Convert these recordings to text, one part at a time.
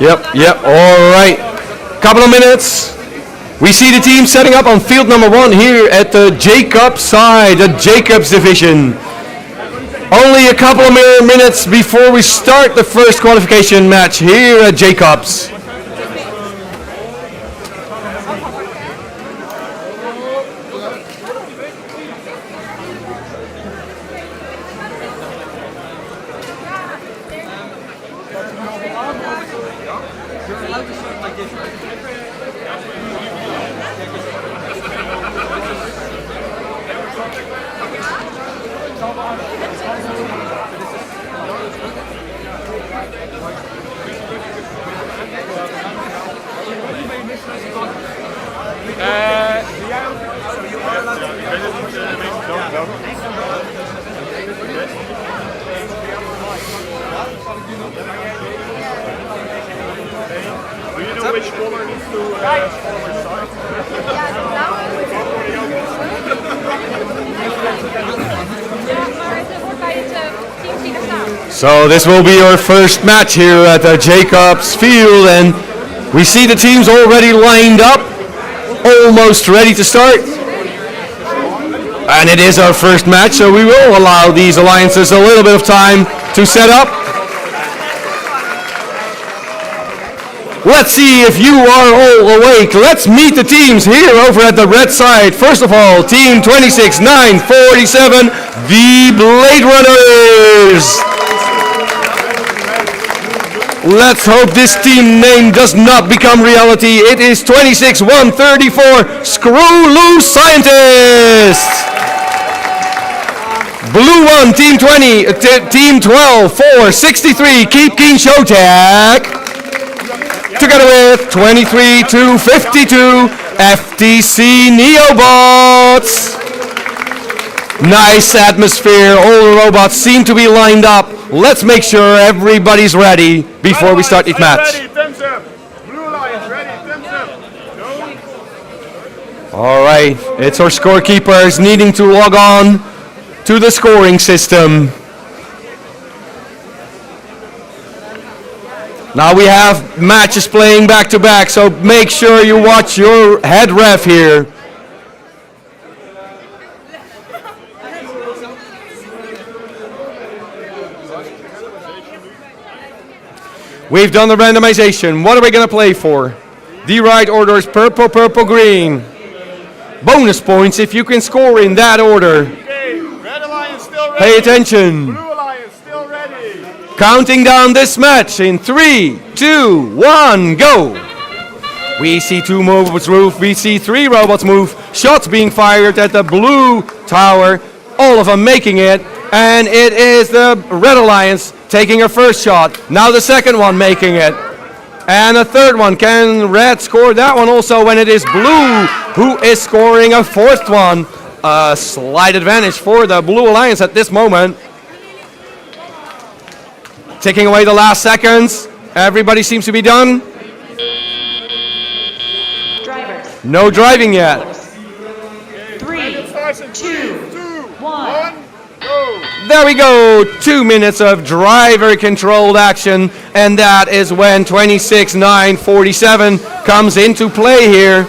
Yep. All right. Couple of minutes. We see the team setting up on field number 1 here at the Jacob side, the Jacobs Division. Only a couple of minutes before we start the first qualification match here at Jacobs. So this will be our first match here at the Jacobs field, and we see the teams already lined up, almost ready to start. And it is our first match, so we will allow these alliances a little bit of time to set up. Let's see if you are all awake. Let's meet the teams here over at the red side. First of all, team 26947, the Blade Runners. Let's hope this team name does not become reality. It is 26134, Screw Loose Scientists. Blue 1, team 20, team 12, 463, Keep Keen Showtech. Together with 23-52, FTC Neobots. Nice atmosphere, all the robots seem to be lined up. Let's make sure everybody's ready before we start this match. All right, it's our scorekeepers needing to log on to the scoring system. Now we have matches playing back to back, so make sure you watch your head ref here. We've done the randomization. What are we going to play for? The right order is purple, purple, green. Bonus points if you can score in that order. Okay, Red Alliance still ready. Pay attention. Blue Alliance still ready. Counting down this match in 3, 2, 1, go. We see 2 robots move. We see 3 robots move. Shots being fired at the blue tower. All of them making it. And it is the Red Alliance taking a first shot. Now the second one making it. And a third one. Can Red score that one also when it is Blue who is scoring a fourth one? A slight advantage for the Blue Alliance at this moment. Taking away the last seconds. Everybody seems to be done. Drivers. No driving yet. 3, 2, 1. There we go, 2 minutes of driver-controlled action, and that is when 26947 comes into play here.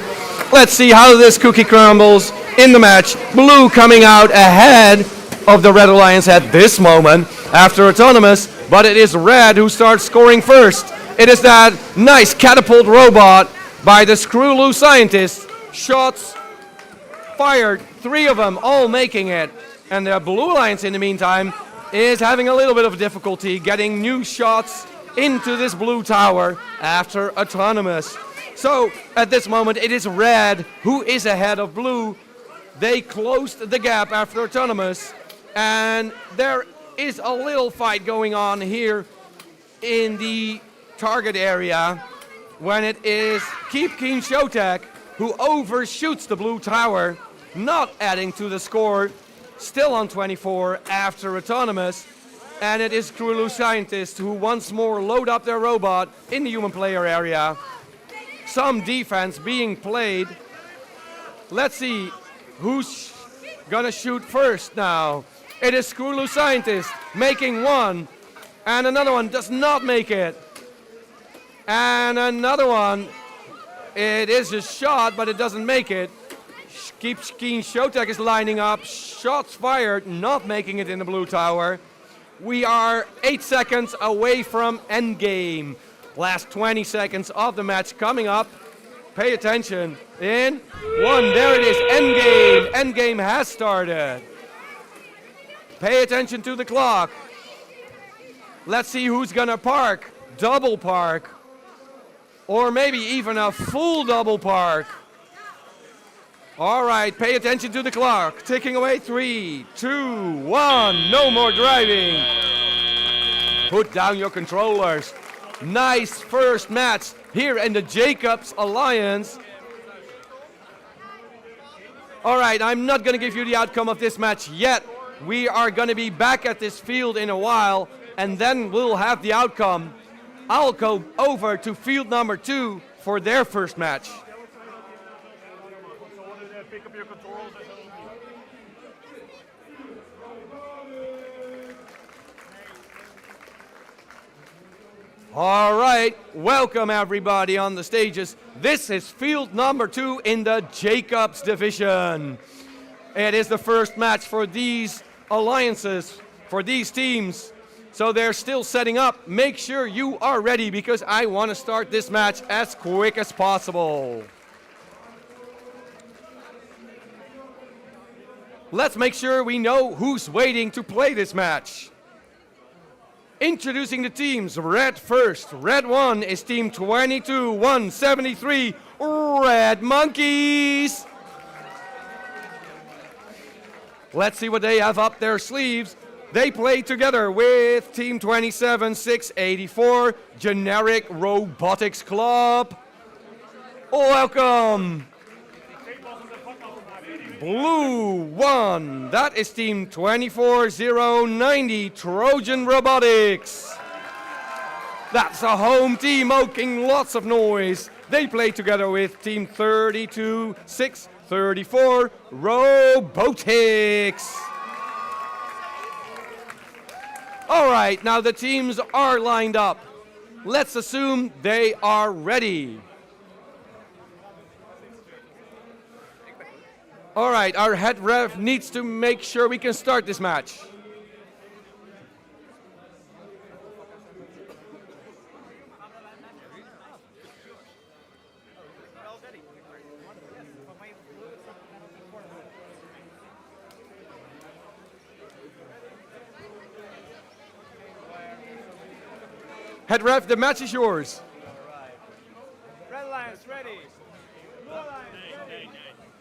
Let's see how this cookie crumbles in the match. Blue coming out ahead of the Red Alliance at this moment after Autonomous, but it is Red who starts scoring first. It is that nice catapult robot by the Screw Loose Scientist. Shots fired, 3 of them all making it. And the Blue Alliance, in the meantime, is having a little bit of difficulty getting new shots into this blue tower after Autonomous. So, at this moment, it is Red who is ahead of Blue. They closed the gap after Autonomous, and there is a little fight going on here in the target area when it is Keep Keen Showtech who overshoots the blue tower, not adding to the score. Still on 24 after Autonomous, and it is Screw Loose Scientists who once more load up their robot in the human player area. Some defense being played. Let's see who's gonna shoot first now. It is Screw Loose Scientist making one, and another one does not make it. And another one. It is a shot, but it doesn't make it. Keep Keen Showtek is lining up. Shots fired, not making it in the blue tower. We are 8 seconds away from endgame. Last 20 seconds of the match coming up. Pay attention. In 1, there it is, endgame. Endgame has started. Pay attention to the clock. Let's see who's gonna park. Double park. Or maybe even a full double park. All right, pay attention to the clock. Ticking away, 3, 2, 1. No more driving. Put down your controllers. Nice first match here in the Jacobs Alliance. All right, I'm not going to give you the outcome of this match yet. We are going to be back at this field in a while, and then we'll have the outcome. I'll go over to field number 2 for their first match. Pick up your controls. All right, welcome everybody on the stages. This is field number 2 in the Jacobs Division. It is the first match for these alliances, for these teams. So they're still setting up. Make sure you are ready because I want to start this match as quick as possible. Let's make sure we know who's waiting to play this match. Introducing the teams, red first. Red 1 is team 22-173, Red Monkeys. Let's see what they have up their sleeves. They play together with team 27-684, Generic Robotics Club. Welcome. Blue 1, that is team 24-090, Trojan Robotics. That's a home team making lots of noise. They play together with team 32-634, Robotics. All right, now the teams are lined up. Let's assume they are ready. All right, our head ref needs to make sure we can start this match. Head ref, the match is yours. Red Alliance ready. Blue Alliance ready.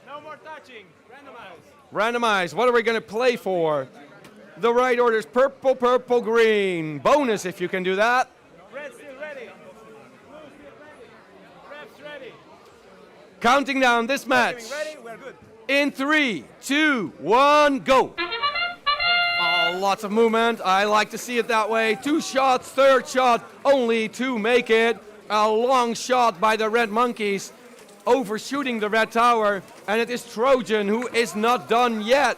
No more touching. Randomize. Randomize. What are we going to play for? The right order is purple, purple, green. Bonus if you can do that. Red still ready. Blue still ready. Refs ready. Counting down this match. Ready? We're good. In 3, 2, 1, go. Oh, lots of movement. I like to see it that way. 2 shots, third shot, only 2 make it. A long shot by the Red Monkeys, overshooting the red tower, and it is Trojan who is not done yet.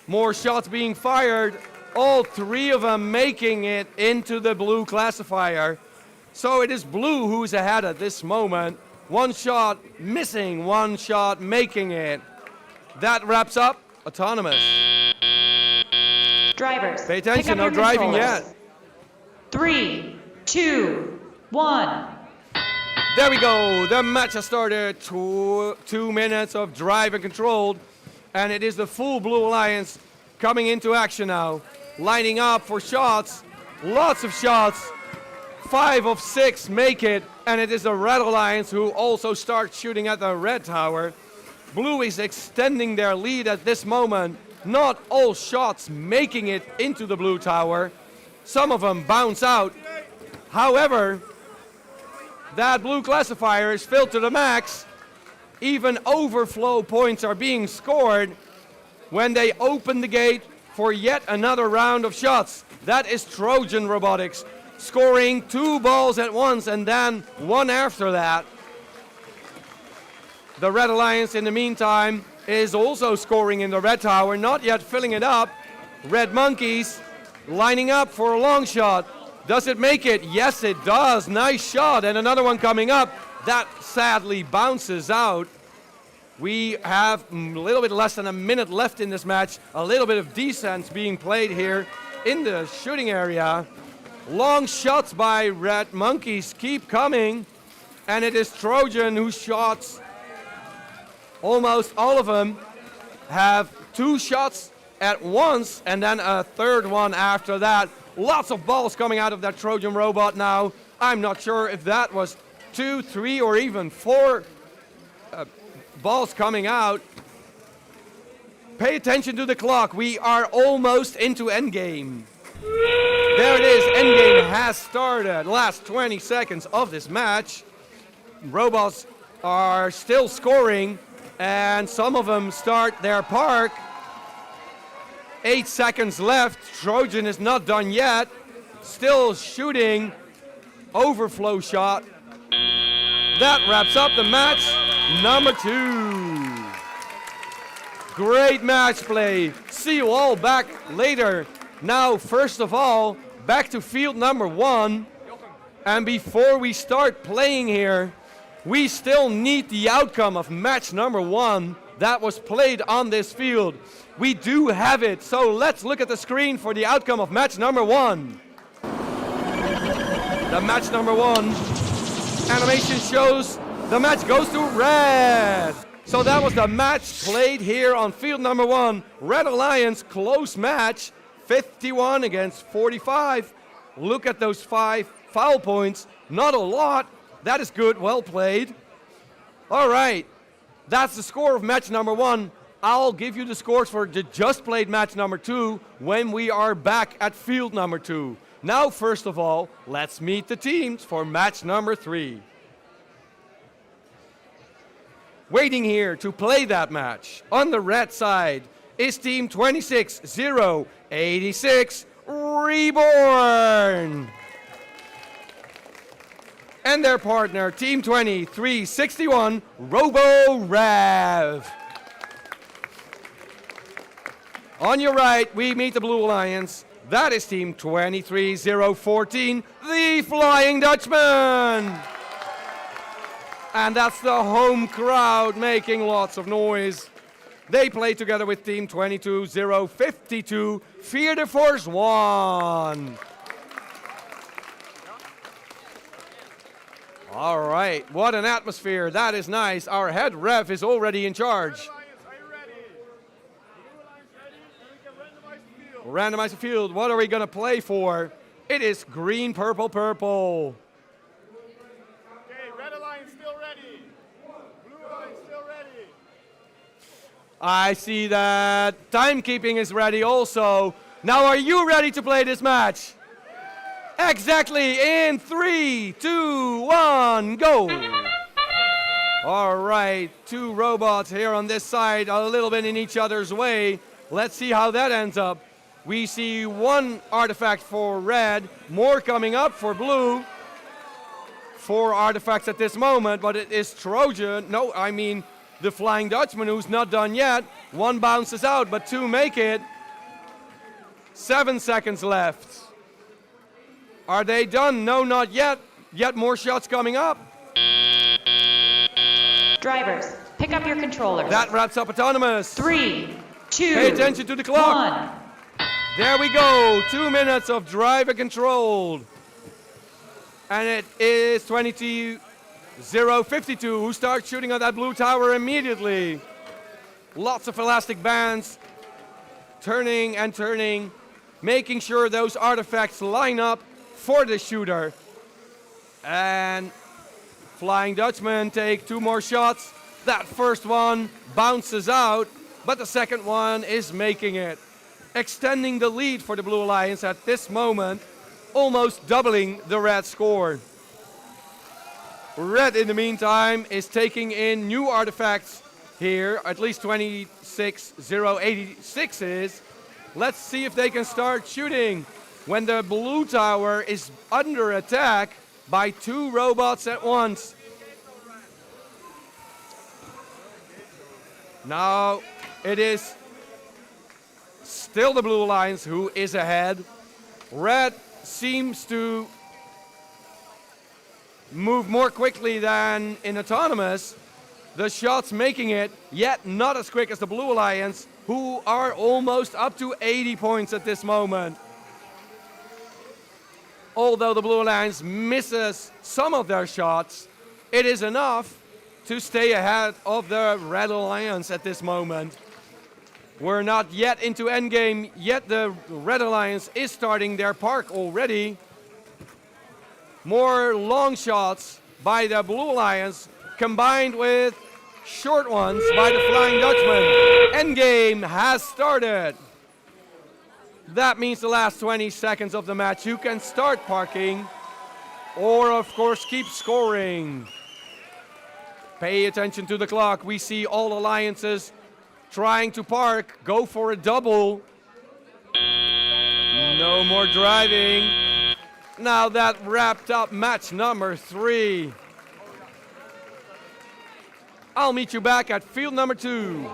More shots being fired, all 3 of them making it into the blue classifier. So it is blue who's ahead at this moment. 1 shot missing, 1 shot making it. That wraps up Autonomous. Drivers, Pay attention, pick up no your driving controllers. yet. 3, 2, 1. There we go. The match has started. 2 minutes of drive and controlled. And it is the full Blue Alliance coming into action now. Lining up for shots. Lots of shots. 5 of 6 make it. And it is the Red Alliance who also starts shooting at the red tower. Blue is extending their lead at this moment. Not all shots making it into the blue tower. Some of them bounce out. However, that blue classifier is filled to the max. Even overflow points are being scored when they open the gate for yet another round of shots. That is Trojan Robotics, scoring 2 balls at once and then 1 after that. The Red Alliance, in the meantime, is also scoring in the red tower, not yet filling it up. Red Monkeys lining up for a long shot. Does it make it? Yes, it does. Nice shot. And another one coming up. That sadly bounces out. We have a little bit less than a minute left in this match. A little bit of defense being played here in the shooting area. Long shots by Red Monkeys keep coming. And it is Trojan whose shots, almost all of them, have 2 shots at once and then a third one after that. Lots of balls coming out of that Trojan robot now. I'm not sure if that was 2, 3, or even 4 balls coming out. Pay attention to the clock. We are almost into endgame. There it is. Endgame has started. Last 20 seconds of this match. Robots are still scoring, and some of them start their park. 8 seconds left. Trojan is not done yet. Still shooting. Overflow shot. That wraps up the match number 2. Great match play. See you all back later. Now, first of all, back to field number 1. And before we start playing here, we still need the outcome of match number 1 that was played on this field. We do have it, so let's look at the screen for the outcome of match number 1. The match number 1 animation shows the match goes to red. So that was the match played here on field number 1. Red Alliance, close match, 51 against 45. Look at those 5 foul points, not a lot. That is good, well played. All right, that's the score of match number 1. I'll give you the scores for the just played match number 2 when we are back at field number 2. Now, first of all, let's meet the teams for match number 3. Waiting here to play that match on the red side is team 26-0-86 Reborn. And their partner, team 23-61 Robo Rev. On your right, we meet the Blue Alliance. That is team 23-0-14, the Flying Dutchman. And that's the home crowd making lots of noise. They play together with team 22-0-52, Fear the Force 1. All right, what an atmosphere. That is nice. Our head ref is already in charge. Randomize the field. What are we going to play for? It is green, purple, purple. Okay, Red Alliance still ready. Blue Alliance still ready. I see that timekeeping is ready also. Now, are you ready to play this match? Exactly. In 3, 2, 1, go. All right, 2 robots here on this side, a little bit in each other's way. Let's see how that ends up. We see 1 artifact for red, more coming up for blue. 4 artifacts at this moment, but it is Trojan. No, I mean the Flying Dutchman, who's not done yet. 1 bounces out, but 2 make it. 7 seconds left. Are they done? No, not yet. Yet more shots coming up. Drivers, pick up your controllers. That wraps up Autonomous. 3, 2, Pay attention to the clock. 1. There we go. 2 minutes of driver controlled. And it is 22-0-52 who starts shooting at that blue tower immediately. Lots of elastic bands. Turning and turning. Making sure those artifacts line up for the shooter. And Flying Dutchman take 2 more shots. That first one bounces out, but the second one is making it. Extending the lead for the Blue Alliance at this moment, almost doubling the red score. Red, in the meantime, is taking in new artifacts here, at least 26-0-86 is. Let's see if they can start shooting when the blue tower is under attack by 2 robots at once. Now it is still the Blue Alliance who is ahead. Red seems to move more quickly than in autonomous. The shots making it, yet not as quick as the Blue Alliance, who are almost up to 80 points at this moment. Although the Blue Alliance misses some of their shots, it is enough to stay ahead of the Red Alliance at this moment. We're not yet into endgame, yet the Red Alliance is starting their park already. More long shots by the Blue Alliance combined with short ones by the Flying Dutchman. Endgame has started. That means the last 20 seconds of the match you can start parking or of course keep scoring. Pay attention to the clock. We see all alliances trying to park, go for a double. No more driving. Now that wrapped up match number 3. I'll meet you back at field number 2.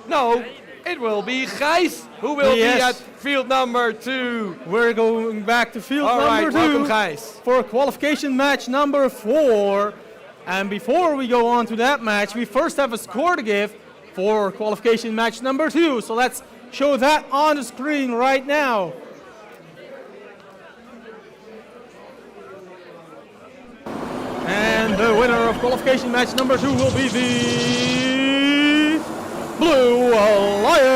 No, it will be Gijs who will be at field number 2. We're going back to field number 2 welcome Gijs. for qualification match number 4. And before we go on to that match, we first have a score to give for qualification match number 2. So let's show that on the screen right now. And the winner of qualification match number 2 will be the Blue Alliance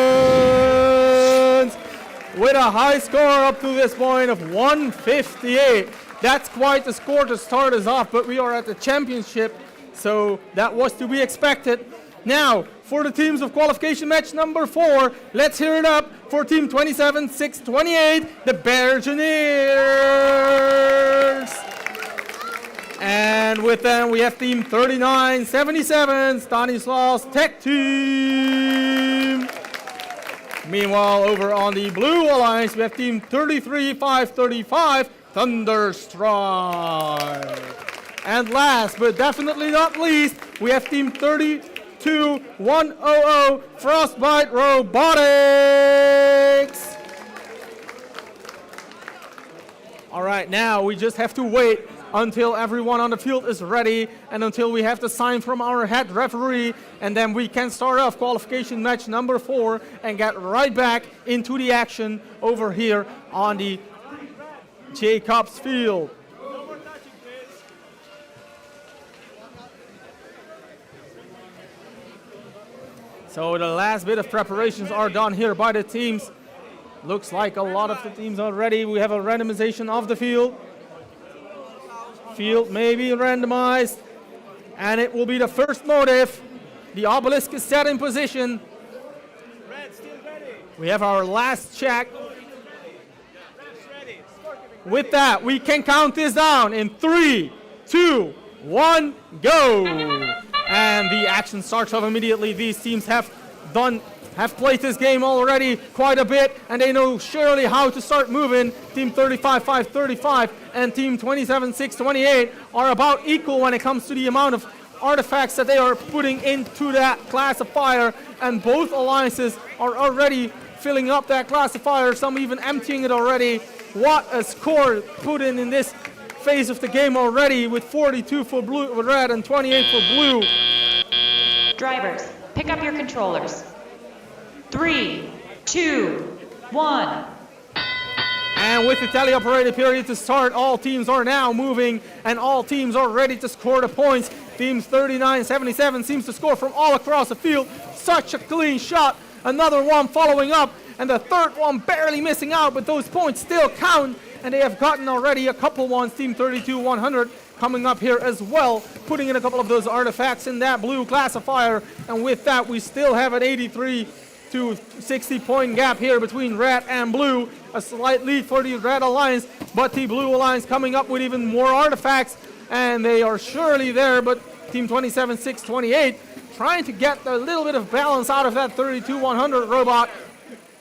with a high score up to this point of 158. That's quite the score to start us off, but we are at the championship, so that was to be expected. Now, for the teams of qualification match number 4, let's hear it up for team 27-6-28, the Bergeniers. And with them, we have team 39-77, Stanislav's Tech Team. Meanwhile, over on the Blue Alliance, we have team 33-5-35, Thunderstrike. And last, but definitely not least, we have team 32-100, Frostbite Robotics. All right, now we just have to wait until everyone on the field is ready and until we have the sign from our head referee, and then we can start off qualification match number 4 and get right back into the action over here on the Jacobs field. So the last bit of preparations are done here by the teams. Looks like a lot of the teams are ready. We have a randomization of the field. Field may be randomized, and it will be the first motive. The obelisk is set in position. We have our last check. With that, we can count this down in 3, 2, 1, go. And the action starts off immediately. These teams have played this game already quite a bit, and they know surely how to start moving. Team 35-5-35 and team 27-6-28 are about equal when it comes to the amount of artifacts that they are putting into that classifier, and both alliances are already filling up that classifier, some even emptying it already. What a score put in this phase of the game already, with 42 for blue, with red, and 28 for blue. Drivers, pick up your controllers. 3, 2, 1. And with the teleoperated period to start, all teams are now moving and all teams are ready to score the points. Teams 39-77 seems to score from all across the field. Such a clean shot. Another one following up, and the third one barely missing out, but those points still count, and they have gotten already a couple ones. Team 32-100 coming up here as well, putting in a couple of those artifacts in that blue classifier, and with that we still have an 83 to 60 point gap here between red and blue. A slight lead for the Red Alliance, but the Blue Alliance coming up with even more artifacts, and they are surely there, but Team 27-6-28 trying to get a little bit of balance out of that 32-100 robot,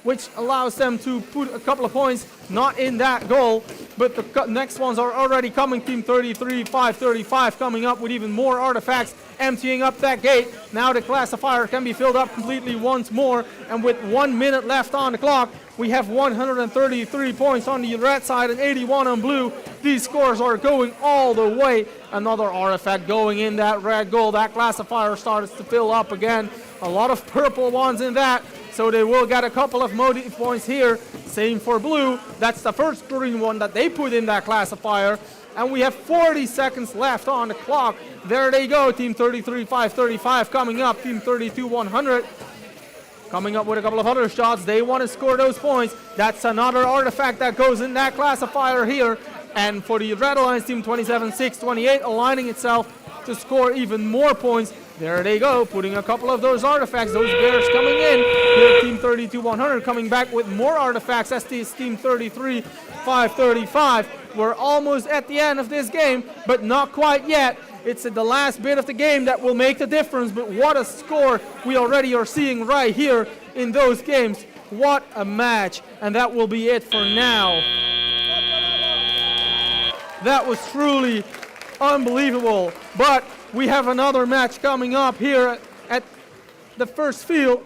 which allows them to put a couple of points not in that goal. But the next ones are already coming. Team 33-5-35 coming up with even more artifacts, emptying up that gate. Now the classifier can be filled up completely once more, and with 1 minute left on the clock, We have 133 points on the red side and 81 on blue. These scores are going all the way. Another artifact going in that red goal. That classifier starts to fill up again. A lot of purple ones in that, so they will get a couple of motive points here. Same for blue. That's the first green one that they put in that classifier. And we have 40 seconds left on the clock. There they go, Team 33, 535 coming up. Team 32, 100 coming up with a couple of other shots. They want to score those points. That's another artifact that goes in that classifier here. And for the Red Alliance, Team 27, 628 aligning itself to score even more points. There they go, putting a couple of those artifacts, those bears coming in. Here, Team 32, 100 coming back with more artifacts as this Team 33, 535. We're almost at the end of this game, but not quite yet. It's the last bit of the game that will make the difference, but what a score we already are seeing right here in those games. What a match, and that will be it for now. That was truly unbelievable, but we have another match coming up here at the first field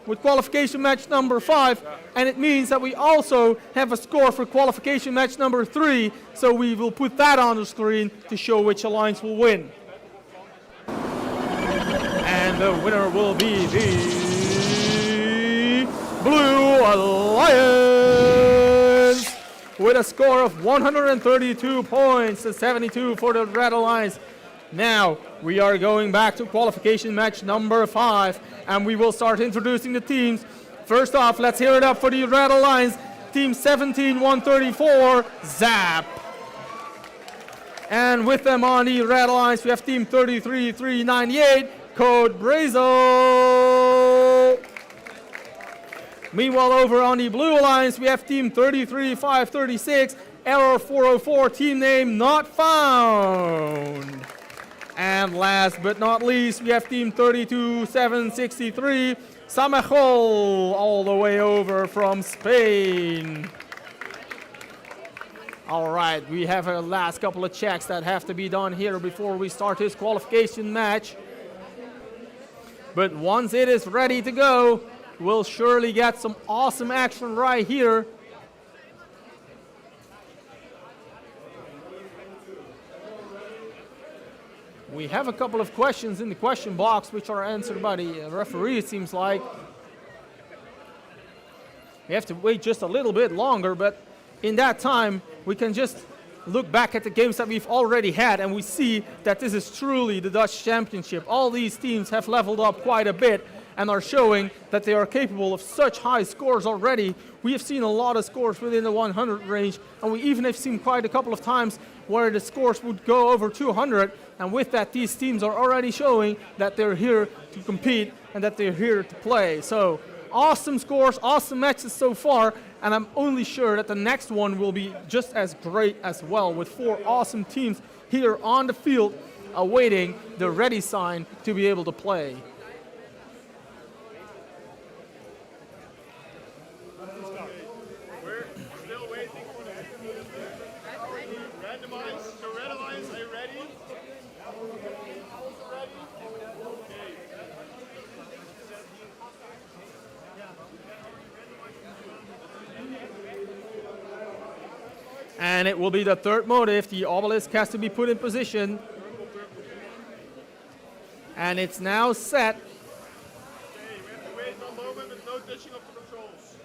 with qualification match number 5, and it means that we also have a score for qualification match number 3, so we will put that on the screen to show which alliance will win. And the winner will be the Blue Alliance with a score of 132 points to 72 for the Red Alliance. Now, we are going back to qualification match number 5, and we will start introducing the teams. First off, let's hear it up for the Red Alliance. Team 17, 134, Zap. And with them on the Red Alliance, we have Team 33, 398, Code Brazo. Meanwhile, over on the Blue Alliance, we have Team 33, 536, Error 404, team name not found. And last but not least, we have Team 32, 763, Samejol, all the way over from Spain. All right, we have a last couple of checks that have to be done here before we start this qualification match. But once it is ready to go, we'll surely get some awesome action right here. We have a couple of questions in the question box which are answered by the referee, it seems like. We have to wait just a little bit longer, but in that time we can just look back at the games that we've already had, and we see that this is truly the Dutch Championship. All these teams have leveled up quite a bit and are showing that they are capable of such high scores already. We have seen a lot of scores within the 100 range, and we even have seen quite a couple of times where the scores would go over 200, and with that these teams are already showing that they're here to compete and that they're here to play. So awesome scores, awesome matches so far, and I'm only sure that the next one will be just as great as well, with 4 awesome teams here on the field awaiting the ready sign to be able to play. We're still waiting for the randomized. So Red Alliance, are you ready? And it will be the third motive. The obelisk has to be put in position. And it's now set. Okay, we have to wait one moment with no touching of the controls.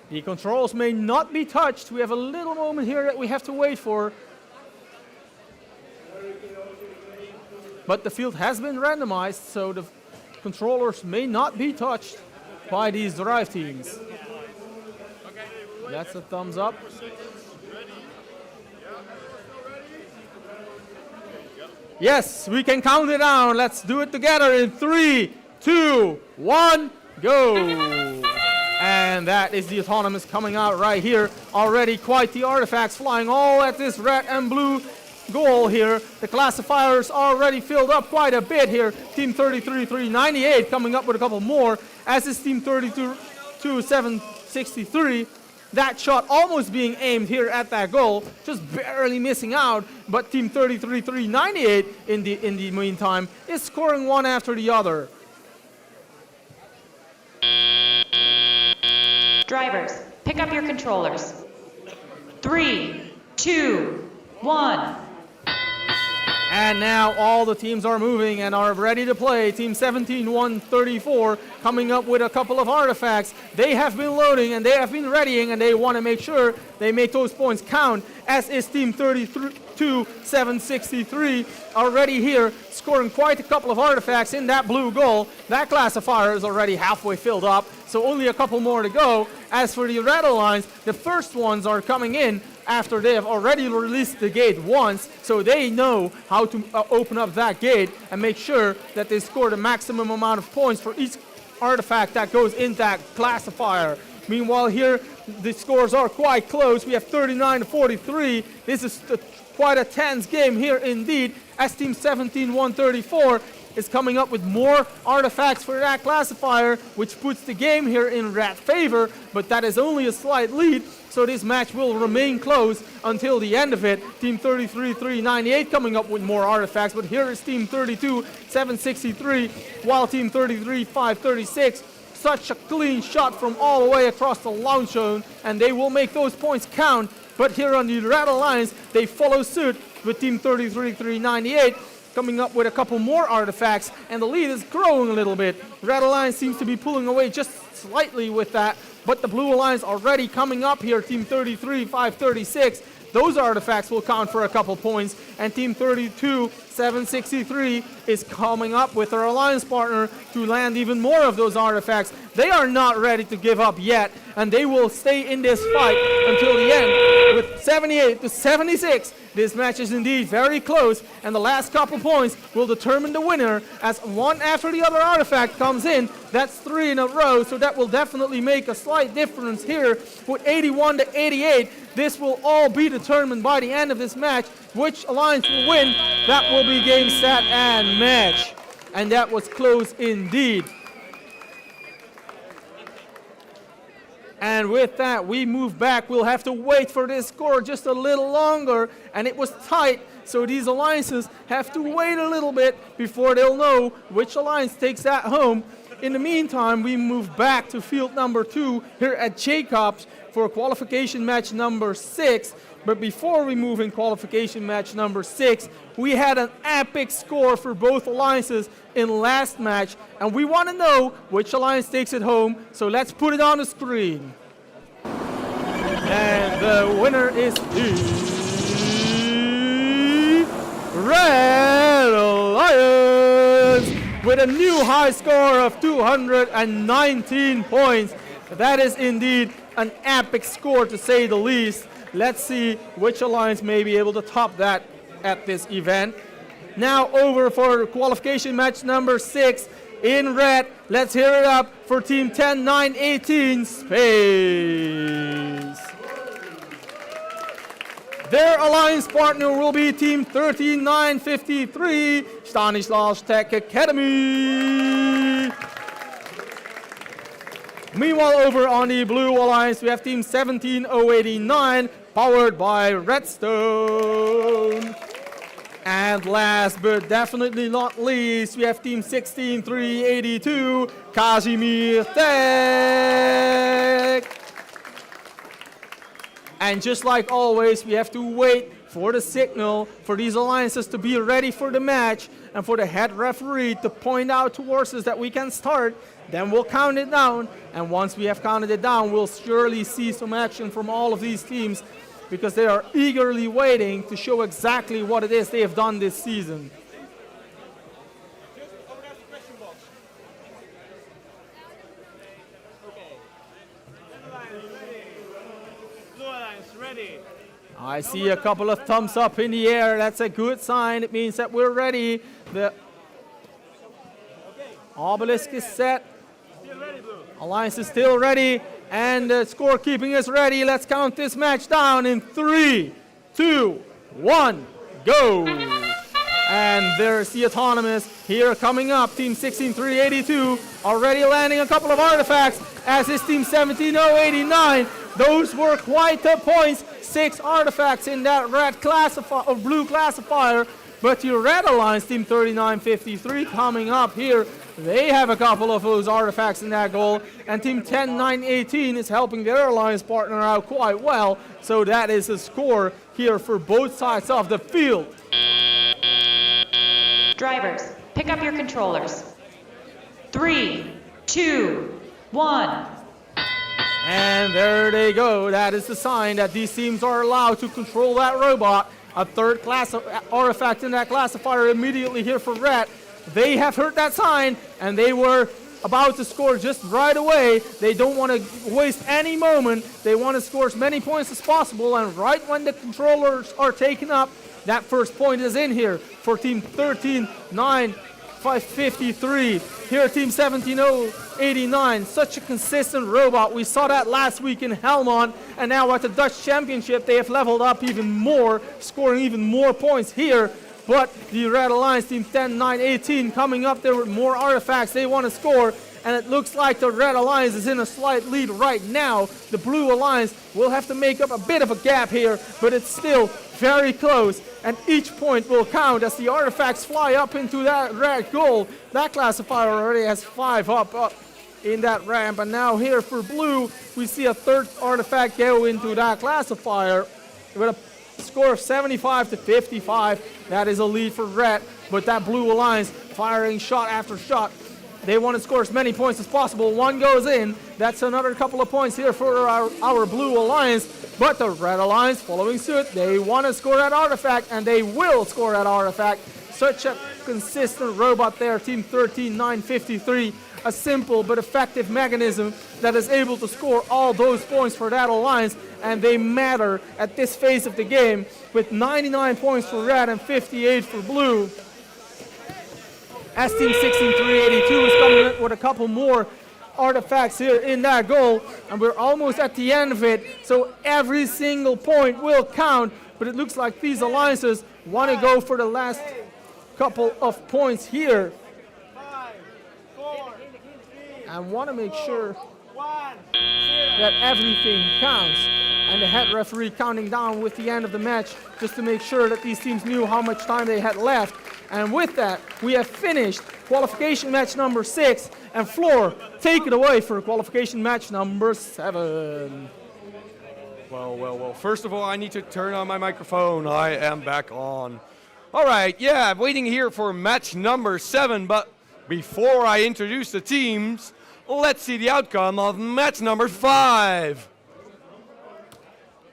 The controls may not be touched. We have a little moment here that we have to wait for. But the field has been randomized, so the controllers may not be touched by these drive teams. That's a thumbs up. Yes, we can count it down. Let's do it together in 3, 2, 1, go. And that is the autonomous coming out right here. Already quite the artifacts flying all at this red and blue goal here. The classifiers already filled up quite a bit here. Team 33, 398 coming up with a couple more, as is Team 32, 763. That shot almost being aimed here at that goal, just barely missing out. But Team 33, 398 in the meantime is scoring one after the other. Drivers, pick up your controllers. 3, 2, 1. And now all the teams are moving and are ready to play. Team 17-134 coming up with a couple of artifacts. They have been loading and they have been readying and they want to make sure they make those points count, as is Team 32-763 already here, scoring quite a couple of artifacts in that blue goal. That classifier is already halfway filled up, so only a couple more to go. As for the red lines, the first ones are coming in after they have already released the gate once, so they know how to open up that gate and make sure that they score the maximum amount of points for each artifact that goes in that classifier. Meanwhile here, the scores are quite close. We have 39-43. This is quite a tense game here indeed, as Team 17-134 is coming up with more artifacts for that classifier, which puts the game here in red favor, but that is only a slight lead, so this match will remain close until the end of it. Team 33-398 coming up with more artifacts, but here is Team 32-763, while Team 33-536, such a clean shot from all the way across the launch zone, and they will make those points count. But here on the Red Alliance, they follow suit with Team 33-398 coming up with a couple more artifacts, and the lead is growing a little bit. Red Alliance seems to be pulling away just slightly with that, but the Blue Alliance already coming up here, Team 33-536. Those artifacts will count for a couple points, and Team 32-763 is coming up with their alliance partner to land even more of those artifacts. They are not ready to give up yet, and they will stay in this fight until the end with 78-76. This match is indeed very close, and the last couple points will determine the winner, as one after the other artifact comes in. That's 3 in a row, so that will definitely make a slight difference here with 81-88. This will all be determined by the end of this match. Which alliance will win? That will be game, set, and match. And that was close indeed. And with that, we move back. We'll have to wait for this score just a little longer. And it was tight, so these alliances have to wait a little bit before they'll know which alliance takes that home. In the meantime, we move back to field number 2 here at Jacobs for qualification match number 6. But before we move in qualification match number 6, we had an epic score for both alliances in last match, and we want to know which alliance takes it home, so let's put it on the screen. And the winner is the Red Alliance with a new high score of 219 points. That is indeed an epic score, to say the least. Let's see which alliance may be able to top that at this event. Now over for qualification match number 6 in red. Let's hear it up for Team 10-9-18 Space. Their alliance partner will be Team 13-9-53 Stanislas Tech Academy. Meanwhile, over on the Blue Alliance, we have Team 17-089, powered by Redstone. And last but definitely not least, we have Team 16-382, Casimir Tech. And just like always, we have to wait for the signal for these alliances to be ready for the match and for the head referee to point out towards us that we can start. Then we'll count it down, and once we have counted it down, we'll surely see some action from all of these teams, because they are eagerly waiting to show exactly what it is they have done this season. I see a couple of thumbs up in the air. That's a good sign. It means that we're ready. The obelisk is set. Alliance is still ready, and the scorekeeping is ready. Let's count this match down in 3, 2, 1, go. And there's the Autonomous here coming up. Team 16-382 already landing a couple of artifacts, as is Team 17-089. Those were quite the points. 6 artifacts in that red classifier or blue classifier. But the Red Alliance, Team 3953, coming up here, they have a couple of those artifacts in that goal, and Team 10918 is helping their alliance partner out quite well. So that is a score here for both sides of the field. Drivers, pick up your controllers. 3, 2, 1. And there they go. That is the sign that these teams are allowed to control that robot. A third class artifact in that classifier immediately here for Red. They have heard that sign, and they were about to score just right away. They don't want to waste any moment. They want to score as many points as possible, and right when the controllers are taken up, that first point is in here for Team 13-9-553. Here, Team 17-0-89. Such a consistent robot. We saw that last week in Helmond, and now at the Dutch Championship, they have leveled up even more, scoring even more points here. But the Red Alliance, Team 10-9-18, coming up there with more artifacts they want to score. And it looks like the Red Alliance is in a slight lead right now. The Blue Alliance will have to make up a bit of a gap here, but it's still very close. And each point will count as the artifacts fly up into that red goal. That classifier already has 5 up in that ramp. And now here for Blue, we see a third artifact go into that classifier with a score of 75-55. That is a lead for Red, but that Blue Alliance firing shot after shot. They want to score as many points as possible. One goes in. That's another couple of points here for our Blue Alliance. But the Red Alliance following suit. They want to score that artifact, and they will score that artifact. Such a consistent robot there, Team 13-9-53. A simple but effective mechanism that is able to score all those points for that alliance, and they matter at this phase of the game with 99 points for Red and 58 for Blue. As Team 16382 is coming in with a couple more artifacts here in that goal, and we're almost at the end of it, so every single point will count, but it looks like these alliances want to go for the last couple of points here. 5, 4, 3, and want to make sure 1, 0. that everything counts. And the head referee counting down with the end of the match just to make sure that these teams knew how much time they had left. And with that, we have finished qualification match number 6. And Floor, take it away for qualification match number 7. Well. First of all, I need to turn on my microphone. I am back on. All right, yeah, I'm waiting here for match number 7. But before I introduce the teams, let's see the outcome of match number 5.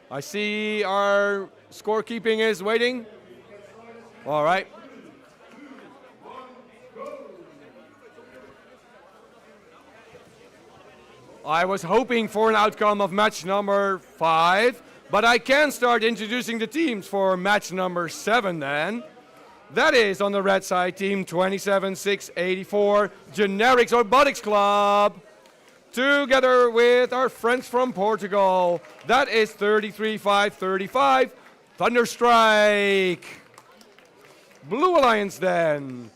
I see our scorekeeping is waiting. All right. I was hoping for an outcome of match number 5, but I can start introducing the teams for match number 7 then. That is on the red side, Team 27-6-84, Generics Robotics Club. Together with our friends from Portugal. That is 33-5-35, Thunderstrike. Blue Alliance then,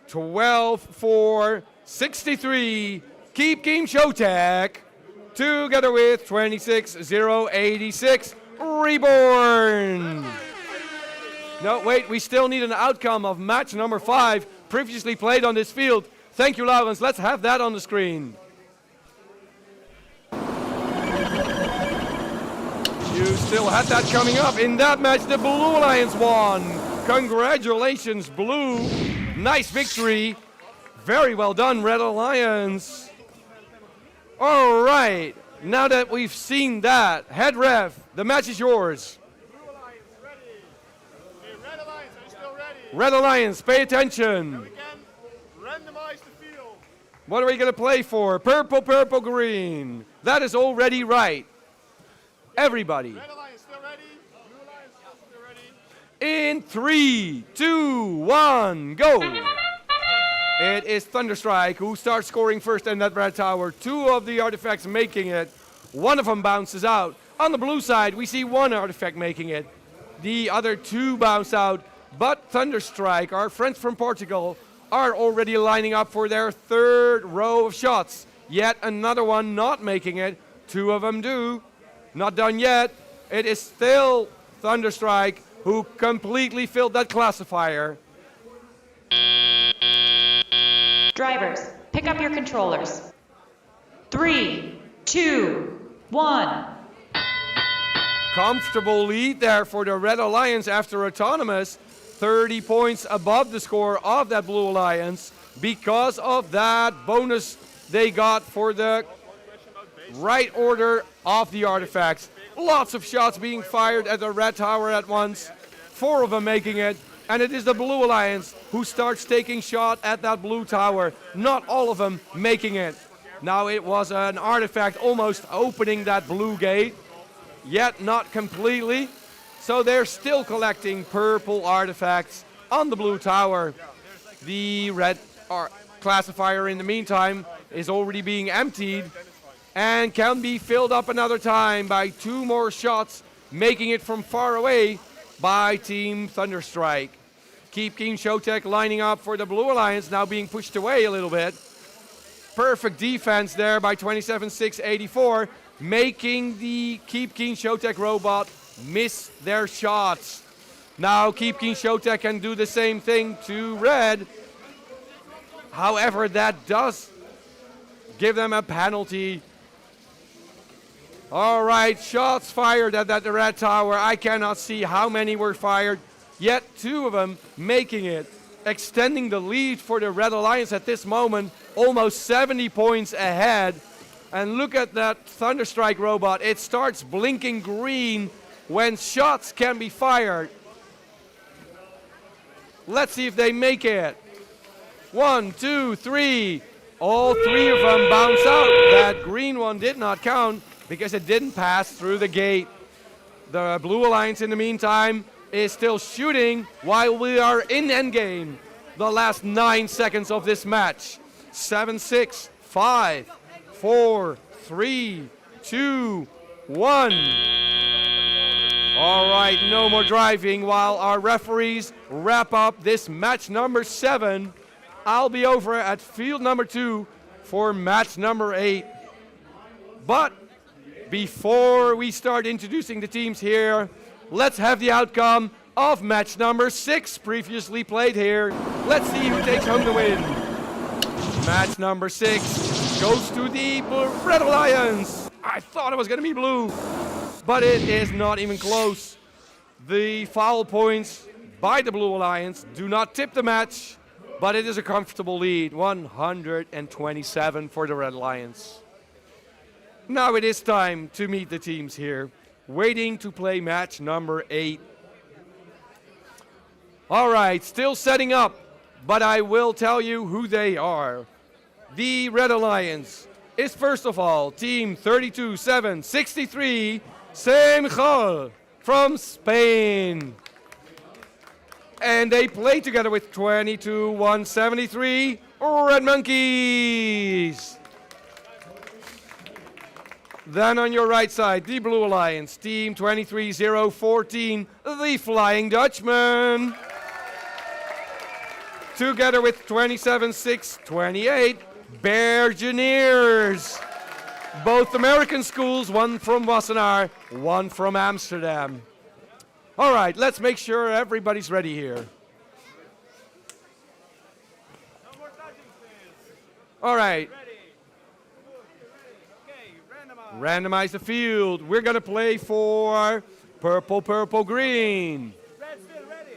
12-4-63, Keep Game Showtech. Together with 26-0-86, Reborn. No, wait, we still need an outcome of match number 5, previously played on this field. Thank you, Laurens. Let's have that on the screen. You still had that coming up. In that match, the Blue Alliance won. Congratulations, Blue. Nice victory. Very well done, Red Alliance. All right. Now that we've seen that, head ref, the match is yours. Blue Alliance ready. Okay, Red Alliance, are you still ready? Red Alliance, pay attention. We can randomize the field. What are we going to play for? Purple, purple, green. That is already right. Everybody. Red Alliance still ready? Blue Alliance still ready? In 3, 2, 1, go. It is Thunderstrike who starts scoring first in that red tower. 2 of the artifacts making it. 1 of them bounces out. On the blue side, we see 1 artifact making it. The other 2 bounce out. But Thunderstrike, our friends from Portugal, are already lining up for their 3rd row of shots. Yet another one not making it. 2 of them do. Not done yet. It is still Thunderstrike who completely filled that classifier. Drivers, pick up your controllers. 3, 2, 1. Comfortable lead there for the Red Alliance after Autonomous. 30 points above the score of that Blue Alliance because of that bonus they got for the right order of the artifacts. Lots of shots being fired at the Red Tower at once. 4 of them making it. And it is the Blue Alliance who starts taking shot at that Blue Tower. Not all of them making it. Now it was an artifact almost opening that blue gate. Yet not completely. So they're still collecting purple artifacts on the Blue Tower. The red classifier in the meantime is already being emptied and can be filled up another time by 2 more shots, making it from far away by Team Thunderstrike. Keep Keen Showtech lining up for the Blue Alliance, now being pushed away a little bit. Perfect defense there by 27-6-84, making the Keep Keen Showtech robot miss their shots. Now Keep Keen Showtech can do the same thing to Red. However, that does give them a penalty. All right, shots fired at that Red Tower. I cannot see how many were fired, yet 2 of them making it, extending the lead for the Red Alliance at this moment, almost 70 points ahead. And look at that Thunderstrike robot. It starts blinking green when shots can be fired. Let's see if they make it. 1, 2, 3. All 3 of them bounce out. That green one did not count because it didn't pass through the gate. The Blue Alliance in the meantime is still shooting while we are in endgame. The last 9 seconds of this match. 7, 6, 5, 4, 3, 2, 1. All right, no more driving while our referees wrap up this match number 7. I'll be over at field number 2 for match number 8. But before we start introducing the teams here, let's have the outcome of match number 6 previously played here. Let's see who takes home the win. Match number 6 goes to the Red Alliance. I thought it was going to be blue, but it is not even close. The foul points by the Blue Alliance do not tip the match, but it is a comfortable lead, 127 for the Red Alliance. Now it is time to meet the teams here, waiting to play match number 8. All right, still setting up, but I will tell you who they are. The Red Alliance is first of all Team 32-7-63, Semjol from Spain. And they play together with 22-173, Red Monkeys. Then on your right side, the Blue Alliance, Team 23-0-14, the Flying Dutchman. Together with 27-6-28, Bergineers. Both American schools, one from Wassenaar, one from Amsterdam. All right, let's make sure everybody's ready here. All right. Randomize the field. We're going to play for purple, purple, green. Red still ready.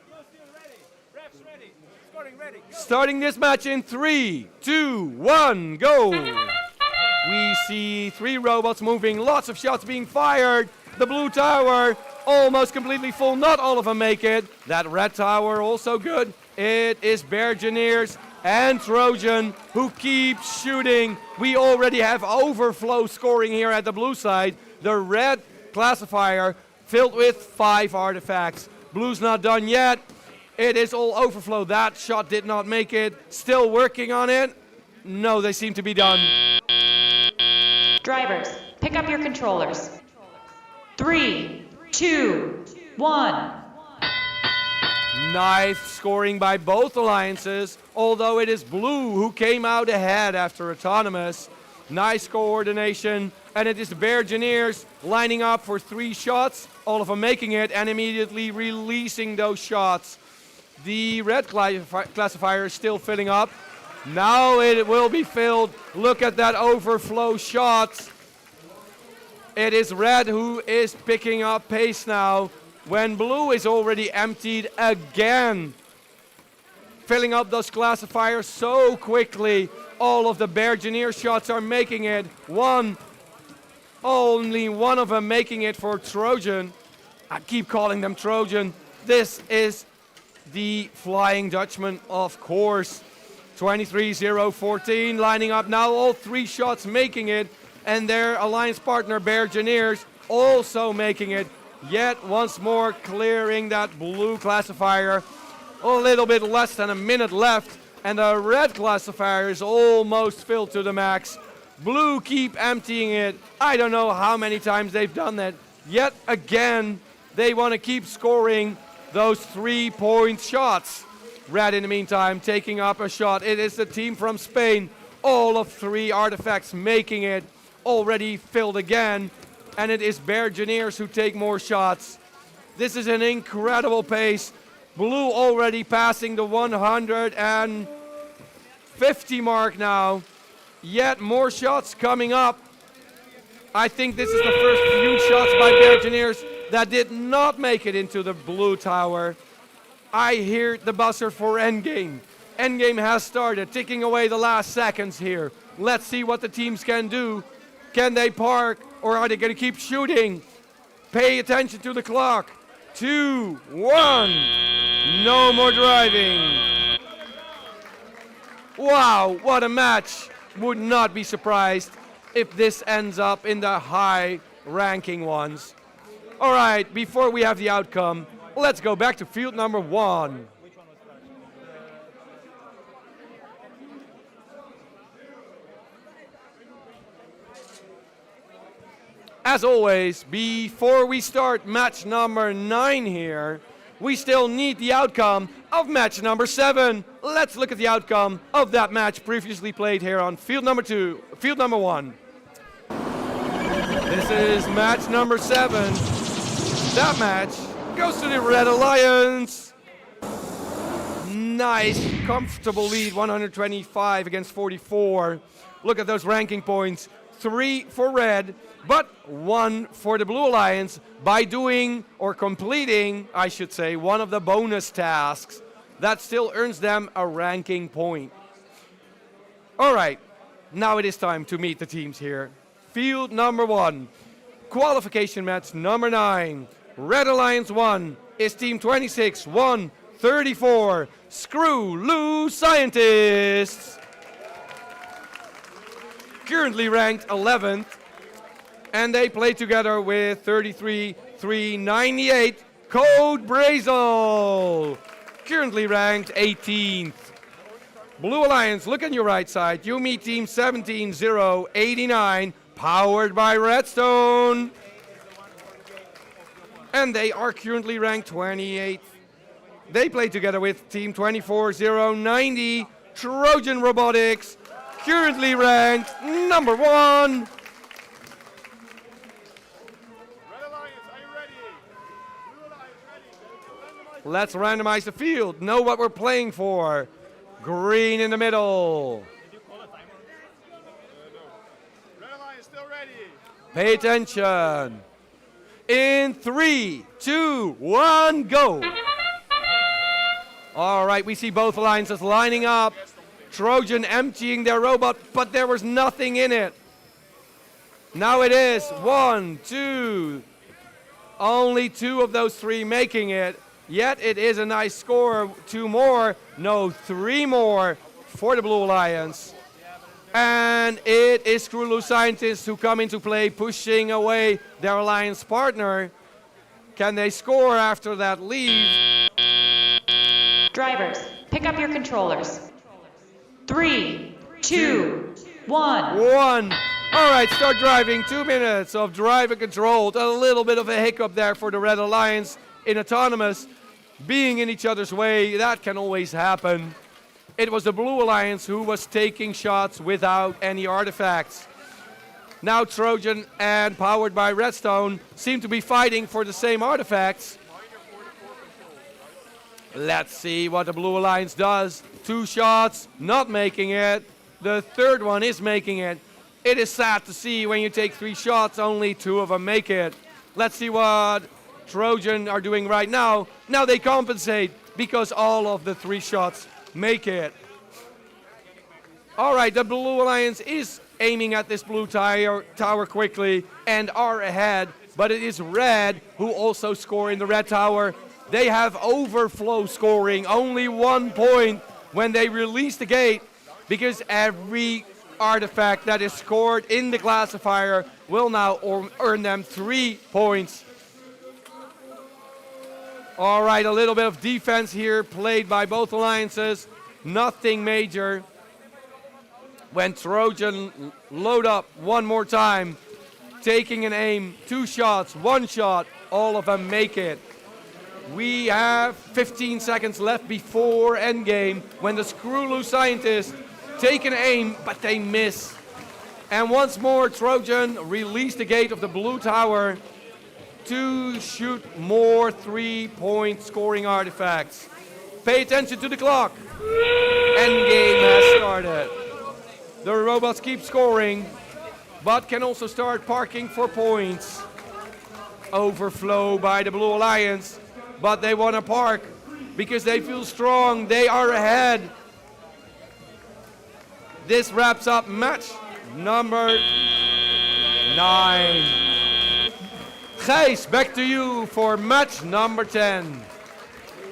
Blue still ready. Refs ready. Scoring ready. Go. Starting this match in 3, 2, 1, go. We see 3 robots moving, lots of shots being fired. The Blue Tower almost completely full, not all of them make it. That Red Tower also good. It is Bergineers and Trojan who keep shooting. We already have overflow scoring here at the blue side. The red classifier filled with 5 artifacts. Blue's not done yet. It is all overflow. That shot did not make it. Still working on it. No, they seem to be done. Drivers, pick up your controllers. 3, 2, 1. Nice scoring by both alliances, although it is blue who came out ahead after Autonomous. Nice coordination, and it is the Bergineers lining up for 3 shots all of them making it and immediately releasing those shots. The red classifier is still filling up. Now it will be filled. Look at that overflow shot. It is red who is picking up pace now when blue is already emptied again. Filling up those classifiers so quickly. All of the Bergineer shots are making it. Only one of them making it for Trojan. I keep calling them Trojan. This is the Flying Dutchman, of course. 23-0-14 lining up now. All 3 shots making it. And their alliance partner, Bergineers, also making it. Yet once more clearing that blue classifier. A little bit less than a minute left. And the red classifier is almost filled to the max. Blue keep emptying it. I don't know how many times they've done that. Yet again, they want to keep scoring those 3-point shots. Red, in the meantime, taking up a shot. It is the team from Spain. All of 3 artifacts making it. Already filled again. And it is Bergineers who take more shots. This is an incredible pace. Blue already passing the 150 mark now. Yet more shots coming up. I think this is the first few shots by Bergineers that did not make it into the blue tower. I hear the buzzer for endgame. Endgame has started, ticking away the last seconds here. Let's see what the teams can do. Can they park or are they going to keep shooting? Pay attention to the clock. 2, 1. No more driving. Wow, what a match. Would not be surprised if this ends up in the high ranking ones. All right, before we have the outcome, let's go back to field number 1. As always, before we start match number 9 here, we still need the outcome of match number 7. Let's look at the outcome of that match previously played here on field number 1. This is match number 7. That match goes to the Red Alliance. Nice, comfortable lead, 125 against 44. Look at those ranking points. 3 for red, but 1 for the Blue Alliance by doing or completing, I should say, one of the bonus tasks. That still earns them a ranking point. All right, now it is time to meet the teams here. Field number 1, qualification match number 9. Red Alliance 1 is team 26, 134. Screw Loose Scientists. Currently ranked 11th, and they play together with 33-398 Code Brazel, currently ranked 18th. Blue Alliance, look on your right side. You meet team 17-0-89, powered by Redstone, and they are currently ranked 28th. They play together with team 24-0-90 Trojan Robotics, currently ranked number 1. Red Alliance, are you ready? Blue Alliance, ready. Let's randomize the field. Know what we're playing for. Green in the middle. Red Alliance, still ready. Pay attention. In 3, 2, 1, go. All right, we see both alliances lining up. Trojan emptying their robot, but there was nothing in it. Now it is 1, 2. Only 2 of those 3 making it. Yet it is a nice score. 2 more, no, 3 more for the Blue Alliance. And it is Screw Loose Scientists who come into play, pushing away their alliance partner. Can they score after that leave? Drivers, pick up your controllers. 3, 2, 1. 1. All right, start driving. 2 minutes of driver controlled. A little bit of a hiccup there for the Red Alliance in autonomous. Being in each other's way, that can always happen. It was the Blue Alliance who was taking shots without any artifacts. Now Trojan and powered by Redstone seem to be fighting for the same artifacts. Let's see what the Blue Alliance does. 2 shots, not making it. The third one is making it. It is sad to see when you take 3 shots, only 2 of them make it. Let's see what Trojan are doing right now. Now they compensate because all of the 3 shots make it. All right, the Blue Alliance is aiming at this blue tower quickly and are ahead, but it is red who also score in the red tower. They have overflow scoring, only 1 point when they release the gate, because every artifact that is scored in the classifier will now earn them 3 points. All right, a little bit of defense here played by both alliances. Nothing major. When Trojan load up one more time, taking an aim, 2 shots, 1 shot, all of them make it. We have 15 seconds left before endgame when the Screw Loose Scientists take an aim, but they miss. And once more, Trojan release the gate of the blue tower to shoot more 3-point scoring artifacts. Pay attention to the clock. Endgame has started. The robots keep scoring, but can also start parking for points. Overflow by the Blue Alliance, but they want to park because they feel strong. They are ahead. This wraps up match number 9. Gijs, back to you for match number 10.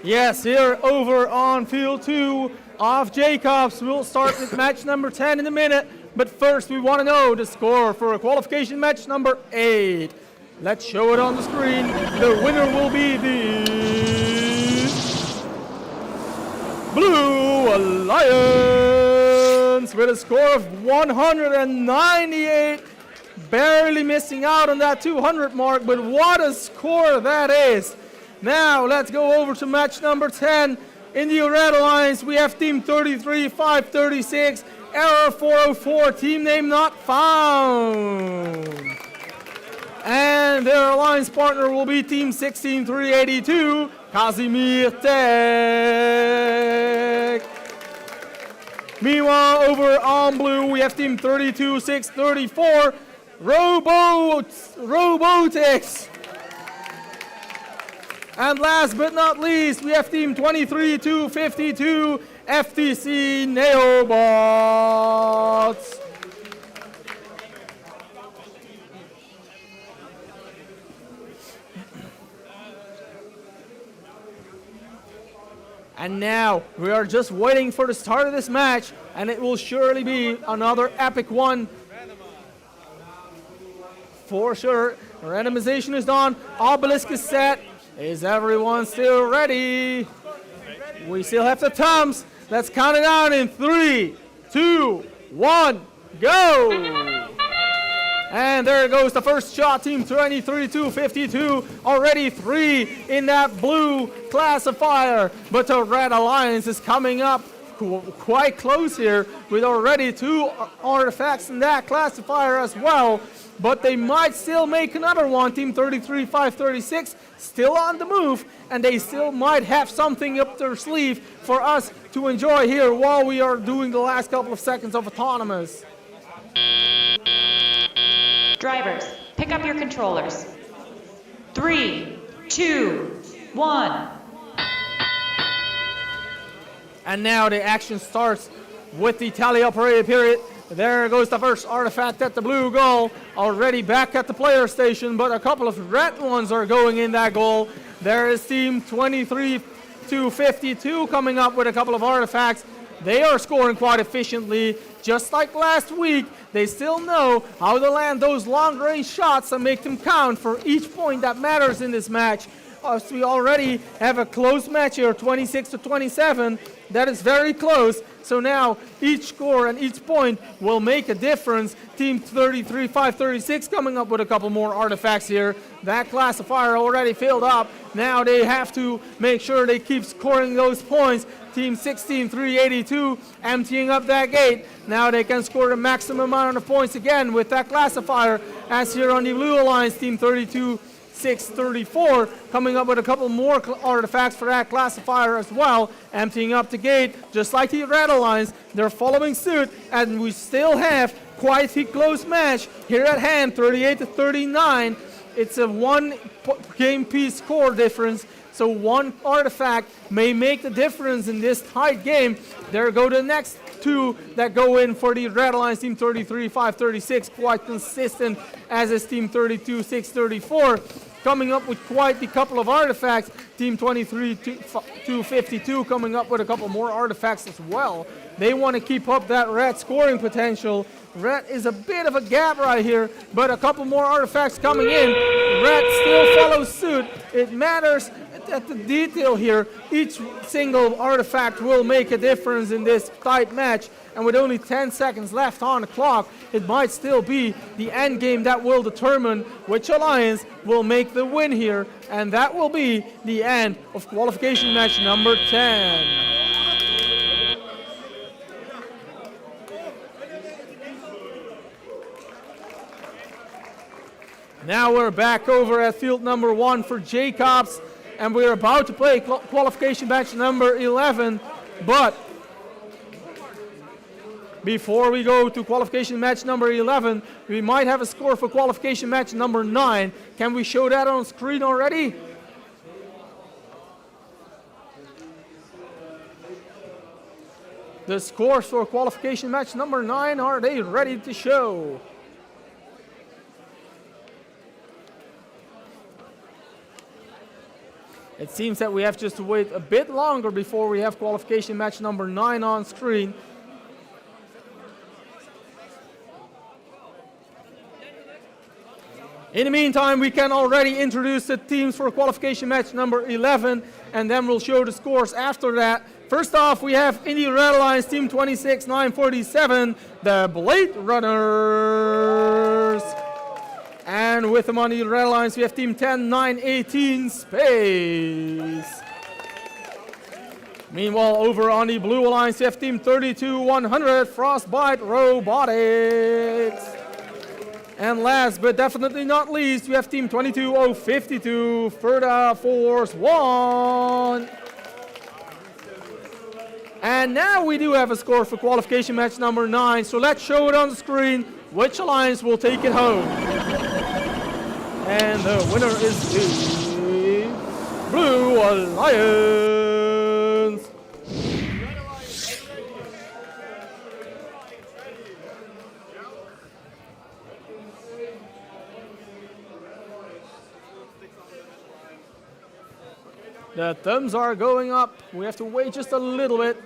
Yes, here over on field 2 of Jacobs. We'll start with match number 10 in a minute, but first we want to know the score for a qualification match number 8. Let's show it on the screen. The winner will be the Blue Alliance with a score of 198. Barely missing out on that 200 mark, but what a score that is. Now let's go over to match number 10. In the Red Alliance, we have team 33, 536, error 404, team name not found. And their alliance partner will be team 16382, Casimir Tech. Meanwhile, over on blue, we have team 32634, Robotics. And last but not least, we have team 23252, FTC Neobots. And now we are just waiting for the start of this match, and it will surely be another epic one. For sure, randomization is done, obelisk is set. Is everyone still ready? We still have the thumbs. Let's count it down in 3, 2, 1, go! And there goes the first shot, team 23252, already 3 in that blue classifier. But the Red Alliance is coming up quite close here with already 2 artifacts in that classifier as well. But they might still make another one. Team 33, 536, still on the move, and they still might have something up their sleeve for us to enjoy here while we are doing the last couple of seconds of autonomous. Drivers, pick up your controllers. 3, 2, 1. And now the action starts with the tele-operated period. There goes the first artifact at the blue goal, already back at the player station, but a couple of red ones are going in that goal. There is team 23-52 coming up with a couple of artifacts. They are scoring quite efficiently, just like last week. They still know how to land those long-range shots and make them count for each point that matters in this match. as we already have a close match here, 26-27. That is very close. So now each score and each point will make a difference. Team 33-5-36 coming up with a couple more artifacts here. That classifier already filled up. Now they have to make sure they keep scoring those points. Team 16-3-82 emptying up that gate. Now they can score the maximum amount of points again with that classifier. As here on the Blue Alliance, Team 32-6-34 coming up with a couple more artifacts for that classifier as well. Emptying up the gate just like the Red Alliance. They're following suit, and we still have quite a close match here at hand, 38-39. It's a one game piece score difference. So one artifact may make the difference in this tight game. There go the next two that go in for the Red Alliance, Team 33-5-36, quite consistent, as is Team 32-6-34. Coming up with quite a couple of artifacts. Team 23-52 coming up with a couple more artifacts as well. They want to keep up that red scoring potential. Red is a bit of a gap right here, but a couple more artifacts coming in. Red still follows suit. It matters at the detail here. Each single artifact will make a difference in this tight match, and with only 10 seconds left on the clock, it might still be the end game that will determine which alliance will make the win here, and that will be the end of qualification match number 10. Now we're back over at field number 1 for Jacobs, and we're about to play qualification match number 11. But before we go to qualification match number 11, we might have a score for qualification match number 9. Can we show that on screen already? The scores for qualification match number 9, are they ready to show? It seems that we have just to wait a bit longer before we have qualification match number 9 on screen. In the meantime, we can already introduce the teams for qualification match number 11, and then we'll show the scores after that. First off, we have in the Red Alliance, Team 26-9-47, the Blade Runners. And with them on the Red Alliance, we have Team 10-9-18, Space. Meanwhile, over on the Blue Alliance, we have Team 32-100, Frostbite Robotics. And last but definitely not least, we have Team 22-052, Ferda Force 1. And now we do have a score for qualification match number 9, so let's show it on the screen which alliance will take it home. And the winner is the Blue Alliance. The thumbs are going up. We have to wait just a little bit.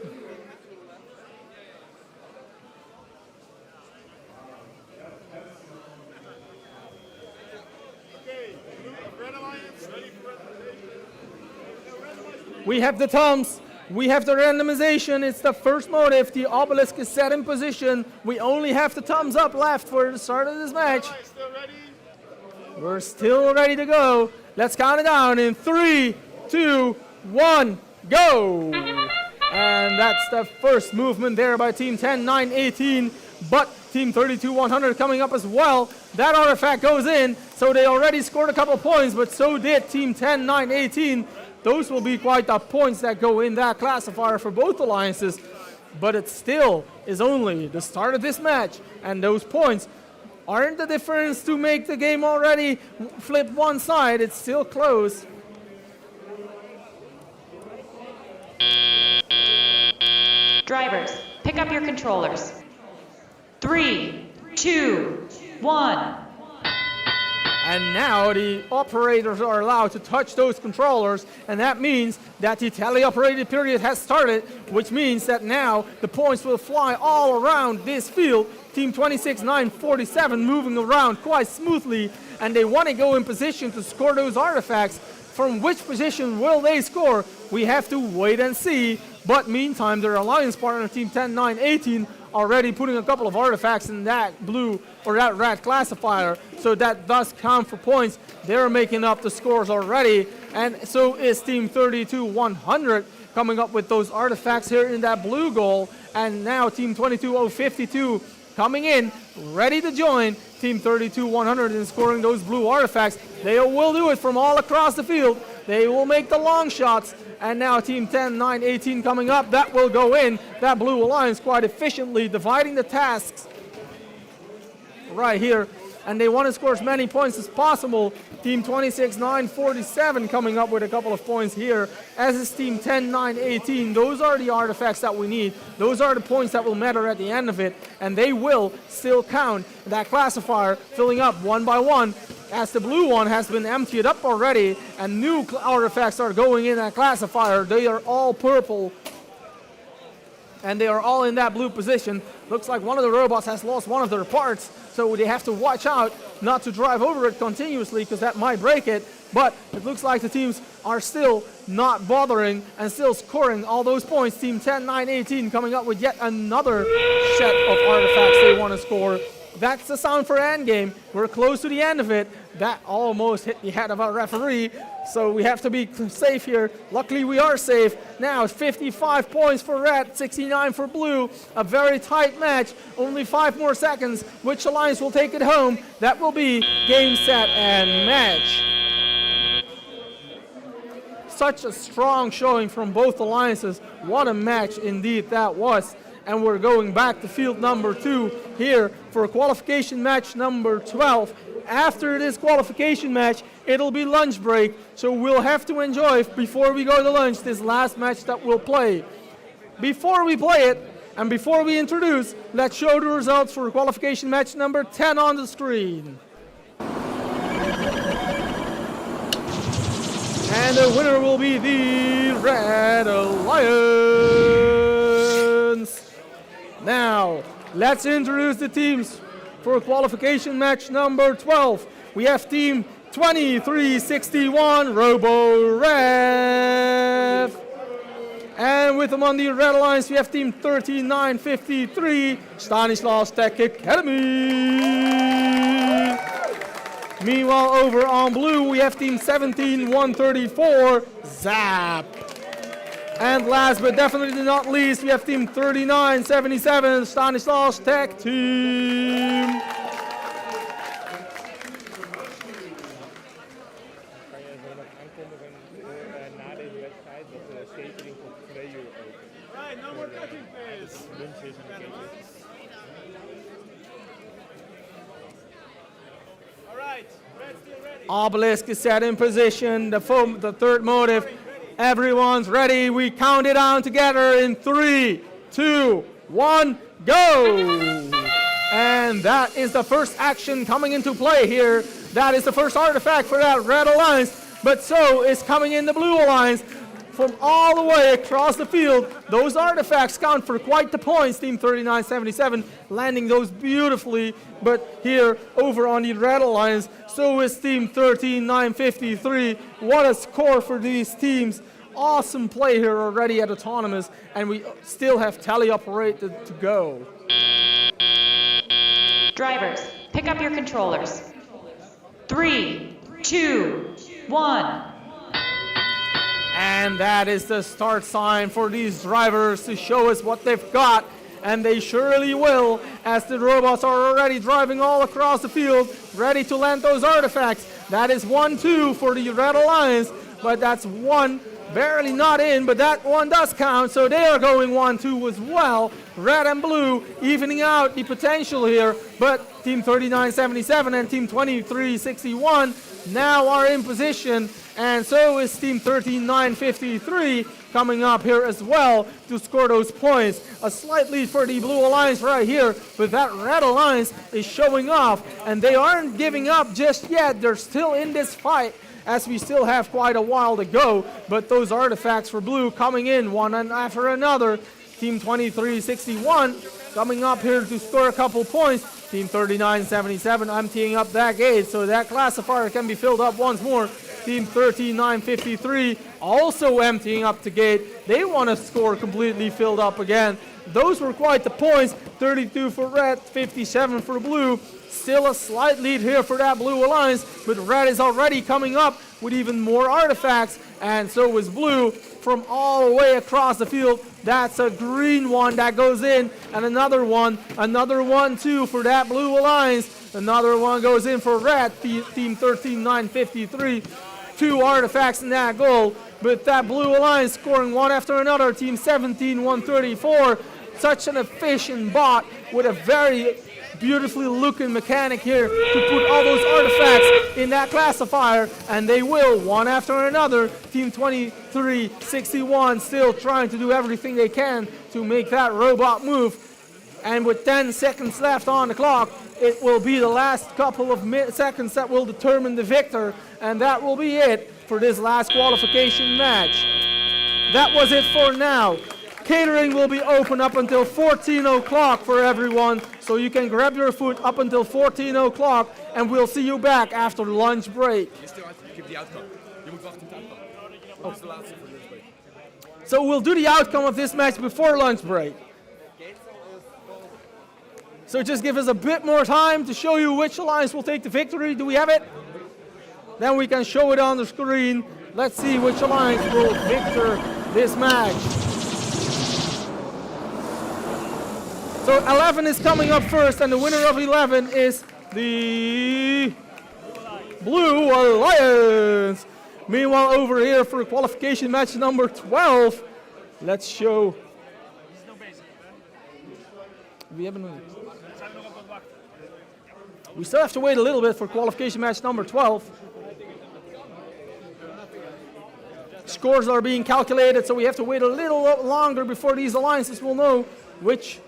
We have the thumbs. We have the randomization. It's the first motive. The obelisk is set in position. We only have the thumbs up left for the start of this match. We're still ready to go. Let's count it down in 3, 2, 1, go! And that's the first movement there by Team 10-9-18, but Team 32-100 coming up as well. That artifact goes in, so they already scored a couple points, but so did Team 10-9-18. Those will be quite the points that go in that classifier for both alliances, but it still is only the start of this match, and those points aren't the difference to make the game already flip one side. It's still close. Drivers, pick up your controllers. 3, 2, 1. And now the operators are allowed to touch those controllers, and that means that the tele-operated period has started, which means that now the points will fly all around this field. Team 26-9-47 moving around quite smoothly, and they want to go in position to score those artifacts. From which position will they score? We have to wait and see. But meantime, their alliance partner, Team 10-9-18, already putting a couple of artifacts in that blue or that red classifier, so that does count for points. They're making up the scores already, and so is Team 32-100 coming up with those artifacts here in that blue goal. And now Team 22-052 coming in, ready to join Team 32-100 in scoring those blue artifacts. They will do it from all across the field. They will make the long shots. And now Team 10-9-18 coming up. That will go in. That blue alliance quite efficiently dividing the tasks right here. And they want to score as many points as possible. Team 26-9-47 coming up with a couple of points here, as is Team 10-9-18. Those are the artifacts that we need. Those are the points that will matter at the end of it, and they will still count. That classifier filling up one by one, as the blue one has been emptied up already, and new artifacts are going in that classifier. They are all purple, and they are all in that blue position. Looks like one of the robots has lost one of their parts, so they have to watch out not to drive over it continuously, because that might break it. But it looks like the teams are still not bothering and still scoring all those points. Team 10-9-18 coming up with yet another set of artifacts they want to score. That's the sound for endgame. We're close to the end of it. That almost hit the head of our referee, so we have to be safe here. Luckily we are safe. Now 55 points for red, 69 for blue. A very tight match. Only 5 more seconds. Which alliance will take it home? That will be game, set, and match. Such a strong showing from both alliances. What a match indeed that was. And we're going back to field number 2 here for qualification match number 12. After this qualification match, it'll be lunch break, so we'll have to enjoy, before we go to lunch, this last match that we'll play. Before we play it, and before we introduce, let's show the results for qualification match number 10 on the screen. And the winner will be the Red Alliance. Now, let's introduce the teams for qualification match number 12. We have Team 2361, Robo Rev. And with them on the Red Alliance, we have Team 3953, Stanislav's Tech Academy. Meanwhile, over on blue, we have Team 17134, Zap. And last but definitely not least, we have Team 3977, Stanislav's Tech Team. Right, no more cutting, please. All right, red still ready. Obelisk is set in position, the third motive. Everyone's ready. We count it down together in 3, 2, 1, go! And that is the first action coming into play here. That is the first artifact for that Red Alliance, but so is coming in the Blue Alliance. From all the way across the field, those artifacts count for quite the points. Team 3977 landing those beautifully, but here over on the Red Alliance, so is Team 13953. What a score for these teams. Awesome play here already at Autonomous, and we still have teleoperated to go. Drivers, pick up your controllers. 3, 2, 1. And that is the start sign for these drivers to show us what they've got. And they surely will, as the robots are already driving all across the field, ready to land those artifacts. That is 1-2 for the Red Alliance, but that's one barely not in, but that one does count, so they are going 1-2 as well. Red and blue evening out the potential here, but Team 3977 and Team 2361 now are in position, and so is Team 13953 coming up here as well to score those points. A slight lead for the Blue Alliance right here, but that Red Alliance is showing off, and they aren't giving up just yet. They're still in this fight, as we still have quite a while to go, but those artifacts for blue coming in one after another. Team 2361 coming up here to score a couple points. Team 3977 emptying up that gate, so that classifier can be filled up once more. Team 13-9-53 also emptying up the gate. They want to score completely filled up again. Those were quite the points. 32 for red, 57 for blue. Still a slight lead here for that blue alliance, but red is already coming up with even more artifacts, and so is blue from all the way across the field. That's a green one that goes in, and another one too for that blue alliance. Another one goes in for red, team 13-9-53. 2 artifacts in that goal, but that blue alliance scoring one after another. Team 17-134. Such an efficient bot with a very beautifully looking mechanic here to put all those artifacts in that classifier, and they will one after another. Team 23-61 still trying to do everything they can to make that robot move, and with 10 seconds left on the clock, it will be the last couple of seconds that will determine the victor, and that will be it for this last qualification match. That was it for now. Catering will be open up until 14 o'clock for everyone, so you can grab your food up until 14 o'clock, and we'll see you back after lunch break. So we'll do the outcome of this match before lunch break. So just give us a bit more time to show you which alliance will take the victory. Do we have it? Then we can show it on the screen. Let's see which alliance will victor this match. So 11 is coming up first, and the winner of 11 is the Blue Alliance. Meanwhile, over here for qualification match number 12, let's show. We still have to wait a little bit for qualification match number 12. Scores are being calculated, so we have to wait a little longer before these alliances will know which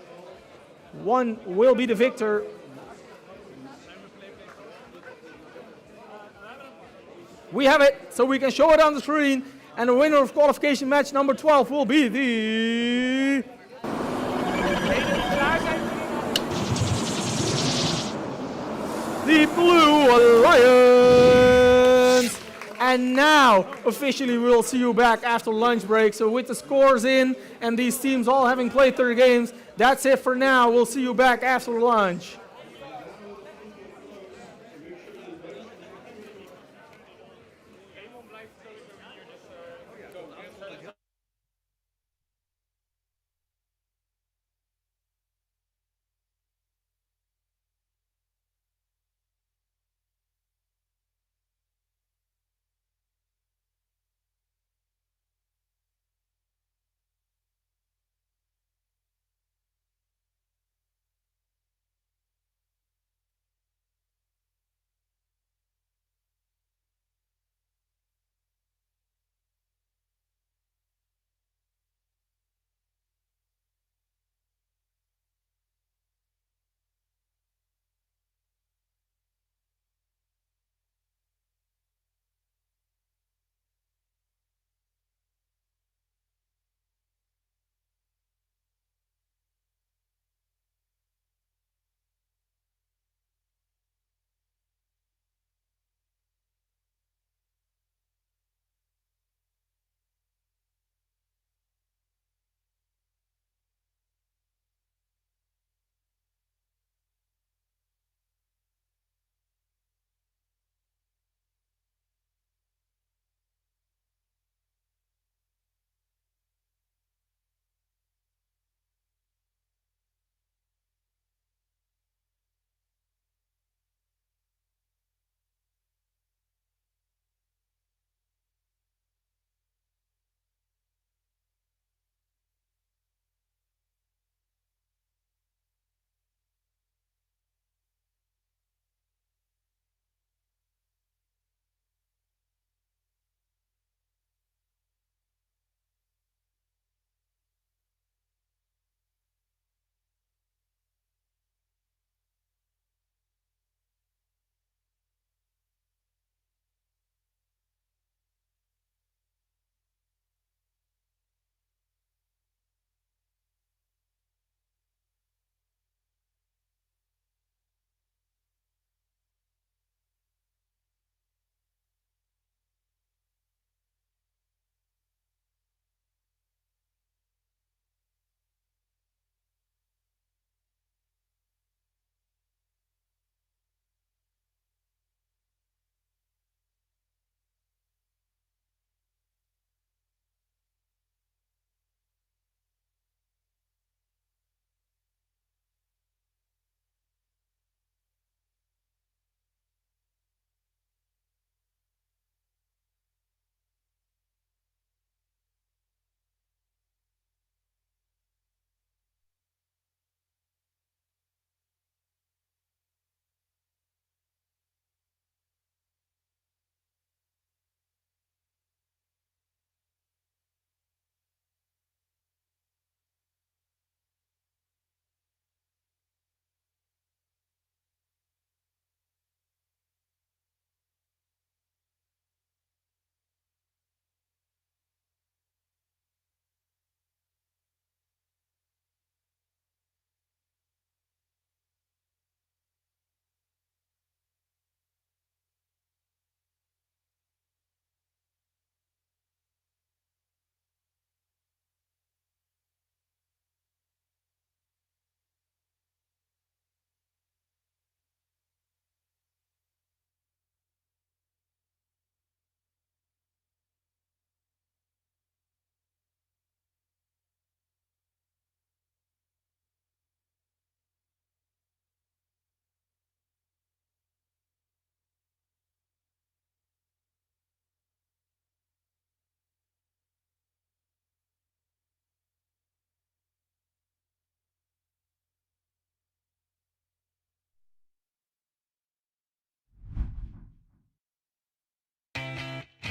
one will be the victor. We have it, so we can show it on the screen, and the winner of qualification match number 12 will be the Blue Alliance. And now, officially, we'll see you back after lunch break. So with the scores in and these teams all having played their games, that's it for now. We'll see you back after lunch.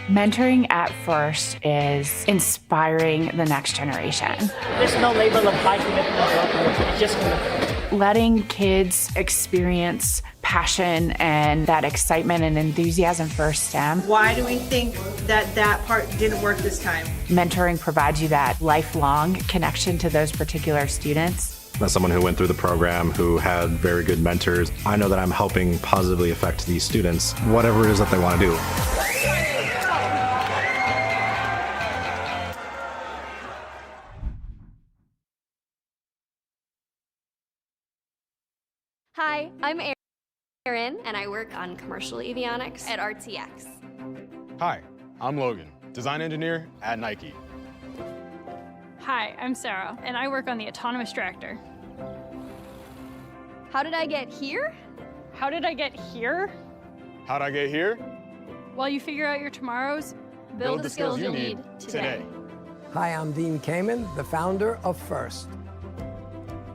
Mentoring at First is inspiring the next generation. There's no label of high commitment work. It's just commitment. Letting kids experience passion and that excitement and enthusiasm for STEM. Why do we think that part didn't work this time? Mentoring provides you that lifelong connection to those particular students. As someone who went through the program, who had very good mentors, I know that I'm helping positively affect these students, whatever it is that they want to do. Hi, I'm Erin, and I work on commercial avionics at RTX. Hi, I'm Logan, design engineer at Nike. Hi, I'm Sarah, and I work on the autonomous tractor. How did I get here? How did I get here? How'd I get here? While you figure out your tomorrows, Build the skills you'll need today. Hi, I'm Dean Kamen, the founder of FIRST.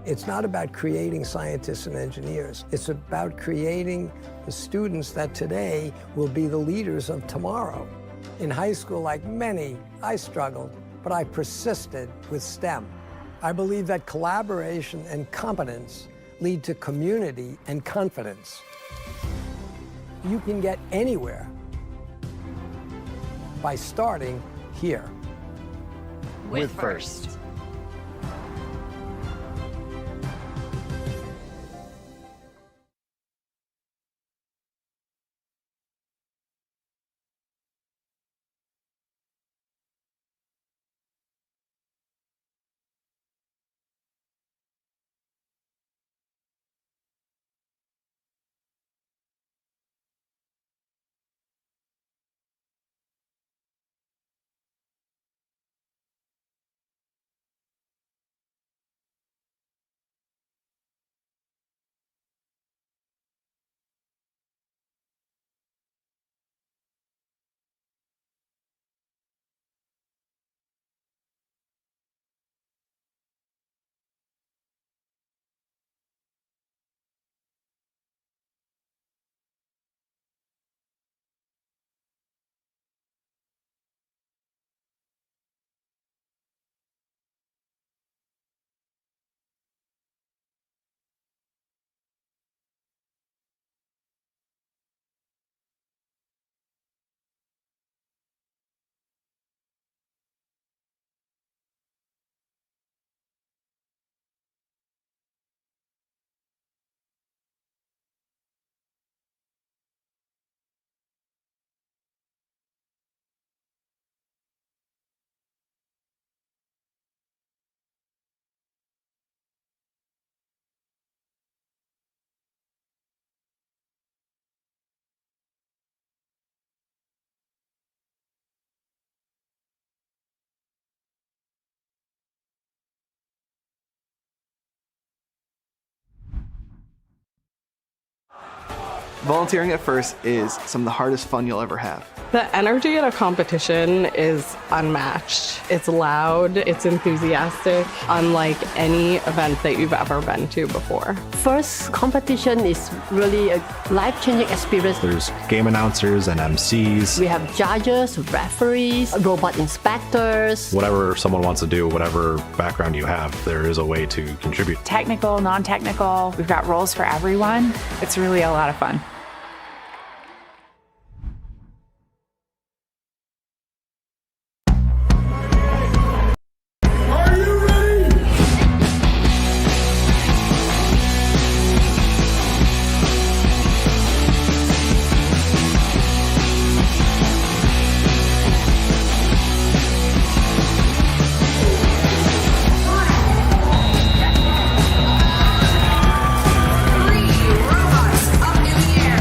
It's not about creating scientists and engineers. It's about creating the students that today will be the leaders of tomorrow. In high school, like many, I struggled, but I persisted with STEM. I believe that collaboration and competence lead to community and confidence. You can get anywhere by starting here. With FIRST. Volunteering at First is some of the hardest fun you'll ever have. The energy at a competition is unmatched. It's loud, it's enthusiastic, unlike any event that you've ever been to before. First competition is really a life-changing experience. There's game announcers and MCs. We have judges, referees, robot inspectors. Whatever someone wants to do, whatever background you have, there is a way to contribute. Technical, non-technical, we've got roles for everyone. It's really a lot of fun. Robots up in the air.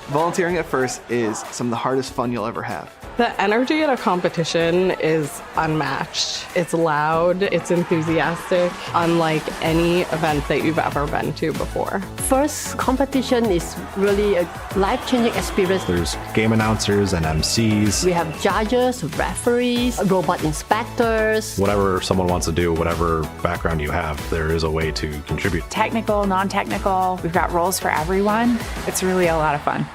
Volunteering at First is some of the hardest fun you'll ever have. The energy at a competition is unmatched. It's loud, it's enthusiastic, unlike any event that you've ever been to before. First competition is really a life-changing experience. There's game announcers and MCs. We have judges, referees, robot inspectors. Whatever someone wants to do, whatever background you have, there is a way to contribute. Technical, non-technical, we've got roles for everyone. It's really a lot of fun.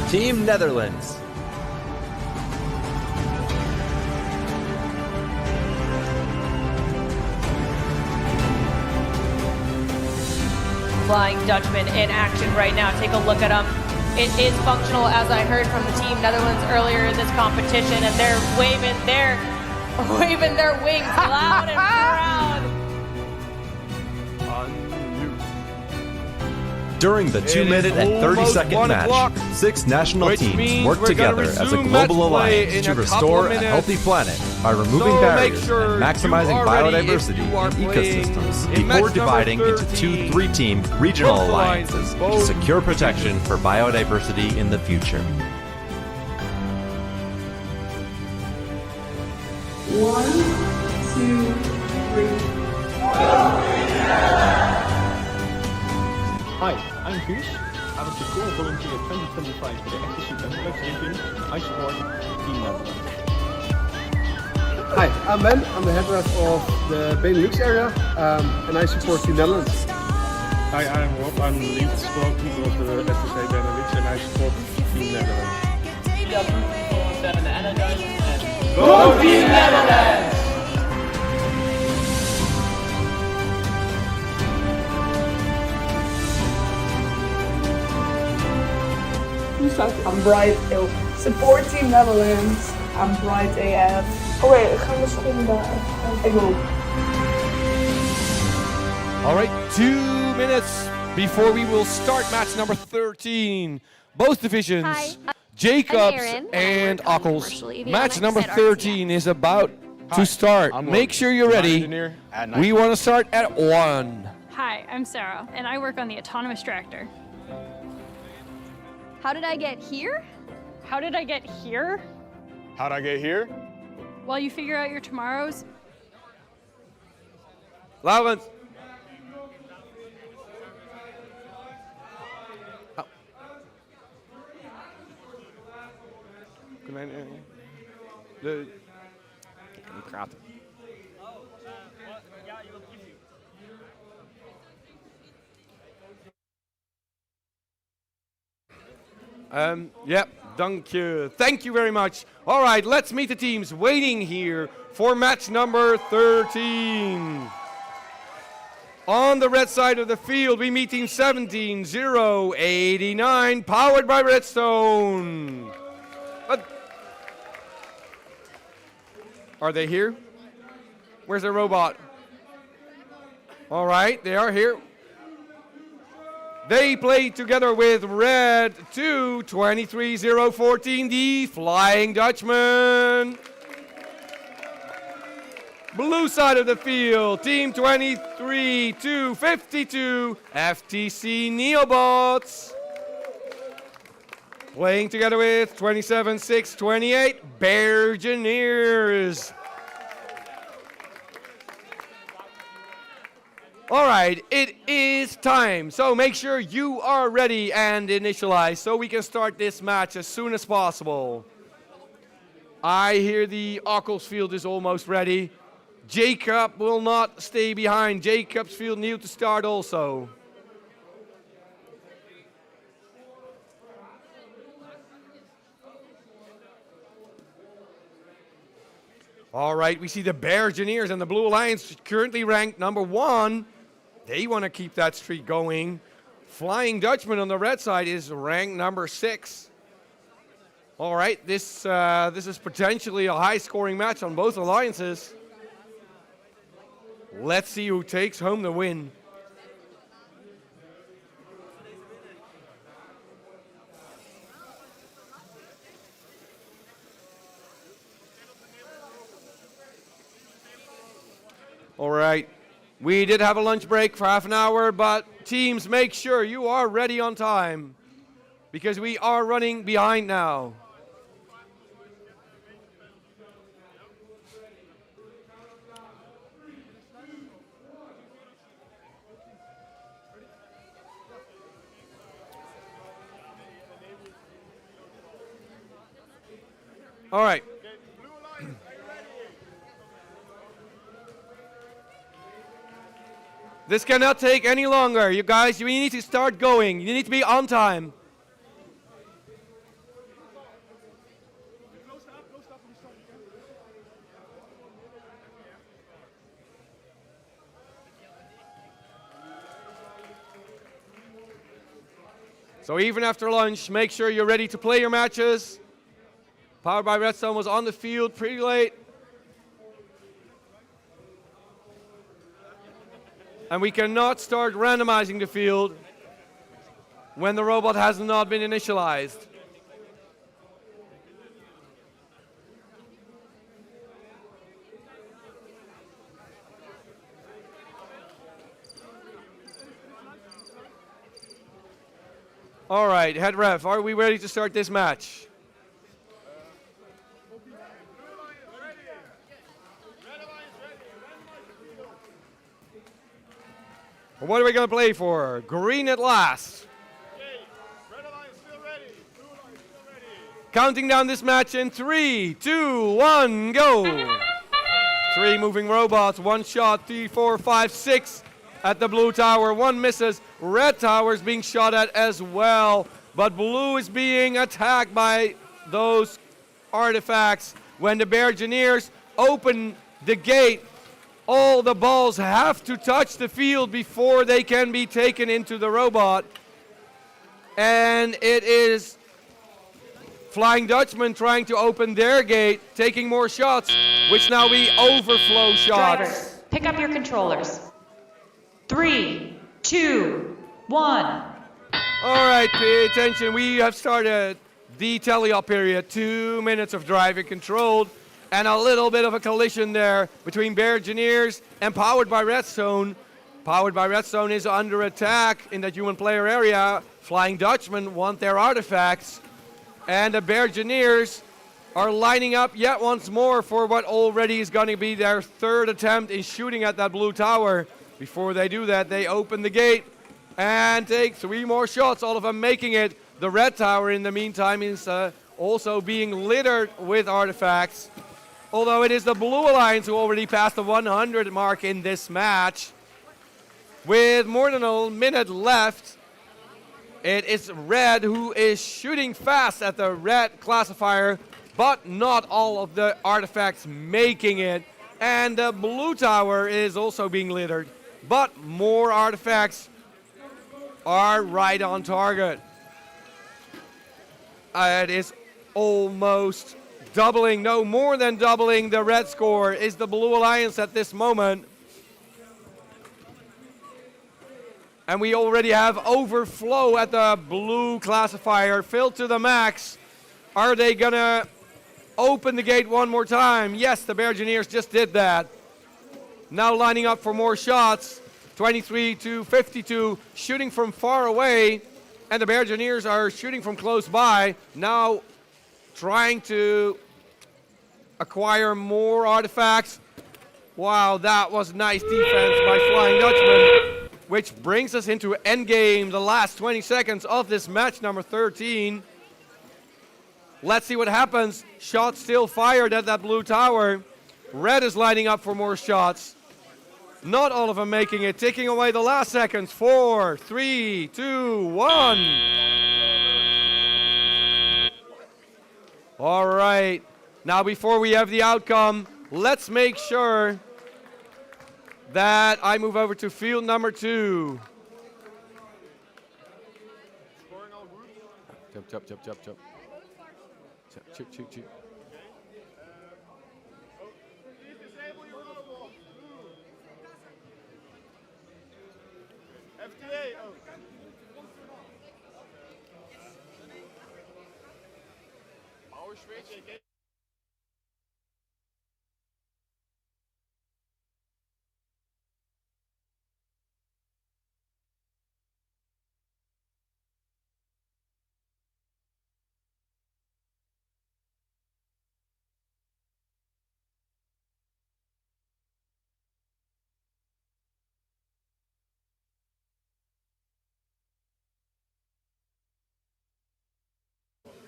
Team Netherlands. Flying Dutchman in action right now. Take a look at them. It is functional, as I heard from the Team Netherlands earlier in this competition, and they're waving their wings loud and proud. During the 2-minute and 30-second match, 6 national teams work together as a global alliance to restore a healthy planet by removing barriers and maximizing biodiversity in ecosystems before dividing into 2 3-team regional alliances to secure protection for biodiversity in the future. 1, 2, 3. Hi, I'm Guus. I was the core volunteer 2025 for the FTC Benelux region. I support Team Netherlands. Hi, I'm Ben. I'm the head ref of the Benelux area and I support Team Netherlands. Hi, I'm Rob. I'm the lead spokesman of the FTC Benelux and I support Team Netherlands. Go Team Netherlands! I'm Bright Hill. Support Team Netherlands. I'm Bright AF. Oh wait, ik ga misschien daar. Ik wil. All right, 2 minutes before we will start match number 13. Both divisions Jacobs Aaron, and I work on Ockels. commercial avionics Match number at 13 is about to start. I'm Make Morgan, sure you're design ready. engineer at Nike. We want to start at 1. Hi, I'm Sarah, and I work on the autonomous tractor. How did I get here? How did I get here? How'd I get here? While you figure out your tomorrows, Loudens. Ik kan niet praten. Yep, thank you. Thank you very much. All right, let's meet the teams waiting here for match number 13. On the red side of the field, we meet team 17-0-89, powered by Redstone. Are they here? Where's the robot? All right, they are here. They play together with Red 2, 23-0-14, the Flying Dutchman. Blue side of the field, team 23-52, FTC Neobots. Playing together with 27-6-28, Bergineers. All right, it is time. So make sure you are ready and initialize so we can start this match as soon as possible. I hear the Ockels field is almost ready. Jacob will not stay behind. Jacob's field new to start also. All right, we see the Bergineers and the Blue Alliance currently ranked number 1. They want to keep that streak going. Flying Dutchman on the red side is ranked number 6. All right, this is potentially a high-scoring match on both alliances. Let's see who takes home the win. All right, we did have a lunch break for half an hour, but teams, make sure you are ready on time because we are running behind now. All right. This cannot take any longer. You guys, you need to start going. You need to be on time. So even after lunch, make sure you're ready to play your matches. Powered by Redstone was on the field pretty late. And we cannot start randomizing the field when the robot has not been initialized. All right, head ref, are we ready to start this match? What are we going to play for? Green at last. Counting down this match in 3, 2, 1, go. 3 moving robots, 1 shot, 3, 4, 5, 6 at the blue tower. 1 misses. Red tower is being shot at as well. But blue is being attacked by those artifacts. When the Bergineers open the gate, all the balls have to touch the field before they can be taken into the robot. And it is Flying Dutchman trying to open their gate, taking more shots, which now be overflow shots. Drivers, pick up your controllers. 3, 2, 1. All right, pay attention. We have started the tally-up period. 2 minutes of driving controlled, and a little bit of a collision there between Bear Engineers and Powered by Redstone. Powered by Redstone is under attack in that human player area. Flying Dutchmen want their artifacts, and the Bear Engineers are lining up yet once more for what already is going to be their third attempt in shooting at that blue tower. Before they do that, they open the gate and take 3 more shots, all of them making it. The red tower, in the meantime, is also being littered with artifacts. Although it is the Blue Alliance who already passed the 100 mark in this match. With more than a minute left, it is Red who is shooting fast at the red classifier, but not all of the artifacts making it. And the blue tower is also being littered, but more artifacts are right on target. It is almost doubling, no, more than doubling the red score is the Blue Alliance at this moment. And we already have overflow at the blue classifier, filled to the max. Are they gonna open the gate one more time? Yes, the Bear Engineers just did that. Now lining up for more shots. 23 to 52, shooting from far away. And the Bear Engineers are shooting from close by. Now trying to acquire more artifacts. Wow, that was nice defense by Flying Dutchman. Which brings us into endgame, the last 20 seconds of this match number 13. Let's see what happens. Shots still fired at that blue tower. Red is lining up for more shots. Not all of them making it. Ticking away the last seconds. 4, 3, 2, 1. All right. Now before we have the outcome, let's make sure that I move over to field number 2. Jump, jump, jump, jump, jump. Shoot, shoot, shoot. FTA, oh. Power switch.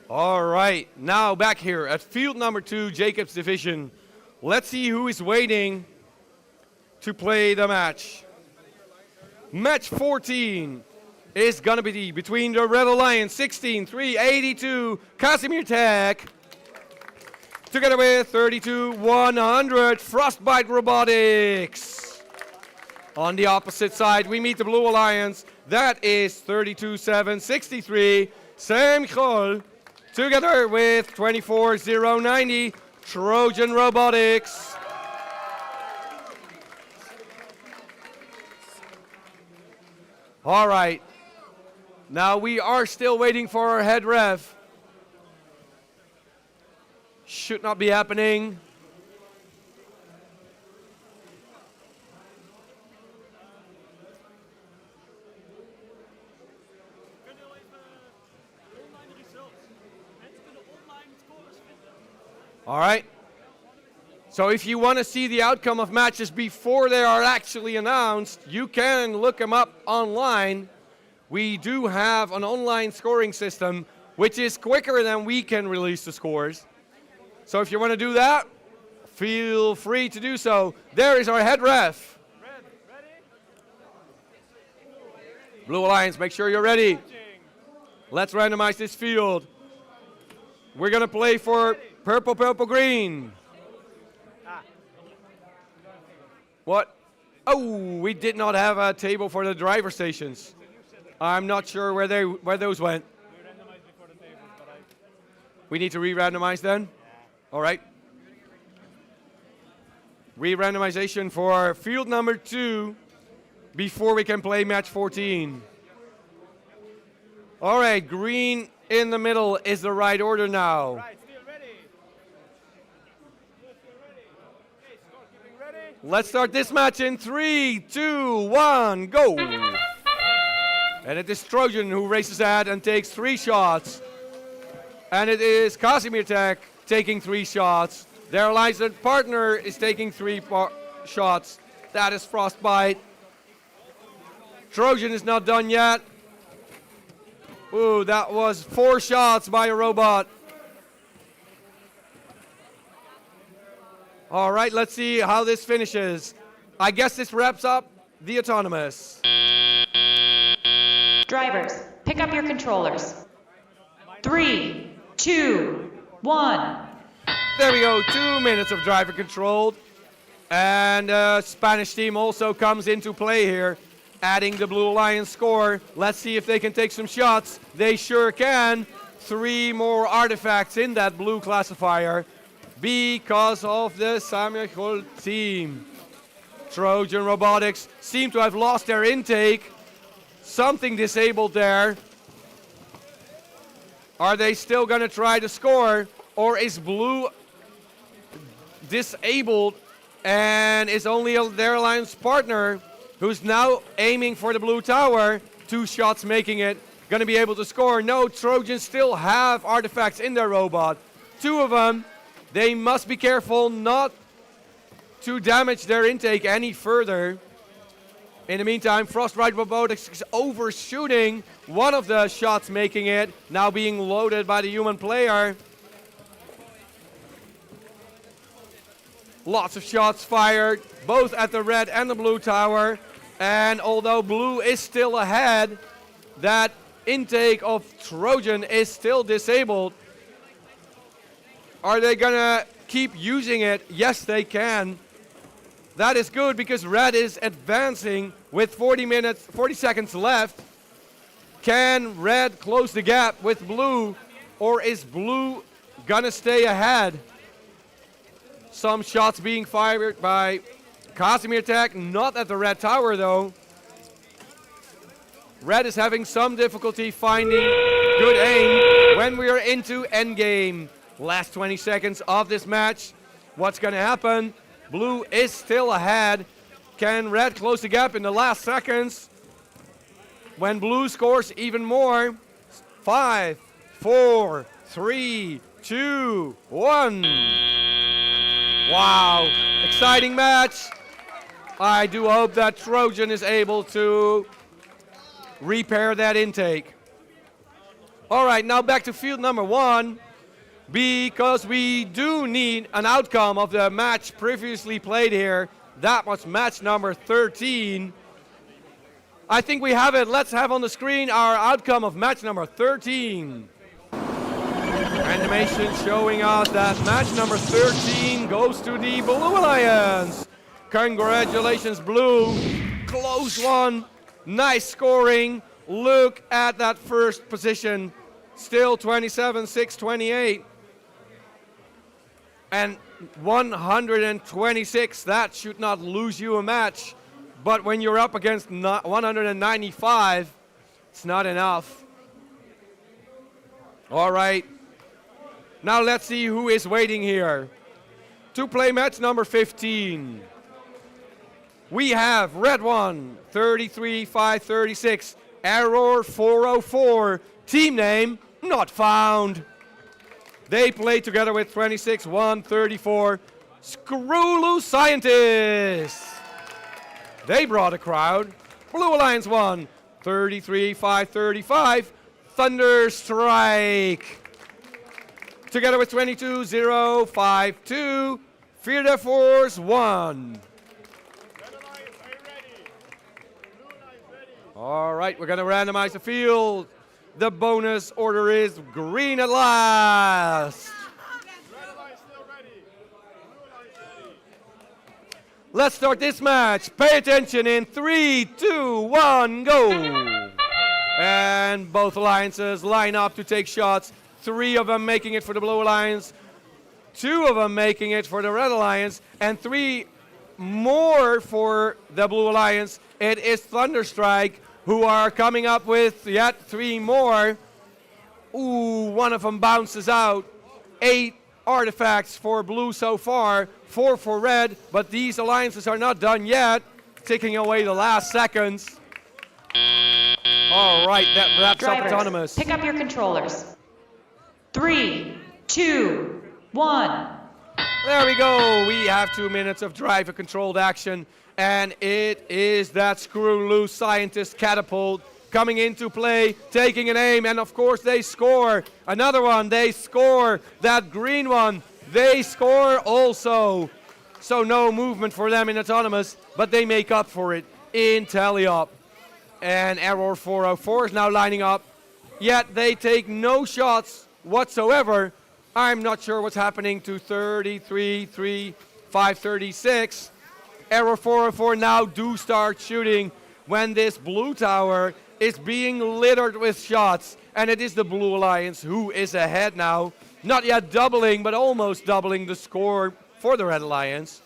All right, now back here at field number 2, Jacobs Division. Let's see who is waiting to play the match. Match 14 is going to be between the Red Alliance 16-382 Casimir Tech, together with 32-100 Frostbite Robotics. On the opposite side, we meet the Blue Alliance. That is 32-763 Sam Kroll, together with 24-090 Trojan Robotics. All right. Now we are still waiting for our head ref. Should not be happening. All right. So if you want to see the outcome of matches before they are actually announced, you can look them up online. We do have an online scoring system, which is quicker than we can release the scores. So if you want to do that, feel free to do so. There is our head ref. Blue Alliance, make sure you're ready. Let's randomize this field. We're going to play for purple, purple, green. What? Oh, we did not have a table for the driver stations. I'm not sure where those went. We need to re-randomize then? All right. Re-randomization for field number 2 before we can play match 14. All right, green in the middle is the right order now. Right, still ready. Okay, scorekeeping ready. Let's start this match in 3, 2, 1, go! And it is Trojan who races ahead and takes 3 shots. And it is Kazimiertek taking 3 shots. Their alliance partner is taking 3 shots. That is Frostbite. Trojan is not done yet. Ooh, that was 4 shots by a robot. All right, let's see how this finishes. I guess this wraps up the autonomous. Drivers, pick up your controllers. 3, 2, 1. There we go, 2 minutes of driver controlled. And Spanish team also comes into play here, adding the Blue Alliance score. Let's see if they can take some shots. They sure can. 3 more artifacts in that blue classifier because of the Samuel team. Trojan Robotics seem to have lost their intake. Something disabled there. Are they still going to try to score? Or is blue disabled and is only their alliance partner who's now aiming for the blue tower? 2 shots making it. Going to be able to score. No, Trojans still have artifacts in their robot. 2 of them. They must be careful not to damage their intake any further. In the meantime, Frostbite Robotics is overshooting one of the shots making it, now being loaded by the human player. Lots of shots fired, both at the red and the blue tower. And although blue is still ahead, that intake of Trojan is still disabled. Are they gonna keep using it? Yes, they can. That is good because red is advancing with 40 seconds left. Can red close the gap with blue, or is blue gonna stay ahead? Some shots being fired by Kazimiertek, not at the red tower though. Red is having some difficulty finding good aim when we are into endgame. Last 20 seconds of this match. What's gonna happen? Blue is still ahead. Can red close the gap in the last seconds? When blue scores even more. 5, 4, 3, 2, 1. Wow, exciting match. I do hope that Trojan is able to repair that intake. All right, now back to field number 1. Because we do need an outcome of the match previously played here. That was match number 13. I think we have it. Let's have on the screen our outcome of match number 13. Animation showing us that match number 13 goes to the Blue Alliance. Congratulations, Blue. Close one. Nice scoring. Look at that first position. Still 27-6-28. And 126, that should not lose you a match. But when you're up against 195, it's not enough. All right. Now let's see who is waiting here. To play match number 15. We have red 1, 33-5-36, error 404, team name not found. They played together with 26-1-34, Screw Loose Scientists. They brought a crowd. Blue Alliance won, 33-5-35, Thunder Strike. Together with 22-0-5-2, Fear the Force 1. All right, we're going to randomize the field. The bonus order is green at last. Let's start this match. Pay attention in 3, 2, 1, go. And both alliances line up to take shots. 3 of them making it for the Blue Alliance, 2 of them making it for the Red Alliance, and 3 more for the Blue Alliance. It is Thunderstrike who are coming up with yet 3 more. Ooh, one of them bounces out. 8 artifacts for blue so far, 4 for red, but these alliances are not done yet. Ticking away the last seconds. All right, that wraps up Drivers, Autonomous. pick up your controllers. 3, 2, 1. There we go. We have 2 minutes of driver-controlled action, and it is that screw-loose scientist catapult coming into play, taking an aim, and of course they score. Another one, they score. That green one, they score also. So no movement for them in Autonomous, but they make up for it in tally-up. And Error 404 is now lining up, yet they take no shots whatsoever. I'm not sure what's happening to 33, 3, 536. Error 404 now do start shooting when this blue tower is being littered with shots. And it is the Blue Alliance who is ahead now. Not yet doubling, but almost doubling the score for the Red Alliance.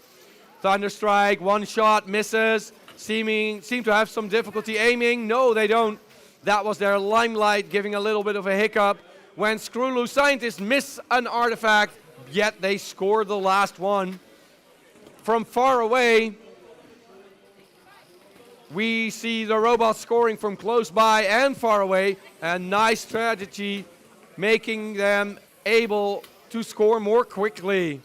Thunderstrike, one shot, misses. Seem to have some difficulty aiming. No, they don't. That was their limelight, giving a little bit of a hiccup. When Screw-Loose Scientists miss an artifact, yet they score the last one. From far away, we see the robots scoring from close by and far away. A nice strategy, making them able to score more quickly.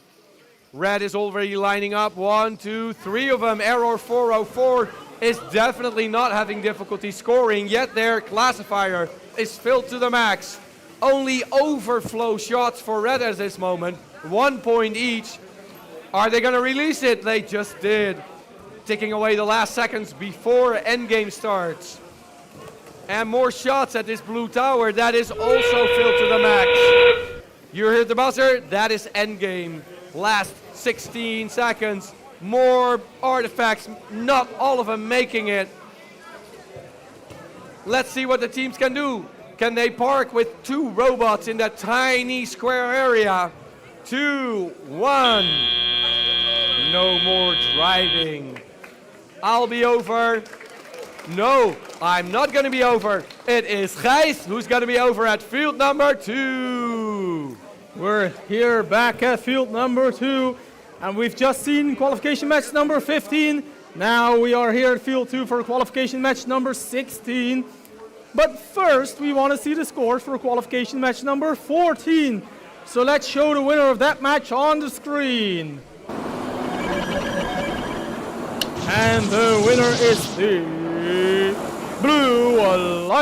Red is already lining up. 1, 2, 3 of them. Error 404 is definitely not having difficulty scoring, yet their classifier is filled to the max. Only overflow shots for Red at this moment. 1 point each. Are they going to release it? They just did. Ticking away the last seconds before endgame starts. And more shots at this blue tower. That is also filled to the max. You heard the buzzer? That is endgame. Last 16 seconds. More artifacts, not all of them making it. Let's see what the teams can do. Can they park with 2 robots in that tiny square area? 2, 1. No more driving. I'll be over. No, I'm not going to be over. It is Gijs who's going to be over at field number 2. We're here back at field number 2, and we've just seen qualification match number 15. Now we are here at field 2 for qualification match number 16. But first, we want to see the scores for qualification match number 14. So let's show the winner of that match on the screen. And the winner is the Blue Alliance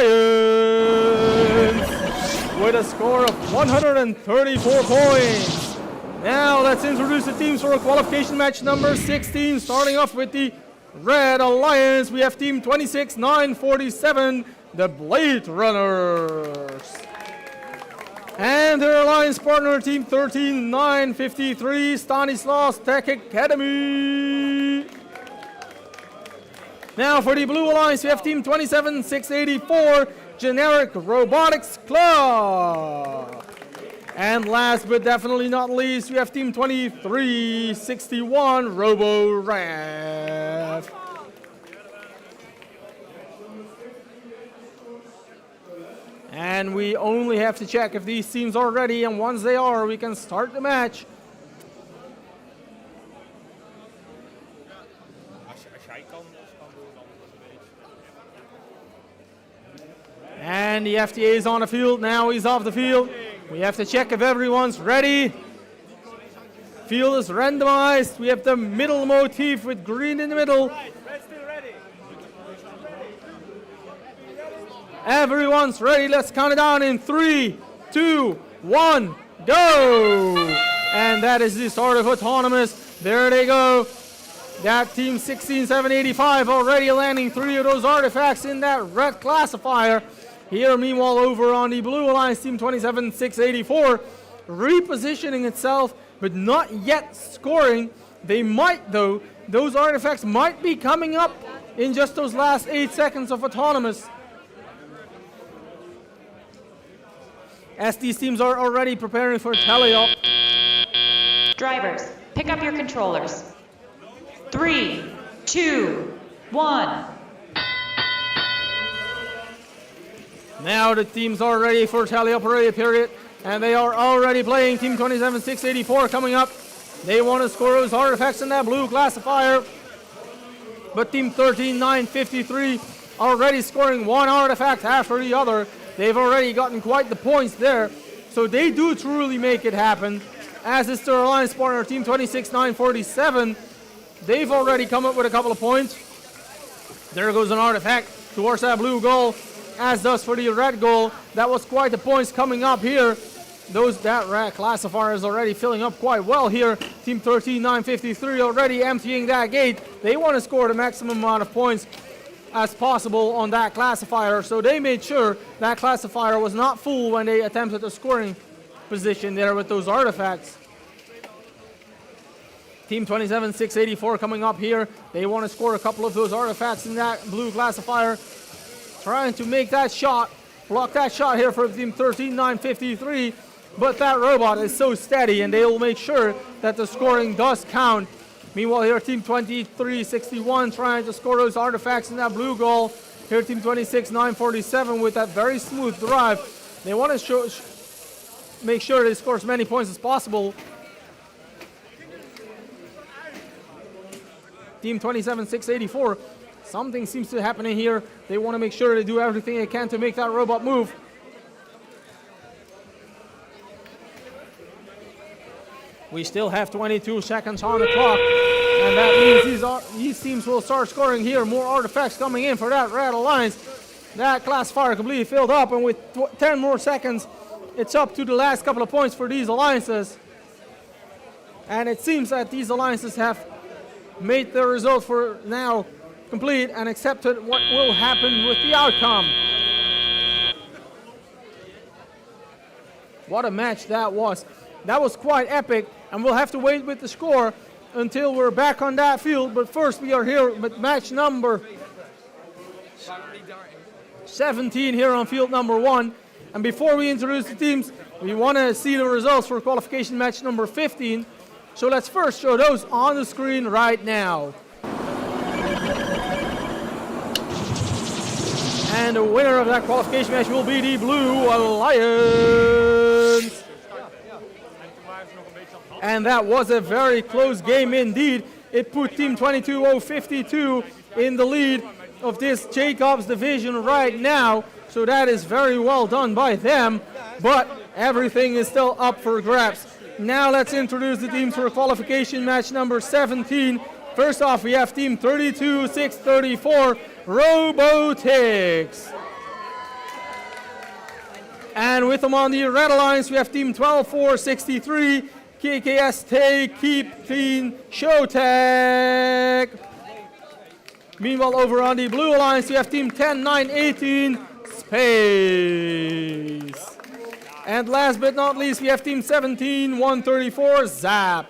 with a score of 134 points. Now let's introduce the teams for qualification match number 16, starting off with the Red Alliance. We have team 26-947, the Blade Runners. And their alliance partner, team 13-953, Stanislas Tech Academy. Now for the Blue Alliance, we have team 27-684, Generic Robotics Club. And last but definitely not least, we have team 2361, RoboRef. And we only have to check if these teams are ready, and once they are, we can start the match. And the FTA is on the field. Now he's off the field. We have to check if everyone's ready. Field is randomized. We have the middle motif with green in the middle. Everyone's ready. Let's count it down in 3, 2, 1, go! And that is the start of Autonomous. There they go. That team 16-785 already landing 3 of those artifacts in that red classifier. Here, meanwhile, over on the Blue Alliance, team 27-684, repositioning itself, but not yet scoring. They might, though. Those artifacts might be coming up in just those last 8 seconds of Autonomous. As these teams are already preparing for tally-up. Drivers, pick up your controllers. 3, 2, 1. Now the teams are ready for tele-operated period, and they are already playing. Team 27-684 coming up. They want to score those artifacts in that blue classifier. But Team 13-953 already scoring one artifact after the other. They've already gotten quite the points there. So they do truly make it happen. As is their alliance partner, Team 26-947. They've already come up with a couple of points. There goes an artifact towards that blue goal, as does for the red goal. That was quite the points coming up here. That red classifier is already filling up quite well here. Team 13-953 already emptying that gate. They want to score the maximum amount of points as possible on that classifier. So they made sure that classifier was not full when they attempted the scoring position there with those artifacts. Team 27-684 coming up here. They want to score a couple of those artifacts in that blue classifier. Trying to make that shot, block that shot here for Team 13-953. But that robot is so steady, and they will make sure that the scoring does count. Meanwhile, here Team 23-61 trying to score those artifacts in that blue goal. Here Team 26-947 with that very smooth drive. They want to make sure they score as many points as possible. Team 27-684, something seems to be happening here. They want to make sure they do everything they can to make that robot move. We still have 22 seconds on the clock, and that means these teams will start scoring here. More artifacts coming in for that red alliance. That classifier completely filled up, and with 10 more seconds, it's up to the last couple of points for these alliances. And it seems that these alliances have made the result for now complete and accepted what will happen with the outcome. What a match that was. That was quite epic, and we'll have to wait with the score until we're back on that field. But first, we are here with match number 17 here on field number 1. And before we introduce the teams, we want to see the results for qualification match number 15. So let's first show those on the screen right now. And the winner of that qualification match will be the Blue Alliance. And that was a very close game indeed. It put Team 22-052 in the lead of this Ockels Division right now. So that is very well done by them. But everything is still up for grabs. Now let's introduce the teams for qualification match number 17. First off, we have Team 32-634, Robotics. And with them on the red alliance, we have Team 12-463, KKS Keep Clean Showtech. Meanwhile, over on the blue alliance, we have Team 10-918, Space. And last but not least, we have Team 17-134, Zap.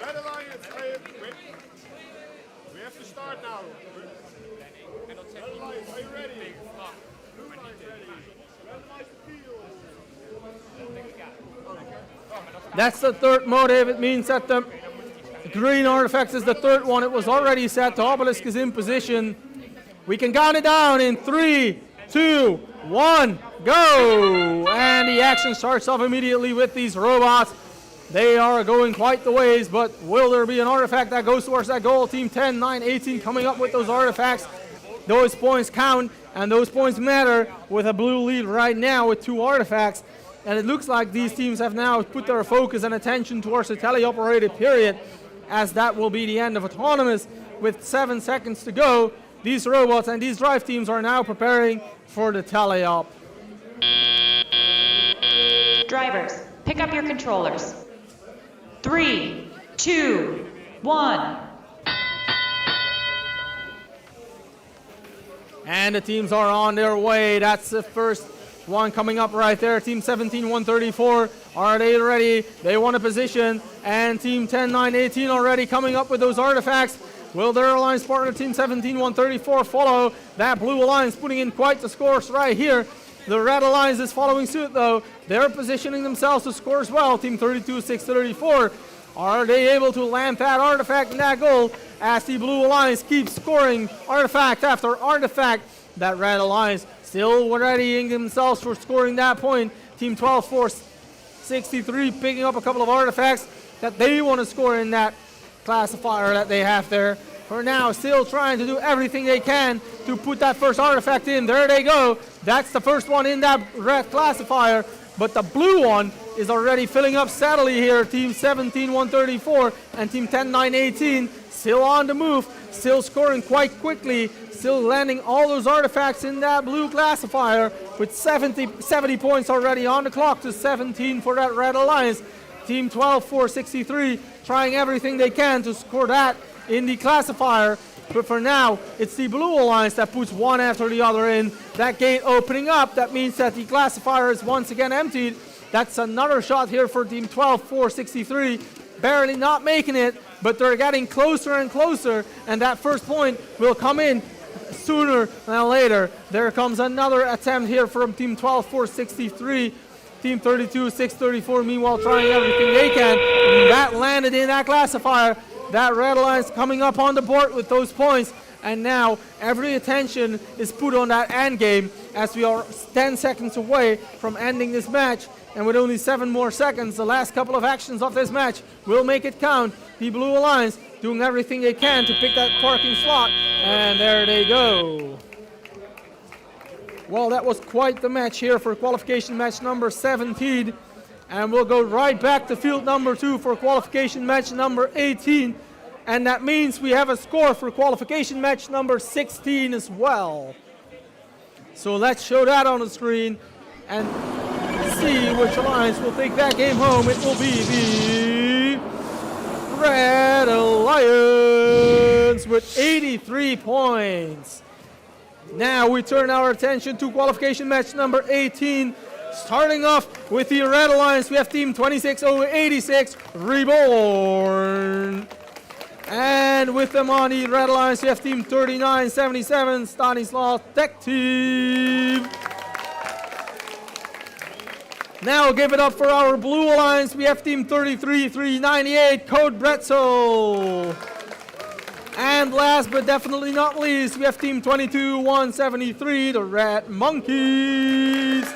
Red Alliance, we have to start now. Red Alliance, are you ready? Blue Alliance ready. Red Alliance field. That's the third motive. It means that the green artifact is the third one. It was already set. The obelisk is in position. We can count it down in 3, 2, 1, go! And the action starts off immediately with these robots. They are going quite the ways, but will there be an artifact that goes towards that goal? Team 10-918 coming up with those artifacts. Those points count, and those points matter with a blue lead right now with 2 artifacts. And it looks like these teams have now put their focus and attention towards the tele-operated period, as that will be the end of Autonomous with 7 seconds to go. These robots and these drive teams are now preparing for the tele-op. Drivers, pick up your controllers. 3, 2, 1. And the teams are on their way. That's the first one coming up right there. Team 17-134, are they ready? They want a position. And Team 10-918 already coming up with those artifacts. Will their alliance partner, Team 17-134, follow? That blue alliance putting in quite the scores right here. The red alliance is following suit though. They're positioning themselves to score as well. Team 32-634. Are they able to land that artifact in that goal as the blue alliance keeps scoring artifact after artifact? that Red Alliance still readying themselves for scoring that point. Team 12-4-63 picking up a couple of artifacts that they want to score in that classifier that they have there. For now, still trying to do everything they can to put that first artifact in. There they go. That's the first one in that red classifier. But the blue one is already filling up steadily here. Team 17-134 and Team 10-9-18 still on the move, still scoring quite quickly, still landing all those artifacts in that blue classifier with 70 points already on the clock to 17 for that Red Alliance. Team 12-4-63 trying everything they can to score that in the classifier. But for now, it's the Blue Alliance that puts one after the other in. That gate opening up, that means that the classifier is once again emptied. That's another shot here for Team 12-4-63. Barely not making it, but they're getting closer and closer, and that first point will come in sooner than later. There comes another attempt here from Team 12-4-63. Team 32-6-34, meanwhile trying everything they can. That landed in that classifier. That Red Alliance coming up on the board with those points. And now every attention is put on that end game as we are 10 seconds away from ending this match. And with only 7 more seconds, the last couple of actions of this match will make it count. The Blue Alliance doing everything they can to pick that parking slot. And there they go. Well, that was quite the match here for qualification match number 17. And we'll go right back to field number 2 for qualification match number 18. And that means we have a score for qualification match number 16 as well. So let's show that on the screen and see which alliance will take that game home. It will be the Red Alliance with 83 points. Now we turn our attention to qualification match number 18. Starting off with the Red Alliance, we have Team 26-0-86, Reborn. And with them on the Red Alliance, we have Team 39-77, Stanislav Tech Team. Now give it up for our Blue Alliance, we have Team 33-398, Code Bretzel. And last but definitely not least, we have Team 22-173, the Red Monkeys.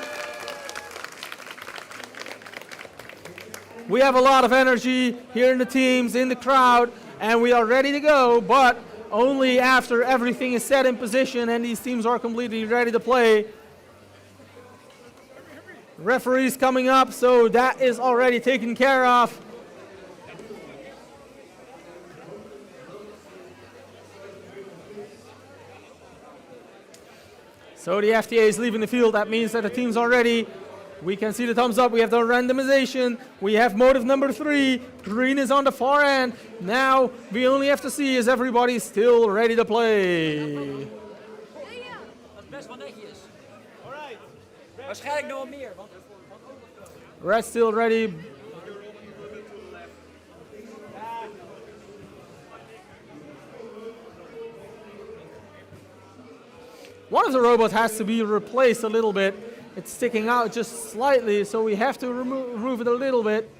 We have a lot of energy here in the teams, in the crowd, and we are ready to go, but only after everything is set in position and these teams are completely ready to play. Referees coming up, so that is already taken care of. So the FTA is leaving the field. That means that the teams are ready. We can see the thumbs up. We have the randomization. We have motive number 3. Green is on the far end. Now we only have to see is everybody still ready to play. Red still ready. One of the robots has to be replaced a little bit. It's sticking out just slightly, so we have to remove it a little bit.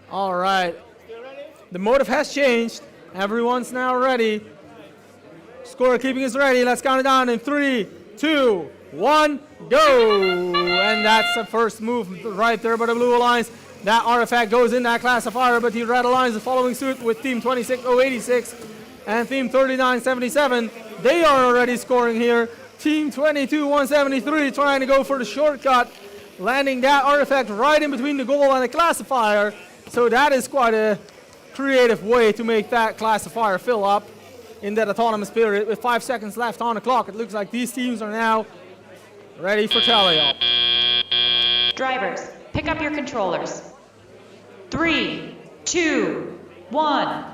All right. The motive has changed. Everyone's now ready. Scorekeeping is ready. Let's count it down in 3, 2, 1, go! And that's the first move right there by the Blue Alliance. That artifact goes in that classifier, but the Red Alliance is following suit with Team 26-086 and Team 39-77. They are already scoring here. Team 22-173 trying to go for the shortcut, landing that artifact right in between the goal and the classifier. So that is quite a creative way to make that classifier fill up in that autonomous period. With 5 seconds left on the clock, it looks like these teams are now ready for tally-up. Drivers, pick up your controllers. 3, 2, 1.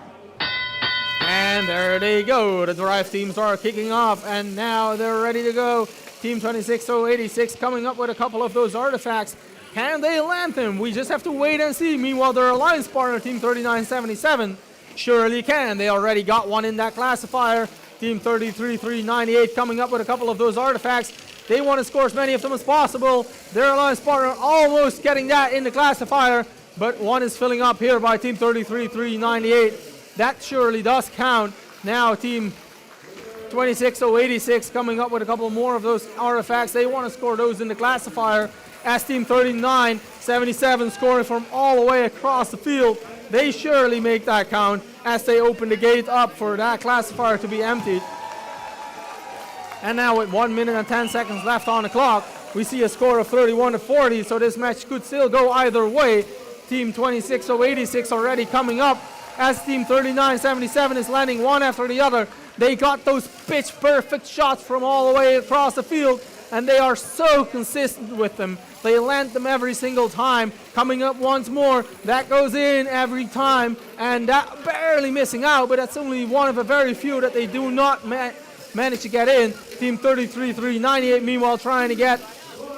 And there they go. The drive teams are kicking off, and now they're ready to go. Team 26-086 coming up with a couple of those artifacts. Can they land them? We just have to wait and see. Meanwhile, their alliance partner, Team 3977, surely can. They already got one in that classifier. Team 33-398 coming up with a couple of those artifacts. They want to score as many of them as possible. Their alliance partner almost getting that in the classifier, but one is filling up here by Team 33-398. That surely does count. Now Team 26086 coming up with a couple more of those artifacts. They want to score those in the classifier. As Team 3977 scoring from all the way across the field. They surely make that count as they open the gate up for that classifier to be emptied. And now with 1 minute and 10 seconds left on the clock, we see a score of 31-40, so this match could still go either way. Team 26086 already coming up as Team 3977 is landing one after the other. They got those pitch perfect shots from all the way across the field, and they are so consistent with them. They land them every single time. Coming up once more, that goes in every time, and that barely missing out, but that's only one of a very few that they do not manage to get in. Team 33-398 meanwhile trying to get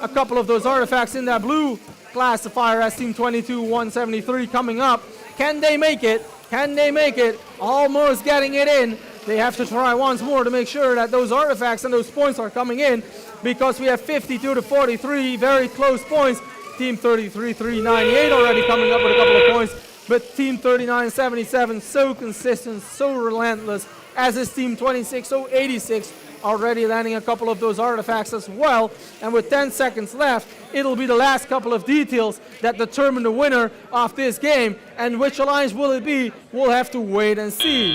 a couple of those artifacts in that blue classifier as Team 22-173 coming up. Can they make it? Can they make it? Almost getting it in. They have to try once more to make sure that those artifacts and those points are coming in, because we have 52-43, very close points. Team 33-398 already coming up with a couple of points, but Team 3977 so consistent, so relentless, as is Team 26086 already landing a couple of those artifacts as well. And with 10 seconds left, it'll be the last couple of details that determine the winner of this game. And which alliance will it be? We'll have to wait and see.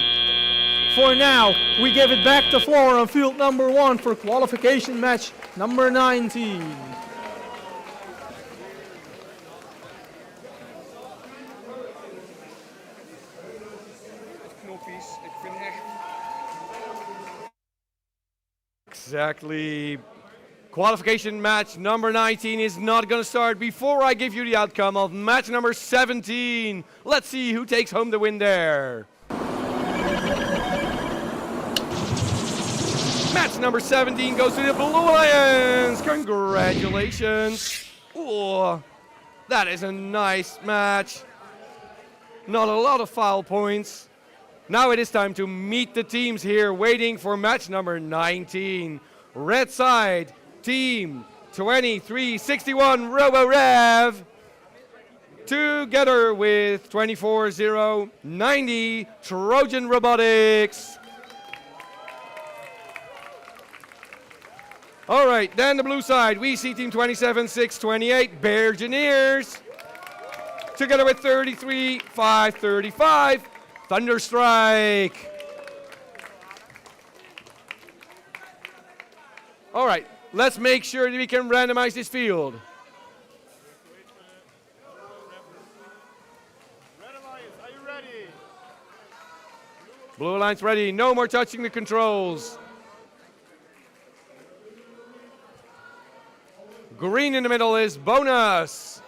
For now, we give it back to floor on field number 1 for qualification match number 19. Exactly. Qualification match number 19 is not going to start before I give you the outcome of match number 17. Let's see who takes home the win there. Match number 17 goes to the Blue Alliance. Congratulations. Oh, that is a nice match. Not a lot of foul points. Now it is time to meet the teams here waiting for match number 19. Red side, Team 2361 RoboRev, together with 24090 Trojan Robotics. All right, then the blue side, we see Team 27628 Bergineers, together with 33535 Thunderstrike. All right, let's make sure that we can randomize this field. Are you ready? Blue Alliance ready, no more touching the controls. Green in the middle is bonus.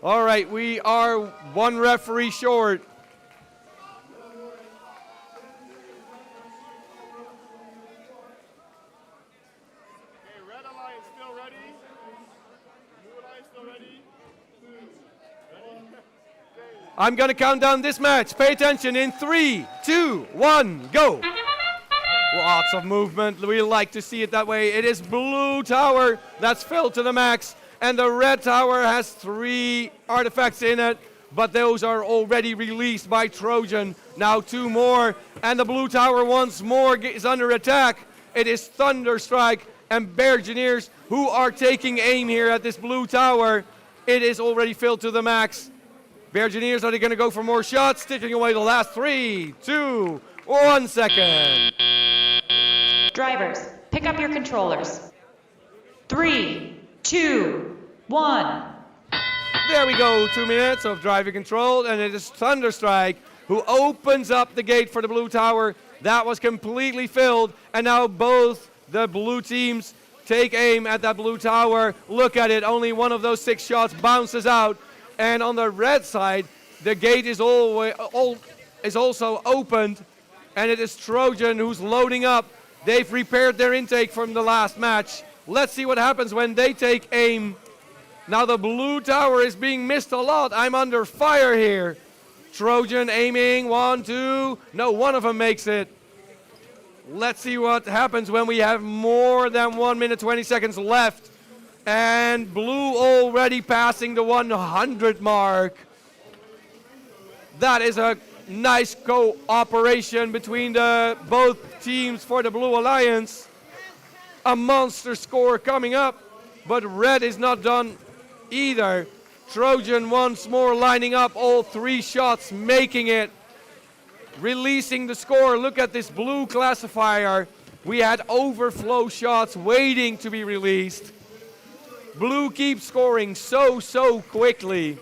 All right, we are one referee short. Okay, red alliance still ready? Blue alliance still ready? Ready? I'm going to count down this match. Pay attention in 3, 2, 1, go. Lots of movement. We like to see it that way. It is blue tower that's filled to the max. And the red tower has 3 artifacts in it, but those are already released by Trojan. Now 2 more, and the blue tower once more is under attack. It is Thunderstrike and Bergineers who are taking aim here at this blue tower. It is already filled to the max. Bergineers, are they going to go for more shots? Taking away the last 3, 2, 1 second. Drivers, pick up your controllers. 3, 2, 1. There we go, 2 minutes of driving control, and it is Thunderstrike who opens up the gate for the blue tower. That was completely filled, and now both the blue teams take aim at that blue tower. Look at it, only one of those 6 shots bounces out. And on the red side, the gate is also opened, and it is Trojan who's loading up They've repaired their intake from the last match. Let's see what happens when they take aim. Now the blue tower is being missed a lot. I'm under fire here. Trojan aiming, 1, 2. No, one of them makes it. Let's see what happens when we have more than 1 minute 20 seconds left. And blue already passing the 100 mark. That is a nice cooperation between the both teams for the Blue Alliance. A monster score coming up, but red is not done either. Trojan once more lining up all 3 shots, making it. Releasing the score. Look at this blue classifier. We had overflow shots waiting to be released. Blue keeps scoring so quickly.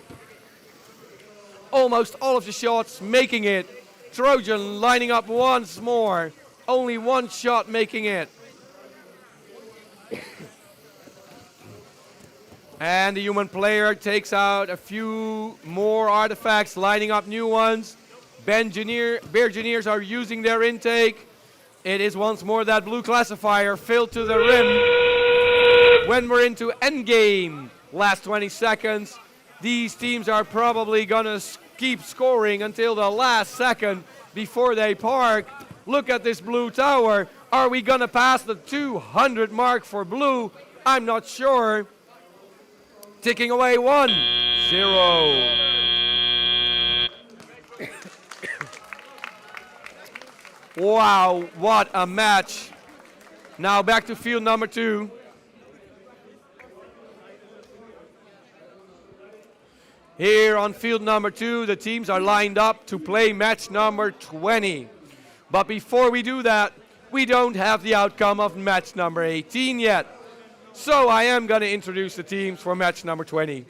Almost all of the shots making it. Trojan lining up once more. Only 1 shot making it. And the human player takes out a few more artifacts, lining up new ones. Beargineers are using their intake. It is once more that blue classifier filled to the rim. When we're into endgame, last 20 seconds, these teams are probably gonna keep scoring until the last second before they park. Look at this blue tower. Are we gonna pass the 200 mark for blue? I'm not sure. Ticking away, 1, 0. Wow, what a match. Now back to field number 2. Here on field number 2, the teams are lined up to play match number 20. But before we do that, we don't have the outcome of match number 18 yet. So I am going to introduce the teams for match number 20.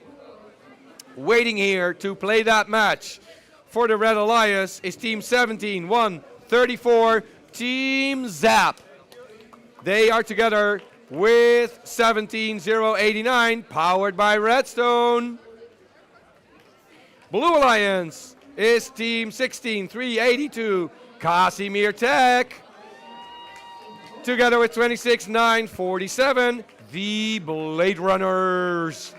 Waiting here to play that match for the Red Alliance is Team 17-1-34, Team Zap. They are together with 17-0-89, powered by Redstone. Blue Alliance is Team 16-3-82, Casimir Tech. Together with 26-9-47, the Blade Runners.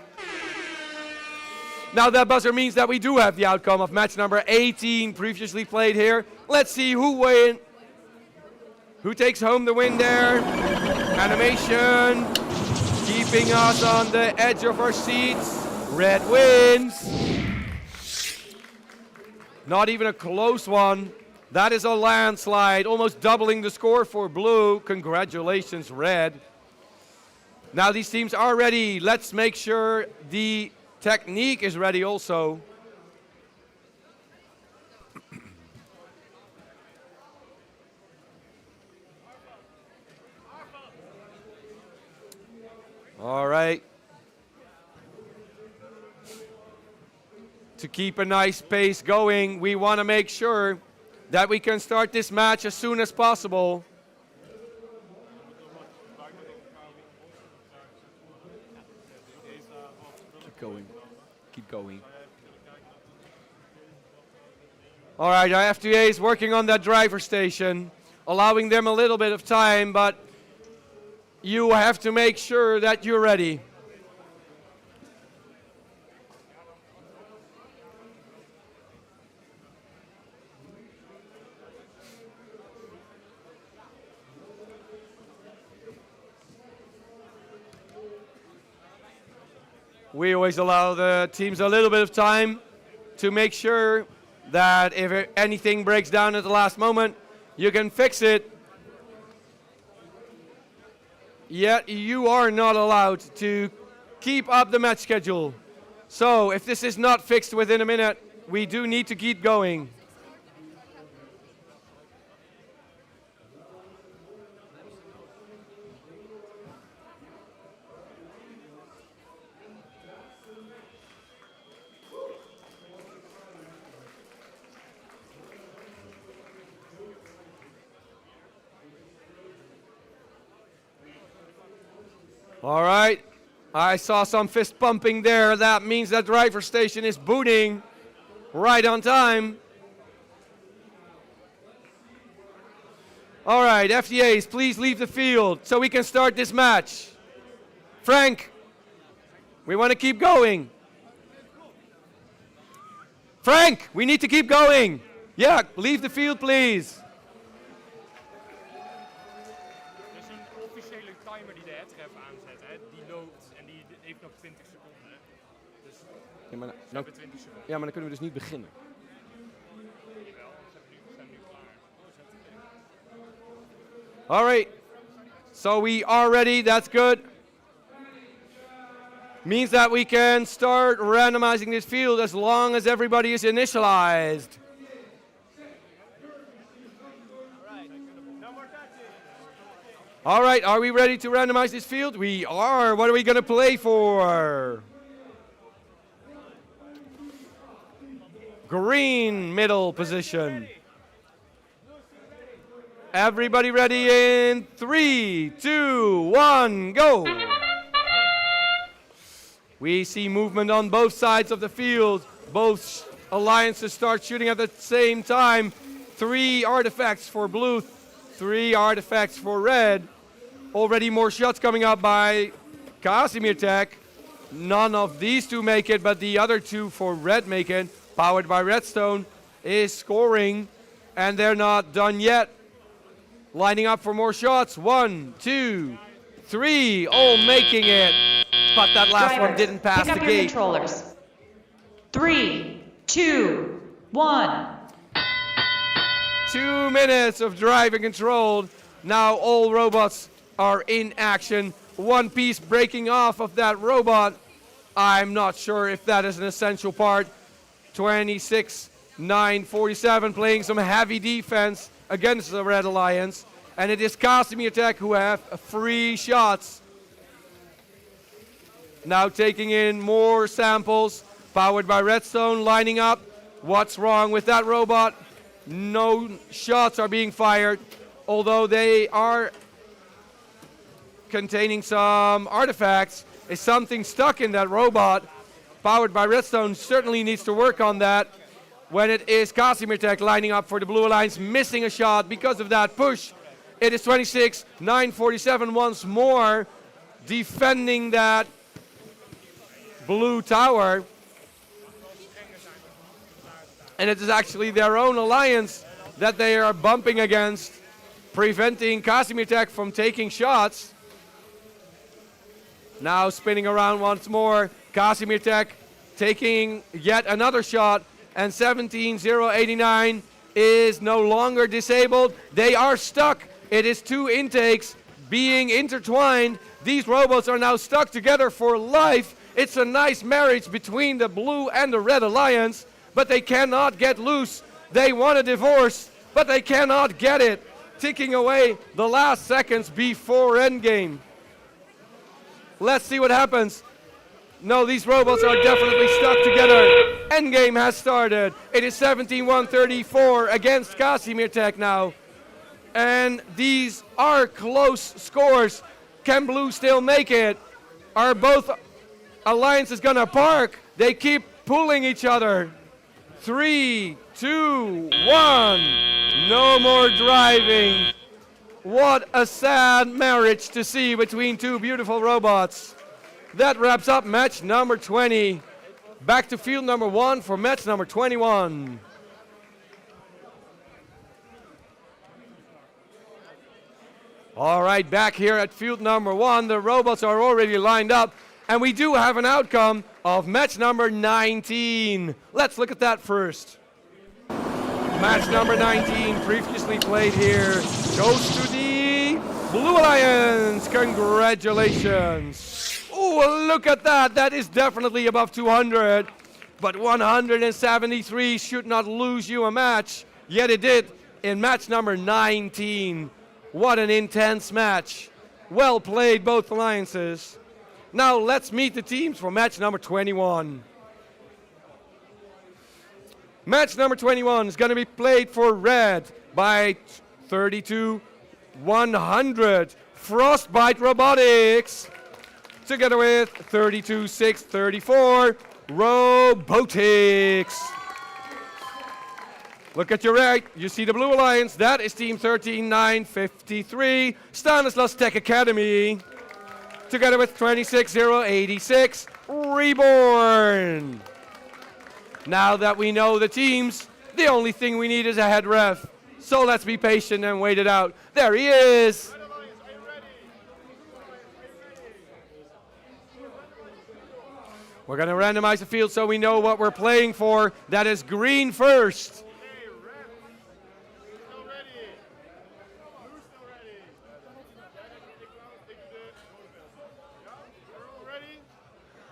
Now that buzzer means that we do have the outcome of match number 18 previously played here. Let's see who takes home the win there. Animation, keeping us on the edge of our seats. Red wins. Not even a close one. That is a landslide, almost doubling the score for blue. Congratulations, red. Now these teams are ready. Let's make sure the technique is ready also. All right. To keep a nice pace going, we want to make sure that we can start this match as soon as possible. Keep going. All right, our FTA is working on that driver station, allowing them a little bit of time, but you have to make sure that you're ready. We always allow the teams a little bit of time to make sure that if anything breaks down at the last moment, you can fix it. Yet you are not allowed to keep up the match schedule. So if this is not fixed within a minute, we do need to keep going. All right, I saw some fist pumping there. That means that driver station is booting right on time. All right, FTAs, please leave the field so we can start this match. Frank, we want to keep going. Frank, we need to keep going. Yeah, leave the field, please. Er is een officiële timer die de headref aanzet. Hè. Die loopt en die heeft nog 20 seconden. Dus Ja, maar, we hebben 20 seconden. ja, maar dan kunnen we dus niet beginnen. Jawel, we zijn nu klaar. All right, so we are ready, that's good. Means that we can start randomizing this field as long as everybody is initialized. All right, are we ready to randomize this field? We are. What are we going to play for? Green middle position. Everybody ready in 3, 2, 1, go! We see movement on both sides of the field. Both alliances start shooting at the same time. 3 artifacts for blue, 3 artifacts for red. Already more shots coming up by Casimir Tech. None of these two make it, but the other 2 for red make it. Powered by Redstone is scoring, and they're not done yet. Lining up for more shots. 1, 2, 3, all making it. But that last one didn't pass the Pick up gate. your controllers. 3, 2, 1. 2 minutes of drive and control. Now all robots are in action. One piece breaking off of that robot. I'm not sure if that is an essential part. 26-9-47 playing some heavy defense against the Red Alliance. And it is Casimir Tech who have 3 shots. Now taking in more samples. Powered by Redstone, lining up. What's wrong with that robot? No shots are being fired, although they are containing some artifacts. Is something stuck in that robot? Powered by Redstone certainly needs to work on that. When it is Casimir Tech lining up for the Blue Alliance, missing a shot because of that push. It is 26-9-47 once more, defending that blue tower. And it is actually their own alliance that they are bumping against, preventing Casimir Tech from taking shots. Now spinning around once more, Casimir Tech taking yet another shot, and 17-0-89 is no longer disabled. They are stuck. It is 2 intakes being intertwined. These robots are now stuck together for life. It's a nice marriage between the blue and the red alliance, but they cannot get loose. They want a divorce, but they cannot get it. Ticking away the last seconds before endgame. Let's see what happens. No, these robots are definitely stuck together. Endgame has started. It is 17-1-34 against Casimir Tech now. And these are close scores. Can blue still make it? Are both alliances gonna park? They keep pulling each other. 3, 2, 1. No more driving. What a sad marriage to see between 2 beautiful robots. That wraps up match number 20. Back to field number 1 for match number 21. All right, back here at field number 1, the robots are already lined up, and we do have an outcome of match number 19. Let's look at that first. Match number 19, previously played here, goes to the Blue Alliance. Congratulations. Oh, look at that. That is definitely above 200. But 173 should not lose you a match. Yet it did in match number 19. What an intense match. Well played, both alliances. Now let's meet the teams for match number 21. Match number 21 is going to be played for red by 32-100. Frostbite Robotics. Together with 32-6-34. Robotics. Look at your right. You see the Blue Alliance. That is Team 13953, Stanislas Tech Academy. Together with 26086, Reborn. Now that we know the teams, the only thing we need is a head ref. So let's be patient and wait it out. There he is. We're going to randomize the field so we know what we're playing for. That is green first.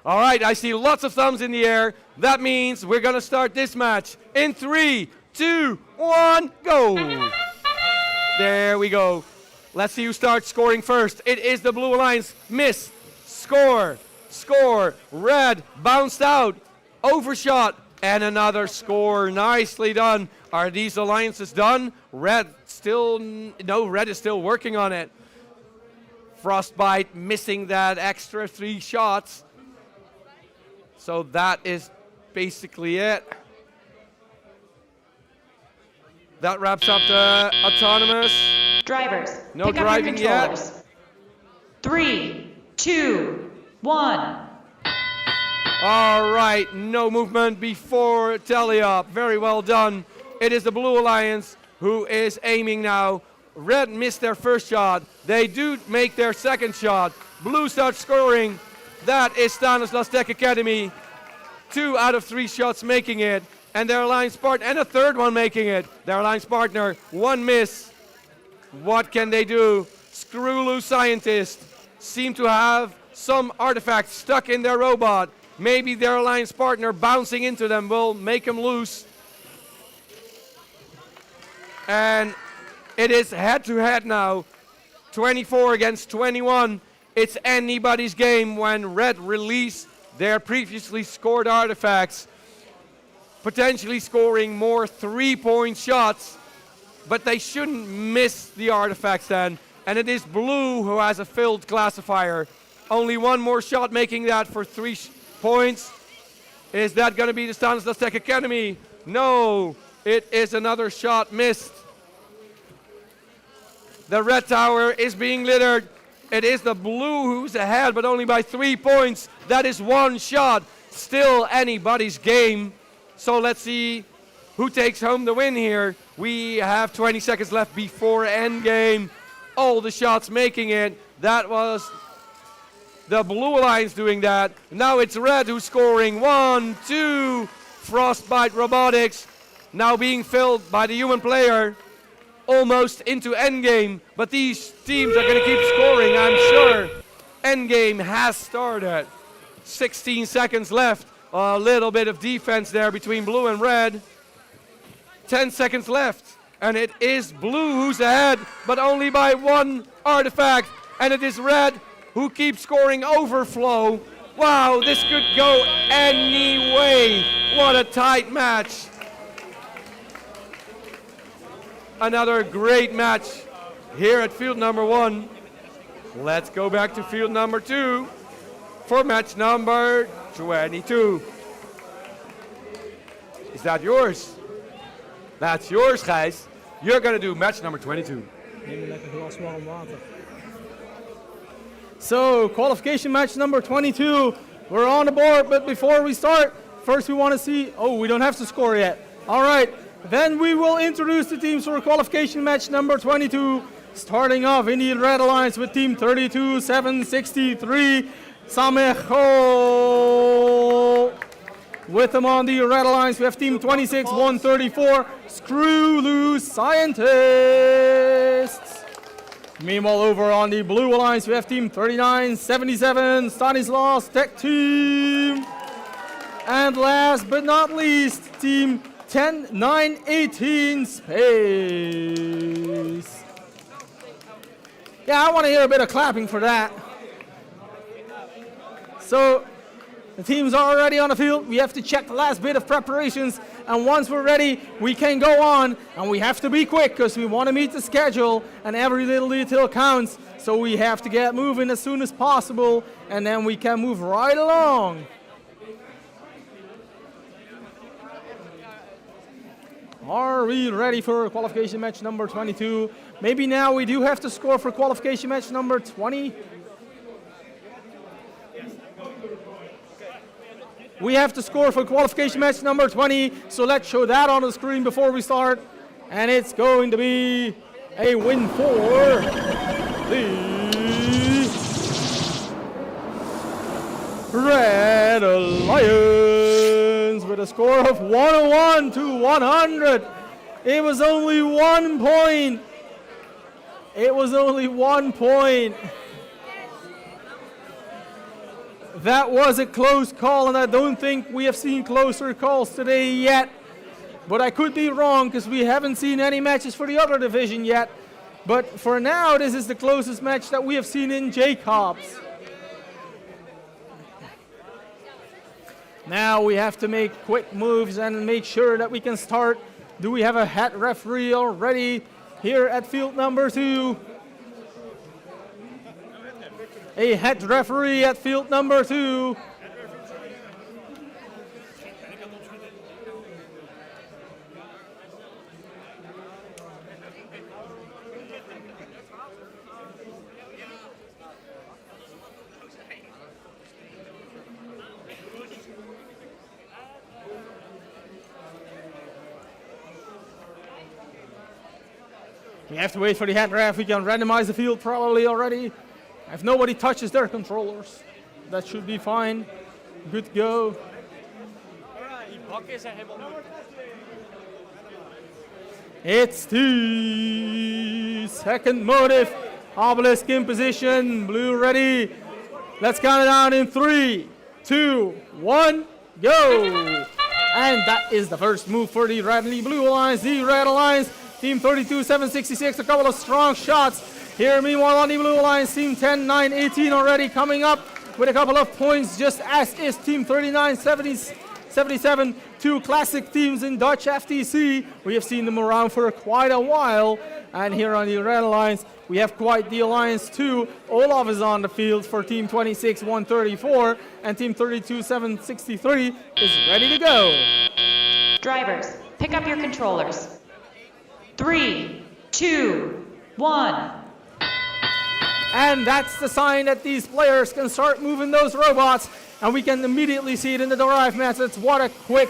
All right, I see lots of thumbs in the air. That means we're going to start this match in 3, 2, 1, go. There we go. Let's see who starts scoring first. It is the Blue Alliance. Miss, score, score. Red bounced out, overshot, and another score. Nicely done. Are these alliances done? Red still, no, Red is still working on it. Frostbite missing that extra 3 shots. So that is basically it. That wraps up the autonomous. Drivers, no pick driving up your yet. controllers. 3, 2, 1. All right, no movement before tally-up. Very well done. It is the Blue Alliance who is aiming now. Red missed their first shot. They do make their second shot. Blue starts scoring. That is Stanislas Tech Academy. 2 out of 3 shots making it. And their alliance partner, and a third one making it. Their alliance partner, 1 miss. What can they do? Screw loose scientists seem to have some artifacts stuck in their robot. Maybe their alliance partner bouncing into them will make them loose. And it is head-to-head now. 24 against 21. It's anybody's game when Red release their previously scored artifacts, potentially scoring more 3-point shots, but they shouldn't miss the artifacts then. And it is Blue who has a filled classifier. Only 1 more shot making that for 3 points. Is that going to be the Stanislas Tech Academy? No, it is another shot missed. The red tower is being littered. It is the Blue who's ahead, but only by 3 points. That is 1 shot. Still anybody's game. So let's see who takes home the win here. We have 20 seconds left before endgame. All the shots making it. That was the Blue Alliance doing that. Now it's Red who's scoring. 1, 2. Frostbite Robotics now being filled by the human player. Almost into endgame, but these teams are going to keep scoring, I'm sure. Endgame has started. 16 seconds left. A little bit of defense there between Blue and Red. 10 seconds left, and it is Blue who's ahead, but only by 1 artifact, and it is Red who keeps scoring overflow. Wow, this could go any way. What a tight match. Another great match here at field number 1. Let's go back to field number 2 for match number 22. Is that yours? That's yours, guys. You're going to do match number 22. So, qualification match number 22. We're on the board, but before we start, first we want to see, oh, we don't have to score yet. All right. Then we will introduce the teams for qualification match number 22. Starting off in the Red Alliance with team 32-763, Samejo. With them on the Red Alliance, we have team 26-134, Screw Loose Scientists. Meanwhile, over on the Blue Alliance, we have team 39-77, Stanislas Tech Team. And last but not least, team 10-9-18 Space. Yeah, I want to hear a bit of clapping for that. So, the teams are already on the field. We have to check the last bit of preparations. And once we're ready, we can go on. And we have to be quick because we want to meet the schedule. And every little detail counts. So we have to get moving as soon as possible. And then we can move right along. Are we ready for qualification match number 22? Maybe now we do have to score for qualification match number 20. We have to score for qualification match number 20, so let's show that on the screen before we start. And it's going to be a win for the Red Lions with a score of 101 to 100. It was only 1 point. It was only 1 point. That was a close call, and I don't think we have seen closer calls today yet. But I could be wrong because we haven't seen any matches for the other division yet. But for now, this is the closest match that we have seen in Jacobs. Now we have to make quick moves and make sure that we can start. Do we have a head referee already here at field number 2? A head referee at field number 2. We have to wait for the head ref. We can randomize the field probably already. If nobody touches their controllers, that should be fine. Good to go. It's the second motive. Obelisk in position. Blue ready. Let's count it down in 3, 2, 1, go. And that is the first move for the Red and Blue Alliance. The Red Alliance, Team 32-766, a couple of strong shots. Here, meanwhile, on the Blue Alliance, Team 10-9-18 already coming up with a couple of points, just as is Team 39-77, two classic teams in Dutch FTC. We have seen them around for quite a while. And here on the Red Alliance, we have quite the alliance too. Olaf is on the field for Team 26-134, and Team 32-763 is ready to go. Drivers, pick up your controllers. 3, 2, 1. And that's the sign that these players can start moving those robots, and we can immediately see it in the drive methods. What a quick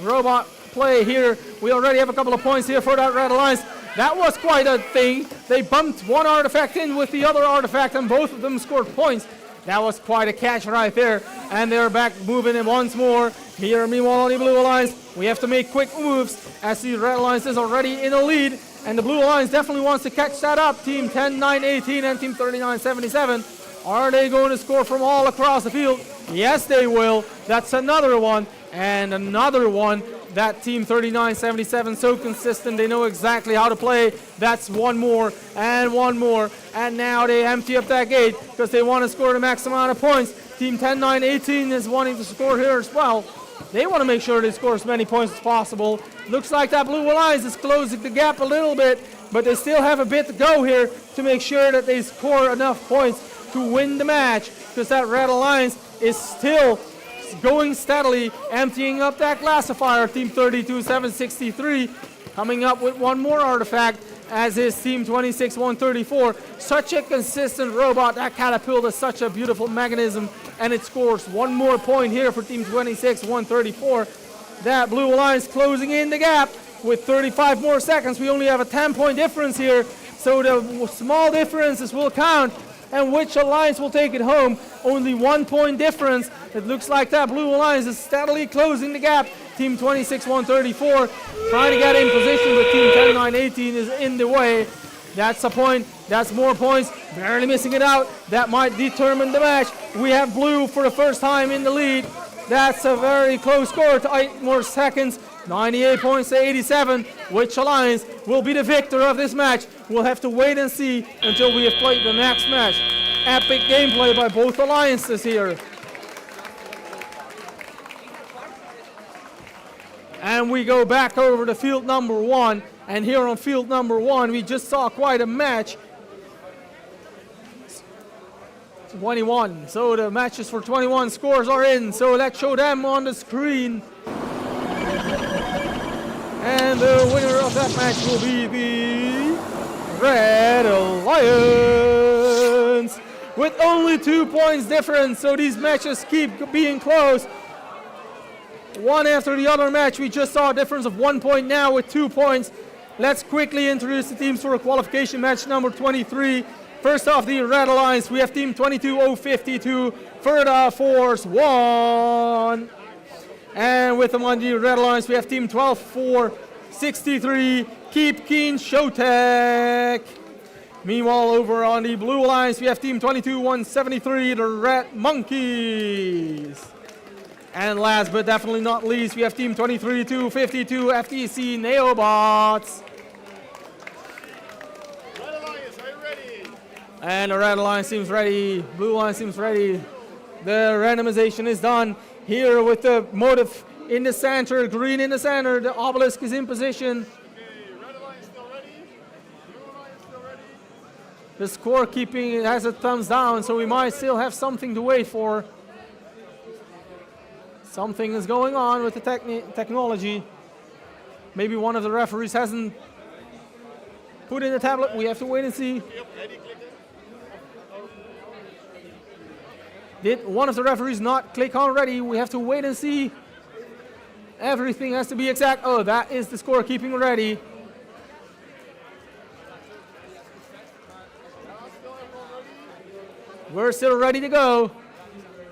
robot play here. We already have a couple of points here for that Red Alliance. That was quite a thing. They bumped one artifact in with the other artifact, and both of them scored points. That was quite a catch right there. And they're back moving it once more. Here, meanwhile, on the Blue Alliance, we have to make quick moves as the Red Alliance is already in the lead. And the Blue Alliance definitely wants to catch that up. Team 10-9-18 and Team 39-77. Are they going to score from all across the field? Yes, they will. That's another one. And another one. That Team 39-77, so consistent. They know exactly how to play. That's one more and one more. And now they empty up that gate because they want to score the max amount of points. Team 10-9-18 is wanting to score here as well. They want to make sure they score as many points as possible. Looks like that Blue Alliance is closing the gap a little bit, but they still have a bit to go here to make sure that they score enough points to win the match, because that Red Alliance is still going steadily, emptying up that classifier. Team 32-763 coming up with one more artifact, as is Team 26-134. Such a consistent robot. That catapult is such a beautiful mechanism, and it scores one more point here for Team 26-134. That Blue Alliance closing in the gap with 35 more seconds. We only have a 10-point difference here, so the small differences will count. And which alliance will take it home? Only 1 point difference. It looks like that Blue Alliance is steadily closing the gap. Team 26-134 trying to get in position, but Team 10-9-18 is in the way. That's a point. That's more points. Barely missing it out. That might determine the match. We have Blue for the first time in the lead. That's a very close score to 8 more seconds. 98 points to 87. Which alliance will be the victor of this match? We'll have to wait and see until we have played the next match. Epic gameplay by both alliances here. And we go back over to field number 1. And here on field number 1, we just saw quite a match. 21. So the matches for 21 scores are in. So let's show them on the screen. And the winner of that match will be the Red Alliance with only 2 points difference. So these matches keep being close. One after the other match, we just saw a difference of 1 point now with 2 points. Let's quickly introduce the teams for a qualification match number 23. First off, the Red Alliance, we have team 22052, Ferda Force 1. And with them on the Red Alliance, we have team 12463, Keep Keen Showtech. Meanwhile, over on the Blue Alliance, we have team 22173, the Red Monkeys. And last but definitely not least, we have team 23252, FTC Neobots. Red Alliance, are you ready? And the Red Alliance seems ready, Blue Alliance seems ready. The randomization is done here with the motive in the center, green in the center, the obelisk is in position. Red Alliance still ready? Blue Alliance still ready? The scorekeeping has a thumbs down, so we might still have something to wait for. Something is going on with the technology. Maybe one of the referees hasn't put in the tablet. We have to wait and see. Did one of the referees not click on ready? We have to wait and see. Everything has to be exact. Oh, that is the scorekeeping ready. We're still ready to go.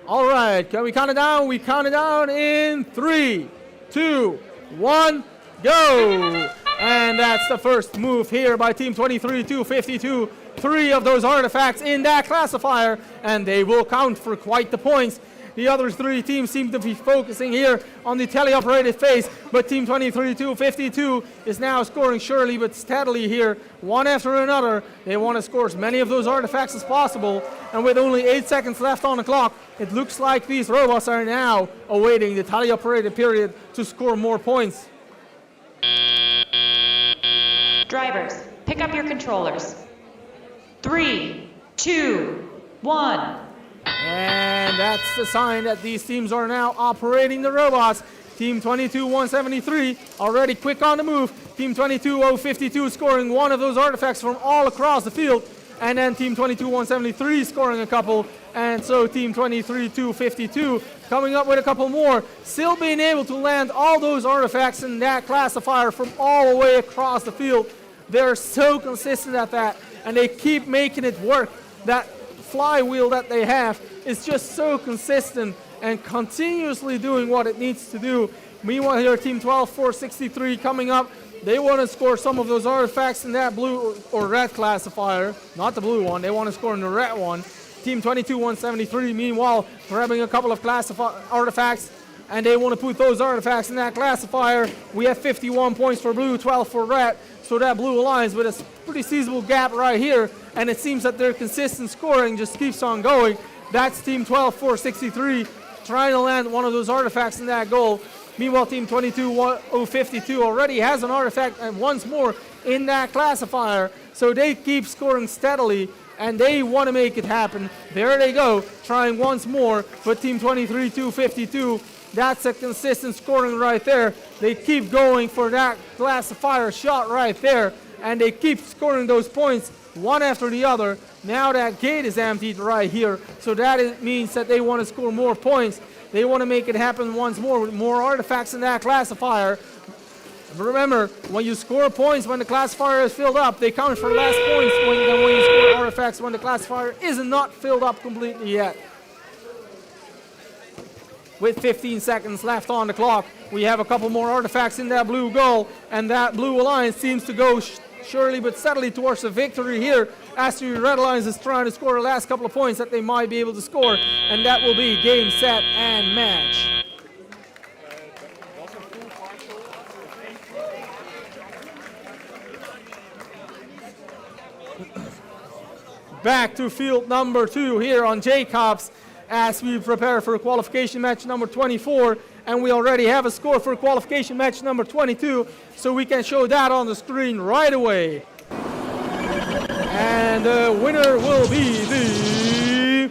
All right, can we count it down? We count it down in 3, 2, 1, go! And that's the first move here by team 23252. 3 of those artifacts in that classifier, and they will count for quite the points. The other 3 teams seem to be focusing here on the teleoperated phase, but team 23252 is now scoring surely but steadily here, one after another. They want to score as many of those artifacts as possible, and with only 8 seconds left on the clock, it looks like these robots are now awaiting the teleoperated period to score more points. Drivers, pick up your controllers. 3, 2, 1. And that's the sign that these teams are now operating the robots. Team 22173 already quick on the move. Team 22052 scoring one of those artifacts from all across the field. And then Team 22173 scoring a couple. And so Team 23252 coming up with a couple more. Still being able to land all those artifacts in that classifier from all the way across the field. They're so consistent at that. And they keep making it work. That flywheel that they have is just so consistent and continuously doing what it needs to do. Meanwhile here, Team 12463 coming up. They want to score some of those artifacts in that blue or red classifier. Not the blue one, they want to score in the red one. Team 22173 meanwhile grabbing a couple of artifacts, and they want to put those artifacts in that classifier. We have 51 points for blue, 12 for red. So that Blue Alliance with a pretty seizable gap right here, and it seems that their consistent scoring just keeps on going. That's Team 12463 trying to land one of those artifacts in that goal. Meanwhile, Team 22052 already has an artifact and once more in that classifier. So they keep scoring steadily, and they want to make it happen. There they go, trying once more, but Team 23252, that's a consistent scoring right there. They keep going for that classifier shot right there, and they keep scoring those points one after the other. Now that gate is emptied right here, so that means that they want to score more points. They want to make it happen once more with more artifacts in that classifier. Remember, when you score points when the classifier is filled up, they count for less points when you score artifacts when the classifier is not filled up completely yet. With 15 seconds left on the clock, we have a couple more artifacts in that blue goal, and that Blue Alliance seems to go surely but steadily towards the victory here, as the Red Alliance is trying to score the last couple of points that they might be able to score, and that will be game, set, and match. Back to field number 2 here on Jacobs as we prepare for qualification match number 24, and we already have a score for qualification match number 22, so we can show that on the screen right away. And the winner will be the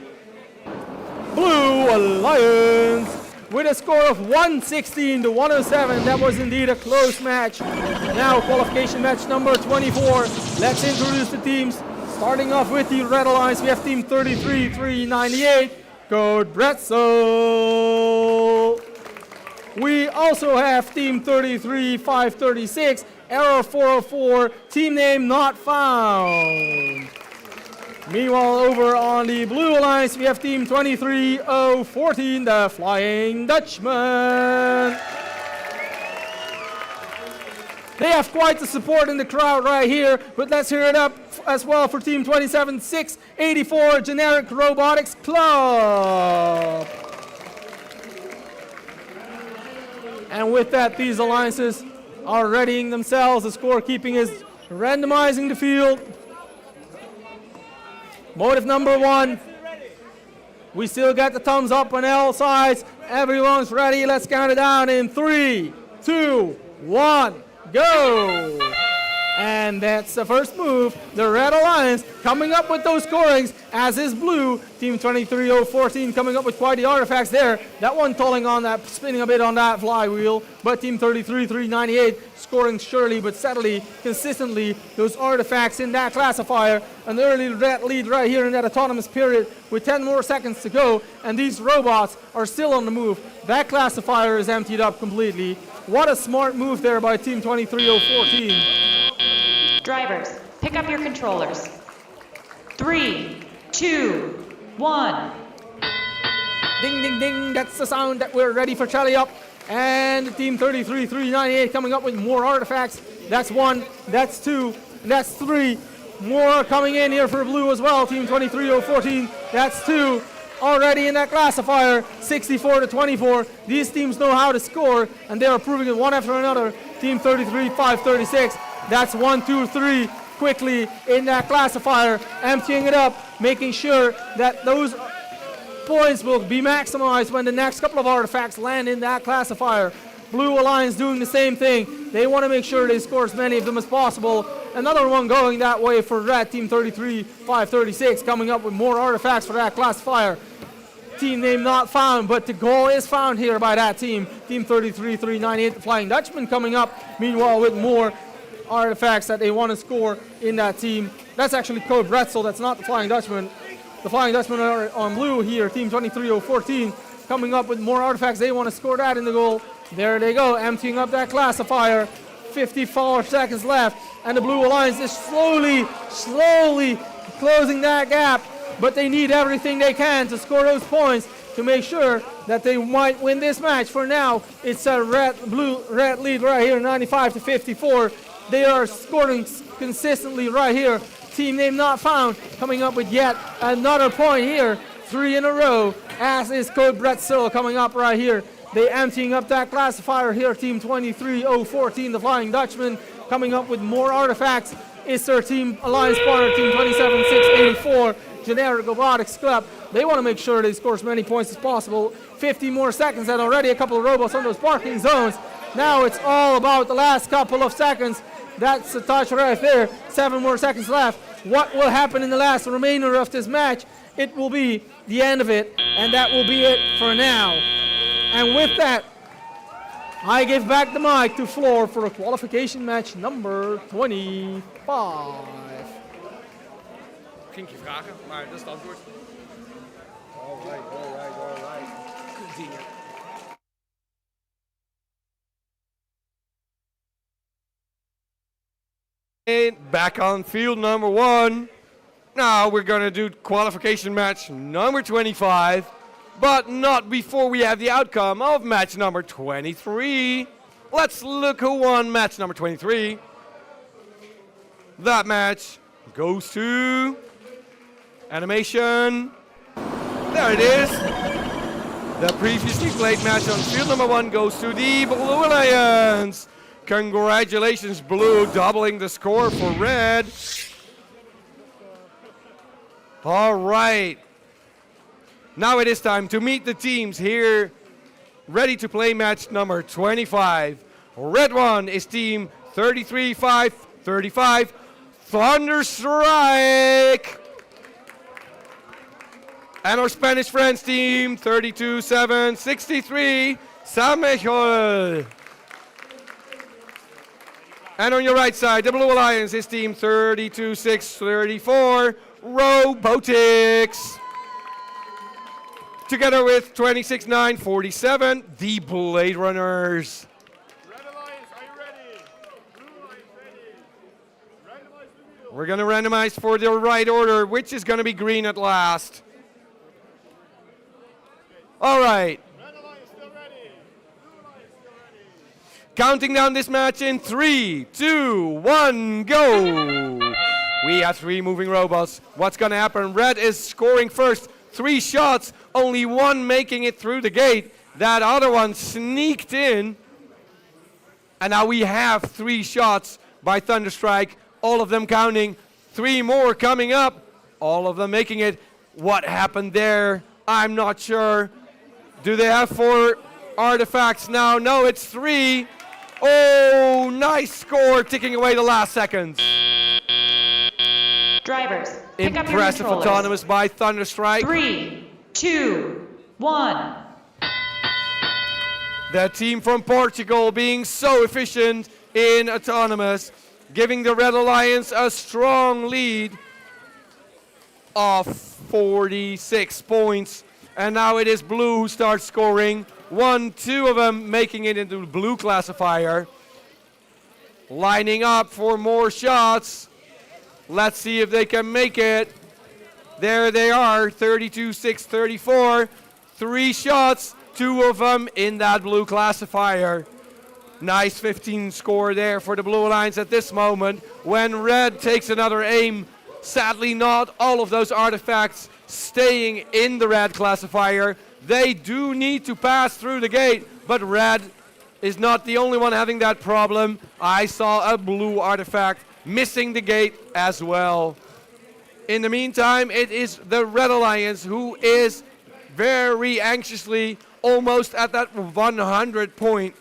Blue Alliance with with a score of 116 to 107. That was indeed a close match. Now qualification match number 24. Let's introduce the teams. Starting off with the Red Alliance, we have team 33-398, Code Bretzel. We also have team 33-536, Error 404, team name not found. Meanwhile, over on the Blue Alliance, we have team 23-014, the Flying Dutchman. They have quite the support in the crowd right here, but let's hear it up as well for team 27-684, Generic Robotics Club. And with that, these alliances are readying themselves. The scorekeeping is randomizing the field. Motive number 1. We still got the thumbs up on all sides. Everyone's ready. Let's count it down in 3, 2, 1, go! And that's the first move. The Red Alliance coming up with those scorings, as is Blue. Team 23-014 coming up with quite the artifacts there. That one tolling on that, spinning a bit on that flywheel. But Team 33-398 scoring surely but steadily, consistently, those artifacts in that classifier. An early red lead right here in that autonomous period with 10 more seconds to go. And these robots are still on the move. That classifier is emptied up completely. What a smart move there by Team 23-014. Drivers, pick up your controllers. 3, 2, 1. Ding, ding, ding. That's the sound that we're ready for tally up. And Team 33-398 coming up with more artifacts. That's 1, that's 2, that's 3. More coming in here for Blue as well. Team 23-014, that's 2. Already in that classifier, 64-24. These teams know how to score, and they are proving it one after another. Team 33-536. That's 1, 2, 3 quickly in that classifier, emptying it up, making sure that those points will be maximized when the next couple of artifacts land in that classifier. Blue Alliance doing the same thing. They want to make sure they score as many of them as possible. Another one going that way for Red, Team 33-536, coming up with more artifacts for that classifier. Team name not found, but the goal is found here by that team. Team 33-398, the Flying Dutchman coming up, meanwhile with more artifacts that they want to score in that team. That's actually Code Bretzel, that's not the Flying Dutchman. The Flying Dutchman are on Blue here, Team 23-014, coming up with more artifacts. They want to score that in the goal. There they go, emptying up that classifier. 54 seconds left, and the Blue Alliance is slowly closing that gap, but they need everything they can to score those points to make sure that they might win this match. For now, it's a red lead right here, 95-54. They are scoring consistently right here. Team name not found, coming up with yet another point here. 3 in a row, as is Code Bretzel coming up right here. They emptying up that classifier here. Team 23-014, the Flying Dutchman, coming up with more artifacts. Is their team alliance partner, Team 27-684, Generic Robotics Club. They want to make sure they score as many points as possible. 50 more seconds, and already a couple of robots on those parking zones. Now it's all about the last couple of seconds. That's the touch right there. 7 more seconds left. What will happen in the last remainder of this match? It will be the end of it, and that will be it for now. And with that, I give back the mic to Floor for a qualification match number 25. Ging je vragen, maar dat is het antwoord. All right. Continue. Back on field number 1. Now we're going to do qualification match number 25, but not before we have the outcome of match number 23. Let's look who won match number 23. That match goes to animation. There it is. The previously played match on field number 1 goes to the Blue Alliance. Congratulations, Blue, doubling the score for Red. All right. Now it is time to meet the teams here, ready to play match number 25. Red 1 is team 33-535, Thunderstrike. And our Spanish friends team, 32-7, 63, San Miguel. And on your right side, the Blue Alliance, his team, 32-6, 34, Robotics. Together with 26-9, 47, the Blade Runners. We're going to randomize for the right order, which is going to be green at last. All right. Counting down this match in 3, 2, 1, go. We have 3 moving robots. What's going to happen? Red is scoring first. 3 shots, only 1 making it through the gate. That other one sneaked in. And now we have 3 shots by Thunderstrike. All of them counting. 3 more coming up. All of them making it. What happened there? I'm not sure. Do they have 4 artifacts now? No, it's 3. Oh, nice score, ticking away the last seconds. Drivers, pick up your Impressive controllers. autonomous by Thunderstrike. 3, 2, 1. The team from Portugal being so efficient in autonomous, giving the Red Alliance a strong lead of 46 points. And now it is blue who starts scoring. 1, 2 of them making it into the blue classifier. Lining up for more shots. Let's see if they can make it. There they are, 32-6, 34. 3 shots, 2 of them in that blue classifier. Nice 15 score there for the Blue Alliance at this moment. When Red takes another aim, sadly not all of those artifacts staying in the red classifier. They do need to pass through the gate, but Red is not the only one having that problem. I saw a blue artifact missing the gate as well. In the meantime, it is the Red Alliance who is very anxiously almost at that 100 point.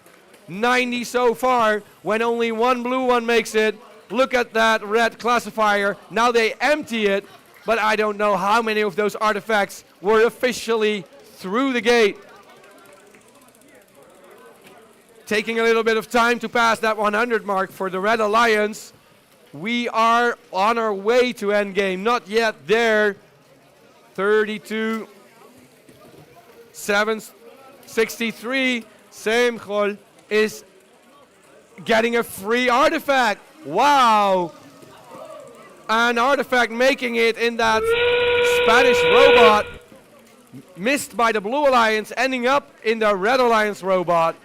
90 so far, when only 1 blue one makes it. Look at that red classifier. Now they empty it, but I don't know how many of those artifacts were officially through the gate. Taking a little bit of time to pass that 100 mark for the Red Alliance. We are on our way to endgame, not yet there. 32, 7, 63. Semgol is getting a free artifact. Wow. An artifact making it in that Spanish robot. Missed by the Blue Alliance, ending up in the Red Alliance robot.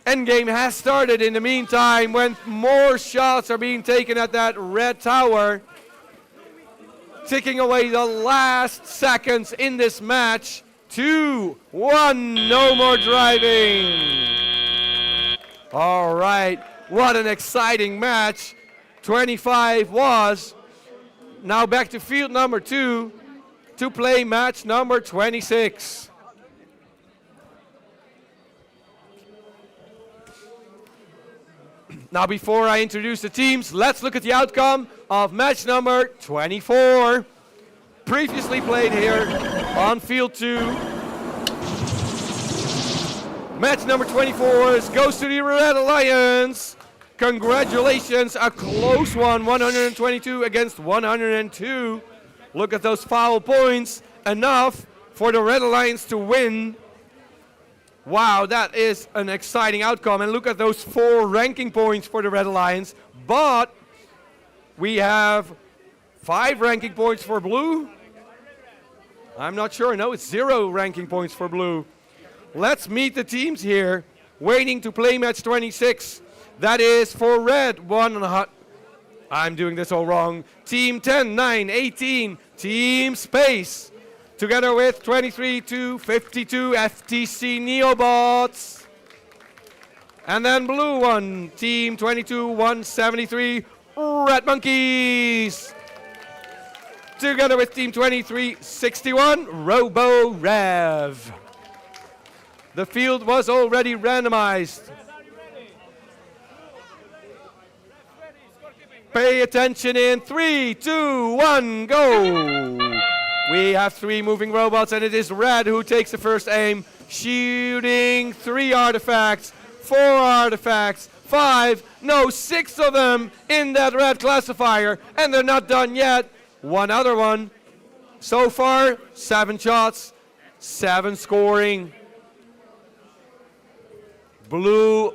Endgame has started in the meantime when more shots are being taken at that red tower. Ticking away the last seconds in this match. 2, 1, no more driving. All right, what an exciting match. 25 was. Now back to field number 2 to play match number 26. Now before I introduce the teams, let's look at the outcome of match number 24. Previously played here on field 2. Match number 24 goes to the Red Alliance. Congratulations, a close one, 122 against 102. Look at those foul points, enough for the Red Alliance to win. Wow, that is an exciting outcome. And look at those 4 ranking points for the Red Alliance. But we have 5 ranking points for blue. I'm not sure. No, it's 0 ranking points for blue. Let's meet the teams here, waiting to play match 26. That is for red, I'm doing this all wrong. Team 10, 9, 18, Team Space. Together with 23-52 FTC Neobots. And then blue one, Team 22-173 Red Monkeys. Together with Team 23-61 Robo Rev. The field was already randomized. Pay attention in 3, 2, 1, go. We have 3 moving robots, and it is red who takes the first aim, shooting 3 artifacts, 4 artifacts, 5, no, 6 of them in that red classifier, and they're not done yet. One other one. So far, 7 shots, 7 scoring. Blue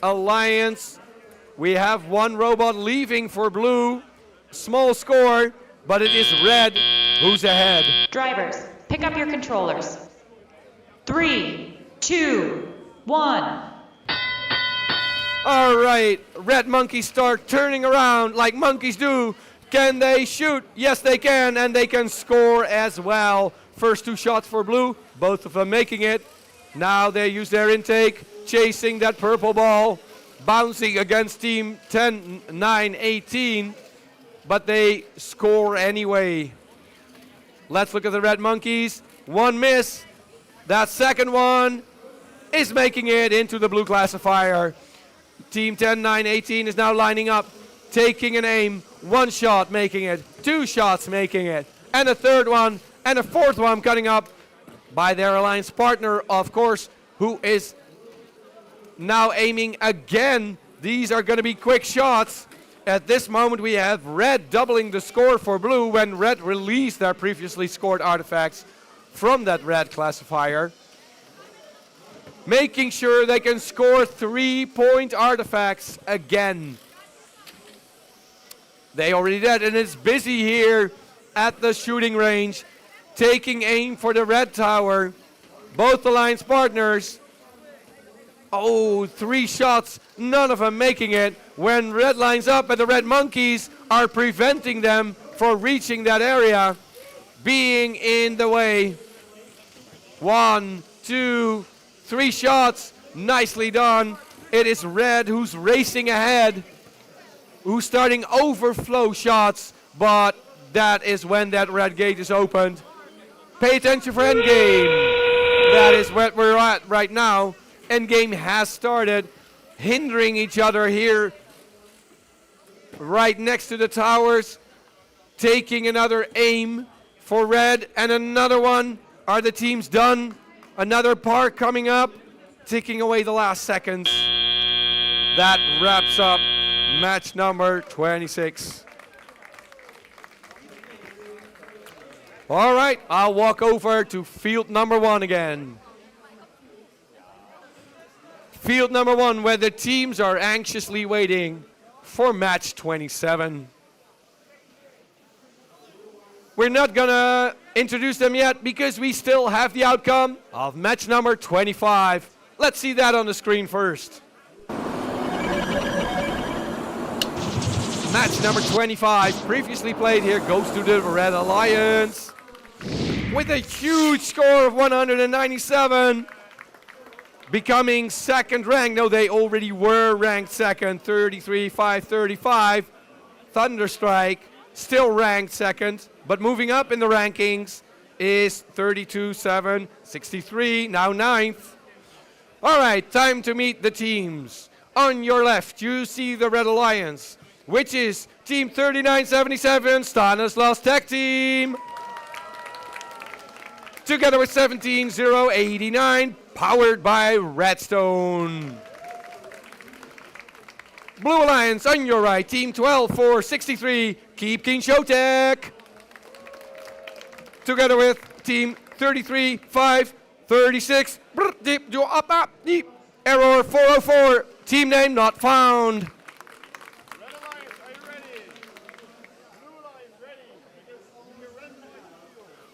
Alliance, we have 1 robot leaving for blue. Small score, but it is red who's ahead. Drivers, pick up your controllers. 3, 2, 1. All right, red monkeys start turning around like monkeys do. Can they shoot? Yes, they can, and they can score as well. First 2 shots for blue, both of them making it. Now they use their intake, chasing that purple ball, bouncing against team 10-9-18, but they score anyway. Let's look at the red monkeys. 1 miss. That second one is making it into the blue classifier. Team 10-9-18 is now lining up, taking an aim. 1 shot making it, 2 shots making it, and a third one, and a fourth one coming up by their alliance partner, of course, who is now aiming again. These are going to be quick shots. At this moment, we have red doubling the score for blue when red released their previously scored artifacts from that red classifier, making sure they can score 3-point artifacts again. They already did, and it's busy here at the shooting range, taking aim for the red tower. Both alliance partners. Oh, 3 shots, none of them making it. When red lines up and the red monkeys are preventing them from reaching that area, being in the way. 1, 2, 3 shots, nicely done. It is red who's racing ahead, who's starting overflow shots, but that is when that red gate is opened. Pay attention for endgame. That is where we're at right now. Endgame has started, hindering each other here right next to the towers, taking another aim for red, and another one. Are the teams done? Another park coming up, ticking away the last seconds. That wraps up match number 26. All right, I'll walk over to field number 1 again. Field number 1, where the teams are anxiously waiting for match 27. We're not gonna introduce them yet because we still have the outcome of match number 25. Let's see that on the screen first. Match number 25, previously played here, goes to the Red Alliance with a huge score of 197. Becoming second ranked. No, they already were ranked second, 33-5-35. Thunderstrike still ranked second, but moving up in the rankings is 32-7-63, now 9th. All right, time to meet the teams. On your left, you see the Red Alliance, which is Team 39-77, Stanislaus Tech Team. Together with 17-0-89, powered by Redstone. Blue Alliance on your right, Team 12-4-63, Keep King Showtech. Together with Team 33-5-36, Error 404, team name not found.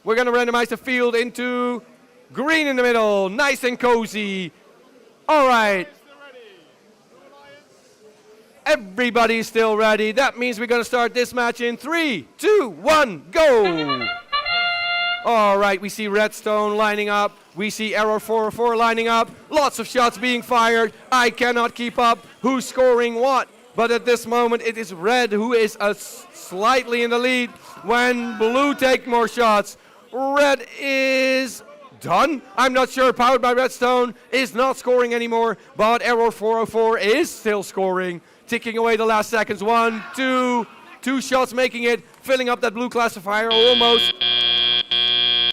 We're going to randomize the field into green in the middle, nice and cozy. All right. Everybody's still ready. That means we're going to start this match in 3, 2, 1, go. All right, we see Redstone lining up. We see Error 404 lining up. Lots of shots being fired. I cannot keep up who's scoring what. But at this moment, it is red who is slightly in the lead when blue take more shots. Red is done. I'm not sure. Powered by Redstone is not scoring anymore, but Error 404 is still scoring, ticking away the last seconds. 1, 2, 2 shots making it, filling up that blue classifier almost.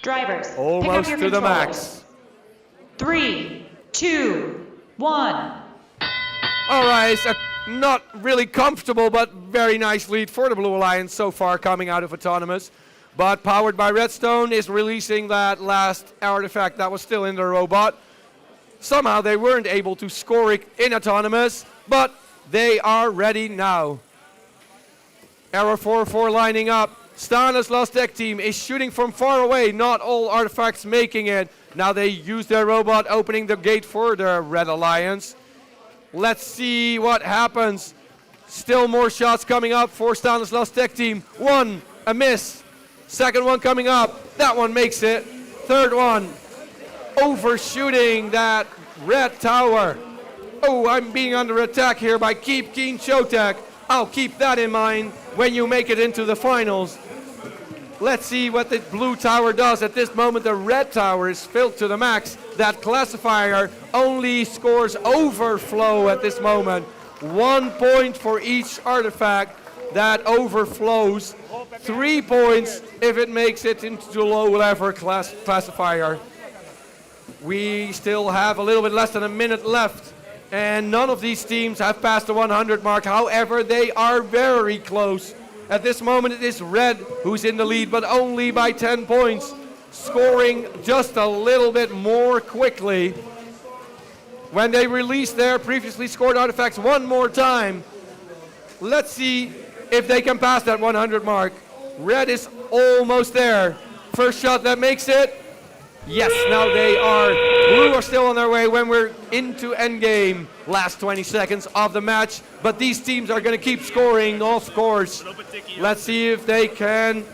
Drivers, pick up Almost your to the controllers. max. 3, 2, 1. All right, so not really comfortable, but very nice lead for the Blue Alliance so far coming out of Autonomous. But Powered by Redstone is releasing that last artifact that was still in the robot. Somehow they weren't able to score it in Autonomous, but they are ready now. Error 4-4 lining up. Stanislaus Tech Team is shooting from far away, not all artifacts making it. Now they use their robot opening the gate for the Red Alliance. Let's see what happens. Still more shots coming up for Stanislaus Tech Team. One, a miss. Second one coming up. That one makes it. Third one, overshooting that red tower. Oh, I'm being under attack here by Keep Keen Showtech. I'll keep that in mind when you make it into the finals. Let's see what the blue tower does. At this moment, the red tower is filled to the max. That classifier only scores overflow at this moment. 1 point for each artifact that overflows. 3 points if it makes it into the low level classifier. We still have a little bit less than a minute left, and none of these teams have passed the 100 mark. However, they are very close. At this moment, it is Red who's in the lead, but only by 10 points, scoring just a little bit more quickly. When they release their previously scored artifacts one more time, let's see if they can pass that 100 mark. Red is almost there. First shot that makes it. Yes, now they are. Blue are still on their way when we're into endgame. Last 20 seconds of the match, but these teams are going to keep scoring, of course. Let's see if they can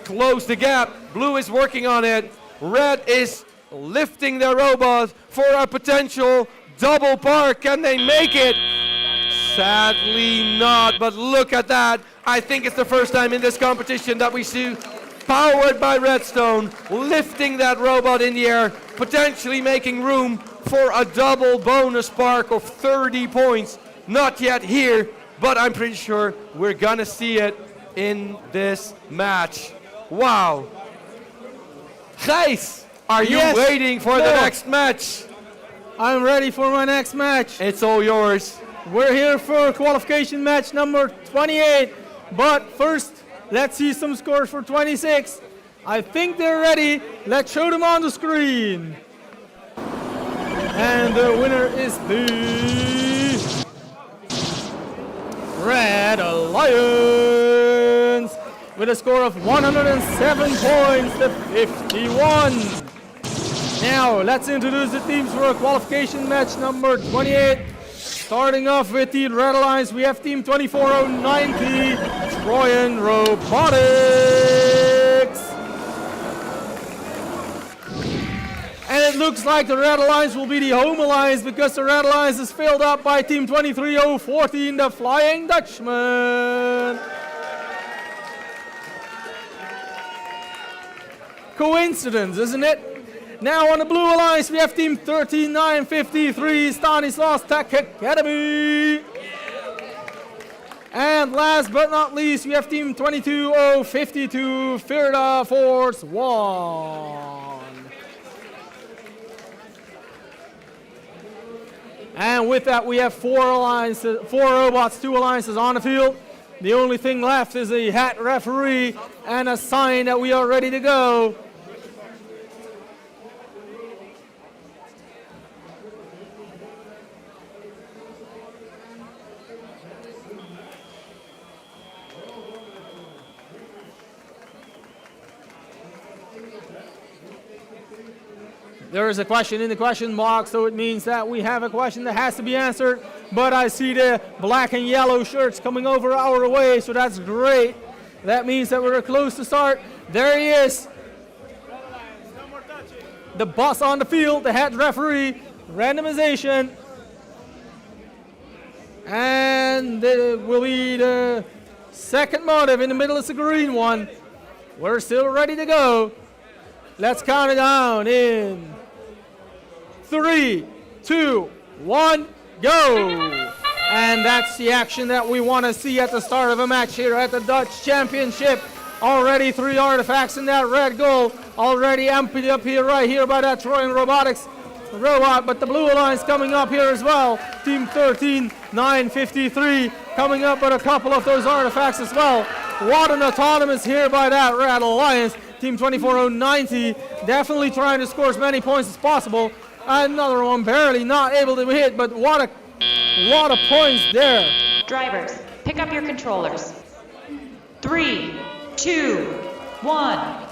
close the gap. Blue is working on it. Red is lifting their robot for a potential double park. Can they make it? Sadly not, but look at that. I think it's the first time in this competition that we see Powered by Redstone lifting that robot in the air, potentially making room for a double bonus park of 30 points. Not yet here, but I'm pretty sure we're gonna see it in this match. Wow. Gijs, are you waiting for the next match? I'm ready for my next match. It's all yours. We're here for qualification match number 28, but first, let's see some scores for 26. I think they're ready. Let's show them on the screen. And the winner is the Red Alliance with a score of 107 points to 51. Now, let's introduce the teams for qualification match number 28. Starting off with the Red Alliance, we have Team 24090, Trojan Robotics. And it looks like the Red Alliance will be the home alliance because the Red Alliance is filled up by Team 23014, the Flying Dutchman. Coincidence, isn't it? Now on the Blue Alliance, we have Team 13953, Stanislaus Tech Academy. And last but not least, we have Team 22052, Firda Force 1. And with that, we have 4 robots, 2 alliances on the field. The only thing left is a hat referee and a sign that we are ready to go. There is a question in the question box, so it means that we have a question that has to be answered. But I see the black and yellow shirts coming over our way, so that's great. That means that we're close to start. There he is. The boss on the field, the head referee, randomization. And it will be the second motive. In the middle is the green one. We're still ready to go. Let's count it down in 3, 2, 1, go! And that's the action that we want to see at the start of a match here at the Dutch Championship. Already 3 artifacts in that red goal. Already emptied up here, right here by that Trojan Robotics robot, but the Blue Alliance coming up here as well. Team 13, 953 coming up with a couple of those artifacts as well. What an autonomous here by that Red Alliance. Team 24090 definitely trying to score as many points as possible. Another one barely not able to hit, but what a lot of points there. Drivers, pick up your controllers. 3, 2, 1.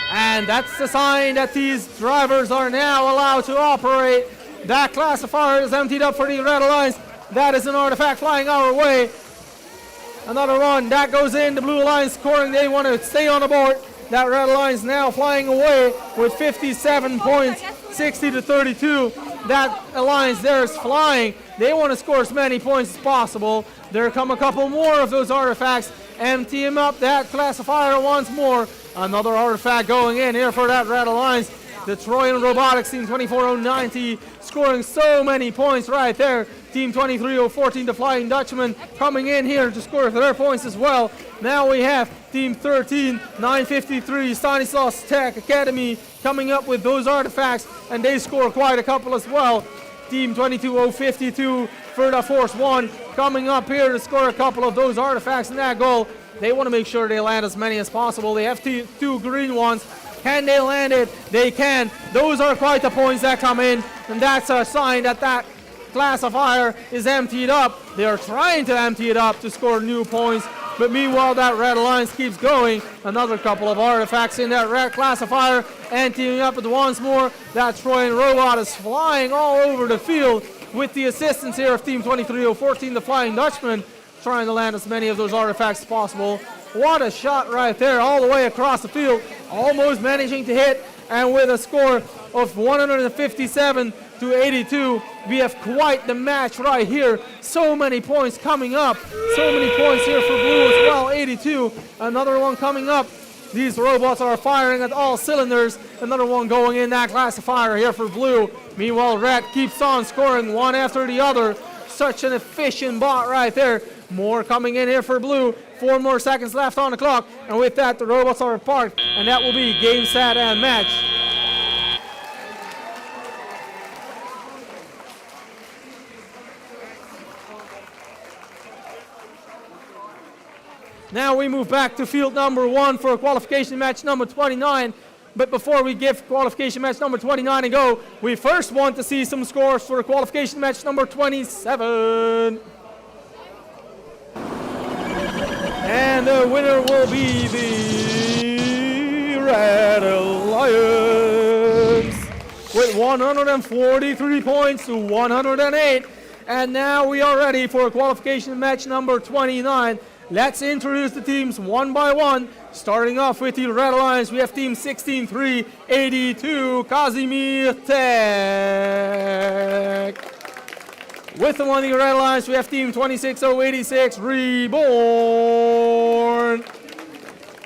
And that's the sign that these drivers are now allowed to operate. That classifier is emptied up for the Red Alliance. That is an artifact flying our way. Another one, that goes in. The Blue Alliance scoring. They want to stay on the board. That Red Alliance now flying away with 57 points, 60 to 32. That Alliance there is flying. They want to score as many points as possible. There come a couple more of those artifacts. Empty him up, that classifier once more. Another artifact going in here for that Red Alliance. The Trojan Robotics Team 24090 scoring so many points right there. Team 23014, the Flying Dutchman, coming in here to score their points as well. Now we have Team 13-953, Stanislas Tech Academy, coming up with those artifacts, and they score quite a couple as well. Team 22052, Verda Force 1, coming up here to score a couple of those artifacts in that goal. They want to make sure they land as many as possible. They have two green ones. Can they land it? They can. Those are quite the points that come in, and that's a sign that that classifier is emptied up. They are trying to empty it up to score new points, but meanwhile that Red Alliance keeps going. Another couple of artifacts in that red classifier, emptying up it once more. That Trojan robot is flying all over the field with the assistance here of Team 23014, the Flying Dutchman, trying to land as many of those artifacts as possible. What a shot right there, all the way across the field, almost managing to hit, and with a score of 157 to 82, we have quite the match right here. So many points coming up, so many points here for blue as well, 82. Another one coming up. These robots are firing at all cylinders. Another one going in that classifier here for blue. Meanwhile, red keeps on scoring one after the other. Such an efficient bot right there. More coming in here for blue. 4 more seconds left on the clock. And with that, the robots are parked. And that will be game, set, and match. Now we move back to field number 1 for qualification match number 29. But before we give qualification match number 29 a go, we first want to see some scores for qualification match number 27. And the winner will be the Red Alliance with 143 points to 108. And now we are ready for qualification match number 29. Let's introduce the teams one by one. Starting off with the Red Alliance, we have team 16382, Casimir Tech. With the one in the Red Alliance, we have team 26086, Reborn.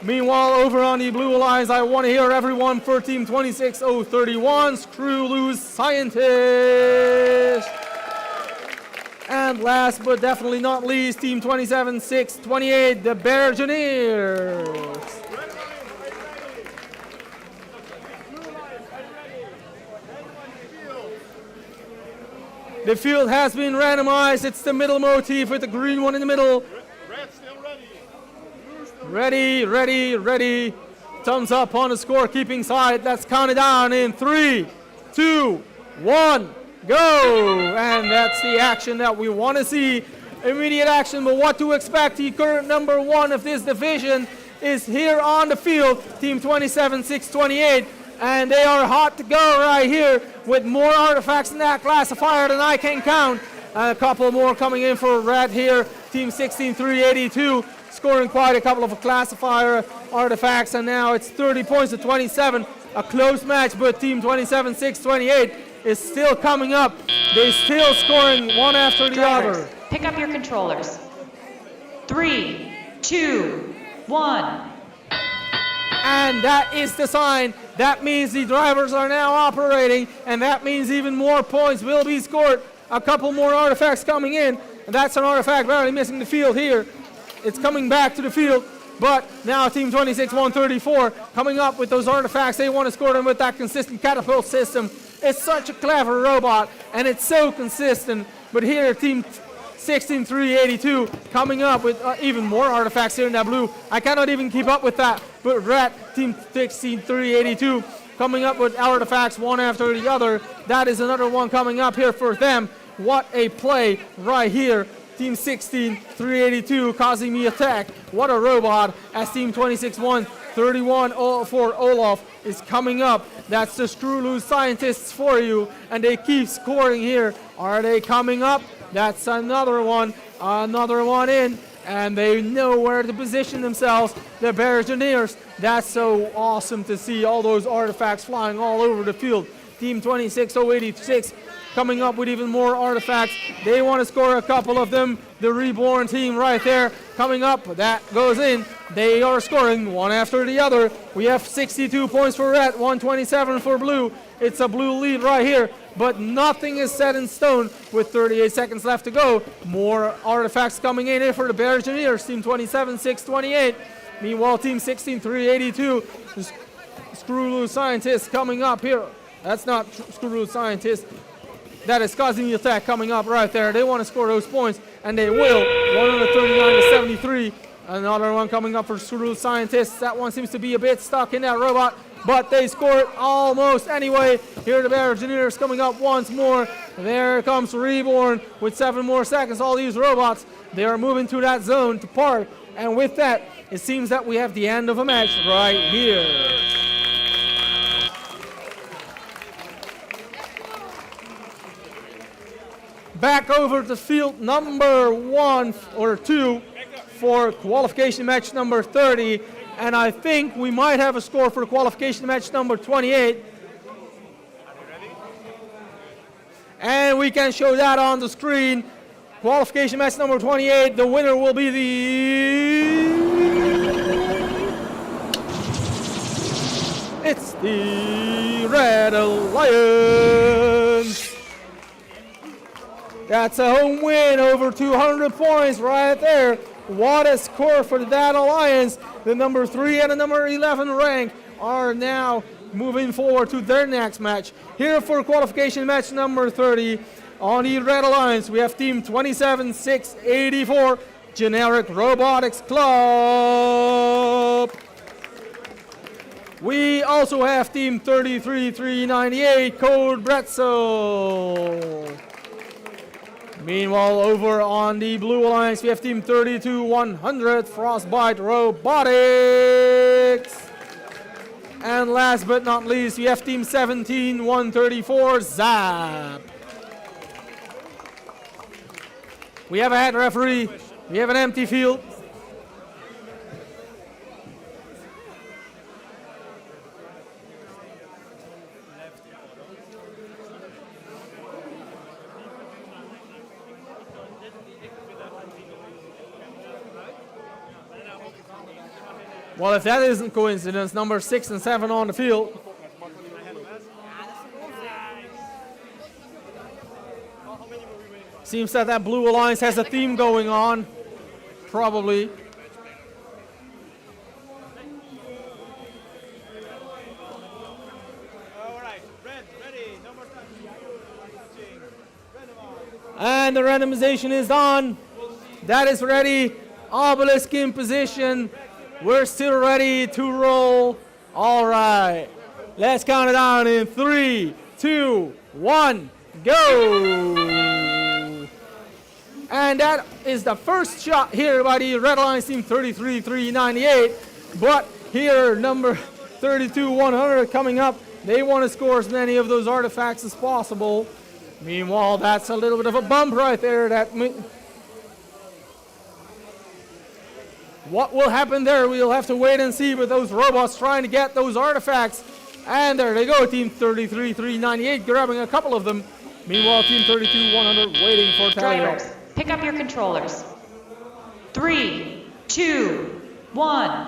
Meanwhile, over on the Blue Alliance, I want to hear everyone for team 26031, Screw Loose Scientist. And last but definitely not least, team 27628, the Bergineers. The field has been randomized. It's the middle motif with the green one in the middle. Red still ready. Ready. Thumbs up on the scorekeeping side. Let's count it down in 3, 2, 1. Go! And that's the action that we want to see. Immediate action, but what to expect? The current number 1 of this division is here on the field, team 27628, and they are hot to go right here with more artifacts in that classifier than I can count. And a couple more coming in for red here, team 16382, scoring quite a couple of classifier artifacts, and now it's 30 points to 27. A close match, but team 27628 is still coming up. They're still scoring one after the other. Pick up your controllers. 3, 2, 1. And that is the sign. That means the drivers are now operating, and that means even more points will be scored. A couple more artifacts coming in, and that's an artifact barely missing the field here. It's coming back to the field. But now Team 26-134 coming up with those artifacts. They want to score them with that consistent catapult system. It's such a clever robot, and it's so consistent. But here, Team 16-382 coming up with even more artifacts here in that blue. I cannot even keep up with that. But red, Team 16-382 coming up with artifacts one after the other. That is another one coming up here for them. What a play right here. Team 16-382 causing me attack. What a robot as Team 26-131 for Olaf is coming up. That's the screw loose scientists for you, and they keep scoring here. Are they coming up? That's another one in, and they know where to position themselves. The Engineers. That's so awesome to see all those artifacts flying all over the field. Team 26-086 coming up with even more artifacts. They want to score a couple of them. The Reborn team right there coming up. That goes in. They are scoring one after the other. We have 62 points for red, 127 for blue. It's a blue lead right here, but nothing is set in stone with 38 seconds left to go. More artifacts coming in here for the Bear Engineers, Team 27-628. Meanwhile, Team 16-382, Screw Loose Scientists coming up here. That's not Screw Loose Scientists. That is causing the attack coming up right there. They want to score those points, and they will. 139-73. Another one coming up for Screw Loose Scientists. That one seems to be a bit stuck in that robot, but they scored almost anyway. Here are the Bear Engineers coming up once more. There comes Reborn with 7 more seconds. All these robots, they are moving to that zone to park. And with that, it seems that we have the end of a match right here. Back over to field number 1 or 2 for qualification match number 30. And I think we might have a score for qualification match number 28. And we can show that on the screen. Qualification match number 28. The winner will be It's the Red Alliance. That's a home win, over 200 points right there. What a score for that alliance. The number 3 and the number 11 rank are now moving forward to their next match. Here for qualification match number 30 on the Red Alliance, we have Team 27-684, Generic Robotics Club. We also have Team 33-398, Code Bretzel. Meanwhile, over on the Blue Alliance, we have Team 32-100, Frostbite Robotics. And last but not least, we have Team 17-134, Zap. We have a head referee. We have an empty field. Well, if that isn't coincidence, number 6 and 7 on the field. Seems that that Blue Alliance has a theme going on. Probably. And the randomization is on. That is ready. Obelisk in position. We're still ready to roll. All right. Let's count it down in 3, 2, 1, go. And that is the first shot here by the Red Alliance Team 33-398. But here, number 32-100 coming up. They want to score as many of those artifacts as possible. Meanwhile, that's a little bit of a bump right there. What will happen there? We'll have to wait and see with those robots trying to get those artifacts. And there they go, Team 33-398 grabbing a couple of them. Meanwhile, Team 32-100 waiting for tally. Drivers, pick up your controllers. 3, 2, 1.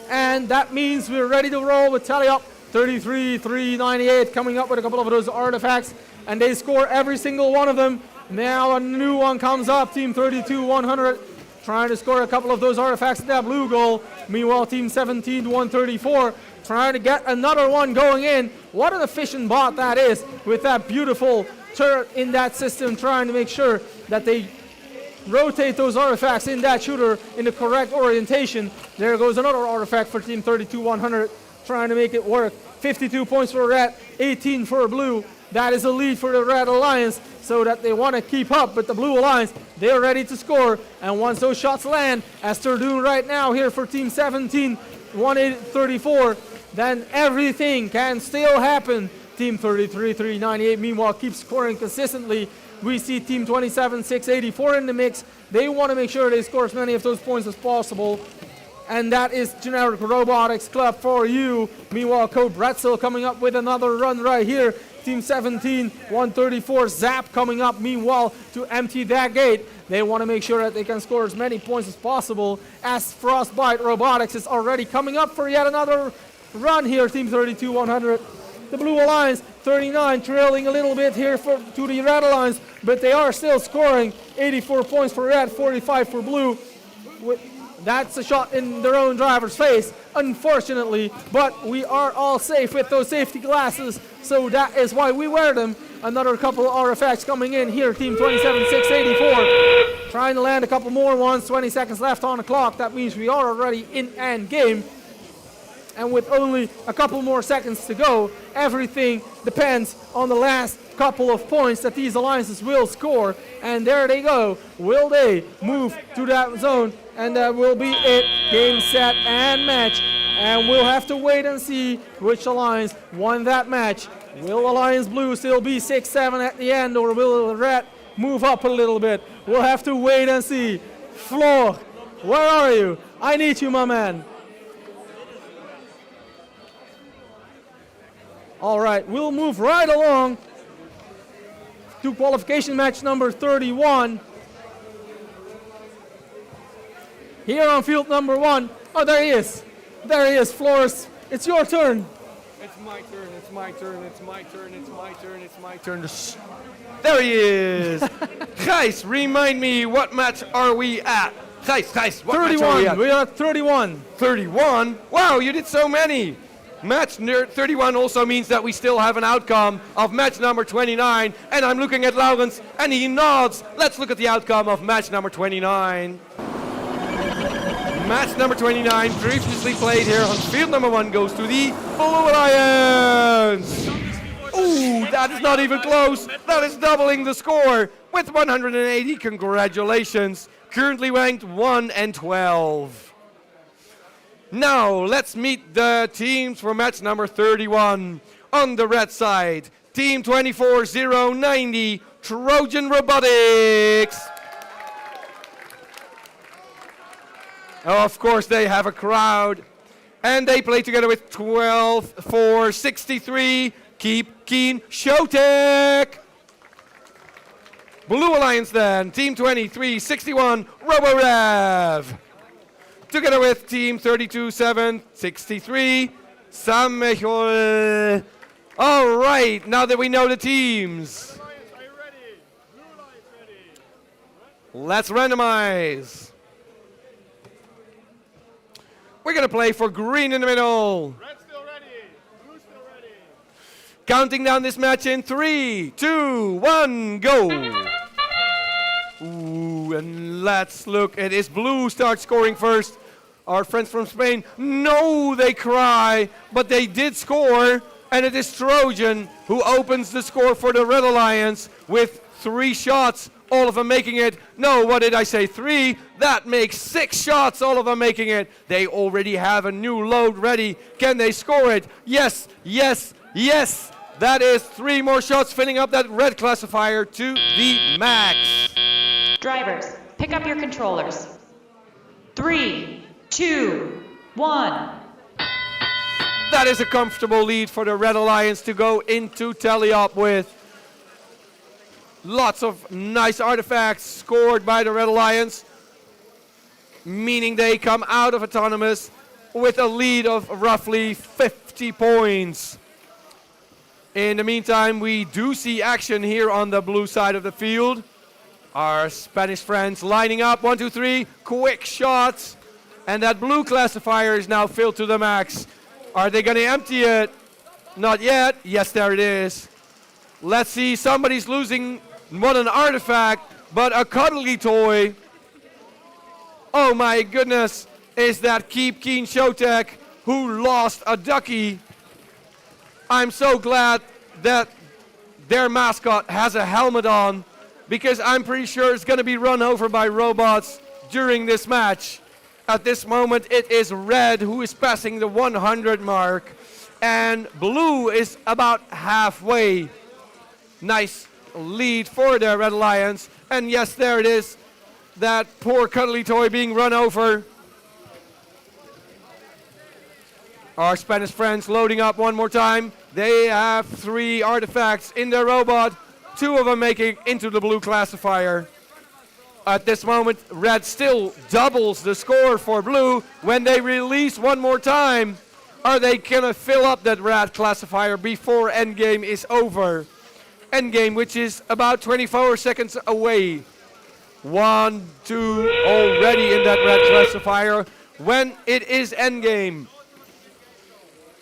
And that means we're ready to roll with tally up. 33-398 coming up with a couple of those artifacts. And they score every single one of them. Now a new one comes up, Team 32-100 trying to score a couple of those artifacts at that blue goal. Meanwhile, Team 17, 134, trying to get another one going in. What an efficient bot that is with that beautiful turret in that system, trying to make sure that they rotate those artifacts in that shooter in the correct orientation. There goes another artifact for Team 32, 100, trying to make it work. 52 points for red, 18 for blue. That is a lead for the Red Alliance, so that they want to keep up with the Blue Alliance. They're ready to score, and once those shots land, as they're doing right now here for Team 17, 134, then everything can still happen. Team 33, 398, meanwhile, keeps scoring consistently. We see Team 27, 684 in the mix. They want to make sure they score as many of those points as possible. And that is Generic Robotics Club for you. Meanwhile, Code Bretzel coming up with another run right here. Team 17, 134, Zap coming up, meanwhile, to empty that gate. They want to make sure that they can score as many points as possible, as Frostbite Robotics is already coming up for yet another run here. Team 32, 100. The Blue Alliance, 39, trailing a little bit here to the Red Alliance, but they are still scoring. 84 points for red, 45 for blue. That's a shot in their own driver's face, unfortunately, but we are all safe with those safety glasses, so that is why we wear them. Another couple of artifacts coming in here. Team 27, 684, trying to land a couple more ones. 20 seconds left on the clock. That means we are already in end game. And with only a couple more seconds to go, everything depends on the last couple of points that these alliances will score. And there they go. Will they move to that zone? And that will be it. Game, set, and match. And we'll have to wait and see which alliance won that match. Will Alliance Blue still be 6-7 at the end, or will the red move up a little bit? We'll have to wait and see. Floor, where are you? I need you, my man. All right, we'll move right along to qualification match number 31. Here on field number 1. Oh, there he is. There he is, Flores. It's your turn. It's my turn, it's my turn, it's my turn, it's my turn, it's my turn. There he is. Gijs, remind me, what match are we at? Gijs, what 31. match are we at? We are at 31. 31? Wow, you did so many. Match 31 also means that we still have an outcome of match number 29. And I'm looking at Laurens, and he nods. Let's look at the outcome of match number 29. Match number 29, previously played here on field number 1, goes to the Blue Alliance. Ooh, that is not even close. That is doubling the score with 180. Congratulations. Currently ranked 1 and 12. Now, let's meet the teams for match number 31. On the red side, Team 24-090, Trojan Robotics. Of course, they have a crowd. And they play together with 12-4-63, Keep Keen Showtech. Blue Alliance then, Team 23-61, RoboRev. Together with Team 32-7-63, Samechol. All right, now that we know the teams, let's randomize. We're going to play for green in the middle. Red still ready. Blue still ready. Counting down this match in 3, 2, 1, go. Ooh, and let's look. It is blue start scoring first. Our friends from Spain, no, they cry, but they did score. And it is Trojan who opens the score for the Red Alliance with 3 shots. All of them making it. No, what did I say? 3. That makes 6 shots, all of them making it. They already have a new load ready. Can they score it? Yes, yes, yes. That is 3 more shots, filling up that red classifier to the max. Drivers, pick up your controllers. 3, 2, 1. That is a comfortable lead for the Red Alliance to go into Tally-Up with. Lots of nice artifacts scored by the Red Alliance, meaning they come out of Autonomous with a lead of roughly 50 points. In the meantime, we do see action here on the blue side of the field. Our Spanish friends lining up, 1, 2, 3, quick shots. And that blue classifier is now filled to the max. Are they gonna empty it? Not yet. Yes, there it is. Let's see, somebody's losing not an artifact, but a cuddly toy. Oh my goodness, is that Keep Keen Showtech who lost a ducky. I'm so glad that their mascot has a helmet on, because I'm pretty sure it's gonna be run over by robots during this match. At this moment, it is red who is passing the 100 mark, and blue is about halfway. Nice lead for the Red Alliance, and yes, there it is. That poor cuddly toy being run over. Our Spanish friends loading up one more time. They have 3 artifacts in their robot, 2 of them making into the blue classifier. At this moment, red still doubles the score for blue. When they release one more time, are they gonna fill up that red classifier before endgame is over? Endgame, which is about 24 seconds away. 1, 2, already in that red classifier. When it is endgame,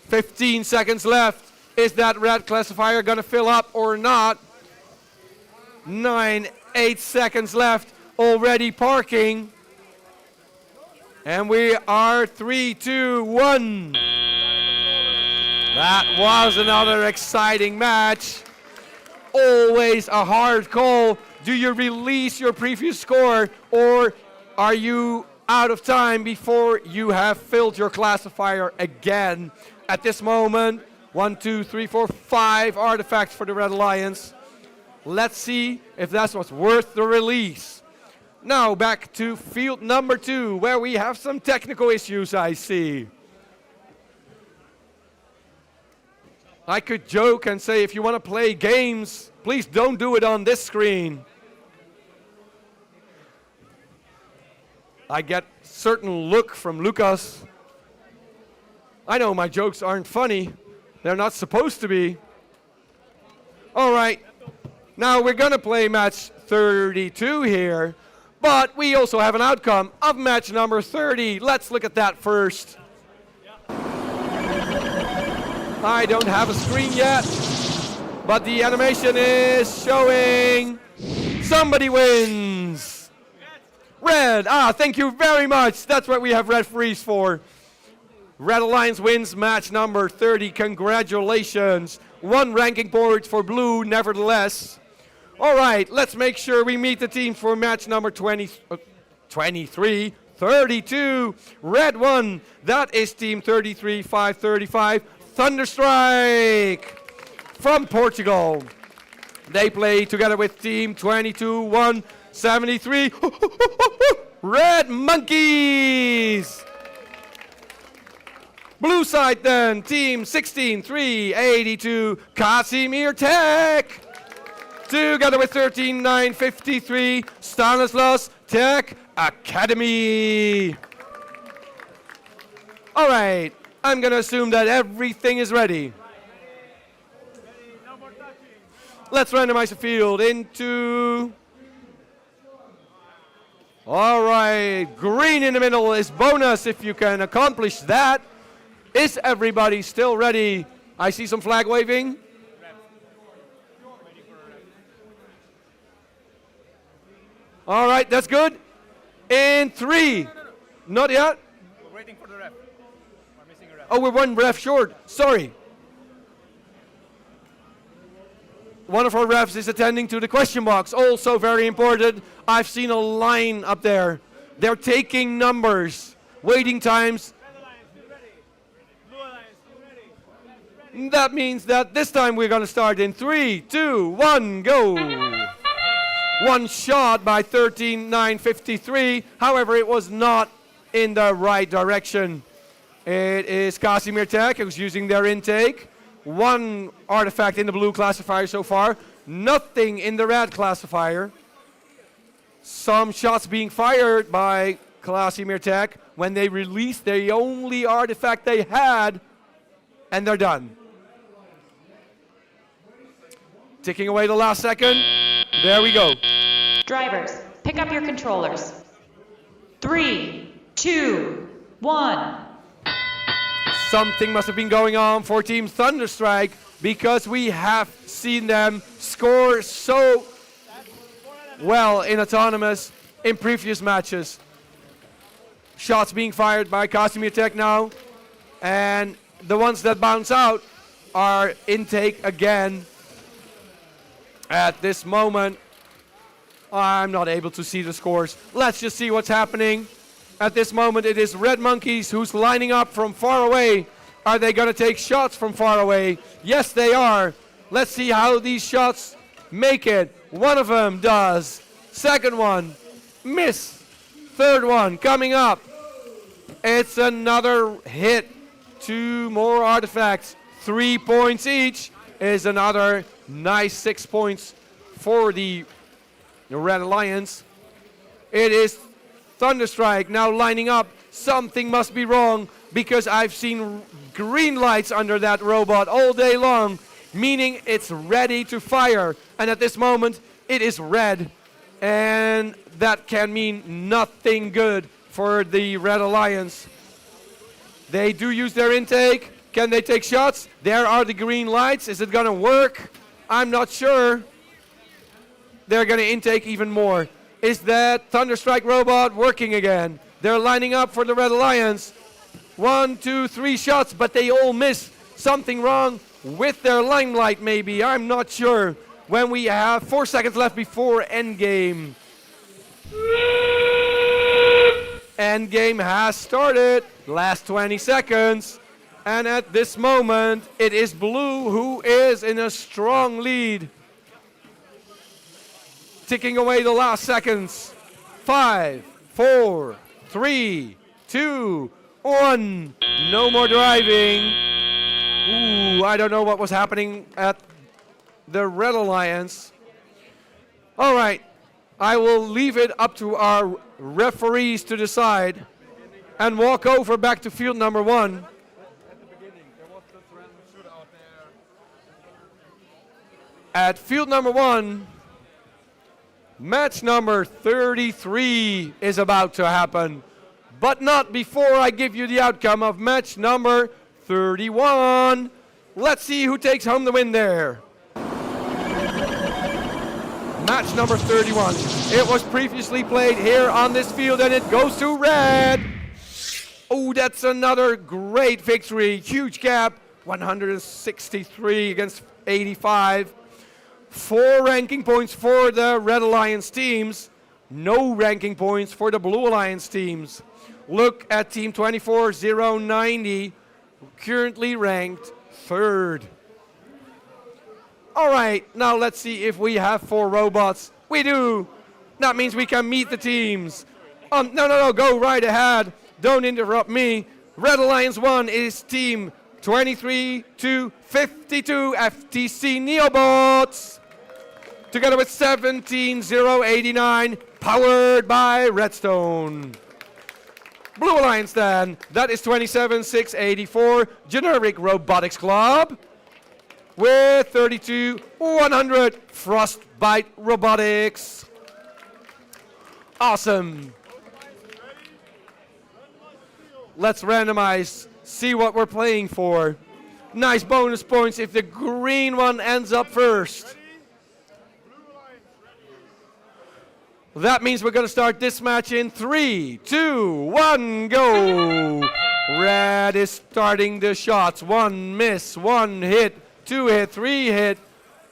15 seconds left. Is that red classifier gonna fill up or not? 9, 8 seconds left. Already parking. And we are 3, 2, 1. That was another exciting match. Always a hard call. Do you release your previous score, or are you out of time before you have filled your classifier again? At this moment, 1, 2, 3, 4, 5 artifacts for the Red Alliance. Let's see if that's what's worth the release. Now back to field number 2, where we have some technical issues, I see. I could joke and say, if you want to play games, please don't do it on this screen. I get certain look from Lucas. I know my jokes aren't funny. They're not supposed to be. All right, now we're gonna play match 32 here, but we also have an outcome of match number 30. Let's look at that first. I don't have a screen yet, but the animation is showing somebody wins. Red, thank you very much. That's what we have referees for. Red Alliance wins match number 30. Congratulations. 1 ranking point for blue, nevertheless. All right, let's make sure we meet the team for match number 23, 32. Red 1, that is team 33, 535. Thunderstrike from Portugal. They play together with team 22, 173. Red Monkeys. Blue side then, team 16, 382. Casimir Tech. Together with 13, 953. Stanislas Tech Academy. All right. I'm going to assume that everything is ready. Let's randomize the field into... All right, green in the middle is bonus if you can accomplish that. Is everybody still ready? I see some flag waving. All right, that's good. In 3. Not yet? We're waiting for the ref. We're missing a ref. Oh, we're 1 ref short. Sorry. One of our refs is attending to the question box. Also very important. I've seen a line up there. They're taking numbers. Waiting times. That means that this time we're going to start in 3, 2, 1, go. 1 shot by 13,953. However, it was not in the right direction. It is Casimir Tech who's using their intake. 1 artifact in the blue classifier so far. Nothing in the red classifier. Some shots being fired by Casimir Tech when they released the only artifact they had, and they're done. Ticking away the last second. There we go. Drivers, pick up your controllers. 3, 2, 1. Something must have been going on for Team Thunderstrike, because we have seen them score so well in autonomous in previous matches. Shots being fired by Casimir Tech now, and the ones that bounce out are intake again. At this moment, I'm not able to see the scores. Let's just see what's happening. At this moment, it is Red Monkeys who's lining up from far away. Are they going to take shots from far away? Yes, they are. Let's see how these shots make it. One of them does. Second one, miss. Third one coming up. It's another hit. 2 more artifacts. 3 points each is another nice 6 points for the Red Alliance. It is Thunderstrike now lining up. Something must be wrong, because I've seen green lights under that robot all day long, meaning it's ready to fire. And at this moment, it is red. And that can mean nothing good for the Red Alliance. They do use their intake. Can they take shots? There are the green lights. Is it going to work? I'm not sure. They're going to intake even more. Is that Thunderstrike robot working again? They're lining up for the Red Alliance. 1, 2, 3 shots, but they all miss. Something wrong with their limelight, maybe. I'm not sure. When we have 4 seconds left before endgame. Endgame has started. Last 20 seconds. And at this moment, it is Blue who is in a strong lead. Ticking away the last seconds. 5, 4, 3, 2, 1. No more driving. Ooh, I don't know what was happening at the Red Alliance. All right, I will leave it up to our referees to decide and walk over back to field number 1. At field number 1, match number 33 is about to happen, but not before I give you the outcome of match number 31. Let's see who takes home the win there. Match number 31. It was previously played here on this field, and it goes to red. Oh, that's another great victory. Huge gap, 163 against 85. 4 ranking points for the Red Alliance teams. No ranking points for the Blue Alliance teams. Look at Team 24090, currently ranked 3rd. All right, now let's see if we have 4 robots. We do. That means we can meet the teams. No, go right ahead. Don't interrupt me. Red Alliance 1 is Team 23-52 FTC Neobots, together with 17089, powered by Redstone. Blue Alliance then, that is 27684 Generic Robotics Club, with 32100 Frostbite Robotics. Awesome. Let's randomize, see what we're playing for. Nice bonus points if the green one ends up first. That means we're going to start this match in 3, 2, 1, go. Red is starting the shots. 1 miss, 1 hit, 2 hit, 3 hit.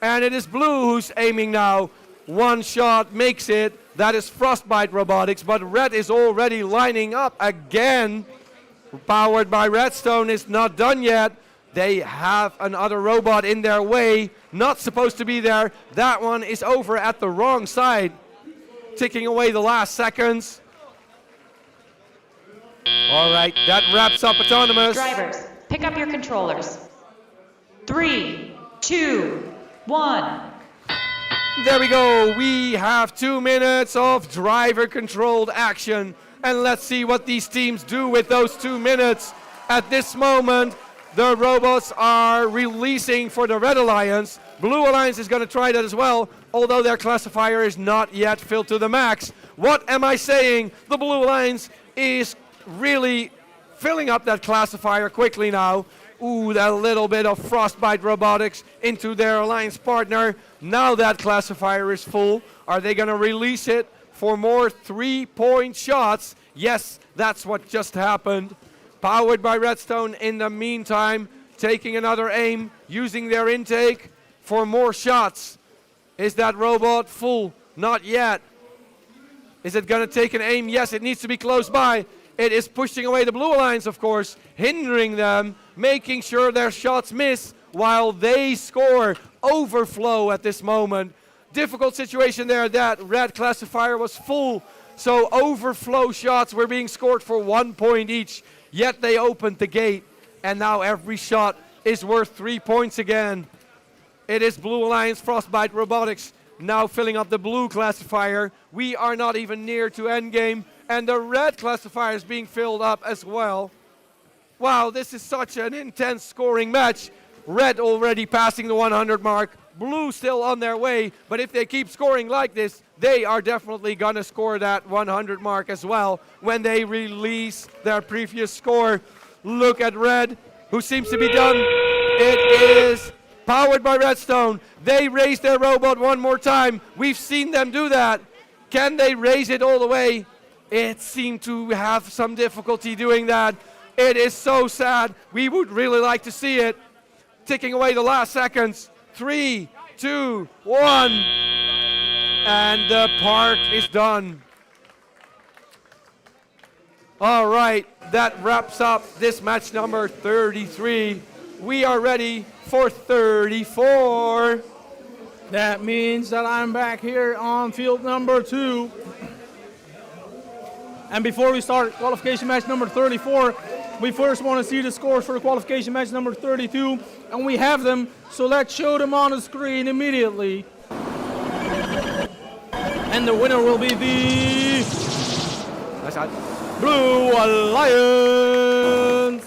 And it is Blue who's aiming now. 1 shot makes it. That is Frostbite Robotics, but Red is already lining up again. Powered by Redstone is not done yet. They have another robot in their way. Not supposed to be there. That one is over at the wrong side. Ticking away the last seconds. All right, that wraps up Autonomous. Drivers, pick up your controllers. 3, 2, 1. There we go. We have 2 minutes of driver-controlled action. And let's see what these teams do with those 2 minutes. At this moment, the robots are releasing for the Red Alliance. Blue Alliance is going to try that as well, although their classifier is not yet filled to the max. What am I saying? The Blue Alliance is really filling up that classifier quickly now. Ooh, that little bit of Frostbite Robotics into their alliance partner. Now that classifier is full. Are they going to release it for more 3-point shots? Yes, that's what just happened. Powered by Redstone in the meantime, taking another aim, using their intake for more shots. Is that robot full? Not yet. Is it going to take an aim? Yes, it needs to be close by. It is pushing away the Blue Alliance, of course, hindering them, making sure their shots miss while they score. Overflow at this moment. Difficult situation there. That red classifier was full, so overflow shots were being scored for 1 point each. Yet they opened the gate, and now every shot is worth 3 points again. It is Blue Alliance Frostbite Robotics now filling up the blue classifier. We are not even near to endgame, and the red classifier is being filled up as well. Wow, this is such an intense scoring match. Red already passing the 100 mark. Blue still on their way, but if they keep scoring like this, they are definitely gonna score that 100 mark as well when they release their previous score. Look at Red, who seems to be done. It is powered by Redstone. They raise their robot one more time. We've seen them do that. Can they raise it all the way? It seemed to have some difficulty doing that. It is so sad. We would really like to see it. Ticking away the last seconds. 3, 2, 1. And the park is done. All right, that wraps up this match number 33. We are ready for 34. That means that I'm back here on field number 2. And before we start qualification match number 34, we first want to see the scores for the qualification match number 32. And we have them, so let's show them on the screen immediately. And the winner will be the Blue Alliance.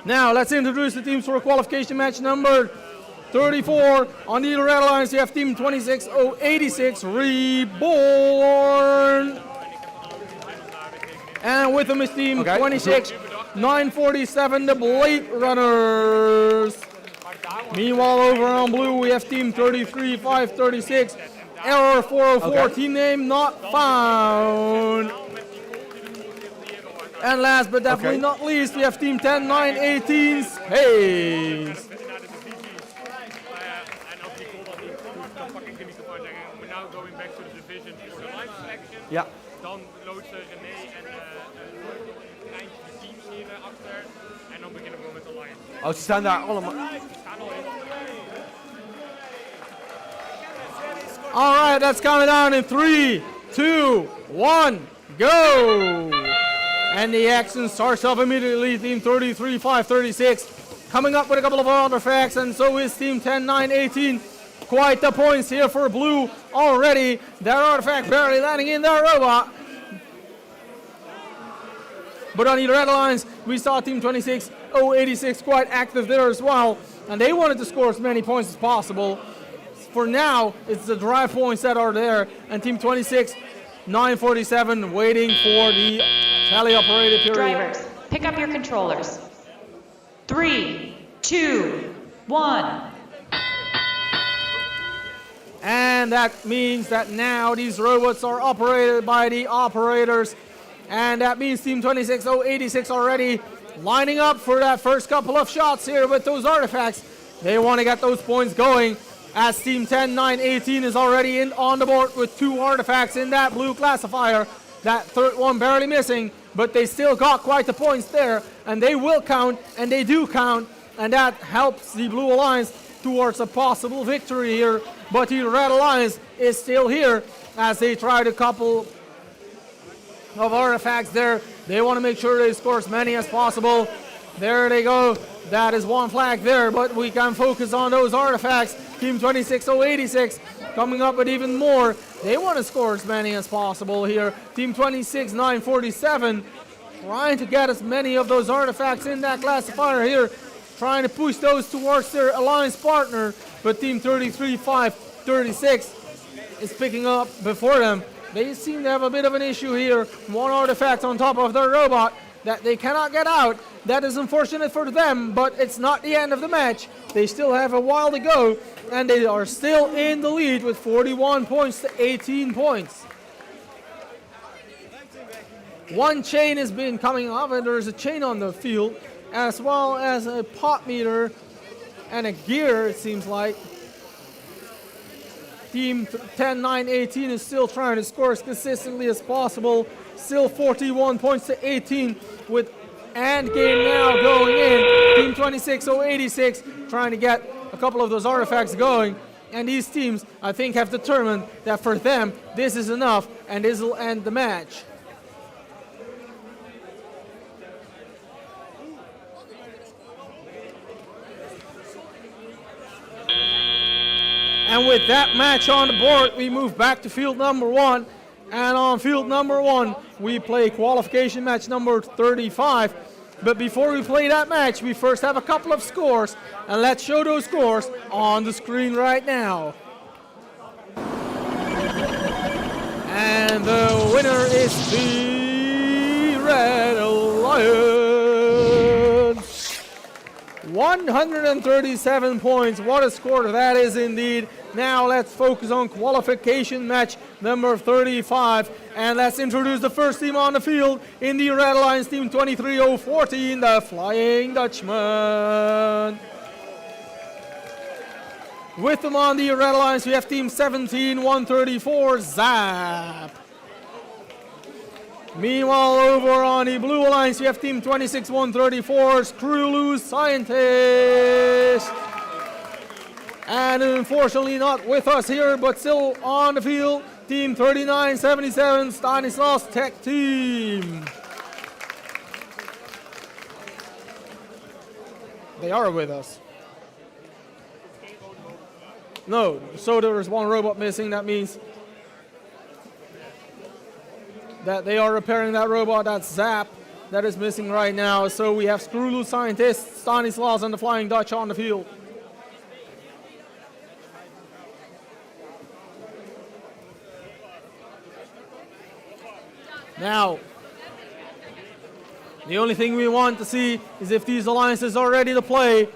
Now let's introduce the teams for qualification match number 34. On the Red Alliance, you have team 26086 Reborn. And with them is team 26947, the Blade Runners. Meanwhile, over on blue, we have team 33536, Error 404, team name not found. And last but definitely not least, we have team 10918, Space. We're now going back to the division for the live selection. Ja. Dan loodsen René en Treintje de teams hier achter. En dan beginnen we met de Lions. Oh, ze staan daar allemaal. All right, that's coming down in 3, 2, 1, go! And the action starts off immediately. Team 33536 coming up with a couple of artifacts, and so is team 10918. Quite the points here for blue already. Their artifact barely landing in their robot. But on the Red Alliance, we saw team 26086 quite active there as well, and they wanted to score as many points as possible. For now, it's the drive points that are there, and team 26947 waiting for the tele-operated period. Drivers, pick up your controllers. 3, 2, 1. And that means that now these robots are operated by the operators. And that means team 26086 already lining up for that first couple of shots here with those artifacts. They want to get those points going, as team 10918 is already on the board with 2 artifacts in that blue classifier. That third one barely missing, but they still got quite the points there, and they will count, and they do count, and that helps the Blue Alliance towards a possible victory here. But the Red Alliance is still here as they try a couple of artifacts there. They want to make sure they score as many as possible. There they go. That is one flag there, but we can focus on those artifacts. Team 26086 coming up with even more. They want to score as many as possible here. Team 26947 trying to get as many of those artifacts in that classifier here. trying to push those towards their alliance partner, but Team 33-5-36 is picking up before them. They seem to have a bit of an issue here. One artifact on top of their robot that they cannot get out. That is unfortunate for them, but it's not the end of the match. They still have a while to go, and they are still in the lead with 41 points to 18 points. One chain has been coming off, and there's a chain on the field, as well as a pot meter and a gear, it seems like. Team 10-9-18 is still trying to score as consistently as possible. Still 41 points to 18 with end game now going in. Team 26-0-86 trying to get a couple of those artifacts going. And these teams, I think, have determined that for them, this is enough and this will end the match. And with that match on the board, we move back to field number 1. And on field number 1, we play qualification match number 35. But before we play that match, we first have a couple of scores. And let's show those scores on the screen right now. And the winner is the Red Alliance. 137 points. What a score that is indeed. Now let's focus on qualification match number 35. And let's introduce the first team on the field in the Red Alliance, Team 23-0-14, the Flying Dutchman. With them on the Red Alliance, we have Team 17-134, Zap. Meanwhile, over on the Blue Alliance, we have Team 26-134, Screw Loose Scientist. And unfortunately not with us here, but still on the field, Team 39-77, Stanislaus Tech Team. They are with us. No, so there is one robot missing. That means that they are repairing that robot. That's Zap that is missing right now. So we have Screw Loose Scientist, Stanislaus, and the Flying Dutch on the field. Now, the only thing we want to see is if these alliances are ready to play.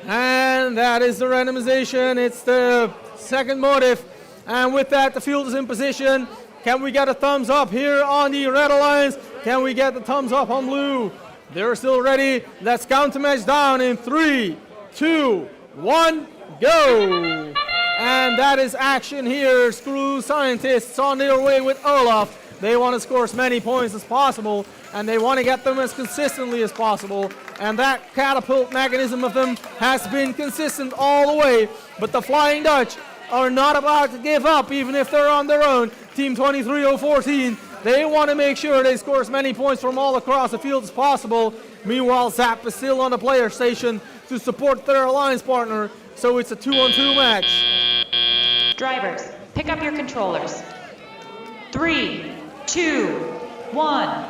And that is the randomization. It's the second motive. And with that, the field is in position. Can we get a thumbs up here on the Red Alliance? Can we get the thumbs up on Blue? They're still ready. Let's count the match down in 3, 2, 1, go. And that is action here. Screw Scientists on their way with Olaf. They want to score as many points as possible, and they want to get them as consistently as possible. And that catapult mechanism of them has been consistent all the way. But the Flying Dutch are not about to give up, even if they're on their own. Team 23-0-14, they want to make sure they score as many points from all across the field as possible. Meanwhile, Zap is still on the player station to support their alliance partner. So it's a 2-on-2 match. Drivers, pick up your controllers. 3, 2, 1.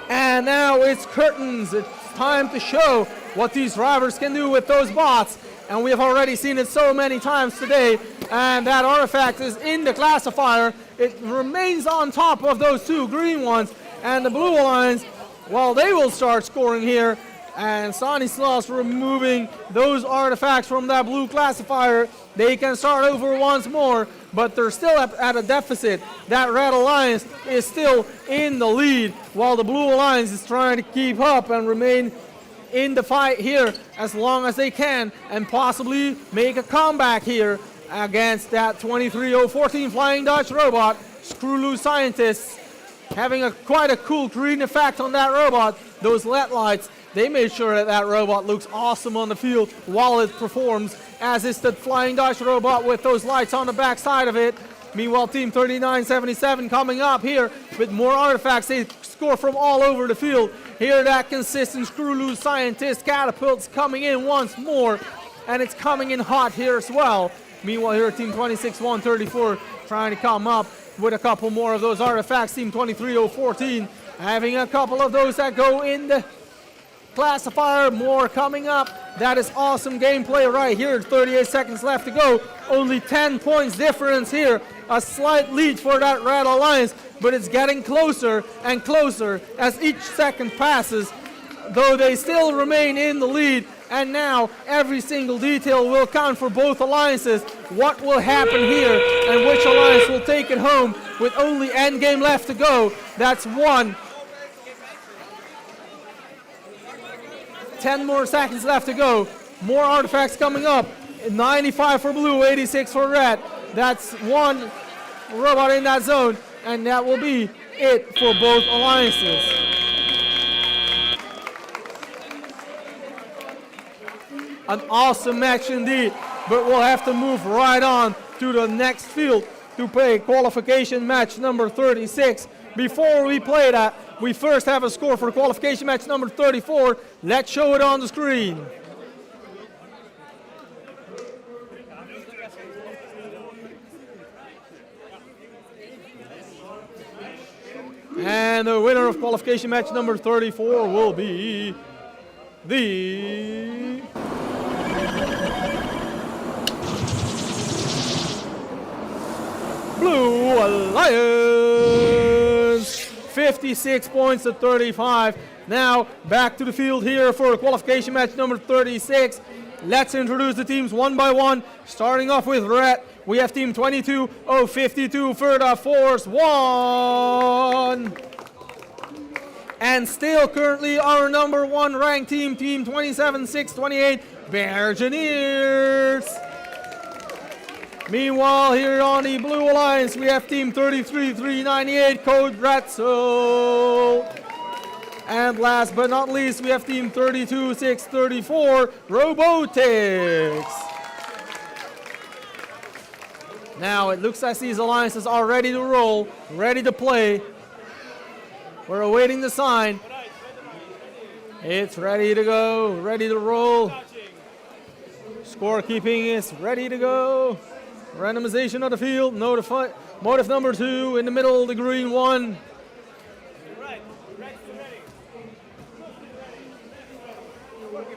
And now it's curtains. It's time to show what these drivers can do with those bots. And we have already seen it so many times today. And that artifact is in the classifier. It remains on top of those two green ones. And the Blue Alliance, well, they will start scoring here. And Stanislaus removing those artifacts from that blue classifier. They can start over once more, but they're still at a deficit. That Red Alliance is still in the lead, while the Blue Alliance is trying to keep up and remain in the fight here as long as they can, and possibly make a comeback here against that 23-0-14 Flying Dutch robot. Screw Loose Scientists having quite a cool green effect on that robot. Those LED lights They made sure that that robot looks awesome on the field while it performs, as is the Flying Dutch robot with those lights on the back side of it. Meanwhile, Team 3977 coming up here with more artifacts. They score from all over the field. Here, that consistent screw-loose scientist catapults coming in once more, and it's coming in hot here as well. Meanwhile, here, Team 26134 trying to come up with a couple more of those artifacts. Team 23014 having a couple of those that go in the classifier. More coming up. That is awesome gameplay right here. 38 seconds left to go. Only 10 points difference here. A slight lead for that Red Alliance, but it's getting closer and closer as each second passes, though they still remain in the lead. And now every single detail will count for both alliances. What will happen here and which alliance will take it home with only endgame left to go? That's 10 more seconds left to go. More artifacts coming up. 95 for blue, 86 for red. That's one robot in that zone, and that will be it for both alliances. An awesome match indeed, but we'll have to move right on to the next field to play qualification match number 36. Before we play that, we first have a score for qualification match number 34. Let's show it on the screen. And the winner of qualification match number 34 will be the Blue Alliance. 56 points to 35. Now back to the field here for qualification match number 36. Let's introduce the teams one by one, starting off with red. We have team 22052 for the Force 1. And still currently our number one ranked team, team 27628 Bergineers. Meanwhile, here on the Blue Alliance, we have team 33398 Code Ratzel. And last but not least, we have team 32634 Robotics. Now it looks like these alliances are ready to roll, ready to play. We're awaiting the sign. It's ready to go, ready to roll. Scorekeeping is ready to go. Randomization of the field, motive number 2 in the middle, the green one.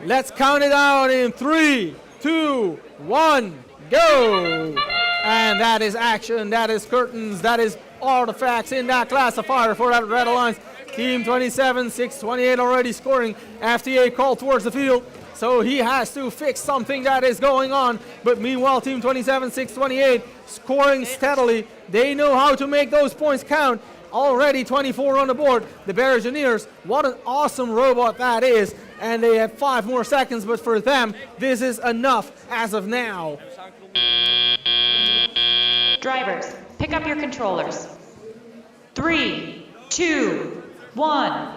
Let's count it out in 3, 2, 1, go! And that is action, that is curtains, that is artifacts in that classifier for that Red Alliance. Team 27628 already scoring. FTA called towards the field, so he has to fix something that is going on. But meanwhile, team 27628 scoring steadily. They know how to make those points count. Already 24 on the board. The Bergineers, what an awesome robot that is. And they have 5 more seconds, but for them, this is enough as of now. Drivers, pick up your controllers. 3, 2, 1.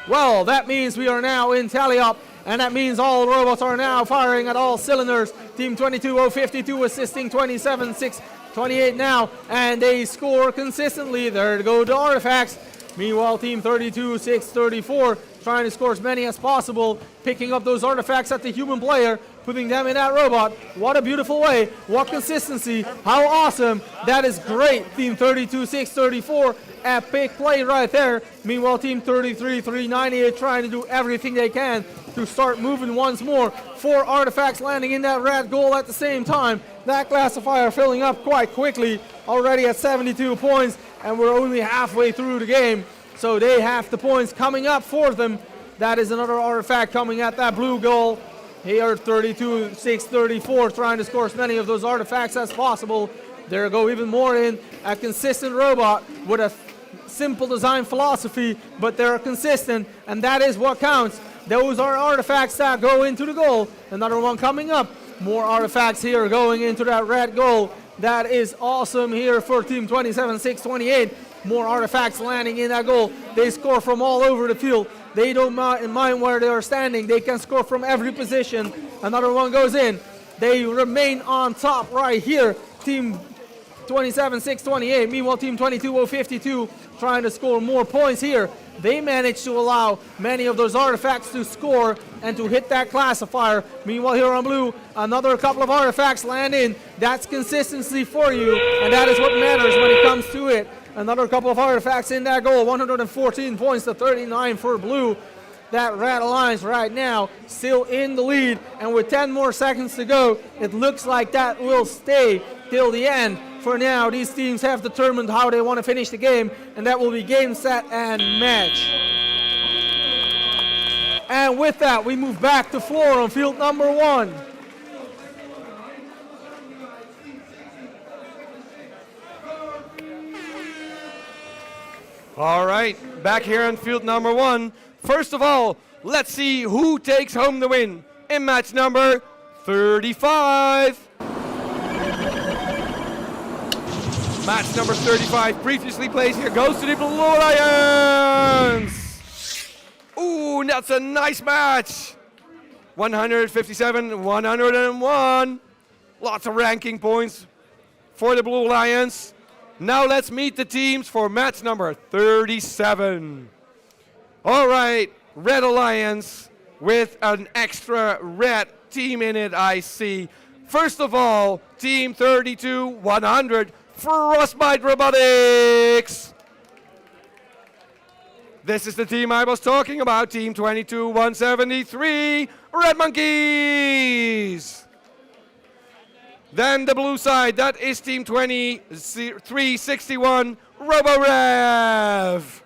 Well, that means we are now in tally up, and that means all robots are now firing at all cylinders. Team 22052 assisting 27628 now, and they score consistently. There to go the artifacts. Meanwhile, team 32634 trying to score as many as possible, picking up those artifacts at the human player, putting them in that robot. What a beautiful way, what consistency, how awesome. That is great, team 32634. Epic play right there. Meanwhile, team 33398 trying to do everything they can to start moving once more. 4 artifacts landing in that red goal at the same time. That classifier filling up quite quickly, already at 72 points, and we're only halfway through the game. So they have the points coming up for them. That is another artifact coming at that blue goal. Here, 32-6-34, trying to score as many of those artifacts as possible. There go even more in. A consistent robot with a simple design philosophy, but they're consistent, and that is what counts. Those are artifacts that go into the goal. Another one coming up. More artifacts here going into that red goal. That is awesome here for team 27628. More artifacts landing in that goal. They score from all over the field. They don't mind where they are standing. They can score from every position. Another one goes in. They remain on top right here. Team 27-6-28. Meanwhile, team 22-0-52 trying to score more points here. They managed to allow many of those artifacts to score and to hit that classifier. Meanwhile, here on blue, another couple of artifacts land in. That's consistency for you, and that is what matters when it comes to it. Another couple of artifacts in that goal. 114 points to 39 for blue. That Red Alliance right now still in the lead, and with 10 more seconds to go, it looks like that will stay till the end. For now, these teams have determined how they want to finish the game, and that will be game, set, and match. And with that, we move back to floor on field number 1. All right, back here on field number 1. First of all, let's see who takes home the win in match number 35. Match number 35, previously played here, goes to the Blue Lions. Ooh, that's a nice match. 157, 101. Lots of ranking points for the Blue Lions. Now let's meet the teams for match number 37. All right, Red Alliance with an extra red team in it, I see. First of all, team 32-100, Frostbite Robotics. This is the team I was talking about, team 22-173, Red Monkeys. Then the blue side, that is team 23-61, RoboRev.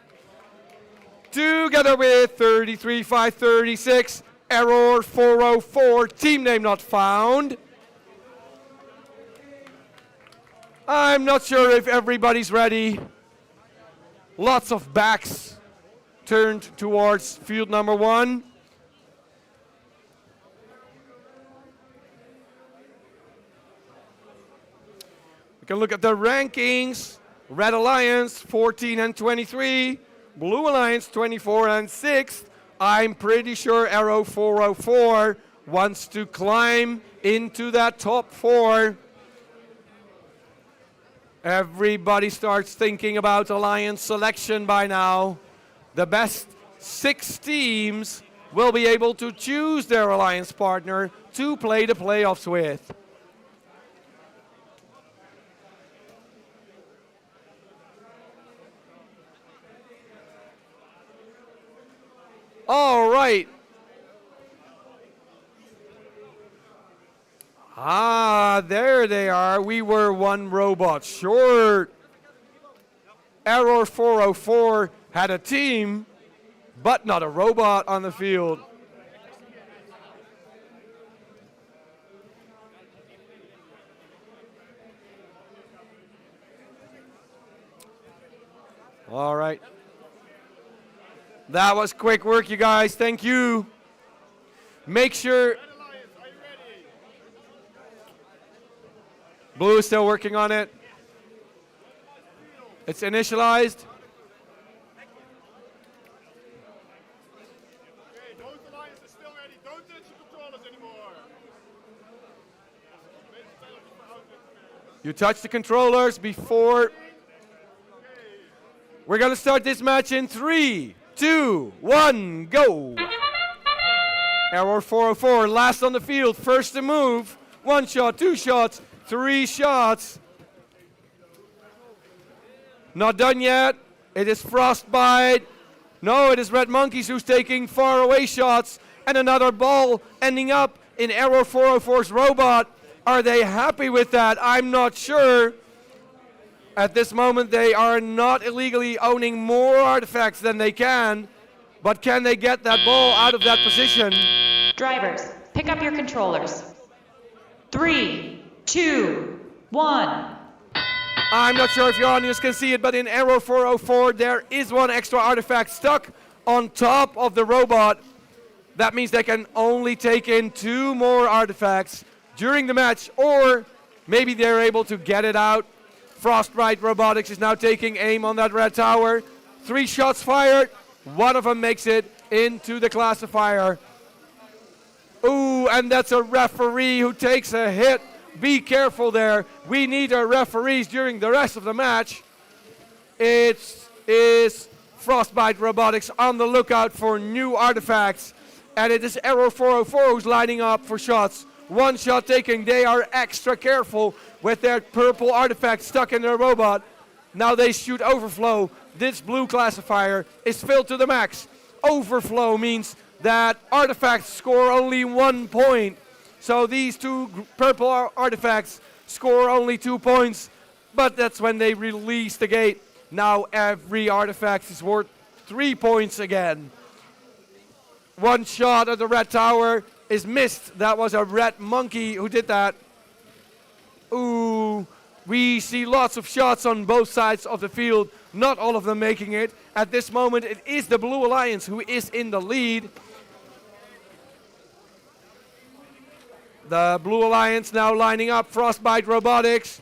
Together with 33-536, Error 404, team name not found. I'm not sure if everybody's ready. Lots of backs turned towards field number 1. We can look at the rankings. Red Alliance 14 and 23. Blue Alliance 24 and 6th. I'm pretty sure Arrow 404 wants to climb into that top 4. Everybody starts thinking about Alliance selection by now. The best 6 teams will be able to choose their Alliance partner to play the playoffs with. All right. There they are. We were one robot short. Error 404 had a team, but not a robot on the field. All right. That was quick work, you guys. Thank you. Make sure. Blue is still working on it. It's initialized. Okay, those alliances are still ready. Don't touch the controllers anymore. You touch the controllers before. We're going to start this match in 3, 2, 1, go. Error 404, last on the field, first to move. 1 shot, 2 shots, 3 shots. Not done yet. It is Frostbite. No, it is Red Monkeys who's taking far away shots. And another ball ending up in Error 404's robot. Are they happy with that? I'm not sure. At this moment, they are not illegally owning more artifacts than they can. But can they get that ball out of that position? Drivers, pick up your controllers. 3, 2, 1. I'm not sure if your audience can see it, but in Arrow 404, there is 1 extra artifact stuck on top of the robot. That means they can only take in 2 more artifacts during the match, or maybe they're able to get it out. Frostbite Robotics is now taking aim on that red tower. 3 shots fired. 1 of them makes it. into the classifier. Ooh, and that's a referee who takes a hit. Be careful there. We need our referees during the rest of the match. It is Frostbite Robotics on the lookout for new artifacts. And it is Arrow 404 who's lining up for shots. One shot taking. They are extra careful with their purple artifact stuck in their robot. Now they shoot Overflow. This blue classifier is filled to the max. Overflow means that artifacts score only 1 point. So these two purple artifacts score only 2 points, but that's when they release the gate. Now every artifact is worth 3 points again. One shot at the red tower is missed. That was a red monkey who did that. Ooh, we see lots of shots on both sides of the field, not all of them making it. At this moment, it is the Blue Alliance who is in the lead. The Blue Alliance now lining up, Frostbite Robotics.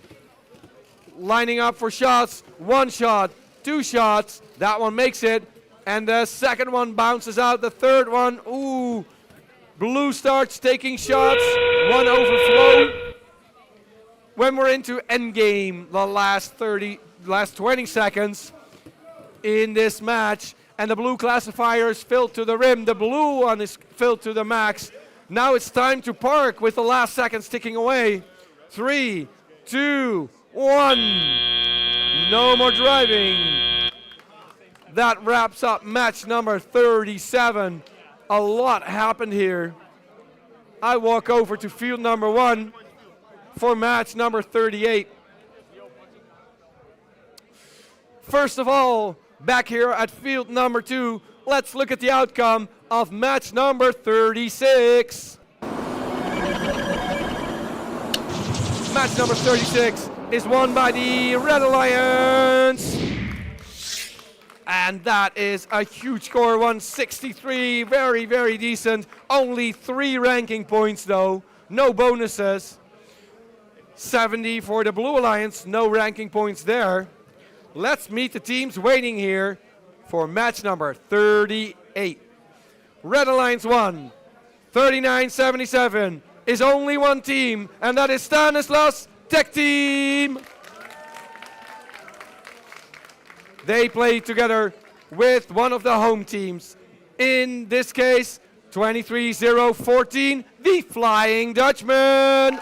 Lining up for shots. 1 shot, 2 shots. That one makes it. And the second one bounces out. The third one, ooh. Blue starts taking shots. 1 overflow. When we're into endgame, the last 20 seconds in this match. And the blue classifier is filled to the rim. The blue one is filled to the max. Now it's time to park with the last seconds ticking away. 3, 2, 1. No more driving. That wraps up match number 37. A lot happened here. I walk over to field number 1 for match number 38. First of all, back here at field number 2, let's look at the outcome of match number 36. Match number 36 is won by the Red Alliance. And that is a huge score, 163, very, very decent. Only 3 ranking points though, no bonuses. 70 for the Blue Alliance, no ranking points there. Let's meet the teams waiting here for match number 38. Red Alliance 1, 39-77 is only one team, and that is Stanislaus Tech Team. They play together with one of the home teams. In this case, 23-0-14, the Flying Dutchman.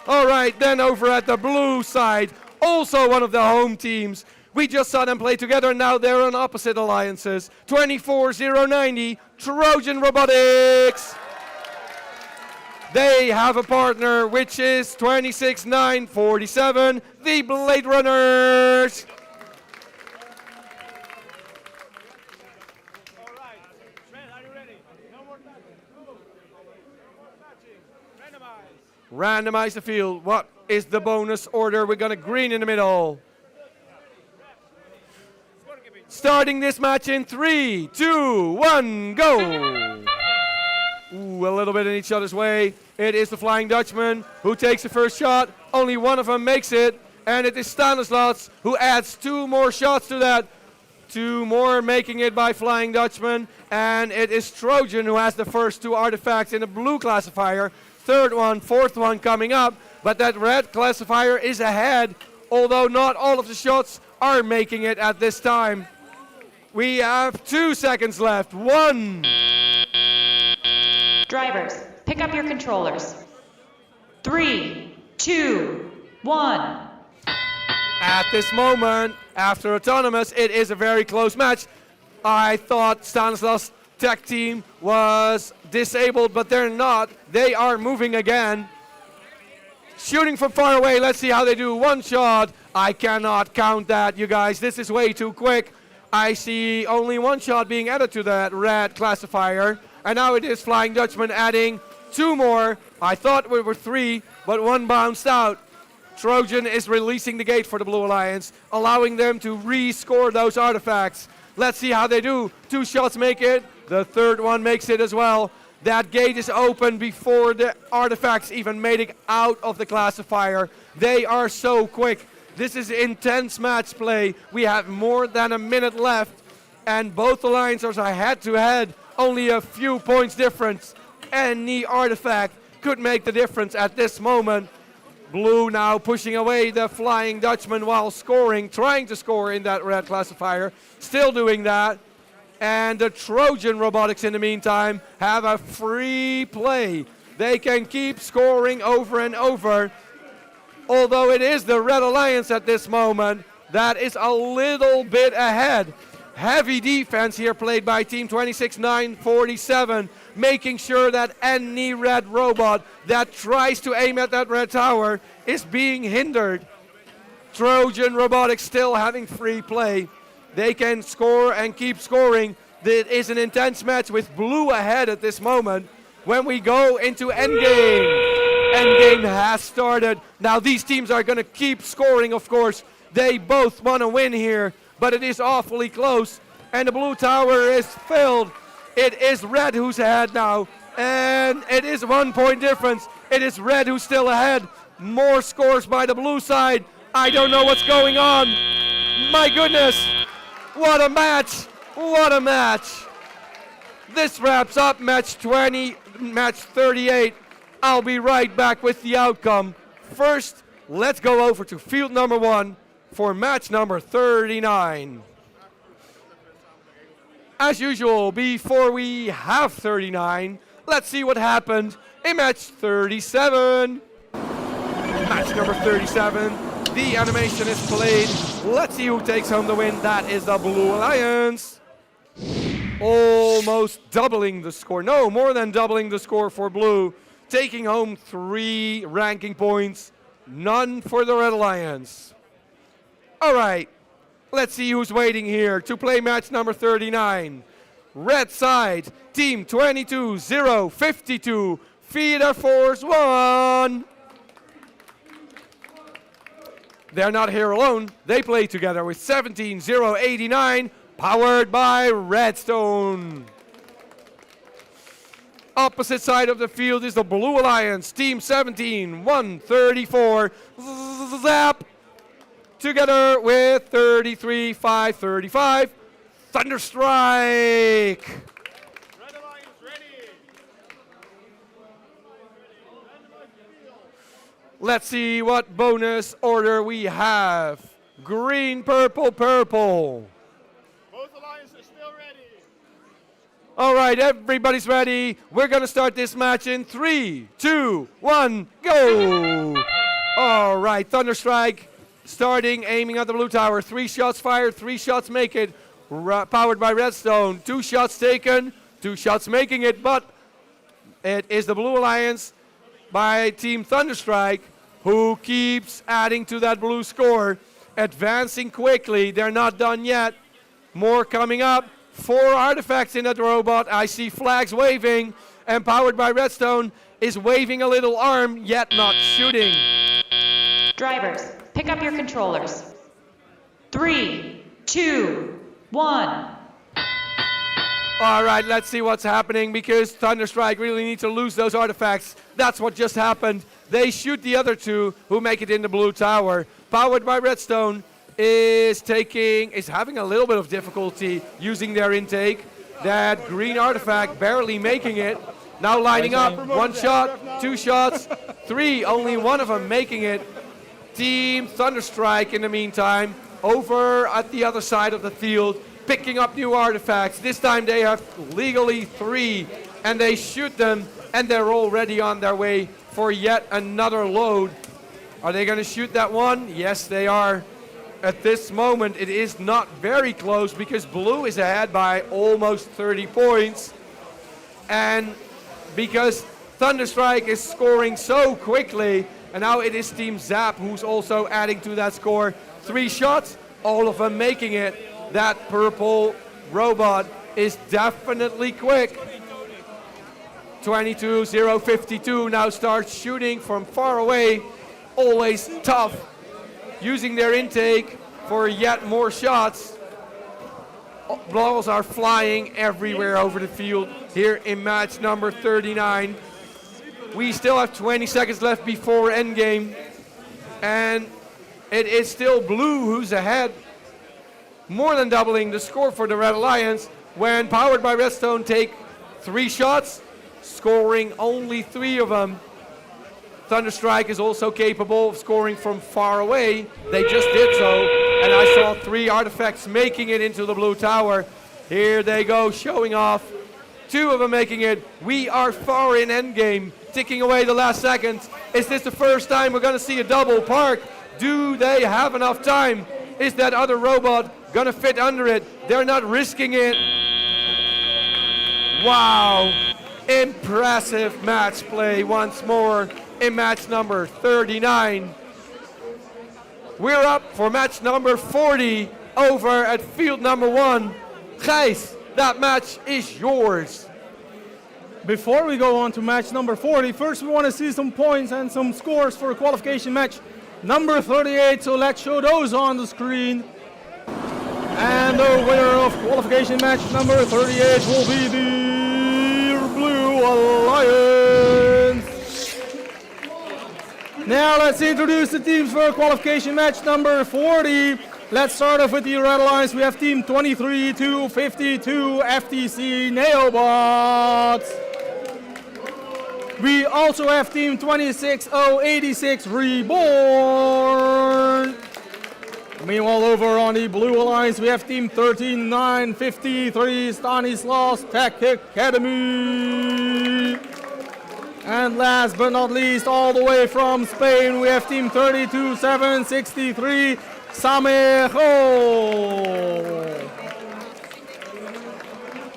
All right, then over at the blue side, also one of the home teams. We just saw them play together, now they're on opposite alliances. 24-0-90, Trojan Robotics. They have a partner, which is 26-9-47, the Blade Runners. Randomize the field. What is the bonus order? We're going to green in the middle. Starting this match in 3, 2, 1, go! Ooh, a little bit in each other's way. It is the Flying Dutchman who takes the first shot. Only one of them makes it. And it is Stanislaus who adds 2 more shots to that. 2 more making it by Flying Dutchman. And it is Trojan who has the first 2 artifacts in the blue classifier. 3rd one, 4th one coming up. But that red classifier is ahead. Although not all of the shots are making it at this time. We have 2 seconds left. 1. Drivers, pick up your controllers. 3, 2, 1. At this moment, after Autonomous, it is a very close match. I thought Stanislaus Tech Team was disabled, but they're not. They are moving again. Shooting from far away, let's see how they do. 1 shot. I cannot count that, you guys. This is way too quick. I see only 1 shot being added to that red classifier. And now it is Flying Dutchman adding 2 more. I thought we were 3, but 1 bounced out. Trojan is releasing the gate for the Blue Alliance, allowing them to re-score those artifacts. Let's see how they do. 2 shots make it. The 3rd one makes it as well. That gate is open before the artifacts even made it out of the classifier. They are so quick. This is intense match play. We have more than a minute left. and both alliances are head-to-head, only a few points difference. Any artifact could make the difference at this moment. Blue now pushing away the Flying Dutchman while scoring, trying to score in that red classifier, still doing that. And the Trojan Robotics in the meantime have a free play. They can keep scoring over and over. Although it is the Red Alliance at this moment that is a little bit ahead. Heavy defense here played by Team 26-9-47, making sure that any red robot that tries to aim at that red tower is being hindered. Trojan Robotics still having free play. They can score and keep scoring. It is an intense match with blue ahead at this moment. When we go into endgame, endgame has started. Now these teams are going to keep scoring, of course. They both want to win here, but it is awfully close. And the blue tower is filled. It is red who's ahead now. And it is 1 point difference. It is red who's still ahead. More scores by the blue side. I don't know what's going on. My goodness. What a match. What a match. This wraps up match 38. I'll be right back with the outcome. First, let's go over to field number 1 for match number 39. As usual, before we have 39, let's see what happened in match 37. Match number 37. The animation is played. Let's see who takes home the win. That is the Blue Alliance. Almost doubling the score. No, more than doubling the score for Blue. Taking home 3 ranking points. None for the Red Alliance. All right. Let's see who's waiting here to play match number 39. Red side, Team 22-0-52. Feeder Force 1. They're not here alone. They play together with 17-0-89, powered by Redstone. Opposite side of the field is the Blue Alliance, Team 17-1-34. Zap! Together with 33-5-35. Thunderstrike! Let's see what bonus order we have. Green, purple, purple. Both alliances still ready. All right, everybody's ready. We're going to start this match in 3, 2, 1, go! All right, Thunderstrike starting, aiming at the blue tower. 3 shots fired, 3 shots make it. Powered by Redstone. 2 shots taken, 2 shots making it, but it is the Blue Alliance by Team Thunderstrike who keeps adding to that blue score. Advancing quickly. They're not done yet. More coming up. 4 artifacts in that robot. I see flags waving. And powered by Redstone is waving a little arm, yet not shooting. Drivers, pick up your controllers. 3, 2, 1. All right, let's see what's happening because Thunderstrike really needs to lose those artifacts. That's what just happened. They shoot the other 2 who make it in the blue tower. Powered by Redstone is having a little bit of difficulty using their intake. That green artifact barely making it. Now lining up, 1 shot, 2 shots, 3, only 1 of them making it. Team Thunderstrike in the meantime, over at the other side of the field, picking up new artifacts. This time they have legally 3, and they shoot them, and they're already on their way for yet another load. Are they going to shoot that one? Yes, they are. At this moment, it is not very close because Blue is ahead by almost 30 points. And because Thunderstrike is scoring so quickly, and now it is Team Zap who's also adding to that score. 3 shots, all of them making it. That purple robot is definitely quick. 22-0-52 now starts shooting from far away. Always tough. Using their intake for yet more shots. Balls are flying everywhere over the field here in match number 39. We still have 20 seconds left before endgame. And it is still Blue who's ahead. more than doubling the score for the Red Alliance when Powered by Redstone take 3 shots, scoring only 3 of them. Thunderstrike is also capable of scoring from far away. They just did so, and I saw 3 artifacts making it into the blue tower. Here they go, showing off. 2 of them making it. We are far in endgame, ticking away the last seconds. Is this the first time we're gonna see a double park? Do they have enough time? Is that other robot gonna fit under it? They're not risking it. Wow, impressive match play once more in match number 39. We're up for match number 40 over at field number 1. Gijs, that match is yours. Before we go on to match number 40, first we want to see some points and some scores for qualification match number 38, so let's show those on the screen. And the winner of qualification match number 38 will be the Blue Alliance. Now let's introduce the teams for qualification match number 40. Let's start off with the Red Alliance. We have team 23-52 FTC Neobots. We also have team 26086 Reborn. Meanwhile, over on the Blue Alliance, we have team 13953 Stanislas Tech Academy. And last but not least, all the way from Spain, we have team 32763 Samejo.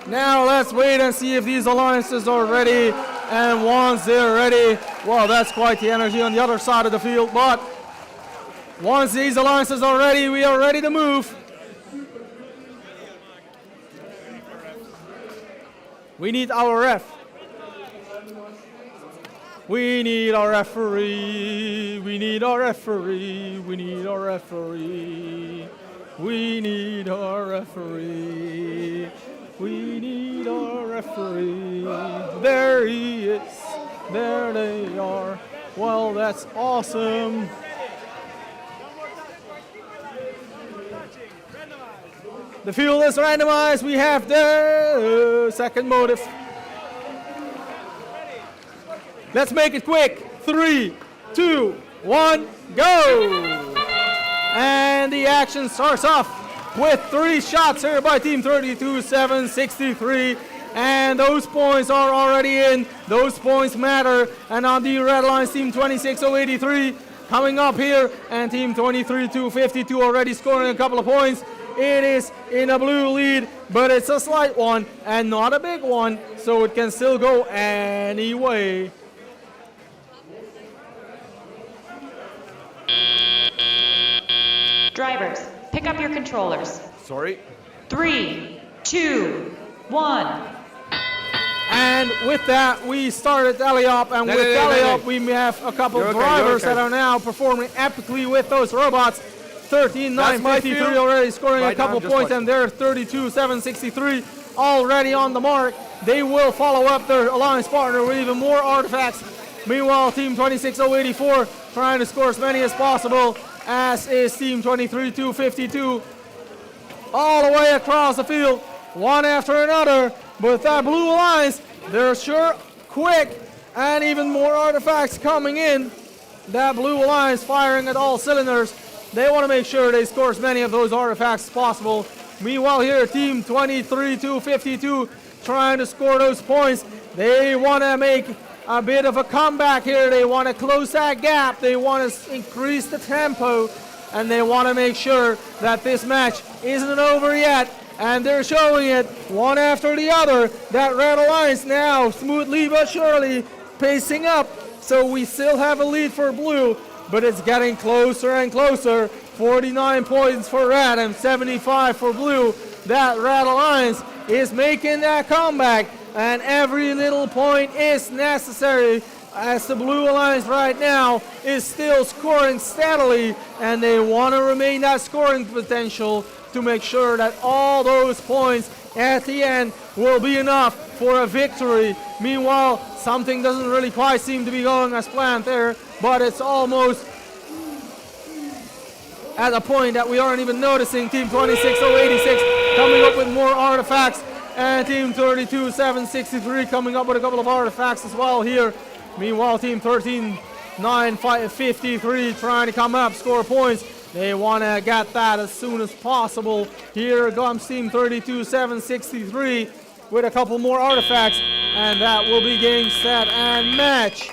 Now let's wait and see if these alliances are ready. And once they're ready, well, that's quite the energy on the other side of the field. But once these alliances are ready, we are ready to move. We need our ref. We need our referee. We need our referee. We need our referee. We need our referee. We need our referee. There he is. There they are. Well, that's awesome. The field is randomized. We have the second motive. Let's make it quick. 3, 2, 1, go! And the action starts off with 3 shots here by team 32763. And those points are already in. Those points matter. And on the Red Alliance, team 26083 coming up here. And team 23252 already scoring a couple of points. It is in a blue lead, but it's a slight one and not a big one. So it can still go any way. Drivers, pick up your controllers. Sorry. 3, 2, 1. And with that, we started tally up, and with tally up, we have a couple of drivers that are now performing epically with those robots. 13-953 already scoring a couple of points, and they're 32-763 already on the mark. They will follow up their alliance partner with even more artifacts. Meanwhile, team 26084 trying to score as many as possible, as is team 23252. All the way across the field, one after another. But that Blue Alliance, they're sure quick, and even more artifacts coming in. That Blue Alliance firing at all cylinders. They want to make sure they score as many of those artifacts as possible. Meanwhile here, team 23252 trying to score those points. They want to make a bit of a comeback here. They want to close that gap. They want to increase the tempo, and they want to make sure that this match isn't over yet. And they're showing it one after the other. That Red Alliance now smoothly but surely pacing up. So we still have a lead for blue, but it's getting closer and closer. 49 points for red and 75 for blue. That Red Alliance is making that comeback, and every little point is necessary, as the Blue Alliance right now is still scoring steadily, and they want to remain that scoring potential to make sure that all those points at the end will be enough for a victory. Meanwhile, something doesn't really quite seem to be going as planned there, but it's almost at a point that we aren't even noticing. Team 26086 coming up with more artifacts, and Team 32763 coming up with a couple of artifacts as well here. Meanwhile, Team 13953 trying to come up, score points. They want to get that as soon as possible. Here comes Team 32763 with a couple more artifacts, and that will be game, set, and match.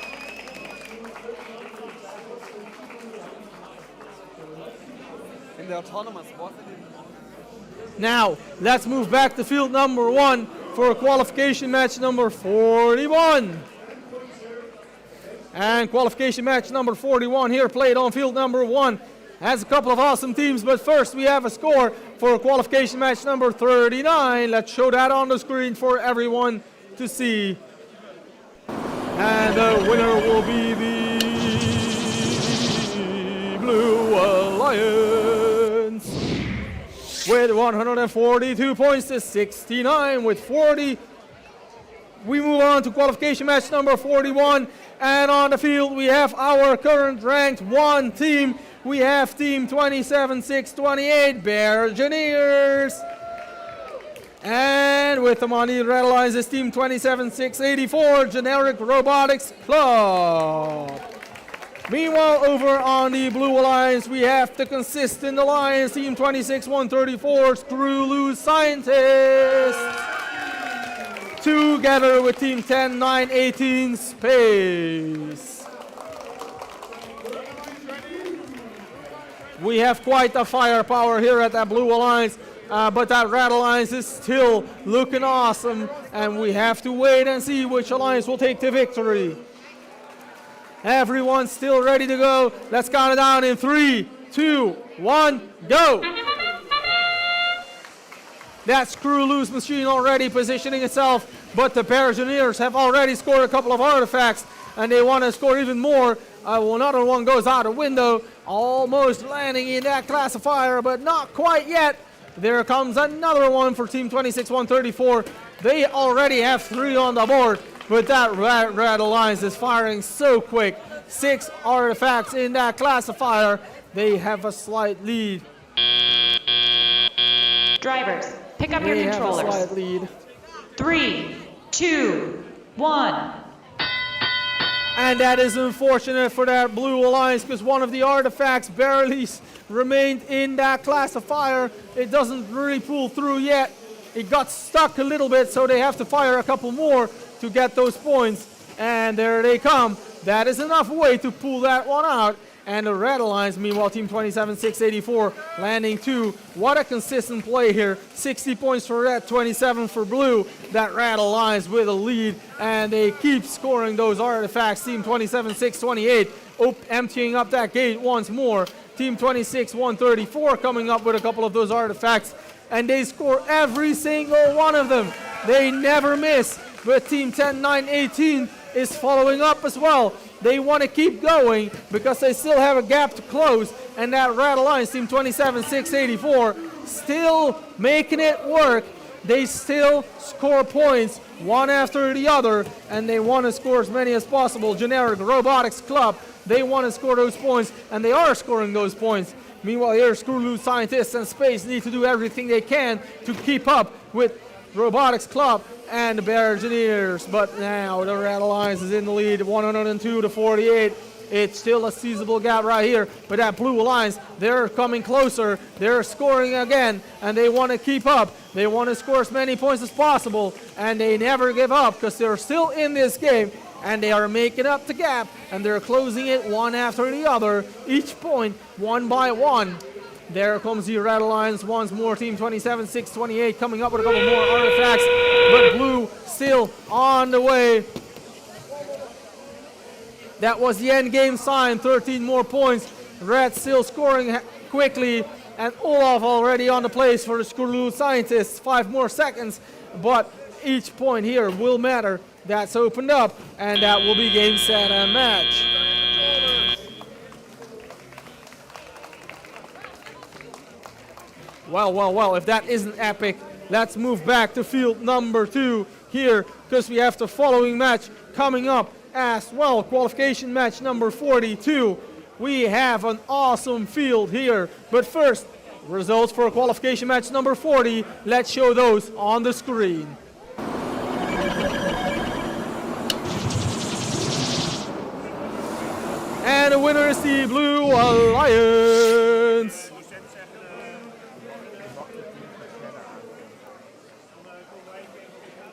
In the autonomous, what? Now, let's move back to field number 1 for qualification match number 41. And qualification match number 41 here played on field number 1. Has a couple of awesome teams, but first we have a score for qualification match number 39. Let's show that on the screen for everyone to see. And the winner will be the Blue Alliance with 142 points to 69 with 40. We move on to qualification match number 41, and on the field we have our current ranked 1 team. We have Team 27628 Bergineers. And with them on the red lines is Team 27684 Generic Robotics Club. Meanwhile, over on the Blue Alliance, we have the consistent alliance, Team 26134 Screw Loose Scientists, together with Team 10918 Space. We have quite the firepower here at that Blue Alliance, but that Red Alliance is still looking awesome, and we have to wait and see which alliance will take the victory. Everyone's still ready to go. Let's count it down in 3, 2, 1, go! That Screw Loose machine already positioning itself, but the Bergineers have already scored a couple of artifacts, and they want to score even more. Another one goes out the window, almost landing in that classifier, but not quite yet. There comes another one for Team 26134. They already have 3 on the board, but that Red Alliance is firing so quick. 6 artifacts in that classifier. They have a slight lead. Drivers, pick up your controllers. Have a slight lead. 3, 2, 1. And that is unfortunate for that Blue Alliance, because one of the artifacts barely remained in that classifier. It doesn't really pull through yet. It got stuck a little bit, so they have to fire a couple more to get those points. And there they come. That is enough weight to pull that one out. And the Red Alliance, meanwhile, Team 27684 landing 2. What a consistent play here. 60 points for Red, 27 for Blue. That Red Alliance with a lead, and they keep scoring those artifacts. Team 27628 emptying up that gate once more. Team 26134 coming up with a couple of those artifacts, and they score every single one of them. They never miss. But Team 10918 is following up as well. They want to keep going because they still have a gap to close, and that Red Alliance, Team 27684, still making it work. They still score points one after the other, and they want to score as many as possible. Generic Robotics Club, they want to score those points, and they are scoring those points. Meanwhile, here, Screw Loose Scientists and Space need to do everything they can to keep up with Robotics Club and the Bergineers, but now the Red Alliance is in the lead, 102 to 48. It's still a seizable gap right here, but that Blue Alliance, they're coming closer. They're scoring again, and they want to keep up. They want to score as many points as possible, and they never give up because they're still in this game, and they are making up the gap, and they're closing it one after the other, each point one by one. There comes the Red Alliance once more. Team 27628 coming up with a couple more artifacts, but Blue still on the way. That was the end game sign, 13 more points. Red still scoring quickly, and Olaf already on the place for the Screw Loose Scientists. 5 more seconds, but each point here will matter. That's opened up, and that will be game, set, and match. Well, if that isn't epic, let's move back to field number 2 here, because we have the following match coming up as well. Qualification match number 42. We have an awesome field here. But first, results for qualification match number 40. Let's show those on the screen. And the winner is the Blue Alliance.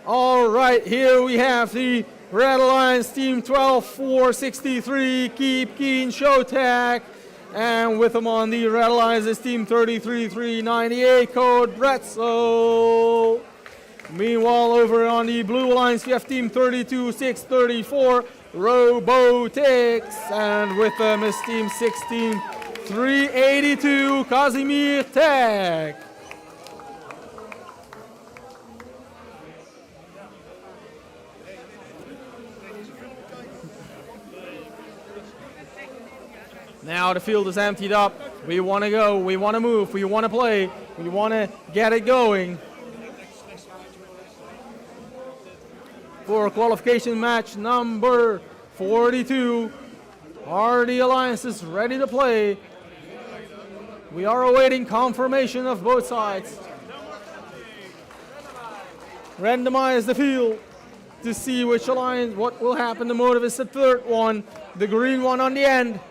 All right, here we have the Red Alliance Team 12-4-63, Keep Keen Showtech. And with them on the Red Alliance is Team 33-398, Code Bretzel. Meanwhile, over on the Blue Alliance, we have Team 32-634, Robotics. And with them is Team 16-382, Casimir Tech. Now the field is emptied up. We want to go, we want to move, we want to play, we want to get it going. For qualification match number 42, are the alliances ready to play? We are awaiting confirmation of both sides. Randomize the field to see which alliance, what will happen. The motive is the third one, the green one on the end.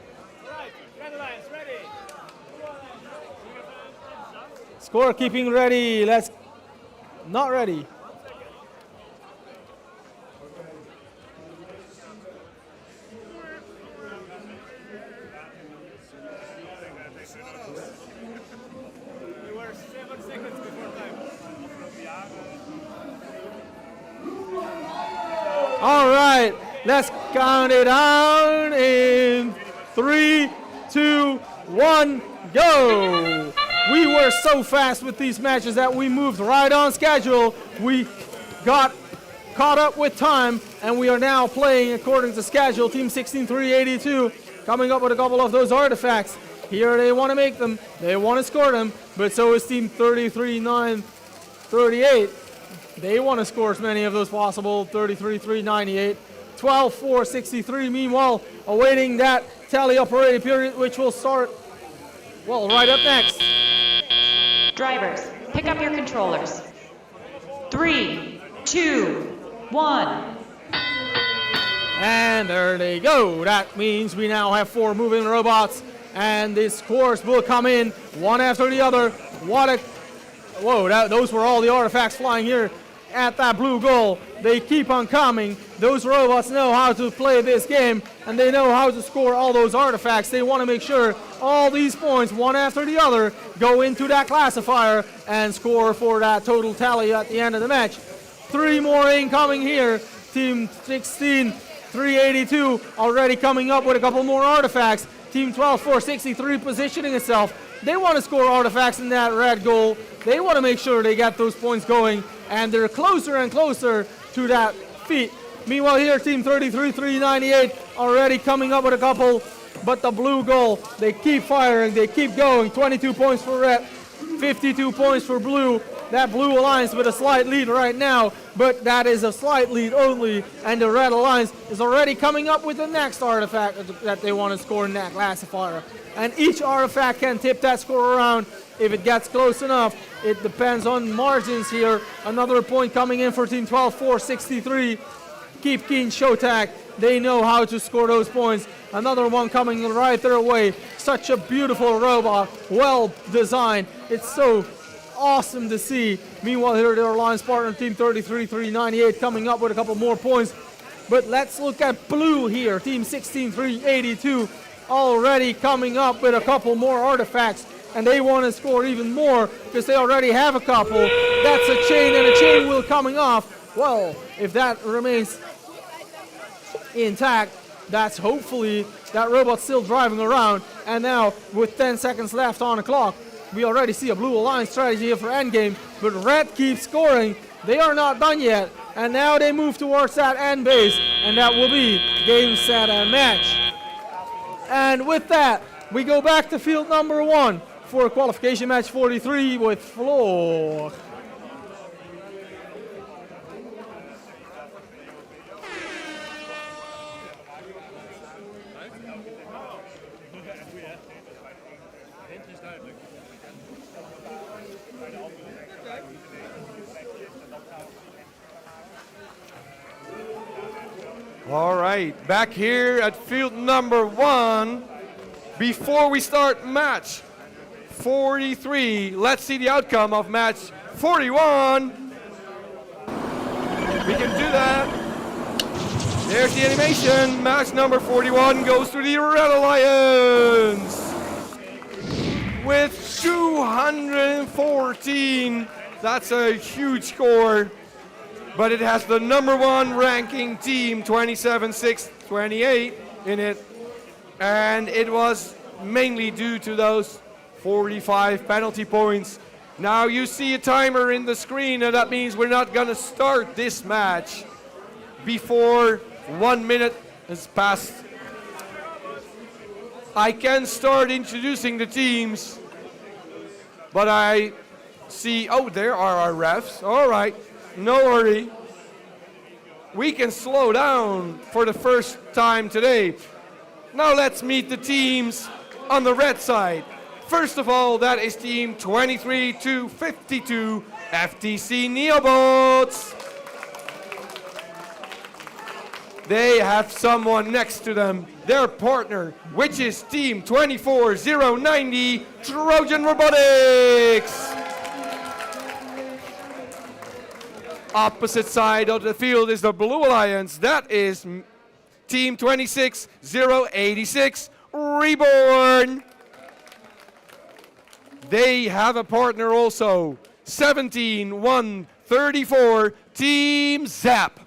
Scorekeeping ready. Let's not ready. All right, let's count it down in 3, 2, 1, go. We were so fast with these matches that we moved right on schedule. We got caught up with time, and we are now playing according to schedule. Team 16-382 coming up with a couple of those artifacts. Here they want to make them, they want to score them, but so is Team 33-938. They want to score as many of those possible. 33-398, 12-4-63. Meanwhile, awaiting that tally operated period, which will start, well, right up next. Drivers, pick up your controllers. 3, 2, 1. And there they go. That means we now have 4 moving robots, and the scores will come in one after the other. What a... Whoa, those were all the artifacts flying here at that blue goal. They keep on coming. Those robots know how to play this game, and they know how to score all those artifacts. They want to make sure all these points, one after the other, go into that classifier and score for that total tally at the end of the match. 3 more incoming here. Team 16-382 already coming up with a couple more artifacts. Team 12-4-63 positioning itself. They want to score artifacts in that red goal. They want to make sure they get those points going, and they're closer and closer to that feat. Meanwhile here, Team 33-398 already coming up with a couple, but the blue goal, they keep firing, they keep going. 22 points for red, 52 points for blue. That blue alliance with a slight lead right now, but that is a slight lead only, and the red alliance is already coming up with the next artifact that they want to score in that classifier. And each artifact can tip that score around if it gets close enough. It depends on margins here. Another point coming in for Team 12-4-63. Keep Keen Showtech. They know how to score those points. Another one coming right their way. Such a beautiful robot, well designed. It's so awesome to see. Meanwhile, here their alliance partner, Team 33-398, coming up with a couple more points. But let's look at blue here. Team 16-382 already coming up with a couple more artifacts, and they want to score even more because they already have a couple. That's a chain, and a chain wheel coming off. Well, if that remains intact, that's hopefully that robot still driving around. And now, with 10 seconds left on the clock, we already see a blue alliance strategy here for endgame, but red keeps scoring. They are not done yet, and now they move towards that end base, and that will be game, set, and match. And with that, we go back to field number 1 for qualification match 43 with Floor. All right, back here at field number 1. Before we start match 43, let's see the outcome of match 41. We can do that. There's the animation. Match number 41 goes to the Red Alliance with 214. That's a huge score. But it has the number 1 ranking team, 27-6-28 in it. And it was mainly due to those 45 penalty points. Now you see a timer in the screen, and that means we're not gonna start this match before 1 minute has passed. I can start introducing the teams, but I see, oh, there are our refs. All right. No hurry. We can slow down for the first time today. Now let's meet the teams on the red side. First of all, that is team 23-52 FTC Neobots. They have someone next to them, their partner, which is team 24-090 Trojan Robotics. Opposite side of the field is the Blue Alliance. That is team 26-086 Reborn. They have a partner also, 17-134 Team Zap.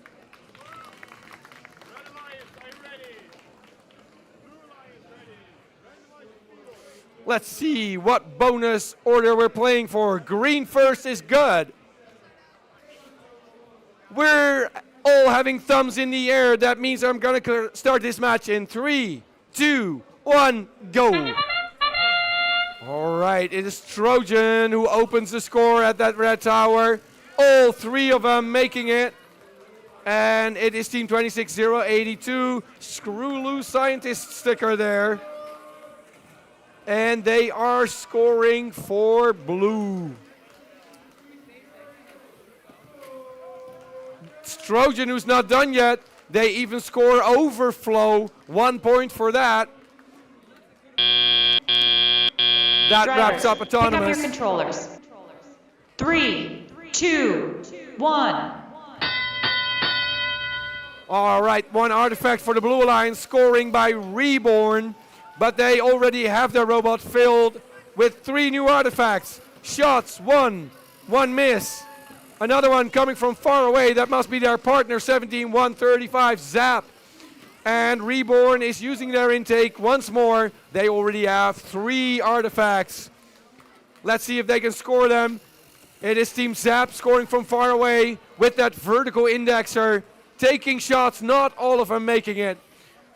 Let's see what bonus order we're playing for. Green first is good. We're all having thumbs in the air. That means I'm going to start this match in 3, 2, 1, go. All right, it is Trojan who opens the score at that red tower. All 3 of them making it. And it is team 26-082. Screw loose scientist sticker there. And they are scoring for blue. It's Trojan who's not done yet. They even score overflow. 1 point for that. That wraps up autonomous. Pick up your controllers. 3, 2, 1. All right, 1 artifact for the Blue Alliance, scoring by Reborn. But they already have their robot filled with 3 new artifacts. Shots, 1 miss. Another one coming from far away. That must be their partner, 17-135 Zap. And Reborn is using their intake once more. They already have 3 artifacts. Let's see if they can score them. It is Team Zap scoring from far away with that vertical indexer. Taking shots, not all of them making it.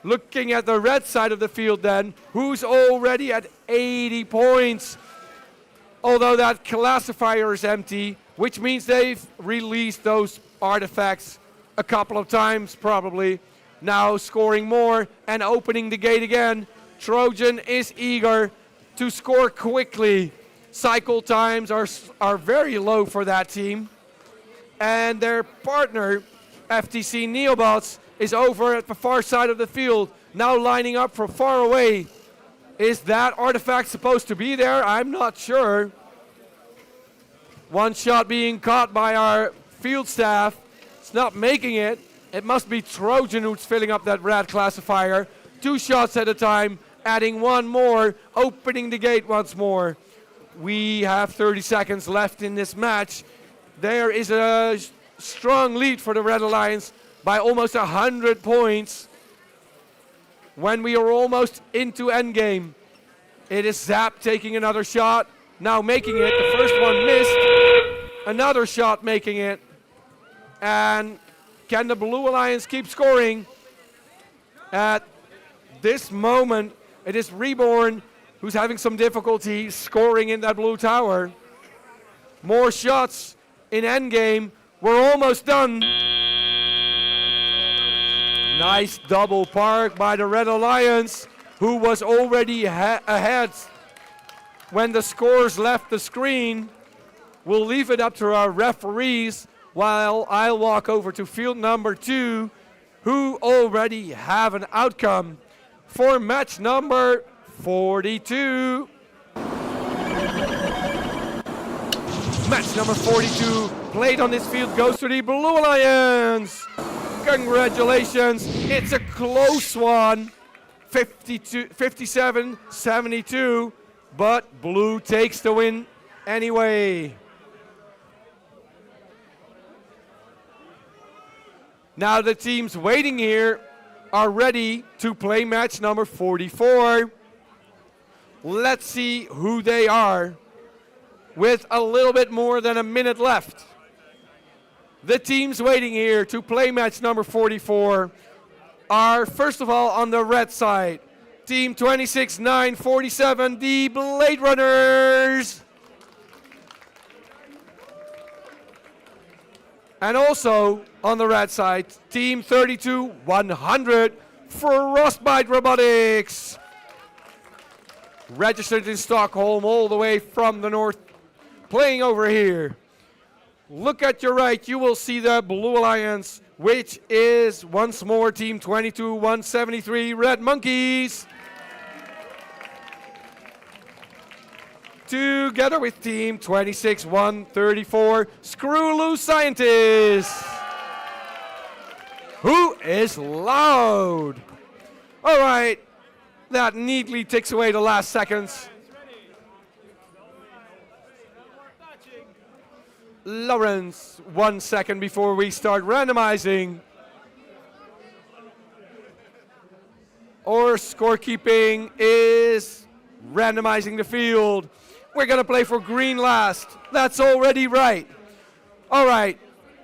Looking at the red side of the field then, who's already at 80 points. Although that classifier is empty, which means they've released those artifacts a couple of times probably. Now scoring more and opening the gate again. Trojan is eager to score quickly. Cycle times are very low for that team. And their partner, FTC Neobots, is over at the far side of the field, now lining up from far away. Is that artifact supposed to be there? I'm not sure. 1 shot being caught by our field staff. It's not making it. It must be Trojan who's filling up that red classifier. 2 shots at a time, adding 1 more, opening the gate once more. We have 30 seconds left in this match. There is a strong lead for the Red Alliance by almost 100 points. When we are almost into endgame, it is Zap taking another shot, now making it. The first one missed, another shot making it. And can the Blue Alliance keep scoring? At this moment, it is Reborn who's having some difficulty scoring in that blue tower. More shots in endgame. We're almost done. Nice double park by the Red Alliance, who was already ahead when the scores left the screen, we'll leave it up to our referees while I'll walk over to field number 2, who already have an outcome for match number 42. Match number 42 played on this field goes to the Blue Alliance. Congratulations, it's a close one, 57-72, but Blue takes the win anyway. Now the teams waiting here are ready to play match number 44. Let's see who they are with a little bit more than a minute left. The teams waiting here to play match number 44 are, first of all, on the red side, Team 26-9-47, the Blade Runners. And also on the red side, Team 32-100, Frostbite Robotics. Registered in Stockholm all the way from the north, playing over here. Look at your right, you will see the Blue Alliance, which is once more Team 22-173, Red Monkeys. Together with Team 26-134, Screw Loose Scientists. Who is loud? All right, that neatly ticks away the last seconds. Lawrence, 1 second before we start randomizing. Or scorekeeping is randomizing the field. We're gonna play for green last. That's already right. All right,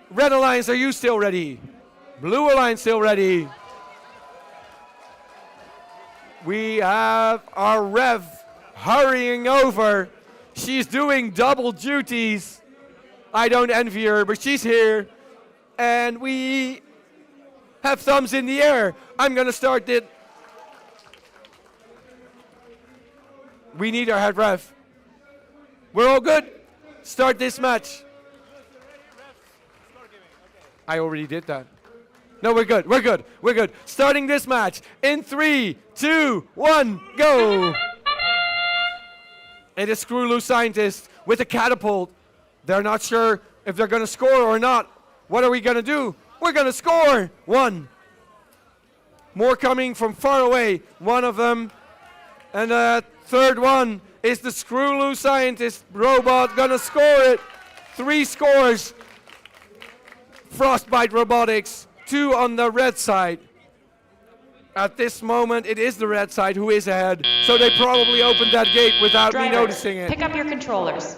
Red Alliance, are you still ready? Blue Alliance still ready? We have our Rev hurrying over. She's doing double duties. I don't envy her, but she's here. And we have thumbs in the air. I'm gonna start it. We need our head ref. We're all good. Start this match. I already did that. No, we're good. We're good. We're good. Starting this match in 3, 2, 1, go. It is Screw Loose Scientist with a catapult. They're not sure if they're going to score or not. What are we going to do? We're going to score. 1. More coming from far away. One of them. And the third one is the Screw Loose Scientist robot. Going to score it. 3 scores. Frostbite Robotics. 2 on the red side. At this moment, it is the red side who is ahead. So they probably opened that gate without me noticing it. Pick up your controllers.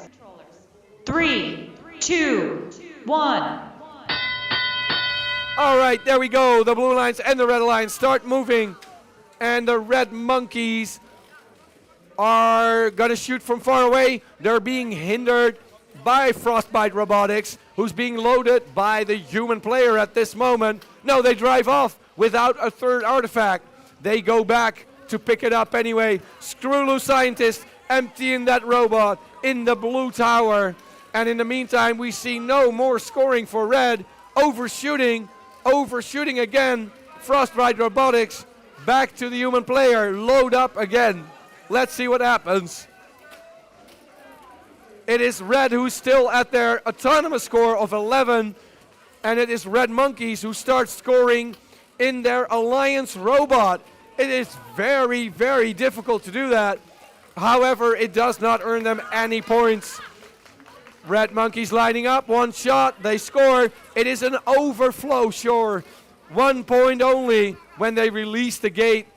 3, 2, 1. All right, there we go. The Blue Alliance and the Red Alliance start moving. And the Red Monkeys are going to shoot from far away. They're being hindered by Frostbite Robotics, who's being loaded by the human player at this moment. No, they drive off without a third artifact. They go back to pick it up anyway. Screw Loose Scientist emptying that robot in the blue tower. And in the meantime, we see no more scoring for red. Overshooting again. Frostbite Robotics back to the human player. Load up again. Let's see what happens. It is red who's still at their autonomous score of 11. And it is Red Monkeys who start scoring in their Alliance robot. It is very, very difficult to do that. However, it does not earn them any points. Red Monkeys lining up, 1 shot, they score. It is an overflow, sure. 1 point only when they release the gate.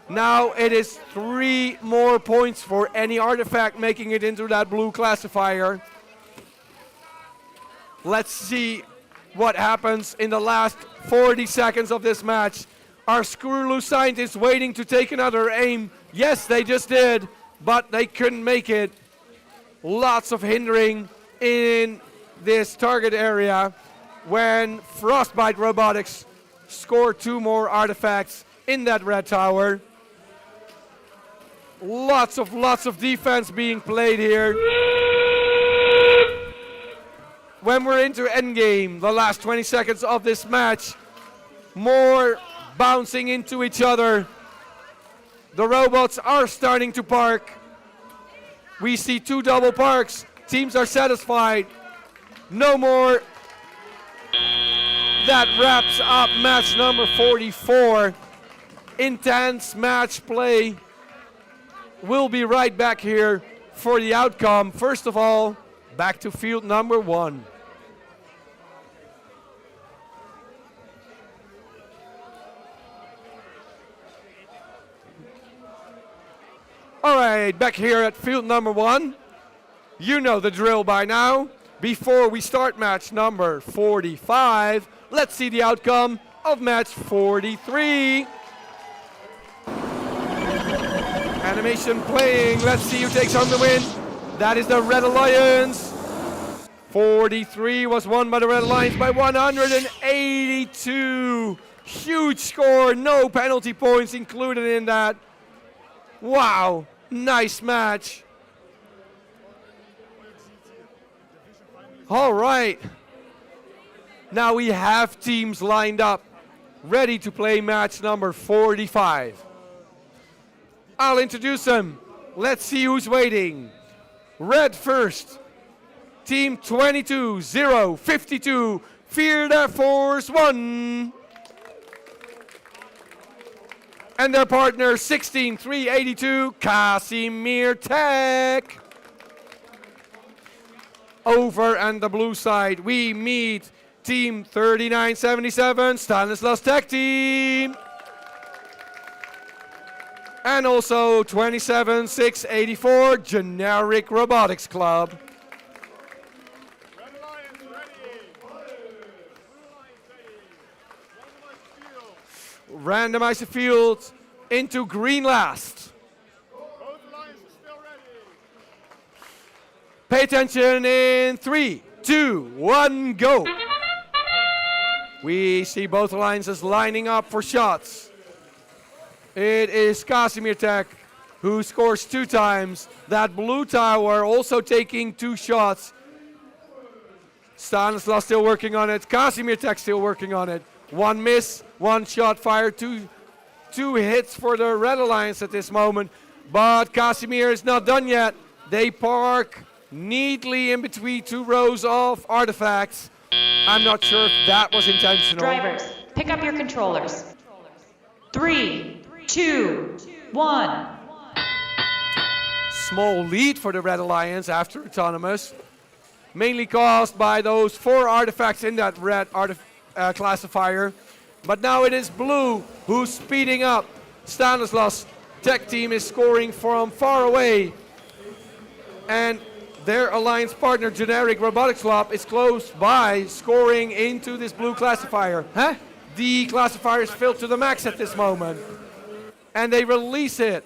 Now it is 3 more points for any artifact making it into that blue classifier. Let's see what happens in the last 40 seconds of this match. Are Screw Loose Scientists waiting to take another aim? Yes, they just did, but they couldn't make it. Lots of hindering in this target area when Frostbite Robotics score 2 more artifacts in that red tower. Lots of defense being played here. When we're into endgame, the last 20 seconds of this match, more bouncing into each other. The robots are starting to park. We see 2 double parks. Teams are satisfied. No more. That wraps up match number 44. Intense match play. We'll be right back here for the outcome. First of all, back to field number 1. All right, back here at field number 1. You know the drill by now. Before we start match number 45, let's see the outcome of match 43. Animation playing. Let's see who takes home the win. That is the Red Alliance. 43 was won by the Red Alliance by 182. Huge score. No penalty points included in that. Wow. Nice match. All right. Now we have teams lined up, ready to play match number 45. I'll introduce them. Let's see who's waiting. Red first. Team 22-0-52. Fear the Force 1. And their partner 16-3-82. Casimir Tech. Over on the blue side, we meet Team 3977, Stanislas Tech Team. And also 27-6-84, Generic Robotics Club. Randomize the field into green last. Pay attention in 3, 2, 1, go. We see both alliances lining up for shots. It is Casimir Tech who scores 2 times. That blue tower also taking 2 shots. Stanislas still working on it. Casimir Tech still working on it. 1 miss, 1 shot fired, two hits for the Red Alliance at this moment. But Casimir is not done yet. They park neatly in between 2 rows of artifacts. I'm not sure if that was intentional. Drivers, pick up your controllers. 3, 2, 1. Small lead for the Red Alliance after Autonomous. Mainly caused by those 4 artifacts in that red classifier. But now it is blue who's speeding up. Stanislas Tech Team is scoring from far away. And their alliance partner, Generic Robotics Club, is close by, scoring into this blue classifier. The classifier is filled to the max at this moment. And they release it.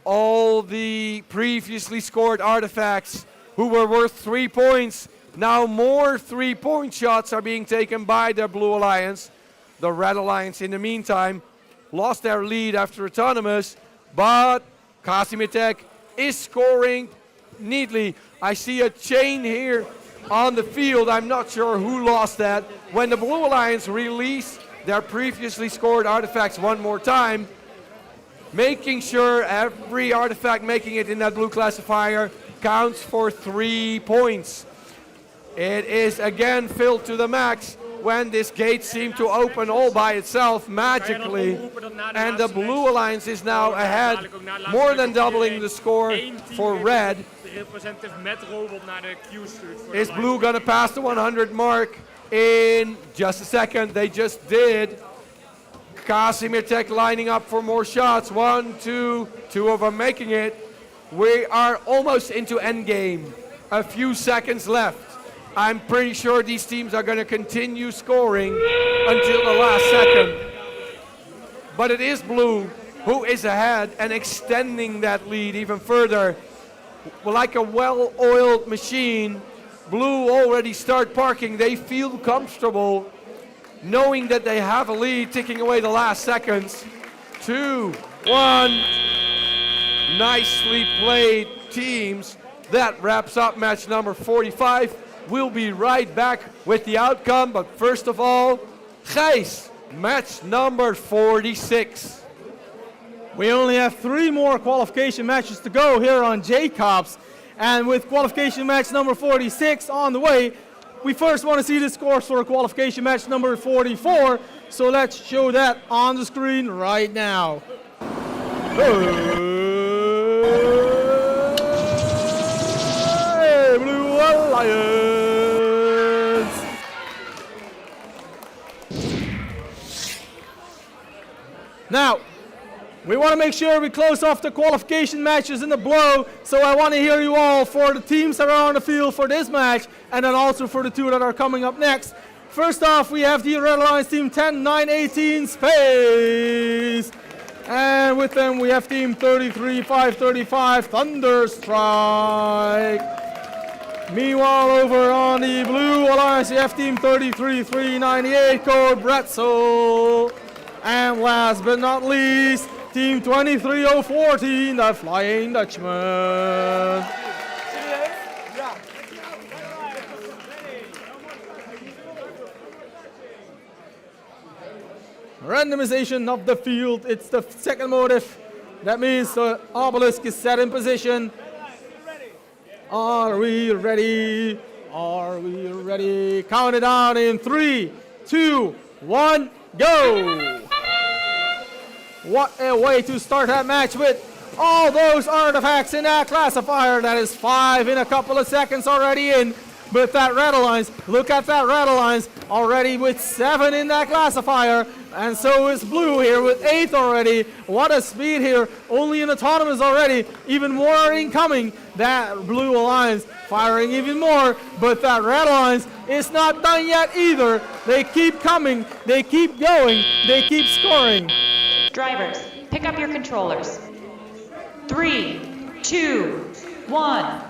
All the previously scored artifacts who were worth 3 points, now more 3-point shots are being taken by the Blue Alliance. The Red Alliance, in the meantime, lost their lead after Autonomous, but Casimir Tech is scoring neatly. I see a chain here on the field. I'm not sure who lost that. When the Blue Alliance release their previously scored artifacts one more time, making sure every artifact making it in that blue classifier counts for 3 points. It is again filled to the max when this gate seemed to open all by itself magically. And the Blue Alliance is now ahead, more than doubling the score for Red. Is Blue gonna pass the 100 mark in just a second? They just did. Casimir Tech lining up for more shots. 1, 2 of them making it. We are almost into endgame. A few seconds left. I'm pretty sure these teams are going to continue scoring until the last second. But it is Blue who is ahead and extending that lead even further. Like a well-oiled machine, Blue already start parking. They feel comfortable knowing that they have a lead, ticking away the last seconds. 2, 1. Nicely played, teams. That wraps up match number 45. We'll be right back with the outcome, but first of all, Gijs, match number 46. We only have 3 more qualification matches to go here on Jacobs, and with qualification match number 46 on the way, we first want to see the scores for qualification match number 44, so let's show that on the screen right now. Hey, Blue Alliance! Now, we want to make sure we close off the qualification matches in the blow, so I want to hear you all for the teams that are on the field for this match, and then also for the 2 that are coming up next. First off, we have the Red Alliance team 10-9-18 Space. And with them, we have team 33-5-35 Thunderstrike. Meanwhile, over on the Blue Alliance, you have team 33-3-98 Code Bretzel. And last but not least, team 23-014, the Flying Dutchman. Randomization of the field, it's the second motive. That means the obelisk is set in position. Are we ready? Are we ready? Count it down in 3, 2, 1, go! What a way to start that match with all those artifacts in that classifier. That is 5 in a couple of seconds already in. But that Red Alliance, look at that Red Alliance, already with 7 in that classifier. And so is Blue here with 8 already. What a speed here, only in autonomous already. Even more are incoming. That Blue Alliance firing even more. But that Red Alliance is not done yet either. They keep coming, they keep going, they keep scoring. Drivers, pick up your controllers. 3, 2, 1.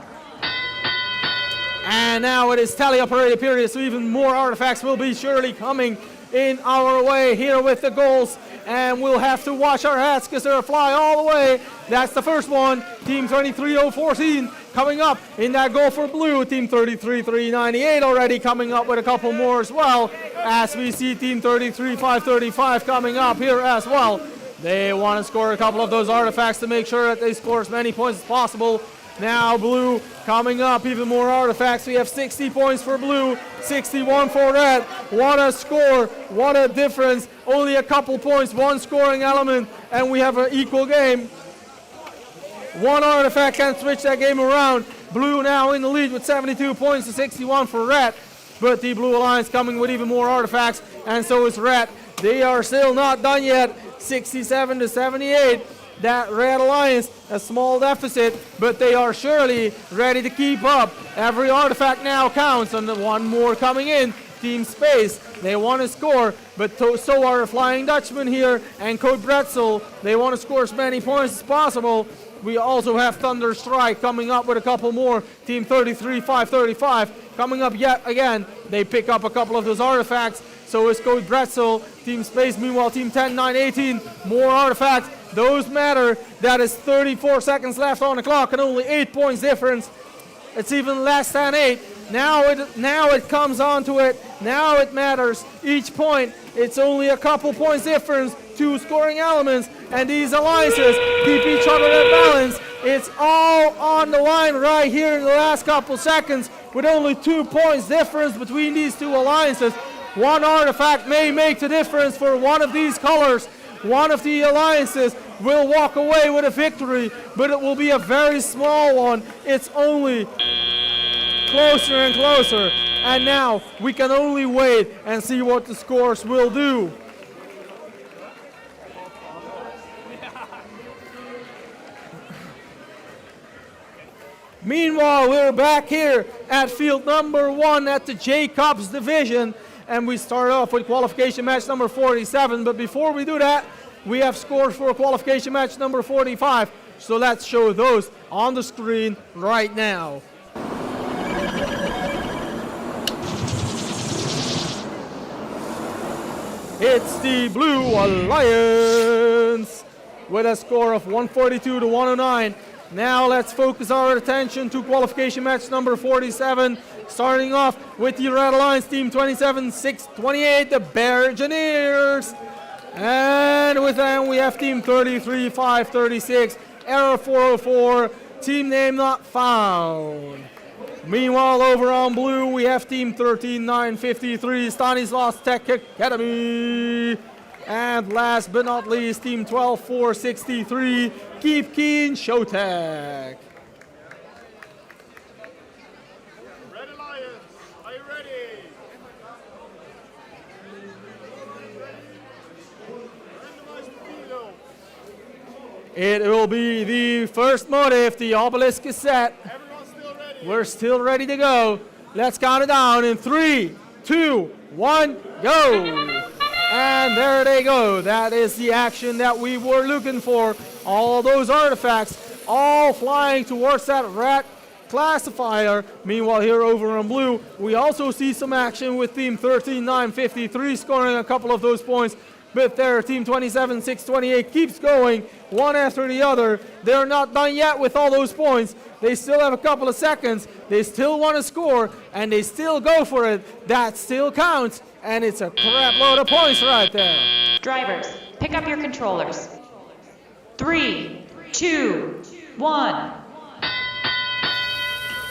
And now it is tele-operated period, so even more artifacts will be surely coming in our way here with the goals. And we'll have to watch our hats because they'll fly all the way. That's the first one. Team 23-014 coming up in that goal for Blue. Team 33-398 already coming up with a couple more as well. As we see Team 33-535 coming up here as well. They want to score a couple of those artifacts to make sure that they score as many points as possible. Now Blue coming up, even more artifacts. We have 60 points for Blue, 61 for Red. What a score, what a difference. Only a couple points, 1 scoring element, and we have an equal game. 1 artifact can switch that game around. Blue now in the lead with 72 points to 61 for Red. But the Blue Alliance coming with even more artifacts, and so is Red. They are still not done yet, 67 to 78. That Red Alliance, a small deficit, but they are surely ready to keep up. Every artifact now counts, and 1 more coming in. Team Space, they want to score, but so are the Flying Dutchman here and Code Bretzel. They want to score as many points as possible. We also have Thunderstrike coming up with a couple more. Team 33-535 coming up yet again. They pick up a couple of those artifacts. So is Code Bretzel. Team Space, meanwhile, Team 10-9-18, more artifacts. Those matter. That is 34 seconds left on the clock and only 8 points difference. It's even less than 8. Now it comes onto it. Now it matters. Each point, it's only a couple points difference. 2 scoring elements, and these alliances keep each other at balance. It's all on the line right here in the last couple seconds with only 2 points difference between these 2 alliances. 1 artifact may make the difference for one of these colors. One of the alliances will walk away with a victory, but it will be a very small one. It's only closer and closer. And now we can only wait and see what the scores will do. Meanwhile, we're back here at field number 1 at the Jacobs Division. And we start off with qualification match number 47. But before we do that, we have scores for qualification match number 45. So let's show those on the screen right now. It's the Blue Alliance. with a score of 142 to 109. Now let's focus our attention to qualification match number 47, starting off with the Red Alliance Team 27-6-28, the Bergineers. And with them we have Team 33-5-36, Error 404, team name not found. Meanwhile, over on blue, we have Team 13-9-53, Stanislas Tech Academy. And last but not least, Team 12-4-63, Keep Keen Showtech. Red Alliance, are you ready? It will be the first motive, the obelisk is set. Everyone's still ready. We're still ready to go. Let's count it down in 3, 2, 1, go. And there they go. That is the action that we were looking for. All those artifacts all flying towards that rat classifier. Meanwhile, here over on blue, we also see some action with Team 13-9-53 scoring a couple of those points. But their Team 27-6-28 keeps going one after the other. They're not done yet with all those points. They still have a couple of seconds. They still want to score, and they still go for it. That still counts, and it's a crap load of points right there. Drivers, pick up your controllers. 3, 2, 1.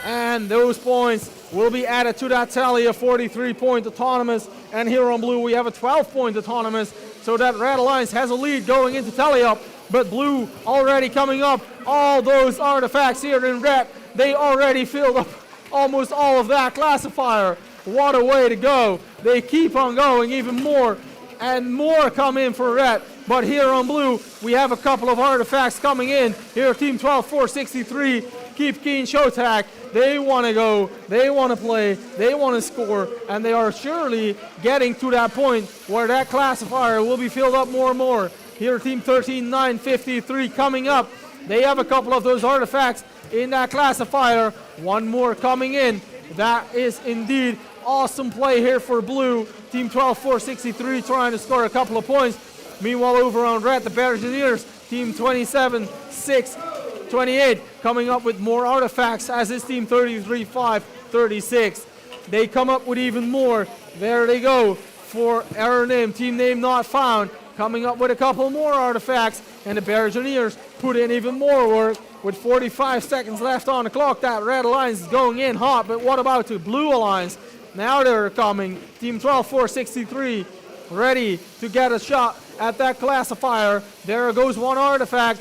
And those points will be added to that tally of 43-point autonomous. And here on blue, we have a 12-point autonomous. So that Red Alliance has a lead going into tally up. But blue already coming up. All those artifacts here in red, they already filled up almost all of that classifier. What a way to go. They keep on going, even more and more come in for red. But here on blue, we have a couple of artifacts coming in. Here, Team 12-4-63, Keep Keen Showtech. They want to go, they want to play, they want to score, and they are surely getting to that point where that classifier will be filled up more and more. Here, Team 13-9-53 coming up. They have a couple of those artifacts in that classifier. One more coming in. That is indeed awesome play here for blue. Team 12-4-63 trying to score a couple of points. Meanwhile, over on red, the Bergineers, Team 27-6-28, coming up with more artifacts, as is Team 33-5-36. They come up with even more. There they go for error name, team name not found, coming up with a couple more artifacts, and the Bergineers put in even more work. With 45 seconds left on the clock, that Red Alliance is going in hot, but what about the Blue Alliance? Now they're coming. Team 12-4-63 ready to get a shot at that classifier. There goes one artifact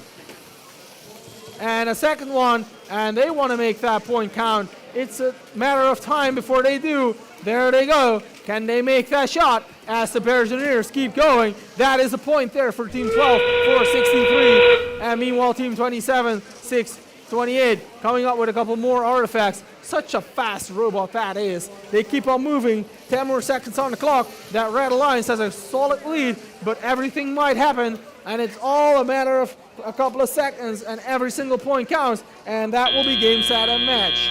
and a second one, and they want to make that point count. It's a matter of time before they do. There they go. Can they make that shot as the Bergineers keep going? That is a point there for Team 12-4-63. And meanwhile, Team 27-6-28 coming up with a couple more artifacts. Such a fast robot that is. They keep on moving. 10 more seconds on the clock. That Red Alliance has a solid lead, but everything might happen, and it's all a matter of a couple of seconds, and every single point counts, and that will be game, set, and match.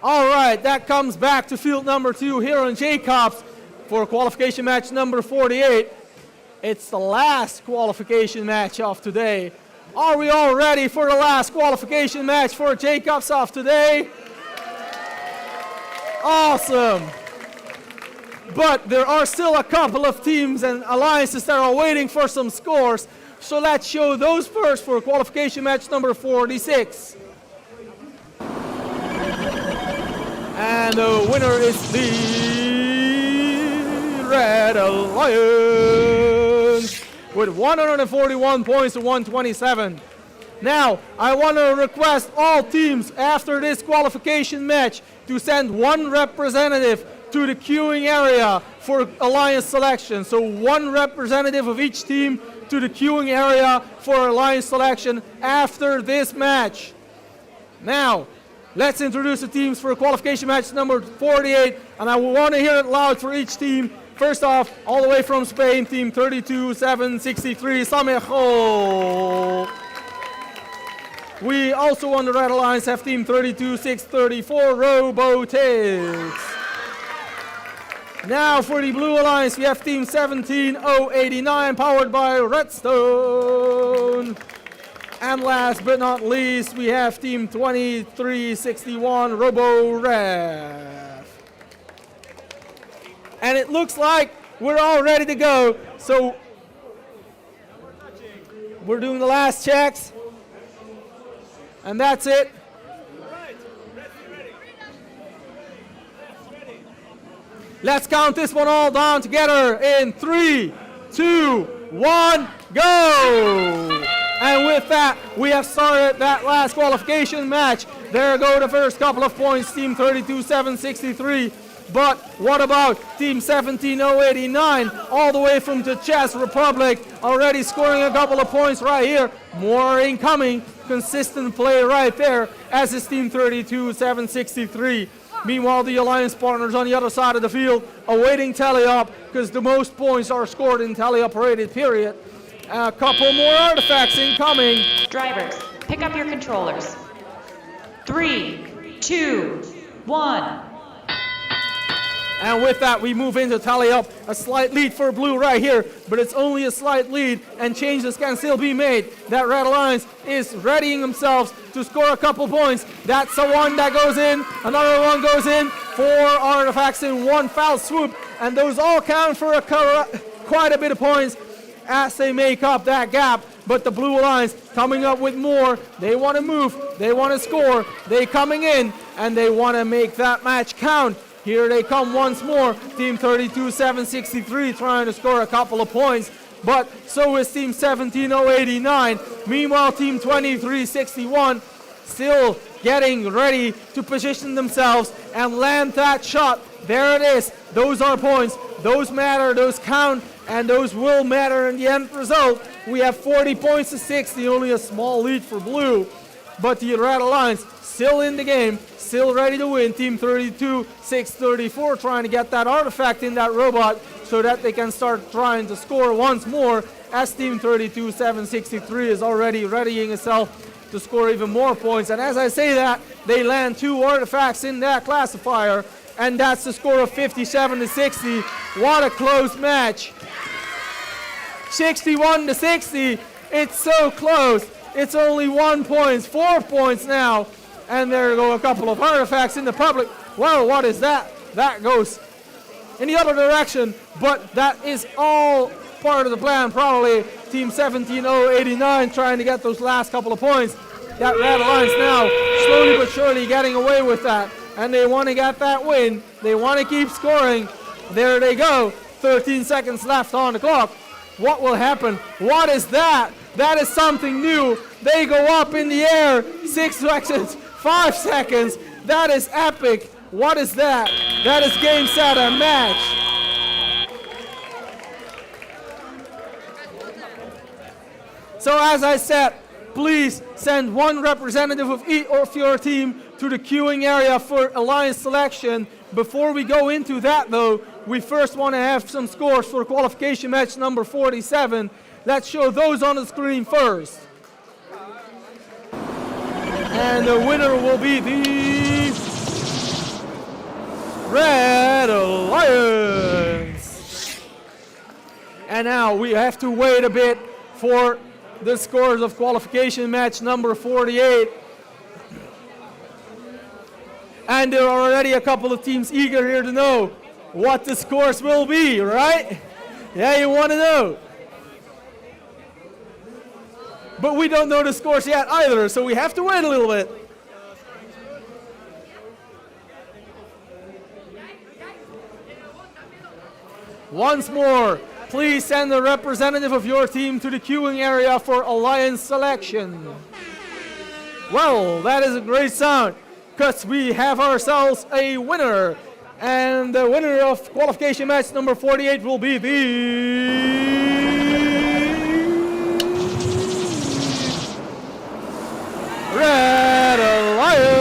All right, that comes back to field number 2 here on Jacobs for qualification match number 48. It's the last qualification match of today. Are we all ready for the last qualification match for Jacobs of today? Awesome. But there are still a couple of teams and alliances that are waiting for some scores. So let's show those first for qualification match number 46. And the winner is the Red Alliance with 141 points to 127. Now, I want to request all teams after this qualification match to send one representative to the queuing area for alliance selection. So one representative of each team to the queuing area for alliance selection after this match. Now, let's introduce the teams for qualification match number 48, and I want to hear it loud for each team. First off, all the way from Spain, Team 32-7-63, Samejo. we also on the Red Alliance have Team 32-634 Robotics. Now for the Blue Alliance, we have Team 17089 powered by Redstone. And last but not least, we have Team 2361 RoboRef. And it looks like we're all ready to go. So we're doing the last checks. And that's it. Let's count this one all down together in 3, 2, 1, go! And with that, we have started that last qualification match. There go the first couple of points, Team 32-763. But what about Team 17089, all the way from the Czech Republic, already scoring a couple of points right here. More incoming, consistent play right there, as is Team 32-763. Meanwhile, the Alliance partners on the other side of the field awaiting tally-up, because the most points are scored in tally-operated period. A couple more artifacts incoming. Drivers, pick up your controllers. 3, 2, 1. And with that, we move into tally up. A slight lead for blue right here, but it's only a slight lead, and changes can still be made. That Red Alliance is readying themselves to score a couple points. That's the one that goes in. Another one goes in. 4 artifacts in one foul swoop, and those all count for quite a bit of points as they make up that gap. But the Blue Alliance coming up with more. They want to move. They want to score. They coming in, and they want to make that match count. Here they come once more. Team 32-763 trying to score a couple of points, but so is Team 17089. Meanwhile, Team 2361 still getting ready to position themselves and land that shot. There it is. Those are points. Those matter. Those count. And those will matter in the end result. We have 40 points to 60. Only a small lead for blue. But the Red Alliance still in the game, still ready to win. Team 32-634 trying to get that artifact in that robot so that they can start trying to score once more, as Team 32-763 is already readying itself to score even more points. And as I say that, they land 2 artifacts in that classifier, and that's the score of 57-60. What a close match. 61-60. It's so close. It's only 1 point, 4 points now. And there go a couple of artifacts in the public. Well, what is that? That goes in the other direction, but that is all part of the plan. Probably Team 17089 trying to get those last couple of points. That Red Alliance now slowly but surely getting away with that. And they want to get that win. They want to keep scoring. There they go. 13 seconds left on the clock. What will happen? What is that? That is something new. They go up in the air. 6 seconds, 5 seconds. That is epic. What is that? That is game, set, and match. So as I said, please send 1 representative of each of your team to the queuing area for Alliance selection. Before we go into that though, we first want to have some scores for qualification match number 47. Let's show those on the screen first. And the winner will be the Red Alliance. And now we have to wait a bit for the scores of qualification match number 48. And there are already a couple of teams eager here to know what the scores will be, right? Yeah, you want to know. But we don't know the scores yet either, so we have to wait a little bit. Once more, please send a representative of your team to the queuing area for Alliance selection. Well, that is a great sound, because we have ourselves a winner. And the winner of qualification match number 48 will be the Red Alliance.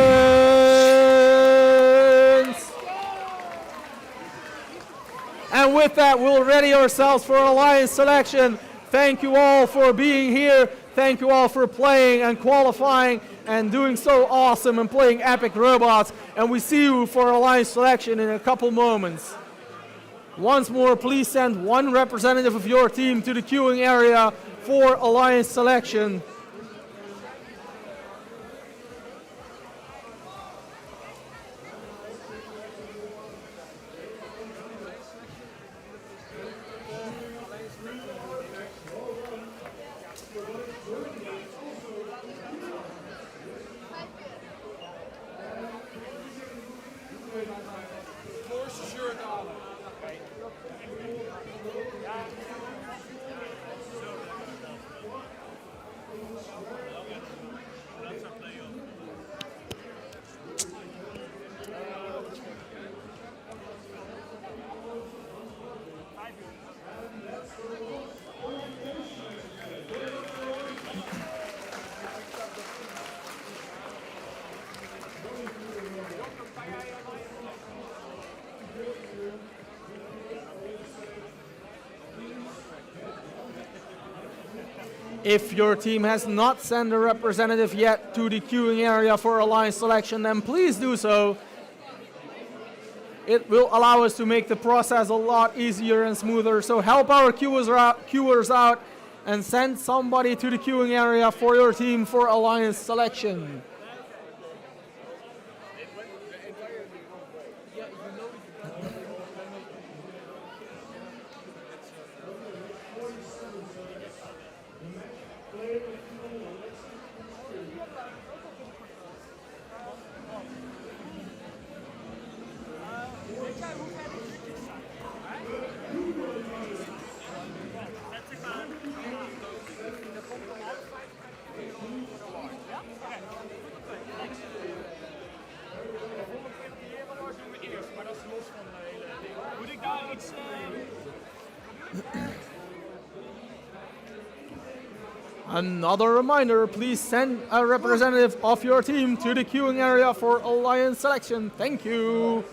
And with that, we'll ready ourselves for Alliance selection. Thank you all for being here. thank you all for playing and qualifying and doing so awesome and playing epic robots. And we see you for Alliance selection in a couple moments. Once more, please send one representative of your team to the queuing area for Alliance selection. If your team has not sent a representative yet to the queuing area for Alliance selection, then please do so. It will allow us to make the process a lot easier and smoother. So help our queuers out and send somebody to the queuing area for your team for Alliance selection. Another reminder, please send a representative of your team to the queuing area for Alliance selection. Thank you.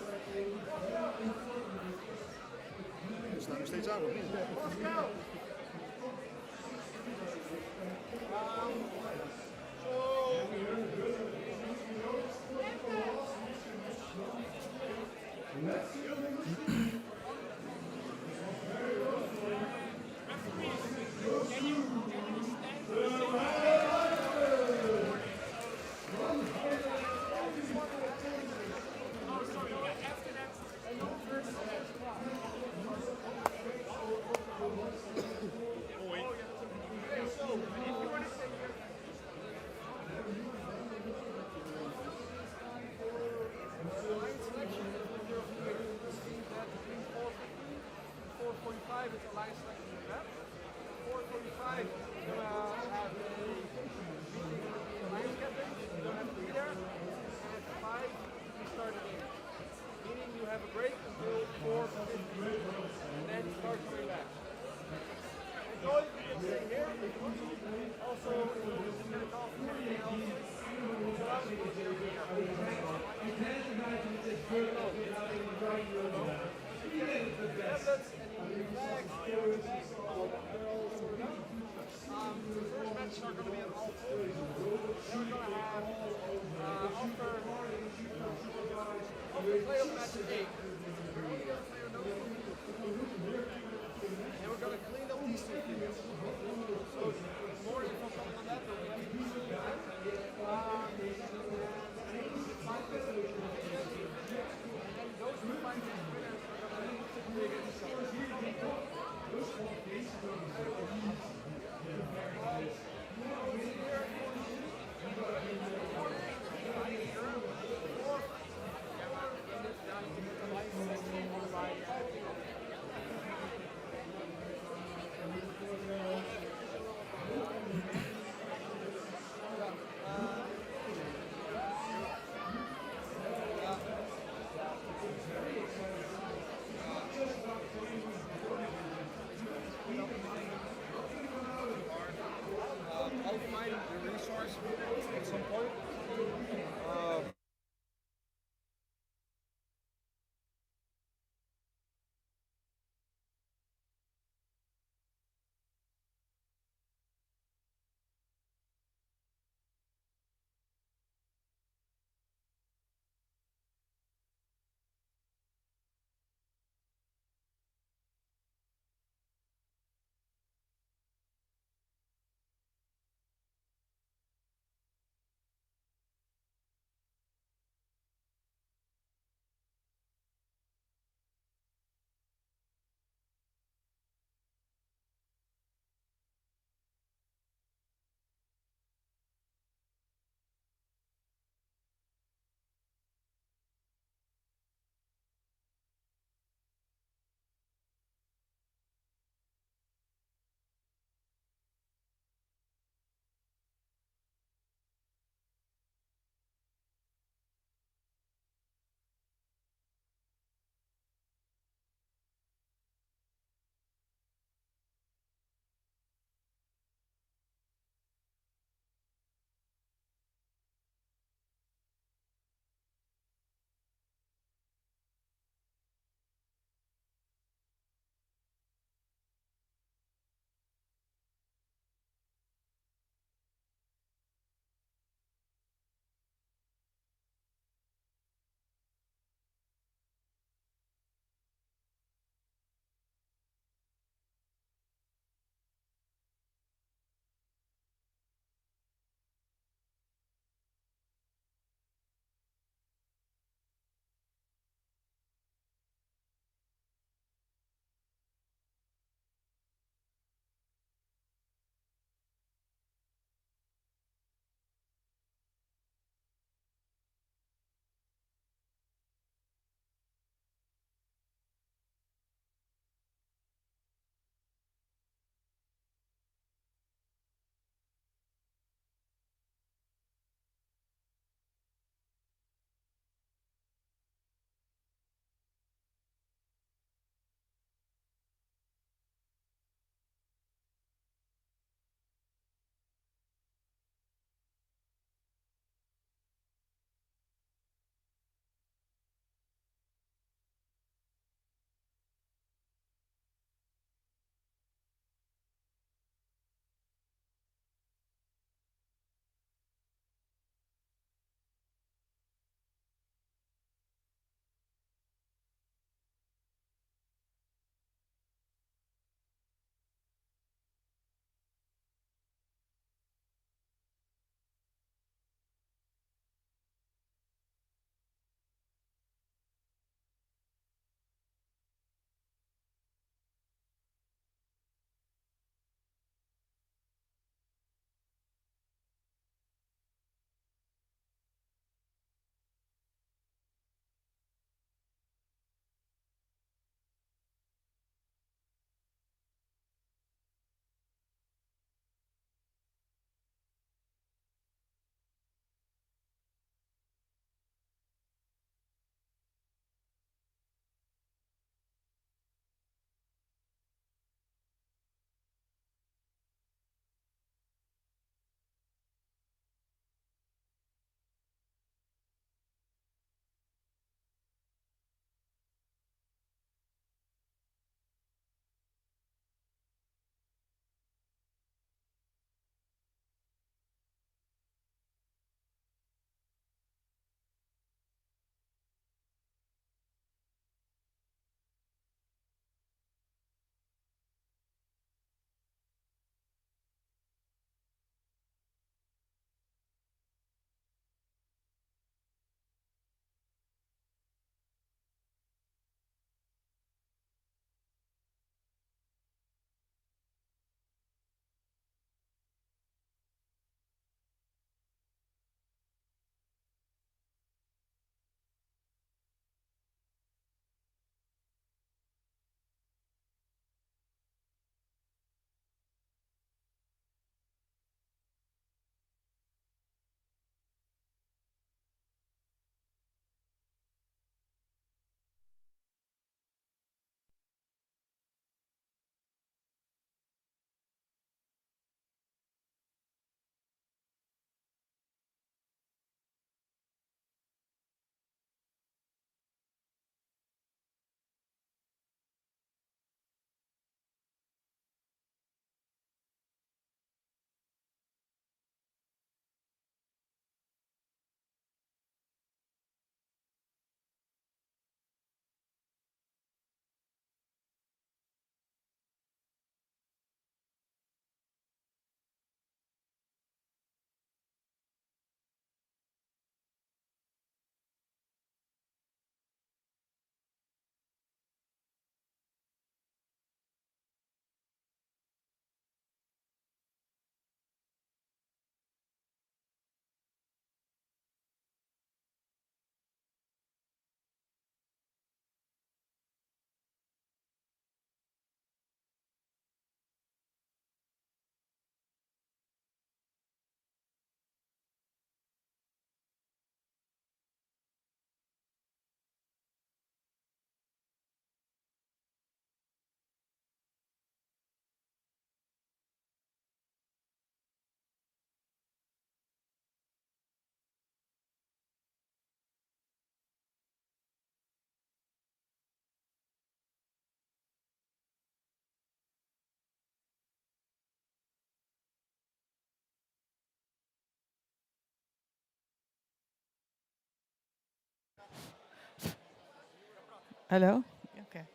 Hallo? Oké.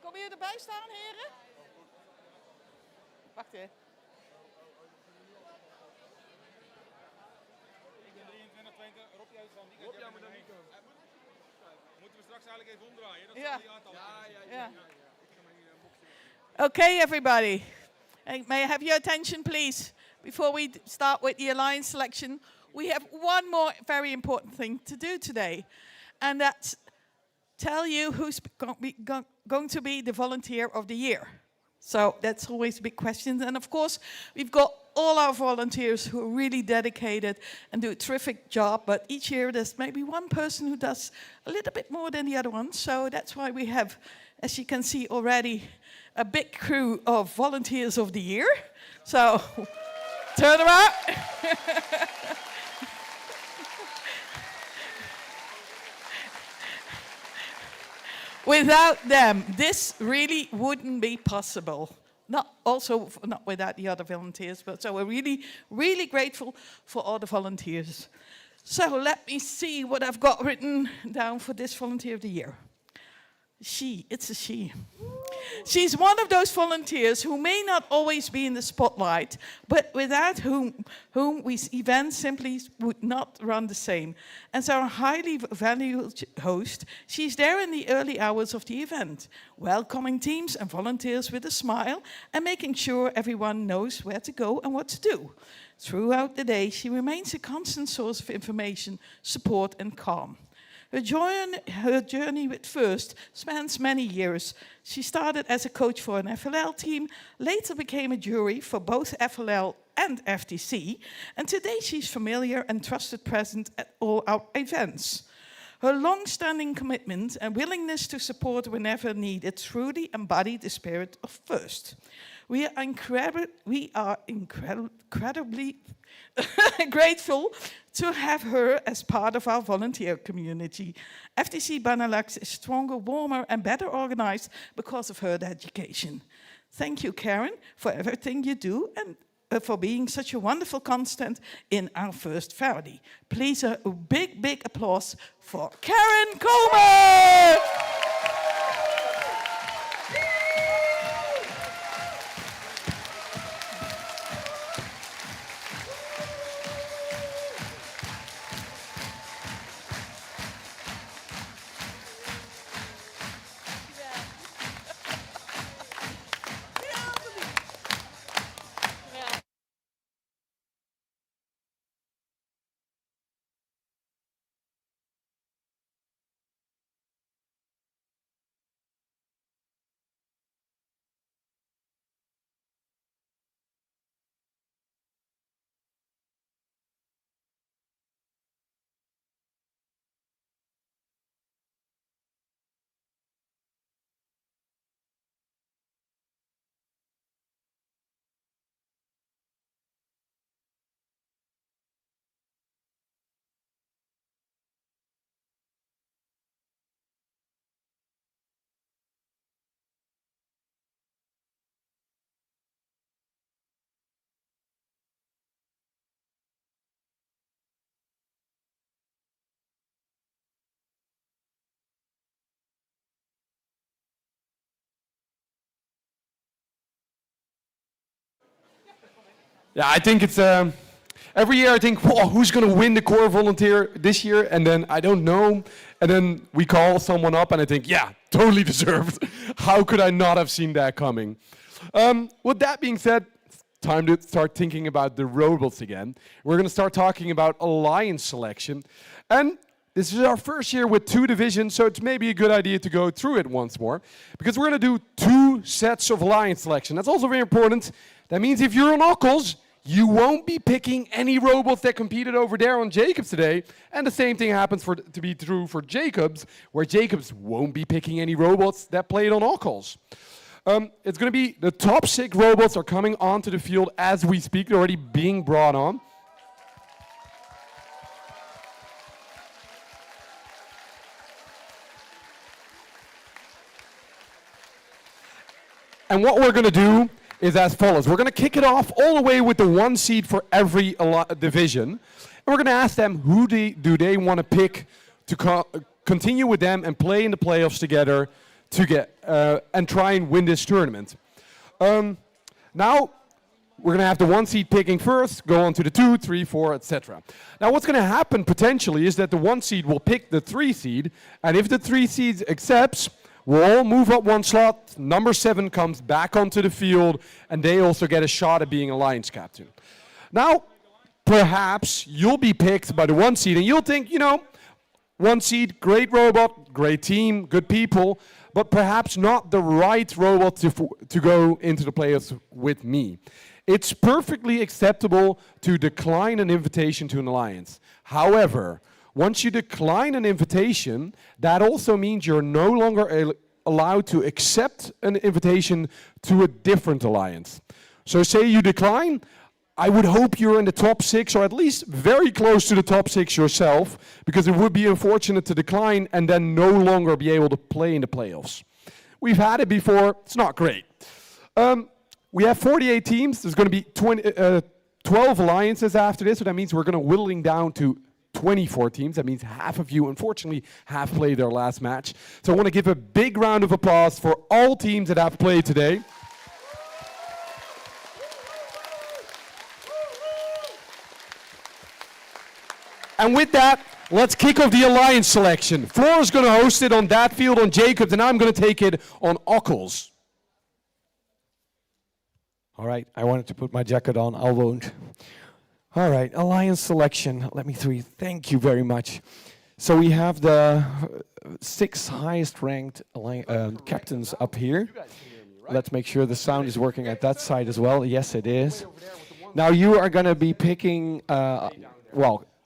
Kom je erbij staan, heren? Wacht even. Ik ben 23, 20, Rob jij staan. Rob jij moet dan niet komen. Moeten we straks eigenlijk even omdraaien? Dat zijn die aantallen. Ja. Ik ga mijn boxje. Okay, everybody. May I have your attention, please? Before we start with the alliance selection, we have one more very important thing to do today. And that's tell you who's going to be the volunteer of the year. So that's always a big question. And of course, we've got all our volunteers who are really dedicated and do a terrific job. But each year there's maybe one person who does a little bit more than the other one. So that's why we have, as you can see already, a big crew of volunteers of the year. So turn around. Without them, this really wouldn't be possible. Not without the other volunteers, but so we're really, really grateful for all the volunteers. So let me see what I've got written down for this volunteer of the year. It's a she. She's one of those volunteers who may not always be in the spotlight, but without whom events simply would not run the same. As our highly valued host, she's there in the early hours of the event, welcoming teams and volunteers with a smile and making sure everyone knows where to go and what to do. Throughout the day, she remains a constant source of information, support and calm. Her journey with FIRST spans many years. She started as a coach for an FLL team, later became a jury for both FLL and FTC, and today she's familiar and trusted present at all our events. Her long-standing commitment and willingness to support whenever needed truly embody the spirit of FIRST. We are incredibly grateful to have her as part of our volunteer community. FTC Benelux is stronger, warmer and better organized because of her dedication. Thank you, Karen, for everything you do and for being such a wonderful constant in our FIRST family. Please a big, big applause for Karen Comer! Yeah, I think it's every year I think, whoa, who's going to win the core volunteer this year? And then I don't know. And then we call someone up and I think, yeah, totally deserved. How could I not have seen that coming? With that being said, it's time to start thinking about the robots again. We're going to start talking about alliance selection. And this is our first year with 2 divisions, so it's maybe a good idea to go through it once more. Because we're going to do 2 sets of alliance selection. That's also very important. That means if you're on Ockels, you won't be picking any robots that competed over there on Jacobs today. And the same thing happens to be true for Jacobs, where Jacobs won't be picking any robots that played on Ockels. It's going to be the top 6 robots are coming onto the field as we speak. They're already being brought on. And what we're going to do is as follows. We're going to kick it off all the way with the 1 seed for every division. And we're going to ask them who do they want to pick to continue with them and play in the playoffs together to get and try and win this tournament. Now, we're going to have the 1 seed picking first, go on to the 2, 3, 4, etc. Now, what's going to happen potentially is that the 1 seed will pick the 3 seed, and if the 3 seed accepts, we'll all move up 1 slot. Number 7 comes back onto the field, and they also get a shot at being Alliance captain. Now, perhaps you'll be picked by the 1 seed, and you'll think, 1 seed, great robot, great team, good people, but perhaps not the right robot to go into the playoffs with me. It's perfectly acceptable to decline an invitation to an alliance. However, once you decline an invitation, that also means you're no longer allowed to accept an invitation to a different alliance. So say you decline, I would hope you're in the top 6 or at least very close to the top 6 yourself, because it would be unfortunate to decline and then no longer be able to play in the playoffs. We've had it before, it's not great. We have 48 teams, there's going to be 12 alliances after this, so that means we're going to whittling down to 24 teams. That means half of you, unfortunately, have played their last match. So I want to give a big round of applause for all teams that have played today. And with that, let's kick off the alliance selection. Floor is going to host it on that field on Jacobs, and I'm going to take it on Ockels. All right, I wanted to put my jacket on, I won't. All right, alliance selection, let me through. Thank you very much. So we have the 6 highest ranked captains up here. Let's make sure the sound is working at that side as well. Yes, it is. Now you are going to be picking,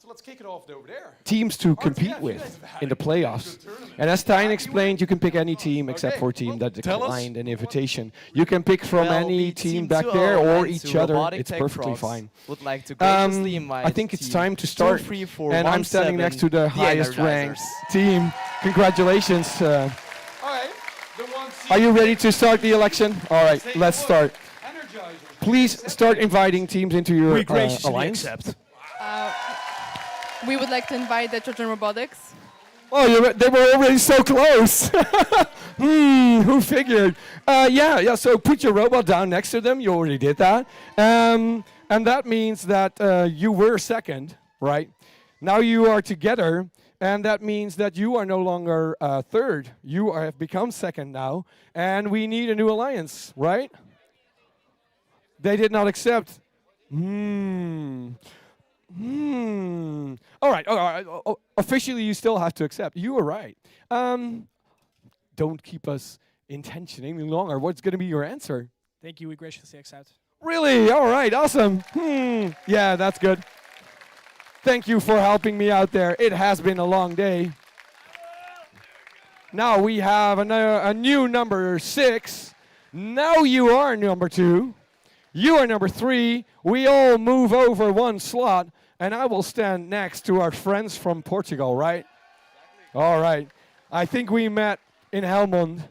Let's kick it off over there. Teams to compete with in the playoffs. And as Tijn explained, you can pick any team except for a team that declined an invitation. You can pick from any team back there or each other. It's perfectly fine. Would like to graciously invite I think it's time to start. 2, 3, 4, and 1, I'm standing 7, next to the highest Energizers. ranked team. Congratulations. All right, the 1 seed. Are you ready to start the election? All right, let's start. Please start inviting teams into your We graciously alliance. accept. We would like to invite the Trojan Robotics. Oh, they were already so close. Who figured? Yeah, so put your robot down next to them. You already did that. And that means that you were second, right? Now you are together, and that means that you are no longer third. You have become second now, and we need a new alliance, right? They did not accept. All right. Officially, you still have to accept. You were right. Don't keep us in tension any longer. What's going to be your answer? Thank you, we graciously accept. Really? All right. Awesome. Yeah, that's good. Thank you for helping me out there. It has been a long day. Now we have a new number 6. Now you are number 2. You are number 3. We all move over 1 slot, and I will stand next to our friends from Portugal, right? All right. I think we met in Helmond.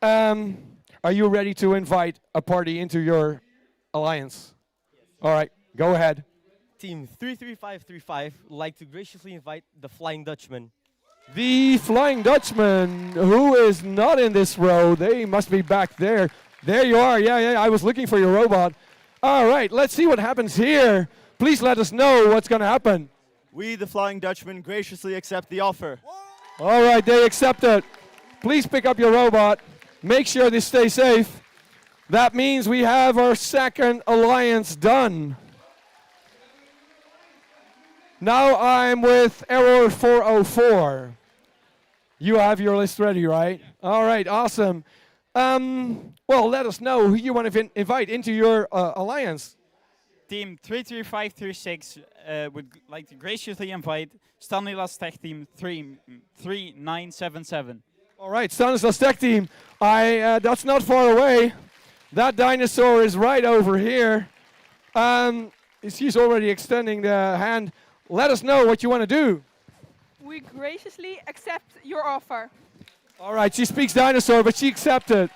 Are you ready to invite a party into your alliance? All right, go ahead. Team 33535 would like to graciously invite the Flying Dutchman. The Flying Dutchman, who is not in this row. They must be back there. There you are. Yeah, I was looking for your robot. All right, let's see what happens here. Please let us know what's going to happen. We, the Flying Dutchman, graciously accept the offer. All right, they accept it. Please pick up your robot. Make sure they stay safe. That means we have our second alliance done. Now I'm with Error 404. You have your list ready, right? All right, awesome. Well, let us know who you want to invite into your alliance. Team 33536 would like to graciously invite Stanislas Tech Team 3977. All right, Stanislas Tech Team. That's not far away. That dinosaur is right over here. She's already extending the hand. Let us know what you want to do. We graciously accept your offer. All right, she speaks dinosaur, but she accepted.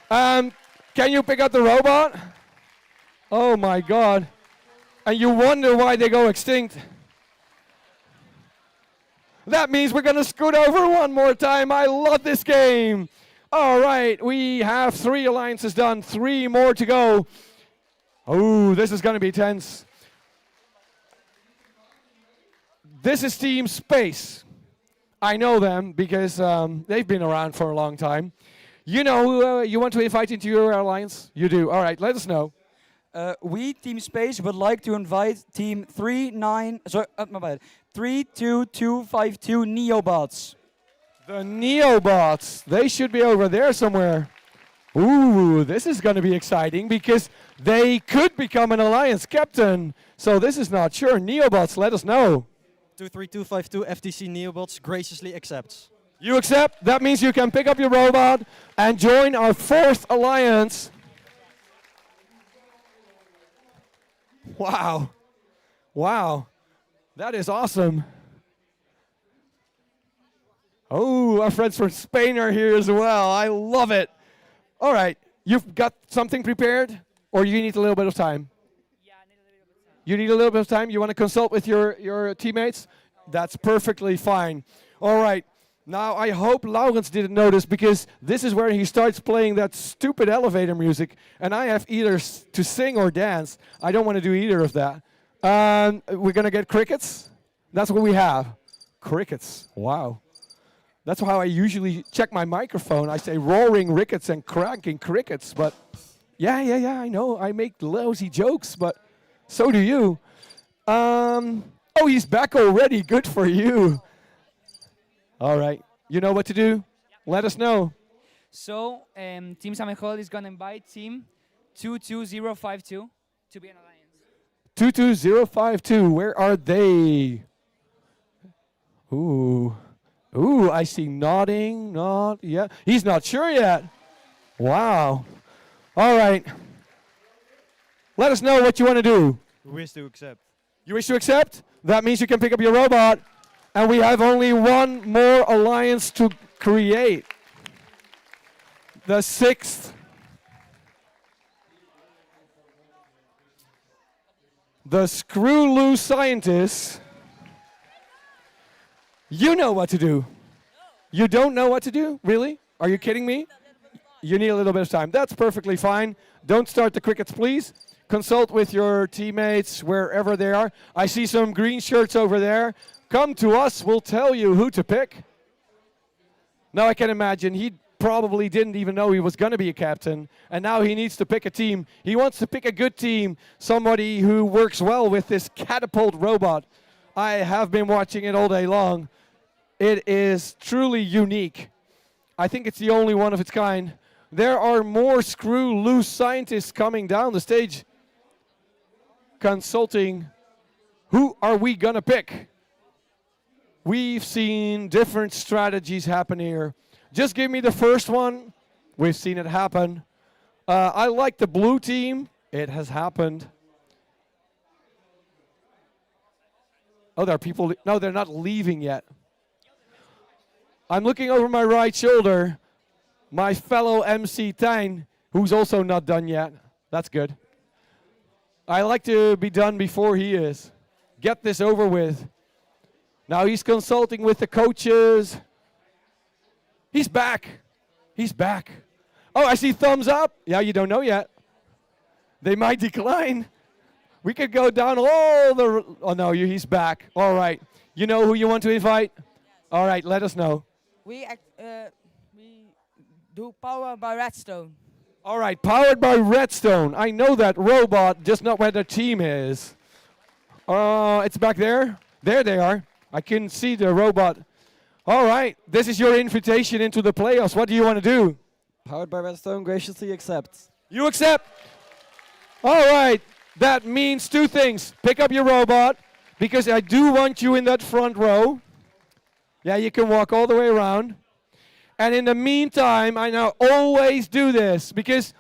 Can you pick up the robot? Oh my God. And you wonder why they go extinct. That means we're going to scoot over one more time. I love this game. All right, we have 3 alliances done, 3 more to go. Oh, this is going to be tense. This is Team Space. I know them because they've been around for a long time. You know who you want to invite into your alliance? You do. All right, let us know. We, Team Space, would like to invite Team 32252 Neobots. The Neobots. They should be over there somewhere. Ooh, this is going to be exciting because they could become an alliance captain. So this is not sure. Neobots, let us know. 23252 FTC Neobots graciously accepts. You accept? That means you can pick up your robot and join our 4th alliance. Wow. Wow. That is awesome. Oh, our friends from Spain are here as well. I love it. All right. You've got something prepared? Or you need a little bit of time? Yeah, I need a little bit of time. You need a little bit of time? You want to consult with your teammates? That's perfectly fine. All right. Now, I hope Laurens didn't notice because this is where he starts playing that stupid elevator music, and I have either to sing or dance. I don't want to do either of that. We're going to get crickets. That's what we have. Crickets. Wow. That's how I usually check my microphone. I say roaring rickets and cranking crickets, but yeah, I know. I make lousy jokes, but so do you. Oh, he's back already. Good for you. All right. You know what to do? Let us know. So, Team Samejol is going to invite Team 22052 to be an alliance. 22052. Where are they? Ooh, I see nodding. Not yet. He's not sure yet. Wow. All right. Let us know what you want to do. We wish to accept. You wish to accept? That means you can pick up your robot. And we have only one more alliance to create. The 6th. The Screw Loose Scientists. You know what to do. You don't know what to do? Really? Are you kidding me? You need a little bit of time. That's perfectly fine. Don't start the crickets, please. Consult with your teammates wherever they are. I see some green shirts over there. Come to us, we'll tell you who to pick. Now I can imagine he probably didn't even know he was going to be a captain, and now he needs to pick a team. He wants to pick a good team, somebody who works well with this catapult robot. I have been watching it all day long. It is truly unique. I think it's the only one of its kind. There are more Screw Loose Scientists coming down the stage, consulting who are we going to pick. We've seen different strategies happen here. Just give me the first one. We've seen it happen. I like the blue team. It has happened. Oh, there are people. No, they're not leaving yet. I'm looking over my right shoulder. My fellow MC Tijn, who's also not done yet. That's good. I like to be done before he is. Get this over with. Now he's consulting with the coaches. He's back. He's back. Oh, I see thumbs up. Yeah, you don't know yet. They might decline. We could go down all the... Oh, no, he's back. All right. You know who you want to invite? Yes. All right, let us know. We do Powered by Redstone. All right, Powered by Redstone. I know that robot, just not where the team is. It's back there. There they are. I can see the robot. All right, this is your invitation into the playoffs. What do you want to do? Powered by Redstone graciously accepts. You accept? All right, that means 2 things. Pick up your robot, because I do want you in that front row. Yeah, you can walk all the way around. And in the meantime, I now always do this, because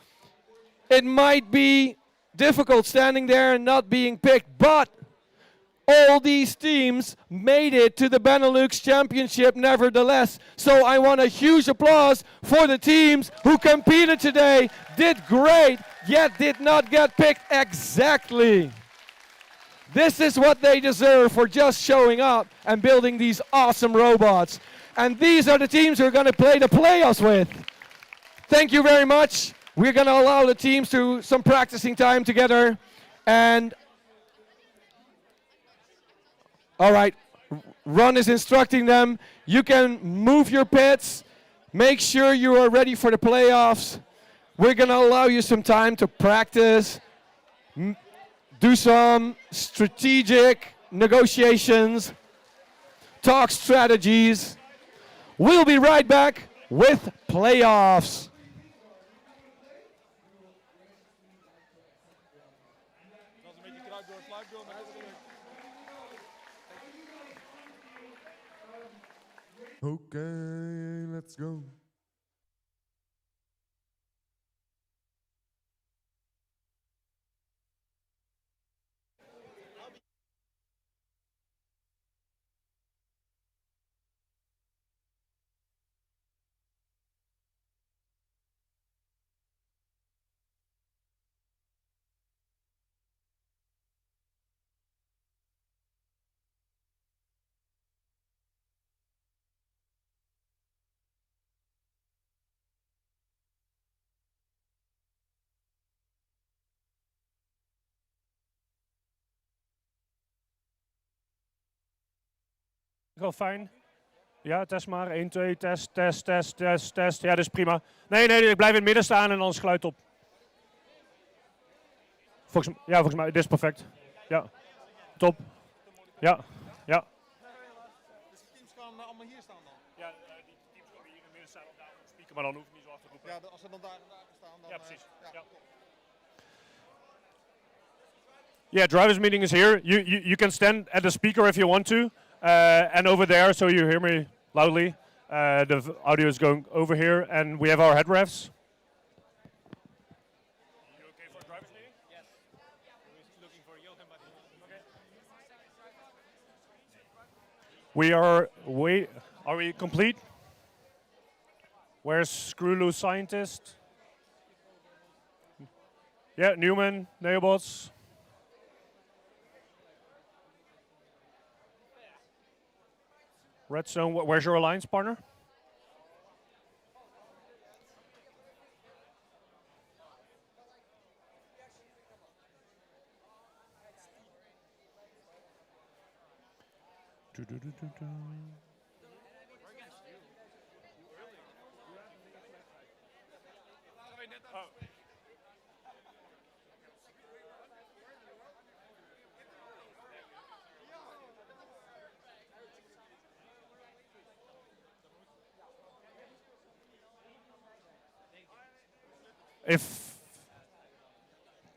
it might be difficult standing there and not being picked, but all these teams made it to the Benelux Championship nevertheless. So I want a huge applause for the teams who competed today, did great, yet did not get picked exactly. This is what they deserve for just showing up and building these awesome robots. And these are the teams we're going to play the playoffs with. Thank you very much. We're going to allow the teams to some practicing time together. And all right, Ron is instructing them. You can move your pits. Make sure you are ready for the playoffs. We're going to allow you some time to practice, do some strategic negotiations, talk strategies. We'll be right back with playoffs. Okay, let's go. Wel fijn. Ja, test maar. 1, 2, test, test, test, test, test. Ja, dat is prima. Nee, ik blijf in het midden staan en dan is geluid op. Volgens mij, dit is perfect. Ja, top. Ja, ja. Dus de teams gaan allemaal hier staan dan? Ja, die teams gaan hier in het midden staan op de speaker, maar dan hoef ik niet zo af te roepen. Ja, als ze dan daar staan, dan... Ja, precies. Ja. Yeah, drivers meeting is here. You can stand at the speaker if you want to. And over there, so you hear me loudly. The audio is going over here, and we have our head refs. You okay for a drivers meeting? Yes. Looking for Johan, but okay. Are we complete? Where's Screw Loose Scientist? Yeah, Newman, Neobots. Redstone, where's your alliance partner?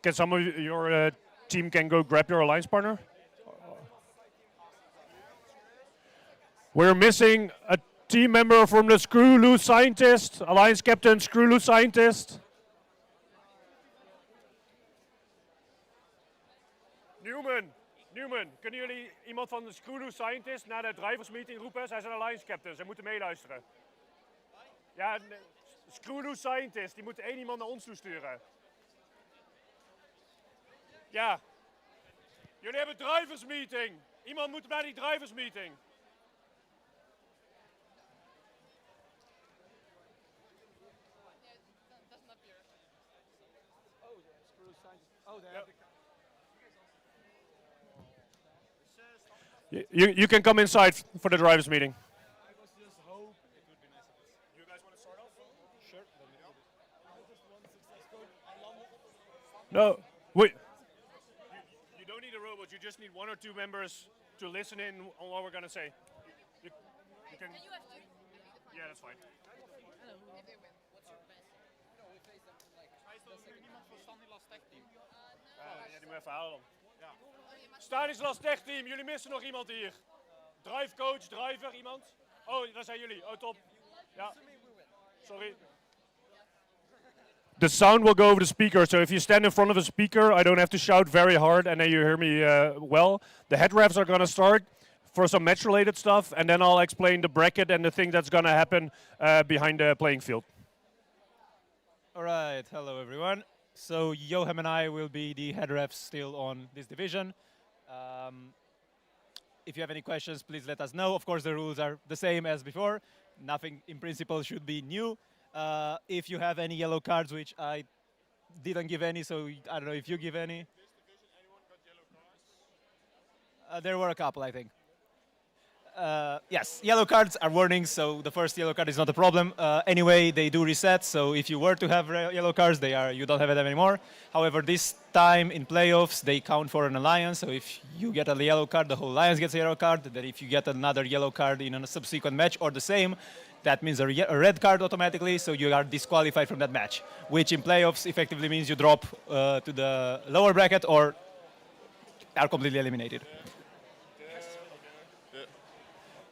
Can some of your team can go grab your alliance partner? We're missing a team member from the Screw Loose Scientist, alliance captain, Screw Loose Scientist. Newman, kunnen jullie iemand van de Screw Loose Scientist naar de drivers meeting roepen? Zij zijn alliance captain, zij moeten meeluisteren. Ja, Screw Loose Scientist, die moet één iemand naar ons toesturen. Ja. Jullie hebben drivers meeting. Iemand moet naar die drivers meeting. You can come inside for the drivers meeting. No, wait. You don't need a robot. You just need 1 or 2 members to listen in on what we're gonna say. You can. Yeah, that's fine. Ja, die moet even halen dan. Stanislas Tech Team, jullie missen nog iemand hier. Drive coach, driver, iemand? Oh, daar zijn jullie. Oh, top. Ja. Sorry. The sound will go over the speaker, so if you stand in front of a speaker, I don't have to shout very hard and then you hear me well. The head refs are going to start for some match-related stuff, and then I'll explain the bracket and the thing that's going to happen behind the playing field. All right, hello everyone. So Johan and I will be the head refs still on this division. If you have any questions, please let us know. Of course, the rules are the same as before. Nothing in principle should be new. If you have any yellow cards, which I didn't give any, so I don't know if you give any. There were a couple, I think. Yes, yellow cards are warnings, so the first yellow card is not a problem. Anyway, they do reset, so if you were to have yellow cards, you don't have them anymore. However, this time in playoffs, they count for an alliance, so if you get a yellow card, the whole alliance gets a yellow card. Then if you get another yellow card in a subsequent match or the same, that means a red card automatically, so you are disqualified from that match, which in playoffs effectively means you drop to the lower bracket or are completely eliminated.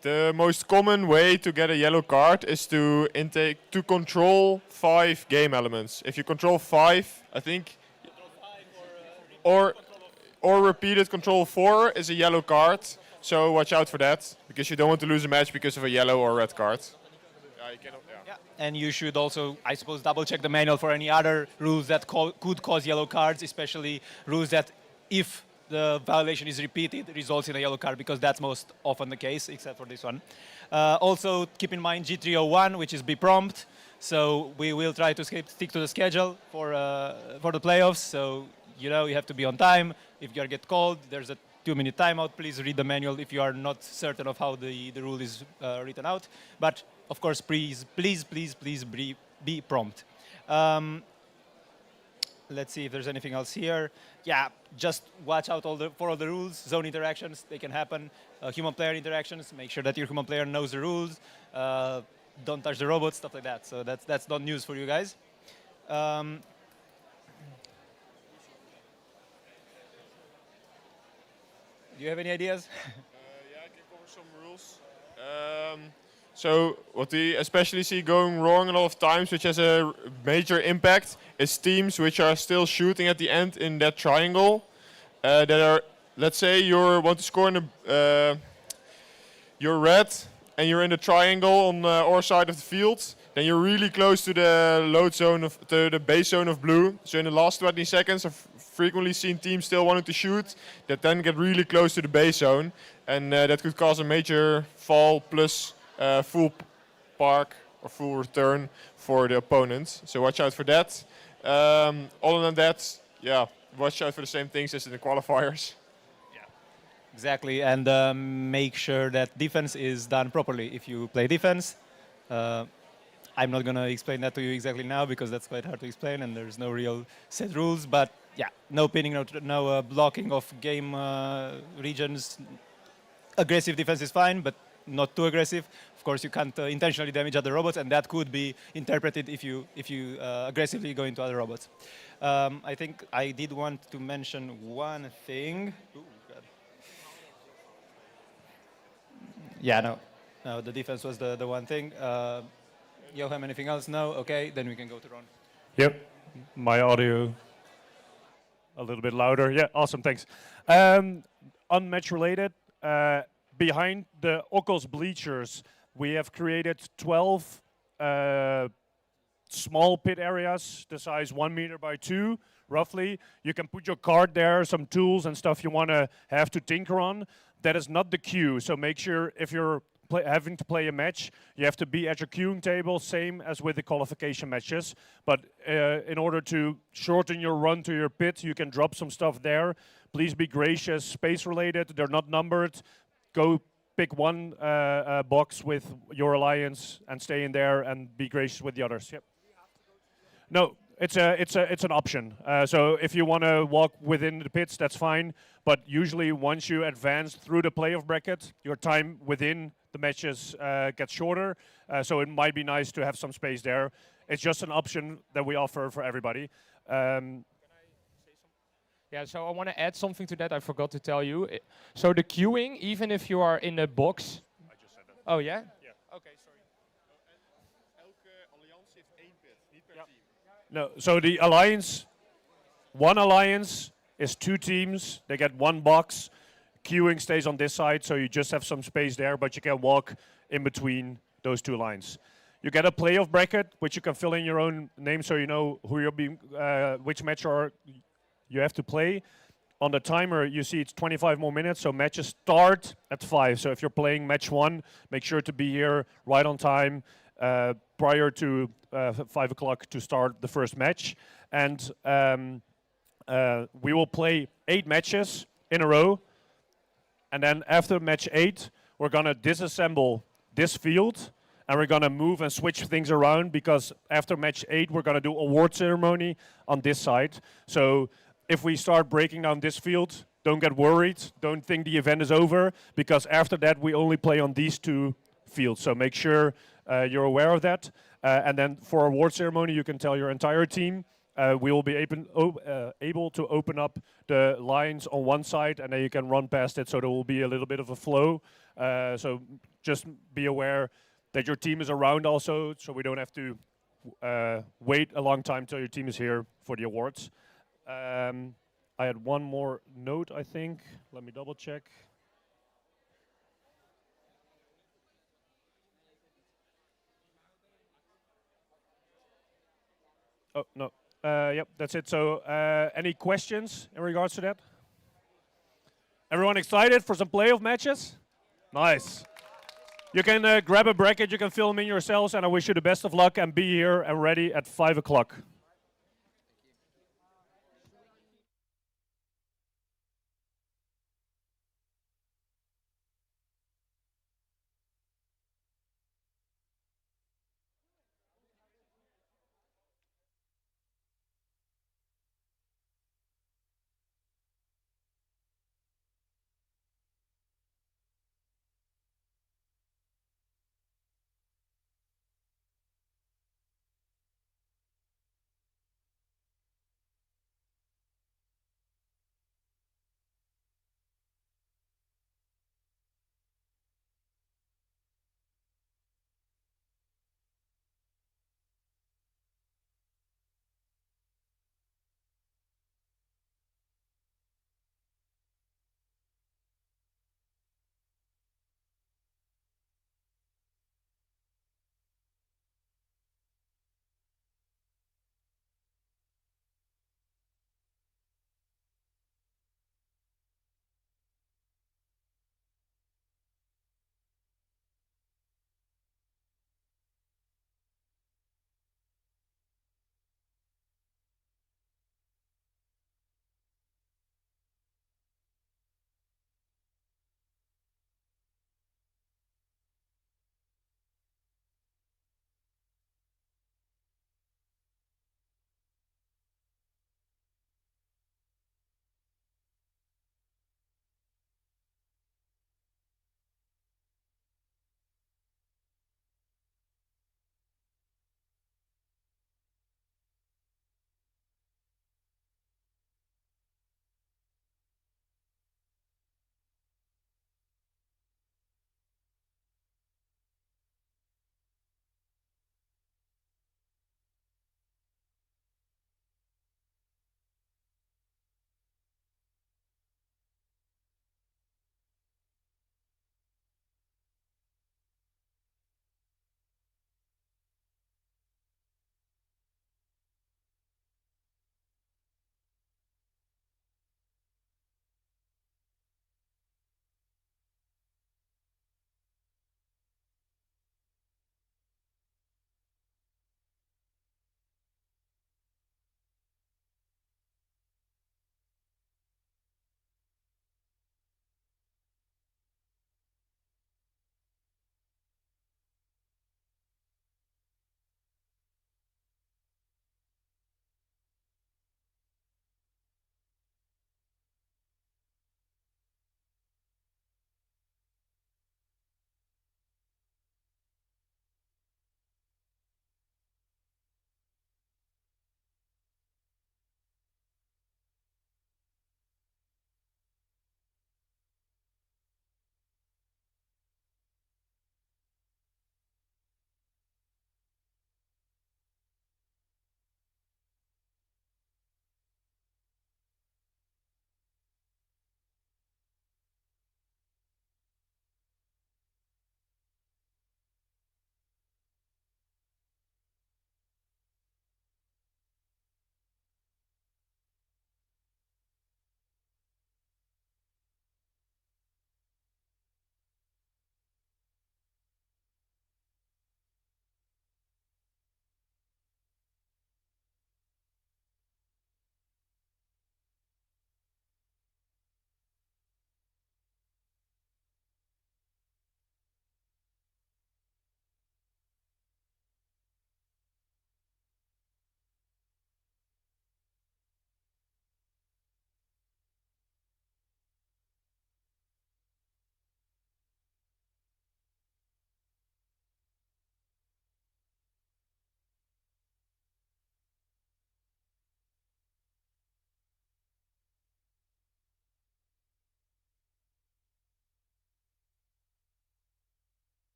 The most common way to get a yellow card is to control 5 game elements. If you control 5, I think, or repeated control 4 is a yellow card. So watch out for that, because you don't want to lose a match because of a yellow or red card. And you should also, I suppose, double check the manual for any other rules that could cause yellow cards, especially rules that if the violation is repeated, results in a yellow card, because that's most often the case, except for this one. Also, keep in mind G301, which is be prompt. So we will try to stick to the schedule for the playoffs. So you have to be on time. If you get called, there's a 2-minute timeout. Please read the manual if you are not certain of how the rule is written out. But of course, please be prompt. Let's see if there's anything else here. Yeah, just watch out for all the rules. Zone interactions, they can happen. Human player interactions, make sure that your human player knows the rules. Don't touch the robots, stuff like that. So that's not news for you guys. Do you have any ideas? Yeah, I can cover some rules. So what we especially see going wrong a lot of times, which has a major impact, is teams which are still shooting at the end in that triangle. That are, let's say you want to score in you're red and you're in the triangle on our side of the field. Then you're really close to the load zone to the base zone of blue. So in the last 20 seconds, I've frequently seen teams still wanting to shoot that then get really close to the base zone, and that could cause a major fall plus full park or full return for the opponent. So watch out for that. Other than that, yeah, watch out for the same things as in the qualifiers. Exactly, and make sure that defense is done properly. If you play defense, I'm not going to explain that to you exactly now because that's quite hard to explain and there's no real set rules. But yeah, no pinning, no blocking of game regions. Aggressive defense is fine, but not too aggressive. Of course, you can't intentionally damage other robots, and that could be interpreted if you aggressively go into other robots. I think I did want to mention one thing. Ooh, God. Yeah, no, the defense was the one thing. Johan, anything else? No? Okay, then we can go to Ron. Yep, my audio a little bit louder. Yeah, awesome, thanks. Unmatch related, behind the Ockels bleachers, we have created 12 small pit areas, the size 1 meter by 2, roughly. You can put your card there, some tools and stuff you want to have to tinker on. That is not the queue, so make sure if you're having to play a match, you have to be at your queuing table, same as with the qualification matches. But in order to shorten your run to your pit, you can drop some stuff there. Please be gracious, space related, they're not numbered. Go pick one box with your alliance and stay in there and be gracious with the others. Yep. No, it's an option. So if you want to walk within the pits, that's fine. But usually once you advance through the playoff bracket, your time within the matches gets shorter. So it might be nice to have some space there. It's just an option that we offer for everybody. Yeah, so I want to add something to that. I forgot to tell you. So the queuing, even if you are in a box. I just said that. Oh yeah? Yeah. Okay, sorry. Elke alliantie heeft 1 pit, niet per team. No, so the alliance, one alliance is 2 teams. They get 1 box. Queuing stays on this side, so you just have some space there, but you can walk in between those 2 lines. You get a playoff bracket, which you can fill in your own name, so you know who you're being, which match you have to play. on the timer, you see it's 25 more minutes, so matches start at 5. So if you're playing match 1, make sure to be here right on time prior to 5 o'clock to start the first match. And we will play 8 matches in a row. And then after match 8, we're going to disassemble this field. And we're going to move and switch things around, because after match 8, we're going to do award ceremony on this side. So if we start breaking down this field, don't get worried. Don't think the event is over, because after that, we only play on these 2 fields. So make sure you're aware of that. And then for award ceremony, you can tell your entire team. We will be able to open up the lines on one side, and then you can run past it, so there will be a little bit of a flow. So just be aware that your team is around also, so we don't have to wait a long time till your team is here for the awards. I had one more note, I think. Let me double check. Oh, no. Yep, that's it. So any questions in regards to that? Everyone excited for some playoff matches? Nice. You can grab a bracket, you can fill them in yourselves, and I wish you the best of luck, and be here and ready at 5 o'clock.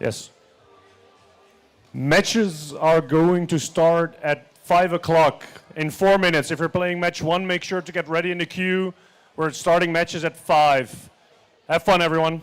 Yes. Matches are going to start at 5 o'clock in 4 minutes. If you're playing match 1, make sure to get ready in the queue. We're starting matches at 5. Have fun, everyone.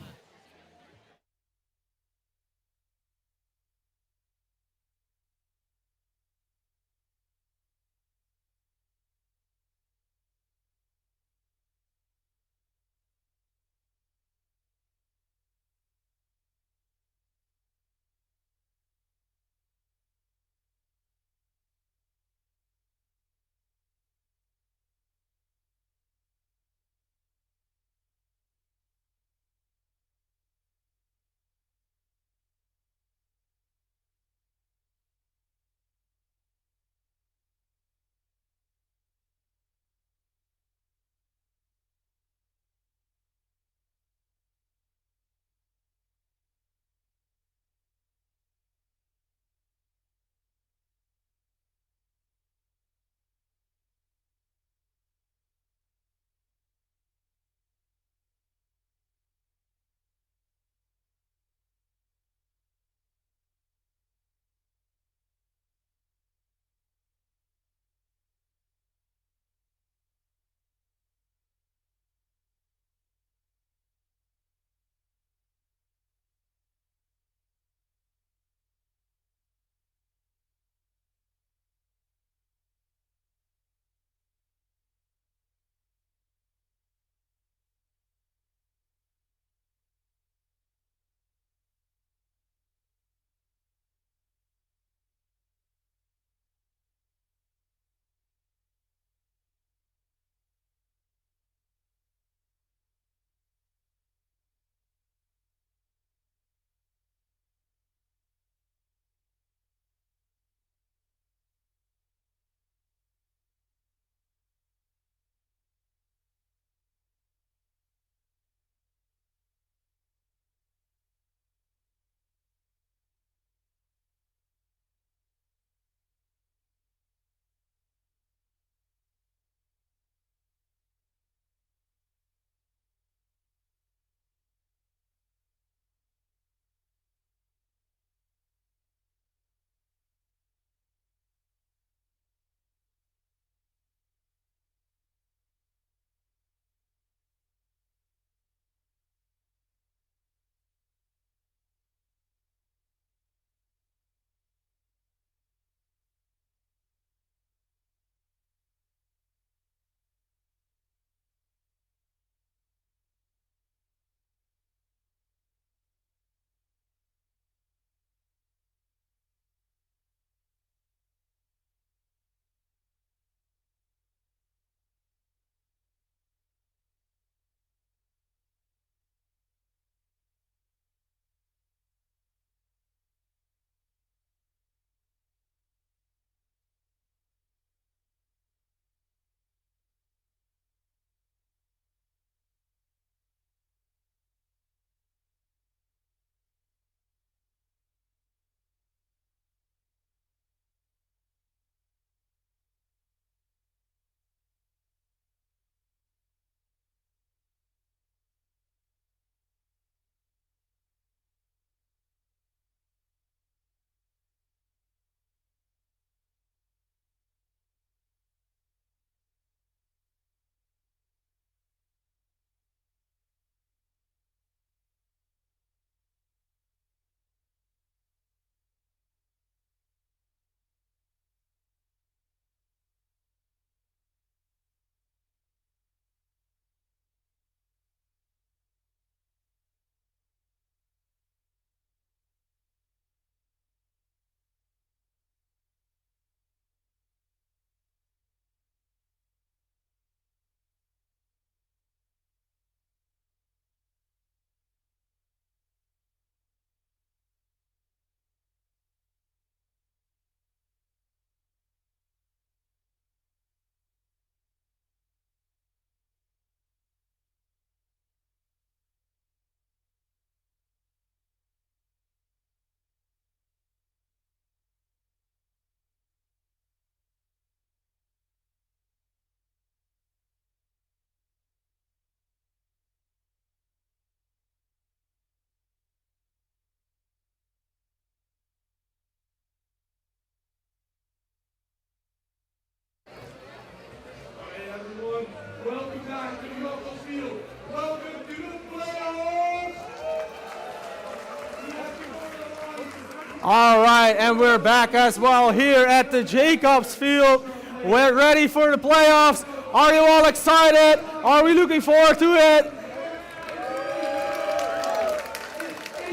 All right, and we're back as well here at the Jacobs Field. We're ready for the playoffs. Are you all excited? Are we looking forward to it?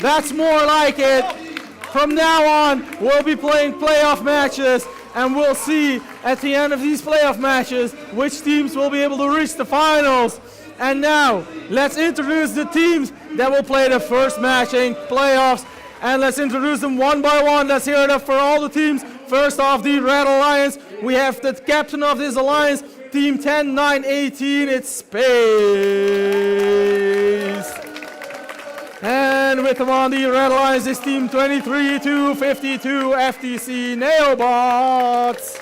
That's more like it. From now on, we'll be playing playoff matches, and we'll see at the end of these playoff matches which teams will be able to reach the finals. And now, let's introduce the teams that will play the first match in playoffs. And let's introduce them one by one. Let's hear it up for all the teams. First off, the Red Alliance. We have the captain of this alliance, Team 10-9-18. It's Space. And with them on the Red Alliance is Team 23-52 FTC Neobots.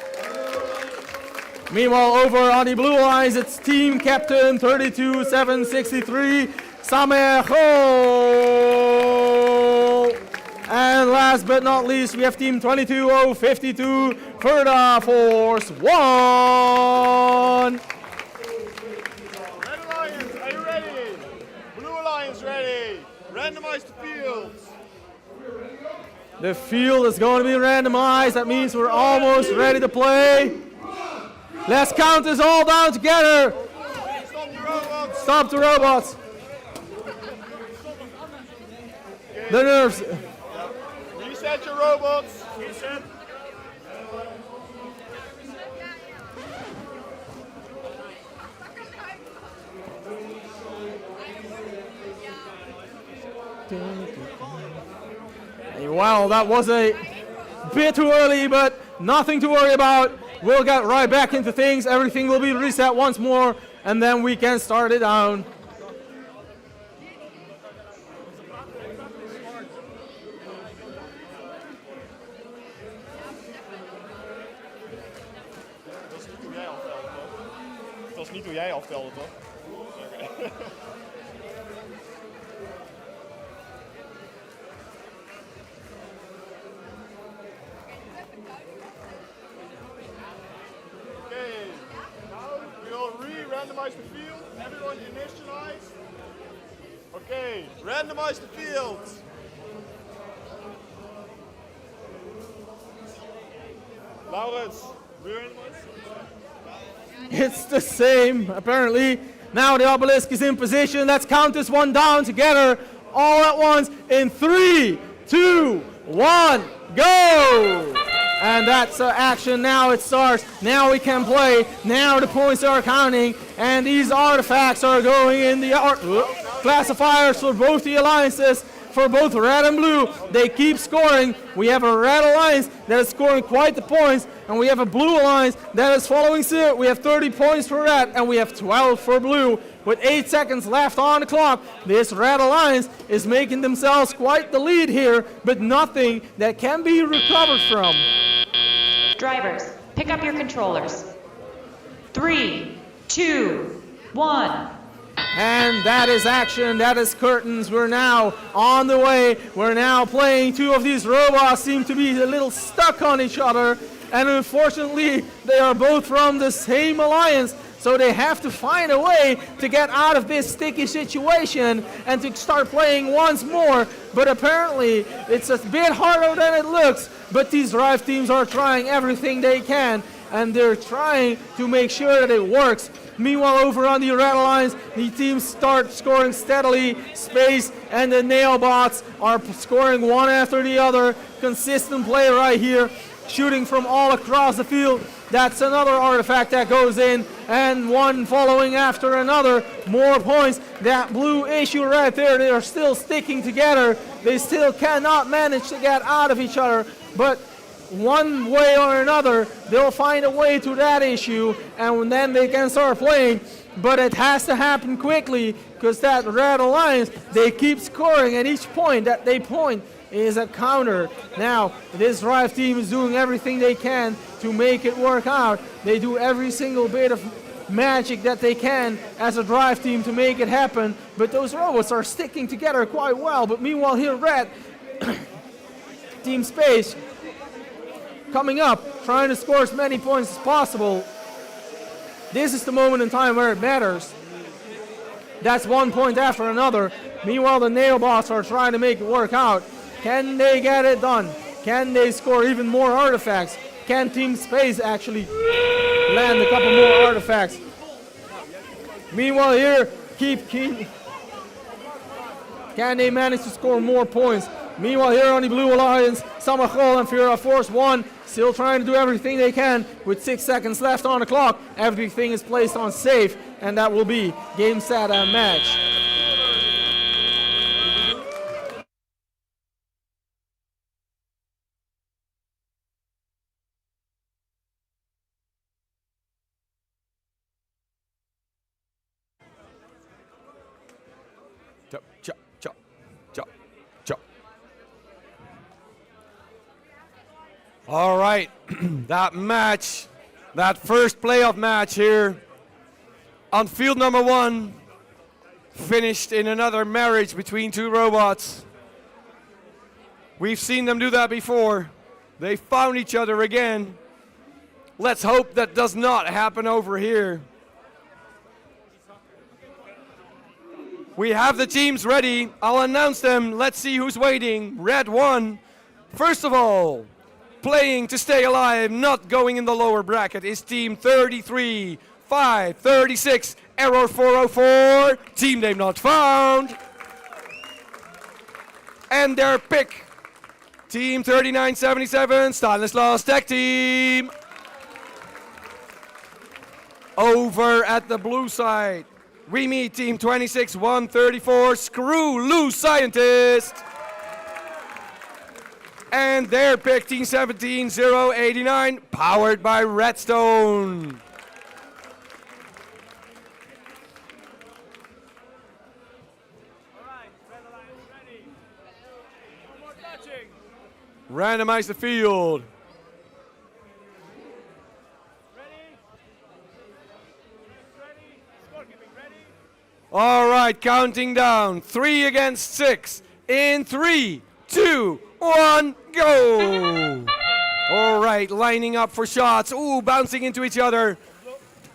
Meanwhile, over on the Blue Alliance, it's Team Captain 32-763 Samejo. And last but not least, we have Team 22-052 Ferda Force 1. Red Alliance, are you ready? Blue Alliance ready. Randomize the fields. The field is going to be randomized. That means we're almost ready to play. Let's count this all down together. Stop the robots. Stop the robots. The nerves. Reset your robots. Reset. Well, that was a bit too early, but nothing to worry about. We'll get right back into things. Everything will be reset once more, and then we can start it down. Dat is niet hoe jij aftelde, toch? Oké. Okay, now we'll re-randomize the field. Everyone initialize. Okay, randomize the fields. Laurens, re-randomize. It's the same, apparently. Now the obelisk is in position. Let's count this one down together all at once in 3, 2, 1, go! And that's action. Now it starts. Now we can play. Now the points are counting. And these artifacts are going in the classifiers for both the alliances. For both red and blue, they keep scoring. We have a red alliance that is scoring quite the points, and we have a blue alliance that is following suit. We have 30 points for red, and we have 12 for blue. With 8 seconds left on the clock, this red alliance is making themselves quite the lead here, but nothing that can be recovered from. Drivers, pick up your controllers. 3, 2, 1. And that is action, that is curtains. We're now on the way. We're now playing. Two of these robots seem to be a little stuck on each other. And unfortunately, they are both from the same alliance. So they have to find a way to get out of this sticky situation and to start playing once more. But apparently, it's a bit harder than it looks. But these drive teams are trying everything they can. And they're trying to make sure that it works. Meanwhile, over on the Red Alliance, the teams start scoring steadily. Space and the Nailbots are scoring one after the other. Consistent play right here, shooting from all across the field. That's another artifact that goes in, and one following after another. More points. That blue issue right there, they are still sticking together. They still cannot manage to get out of each other, but one way or another, they'll find a way to that issue, and then they can start playing. But it has to happen quickly, because that Red Alliance, they keep scoring, and each point that they point is a counter. Now, this drive team is doing everything they can to make it work out. They do every single bit of magic that they can as a drive team to make it happen, but those robots are sticking together quite well. But meanwhile here, Red, Team Space, coming up, trying to score as many points as possible. This is the moment in time where it matters. That's 1 point after another. Meanwhile, the Nailbots are trying to make it work out. Can they get it done? Can they score even more artifacts? Can Team Space actually land a couple more artifacts? Meanwhile here, can they manage to score more points? Meanwhile here on the Blue Alliance, Samachol and Fira Force 1 still trying to do everything they can with 6 seconds left on the clock. Everything is placed on safe, and that will be game, set, and match. All right, that match, that first playoff match here on field number 1 finished in another marriage between two robots. We've seen them do that before. They found each other again. Let's hope that does not happen over here. We have the teams ready. I'll announce them. Let's see who's waiting. Red 1. First of all, playing to stay alive, not going in the lower bracket, is team 33, 5, 36, error 404, team name not found. And their pick, team 3977, Stanislas Tech Team. Over at the blue side, we meet team 26-134, Screw Loose Scientist. And their pick, team 17-089, powered by Redstone. Randomize the field. All right, counting down. 3 against 6. In 3, 2, 1, go! All right, lining up for shots. Ooh, bouncing into each other.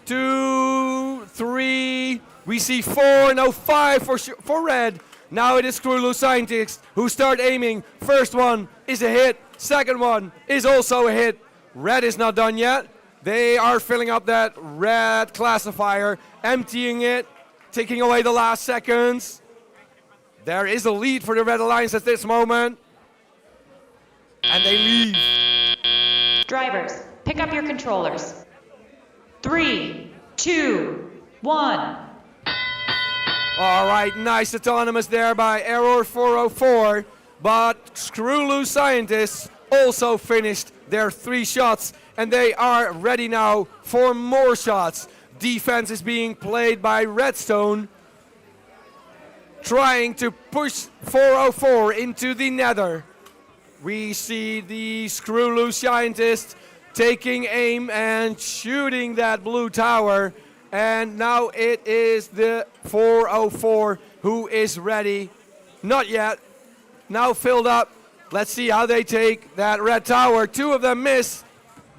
2, 3. We see 4, no 5 for red. Now it is Screwloose Scientists who start aiming. First one is a hit. Second one is also a hit. Red is not done yet. They are filling up that red classifier, emptying it, taking away the last seconds. There is a lead for the Red Alliance at this moment. And they leave. Drivers, pick up your controllers. 3, 2, 1. All right, nice autonomous there by Error 404. But Screw Loose Scientists also finished their 3 shots. And they are ready now for more shots. Defense is being played by Redstone, trying to push 404 into the nether. We see the Screw Loose Scientist taking aim and shooting that blue tower. And now it is the 404 who is ready. Not yet. Now filled up. Let's see how they take that red tower. 2 of them miss.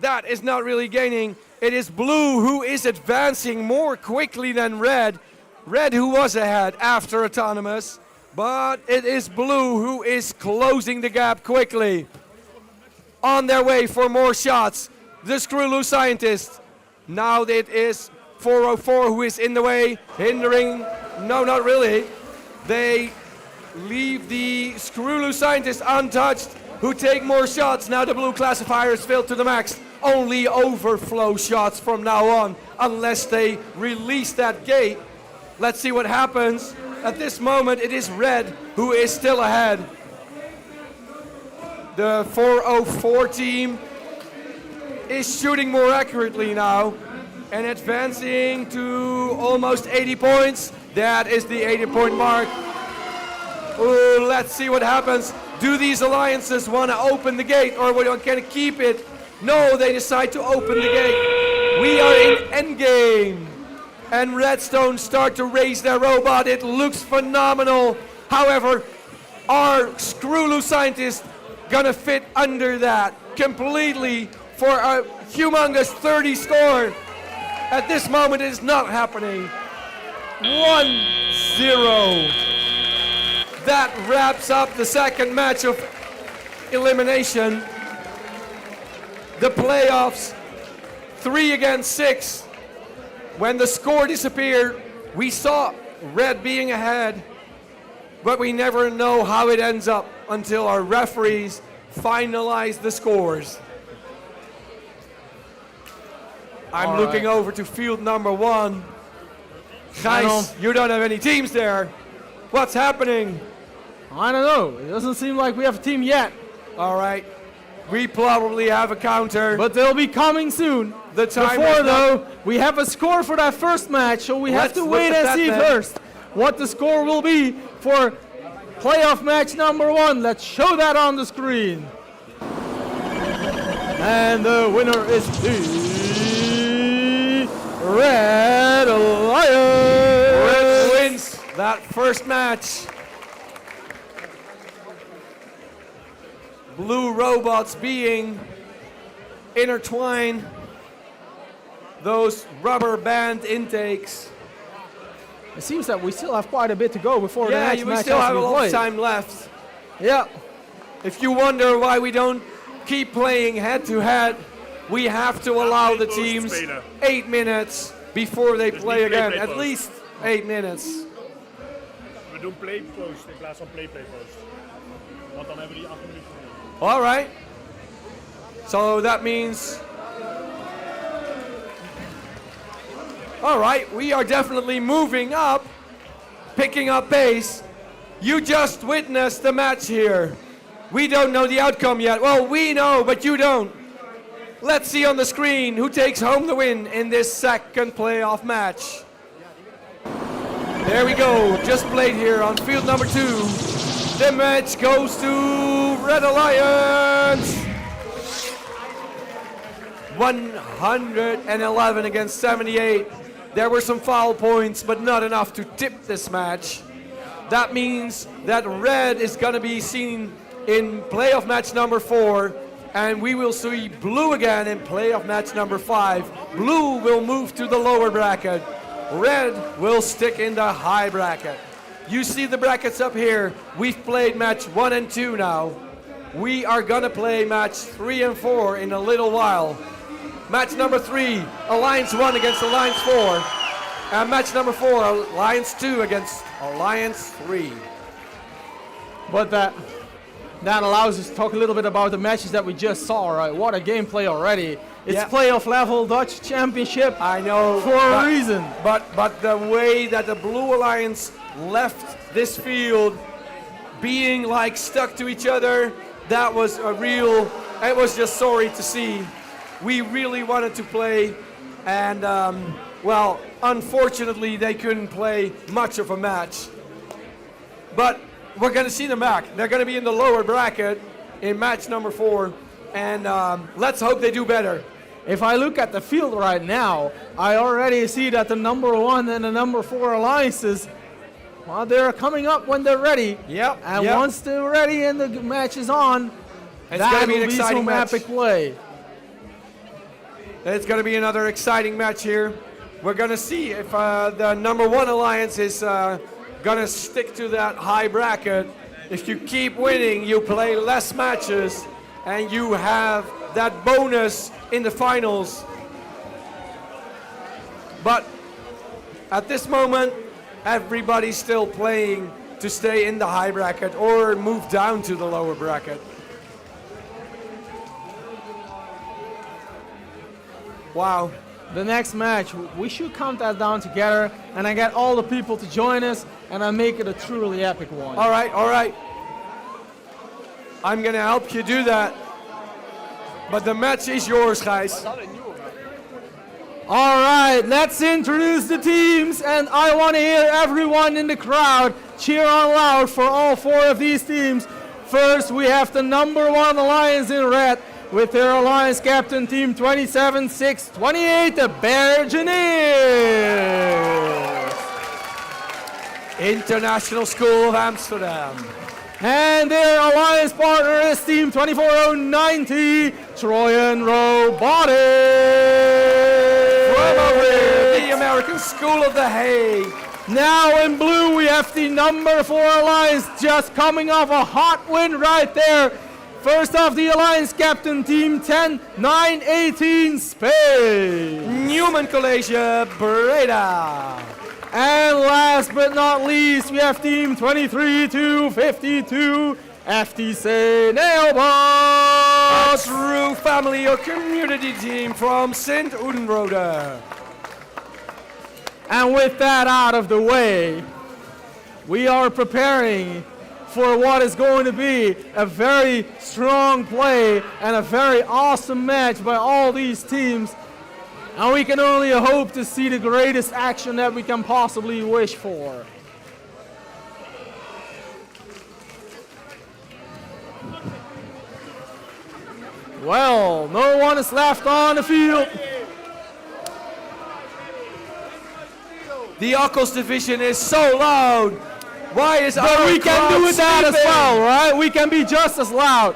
That is not really gaining. It is blue who is advancing more quickly than red. Red who was ahead after autonomous. But it is blue who is closing the gap quickly. On their way for more shots. The Screw Loose Scientist. Now it is 404 who is in the way, hindering. No, not really. They leave the Screw Loose Scientist untouched, who take more shots. Now the blue classifier is filled to the max. Only overflow shots from now on, unless they release that gate. Let's see what happens. At this moment, it is red who is still ahead. The 404 team is shooting more accurately now and advancing to almost 80 points. That is the 80-point mark. Ooh, let's see what happens. Do these alliances want to open the gate, or can it keep it? No, they decide to open the gate. We are in endgame. And Redstone start to raise their robot. It looks phenomenal. However, our Screw Loose Scientist gonna fit under that completely for a humongous 30 score. At this moment, it is not happening. 1-0. That wraps up the second match of elimination. The playoffs, 3 against 6. When the score disappeared, we saw red being ahead, but we never know how it ends up until our referees finalize the scores. I'm looking over to field number 1. Gijs, you don't have any teams there. What's happening? I don't know. It doesn't seem like we have a team yet. All right. We probably have a counter. But they'll be coming soon. The time Before, though, we have a score for that first match, so we have to wait and see first what the score will be for playoff match number 1. Let's show that on the screen. And the winner is the Red Lions. Red wins that first match. Blue robots being intertwined. Those rubber band intakes. It seems that we still have quite a bit to go before the next match. Yeah, we still have a lot of time left. Yeah. If you wonder why we don't keep playing head to head, we have to allow the teams 8 minutes before they play again. At least 8 minutes. We doen play post in plaats van play post. Want dan hebben we die 8 minuten. All right. So that means. All right, we are definitely moving up, picking up pace. You just witnessed the match here. We don't know the outcome yet. Well, we know, but you don't. Let's see on the screen who takes home the win in this second playoff match. There we go, just played here on field number 2. The match goes to Red Alliance. 111 against 78. There were some foul points, but not enough to tip this match. That means that red is going to be seen in playoff match number 4, and we will see blue again in playoff match number 5. Blue will move to the lower bracket. Red will stick in the high bracket. You see the brackets up here. We've played match 1 and 2 now. We are going to play match 3 and 4 in a little while. Match number 3, Alliance 1 against Alliance 4. And match number 4, Alliance 2 against Alliance 3. But that allows us to talk a little bit about the matches that we just saw, right? What a gameplay already. It's playoff level Dutch Championship. I know. For a reason. But the way that the Blue Alliance left this field being like stuck to each other, that was it was just sorry to see. We really wanted to play, and well, unfortunately they couldn't play much of a match. But we're going to see them back. They're going to be in the lower bracket in match number 4, and let's hope they do better. If I look at the field right now, I already see that the number 1 and the number 4 alliances, well, they're coming up when they're ready. Yep. And once they're ready and the match is on, it's going to be an some exciting match. epic play. It's going to be another exciting match here. We're going to see if the number 1 alliance is going to stick to that high bracket. If you keep winning, you play less matches, and you have that bonus in the finals. But at this moment, everybody's still playing to stay in the high bracket or move down to the lower bracket. Wow. The next match, we should count that down together, and I get all the people to join us, and I make it a truly epic one. All right, all right. I'm going to help you do that. But the match is yours, guys. All right, let's introduce the teams, and I want to hear everyone in the crowd cheer out loud for all 4 of these teams. First, we have the number 1 alliance in red, with their alliance captain, team 27-6-28, the Bergeneers. International School of Amsterdam. And their alliance partner is team 24090, Trojan Robotics. From over here, the American School of the Hague. Now in blue, we have the number 4 alliance just coming off a hot win right there. First off, the Alliance captain, team 10, 9, 18, Spain. Newman College, Breda. And last but not least, we have team 23 to 52, FTC A true family or community team from Sint Oedenrode. And with that out of the way, we are preparing for what is going to be a very strong play and a very awesome match by all these teams. And we can only hope to see the greatest action that we can possibly wish for. Well, no one is left on the field. The Ockels Division is so loud. Why is but our we can crowd do that as sleeping? well, right? We can be just as loud.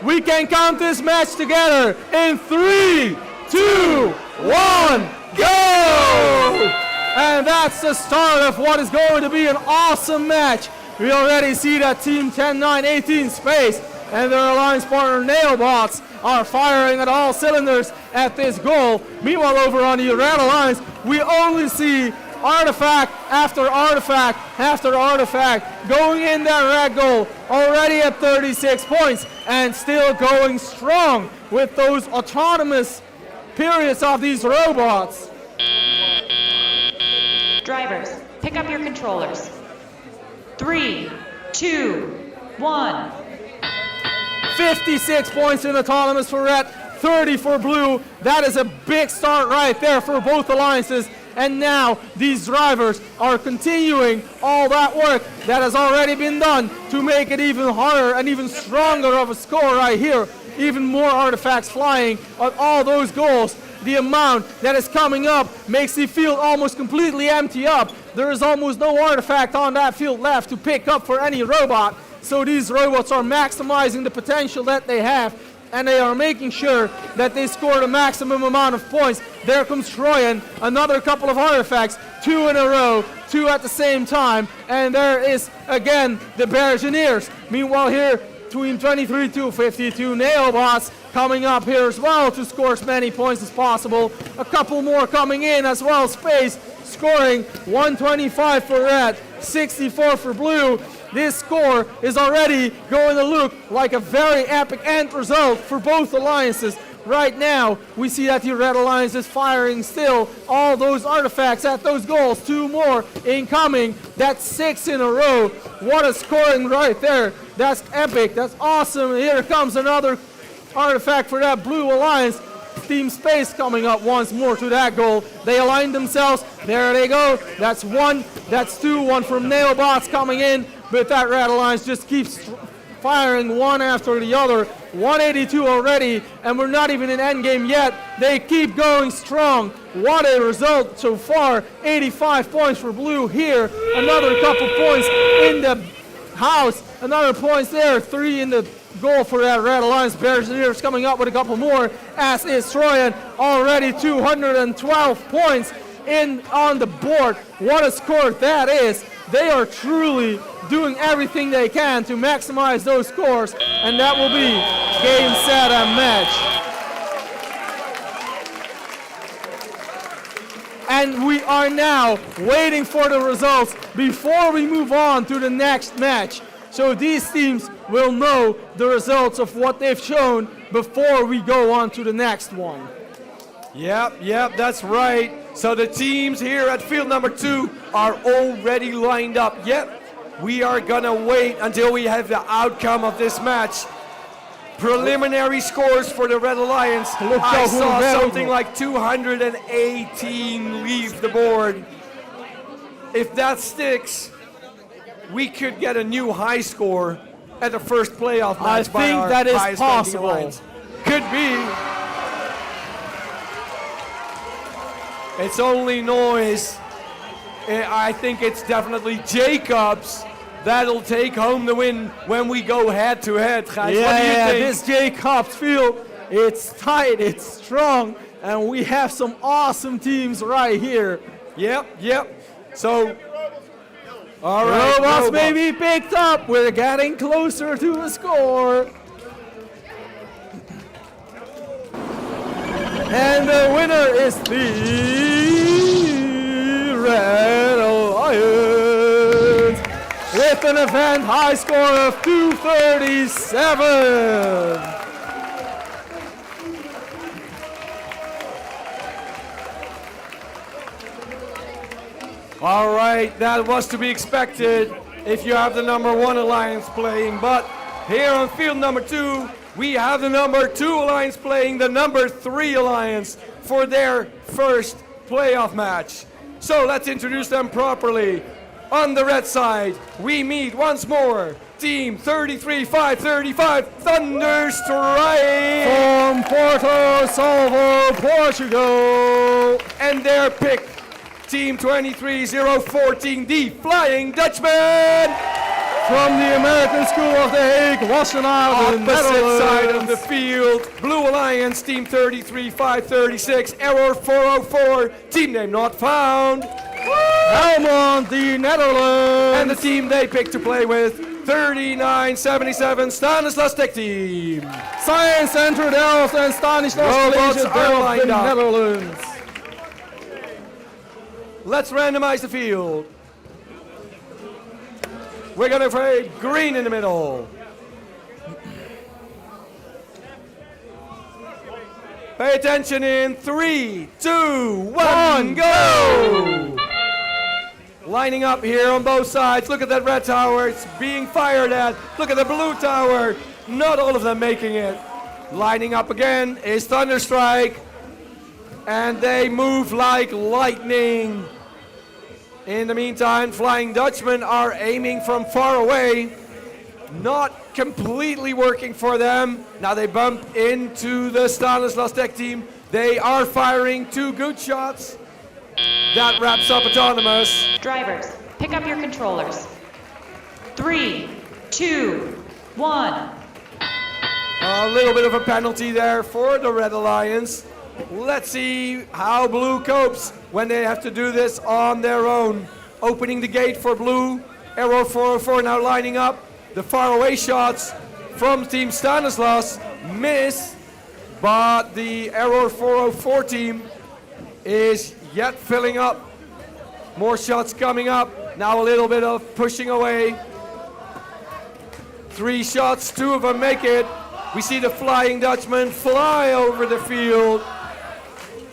We can count this match together in 3, 2, 1, go! And that's the start of what is going to be an awesome match. We already see that team 10, 9, 18 Space and their alliance partner Nailbots are firing at all cylinders at this goal. Meanwhile, over on the Red Alliance, we only see artifact after artifact after artifact going in that red goal, already at 36 points and still going strong with those autonomous periods of these robots. Drivers, pick up your controllers. 3, 2, 1. 56 points in autonomous for red, 30 for blue. That is a big start right there for both alliances. And now these drivers are continuing all that work that has already been done to make it even harder and even stronger of a score right here. Even more artifacts flying on all those goals. The amount that is coming up makes the field almost completely empty up. There is almost no artifact on that field left to pick up for any robot. So these robots are maximizing the potential that they have, and they are making sure that they score the maximum amount of points. There comes Troyan, another couple of artifacts, 2 in a row, 2 at the same time, and there is again the Bergineers. Meanwhile here, between 23 to 52 Nailbots coming up here as well to score as many points as possible. A couple more coming in as well. Space scoring 125 for red, 64 for blue. This score is already going to look like a very epic end result for both alliances. Right now, we see that the Red Alliance is firing still all those artifacts at those goals. 2 more incoming. That's 6 in a row. What a scoring right there. That's epic. That's awesome. Here comes another artifact for that Blue Alliance. Team Space coming up once more to that goal. They align themselves. There they go. That's 1. That's 2. 1 from Nailbots coming in. But that Red Alliance just keeps firing one after the other. 182 already, and we're not even in endgame yet. They keep going strong. What a result so far. 85 points for blue here. Another couple points in the house. Another points there. 3 in the goal for that Red Alliance. Berserkers coming up with a couple more, as is Troyan. Already 212 points in on the board. What a score that is. They are truly doing everything they can to maximize those scores, and that will be game, set, and match. And we are now waiting for the results before we move on to the next match. So these teams will know the results of what they've shown before we go on to the next one. Yep, that's right. So the teams here at field number 2 are already lined up. Yep, we are gonna wait until we have the outcome of this match. Preliminary scores for the Red Alliance. I saw something like 218 leave the board. If that sticks, we could get a new high score at the first playoff match. I think that is possible. Could be. It's only noise. I think it's definitely Jacobs that'll take home the win when we go head to head, guys. What do you think? This Jacobs field, it's tight, it's strong, and we have some awesome teams right here. Yep. So, all right. Robots may be picked up. We're getting closer to the score. And the winner is the Red Alliance with an event high score of 237. All right, that was to be expected if you have the number 1 alliance playing, but here on field number 2, we have the number 2 alliance playing the number 3 alliance for their first playoff match. So let's introduce them properly. On the red side, we meet once more Team 33-535 Thunderstrike from Porto Salvo, Portugal. And their pick, Team 23-014, the Flying Dutchman. From the American School of The Hague, Wassenaar, opposite side of the field, Blue Alliance, Team 33-536, Error 404, team name not found. Helmond, the Netherlands. And the team they picked to play with, 39-77, Stanislas Tech Team. Science Center Delft and Stanislas Robots Collegiate are Delft, lined the up. Netherlands. Let's randomize the field. We're going to play green in the middle. Pay attention in 3, 2, 1, go! Lining up here on both sides. Look at that red tower. It's being fired at. Look at the blue tower. Not all of them making it. Lining up again is Thunderstrike. And they move like lightning. In the meantime, Flying Dutchmen are aiming from far away. Not completely working for them. Now they bump into the Stanislas Tech team. They are firing 2 good shots. That wraps up Autonomous. Drivers, pick up your controllers. 3, 2, 1. A little bit of a penalty there for the Red Alliance. Let's see how Blue copes when they have to do this on their own. Opening the gate for Blue. Arrow 404 now lining up. The faraway shots from Team Stanislas miss, but the Arrow 404 team is yet filling up. More shots coming up. Now a little bit of pushing away. 3 shots, 2 of them make it. We see the Flying Dutchman fly over the field.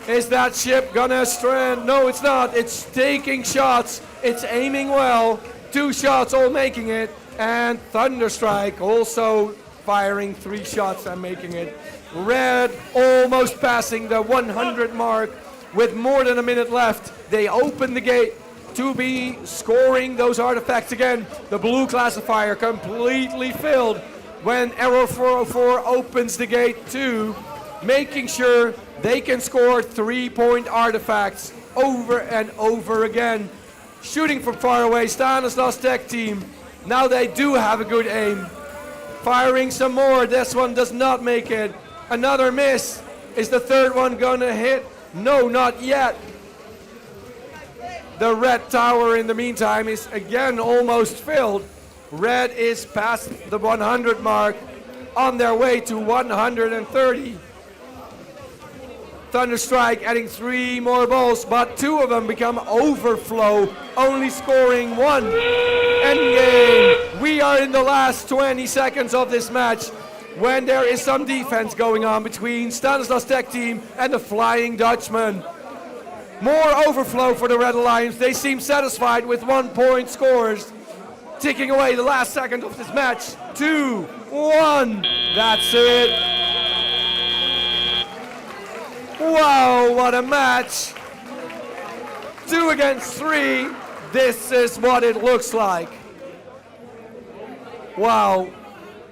Is that ship gonna strand? No, it's not. It's taking shots. It's aiming well. 2 shots, all making it. And Thunderstrike also firing 3 shots and making it. Red almost passing the 100 mark with more than a minute left. They open the gate to be scoring those artifacts again. The blue classifier completely filled when Arrow 404 opens the gate too, making sure they can score 3-point artifacts over and over again. Shooting from far away, Stanislas Tech team. Now they do have a good aim. Firing some more, this one does not make it. Another miss. Is the 3rd one gonna hit? No, not yet. The red tower in the meantime is again almost filled. Red is past the 100 mark, on their way to 130. Thunderstrike adding 3 more balls, but 2 of them become overflow, only scoring 1. Endgame. We are in the last 20 seconds of this match when there is some defense going on between Stanislas Tech team and the Flying Dutchman. More overflow for the Red Alliance. They seem satisfied with 1-point scores. Ticking away the last second of this match. 2, 1. That's it. Wow, what a match. 2 against 3. This is what it looks like. Wow.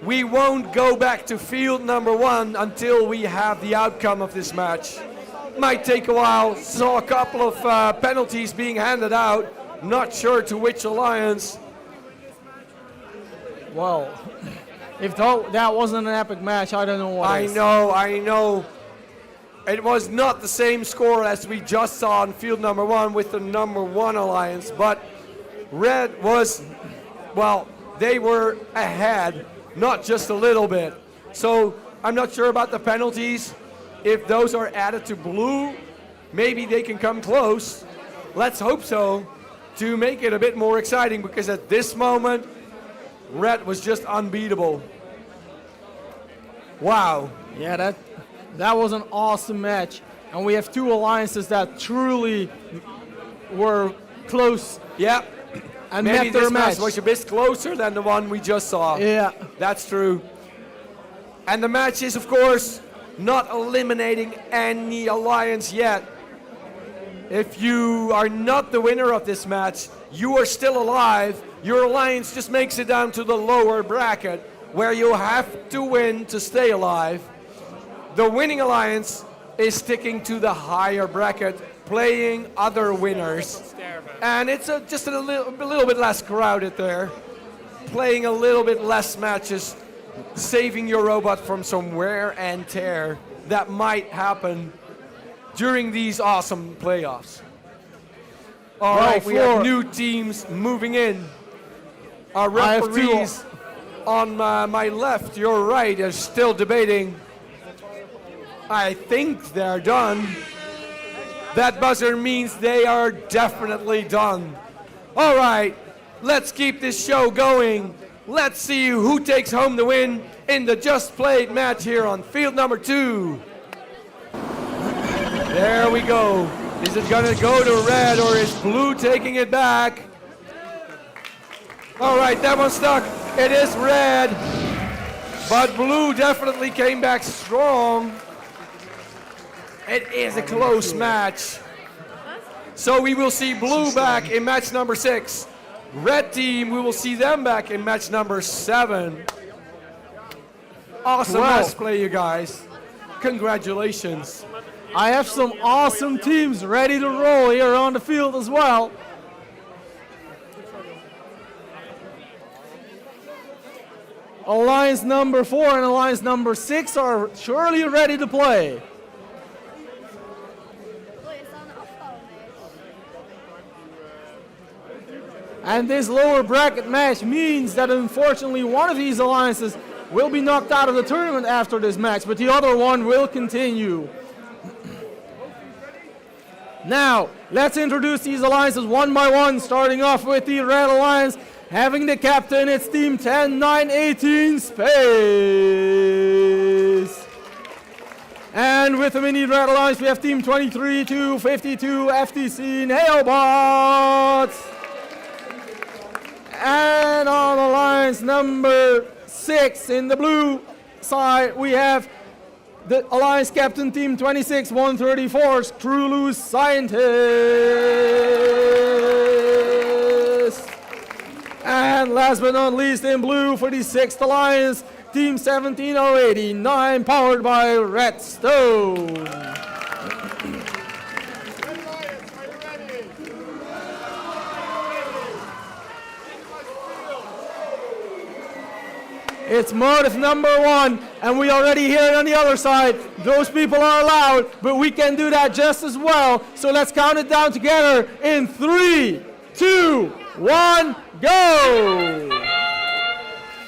We won't go back to field number 1 until we have the outcome of this match. Might take a while. Saw a couple of penalties being handed out. Not sure to which alliance. Well, if that wasn't an epic match, I don't know what is. I know. It was not the same score as we just saw on field number 1 with the number 1 alliance, but Red was, well, they were ahead, not just a little bit. So I'm not sure about the penalties. if those are added to blue, maybe they can come close. Let's hope so, to make it a bit more exciting, because at this moment, red was just unbeatable. Wow. Yeah, that was an awesome match. And we have two alliances that truly were close. Yeah. And maybe met their this match. match was a bit closer than the one we just saw. Yeah. That's true. And the match is, of course, not eliminating any alliance yet. If you are not the winner of this match, you are still alive. Your alliance just makes it down to the lower bracket, where you have to win to stay alive. The winning alliance is sticking to the higher bracket, playing other winners. And it's just a little bit less crowded there, playing a little bit less matches, saving your robot from some wear and tear that might happen during these awesome playoffs. All right, we have new teams moving in. Our referees on my left, your right, are still debating. I think they're done. That buzzer means they are definitely done. All right, let's keep this show going. Let's see who takes home the win in the just played match here on field number 2. There we go. Is it gonna go to red, or is blue taking it back? All right, that one stuck. It is red, but blue definitely came back strong. It is a close match. So we will see blue back in match number 6. Red team, we will see them back in match number 7. Awesome match play, you guys. Congratulations. I have some awesome teams ready to roll here on the field as well. Alliance number 4 and Alliance number 6 are surely ready to play. And this lower bracket match means that unfortunately one of these alliances will be knocked out of the tournament after this match, but the other one will continue. Now, let's introduce these alliances one by one, starting off with the Red Alliance, having the captain, it's Team 10-9-18 Space. And with the Mini Red Alliance, we have Team 23-52 FTC Nailbots. And on Alliance number 6 in the blue side, we have the Alliance Captain Team 26-134 Screw Loose Scientist. And last but not least in blue for the 6th Alliance, Team 17089 powered by Redstone. It's motive number 1, and we already hear it on the other side. Those people are loud, but we can do that just as well. So let's count it down together in 3, 2, 1, go!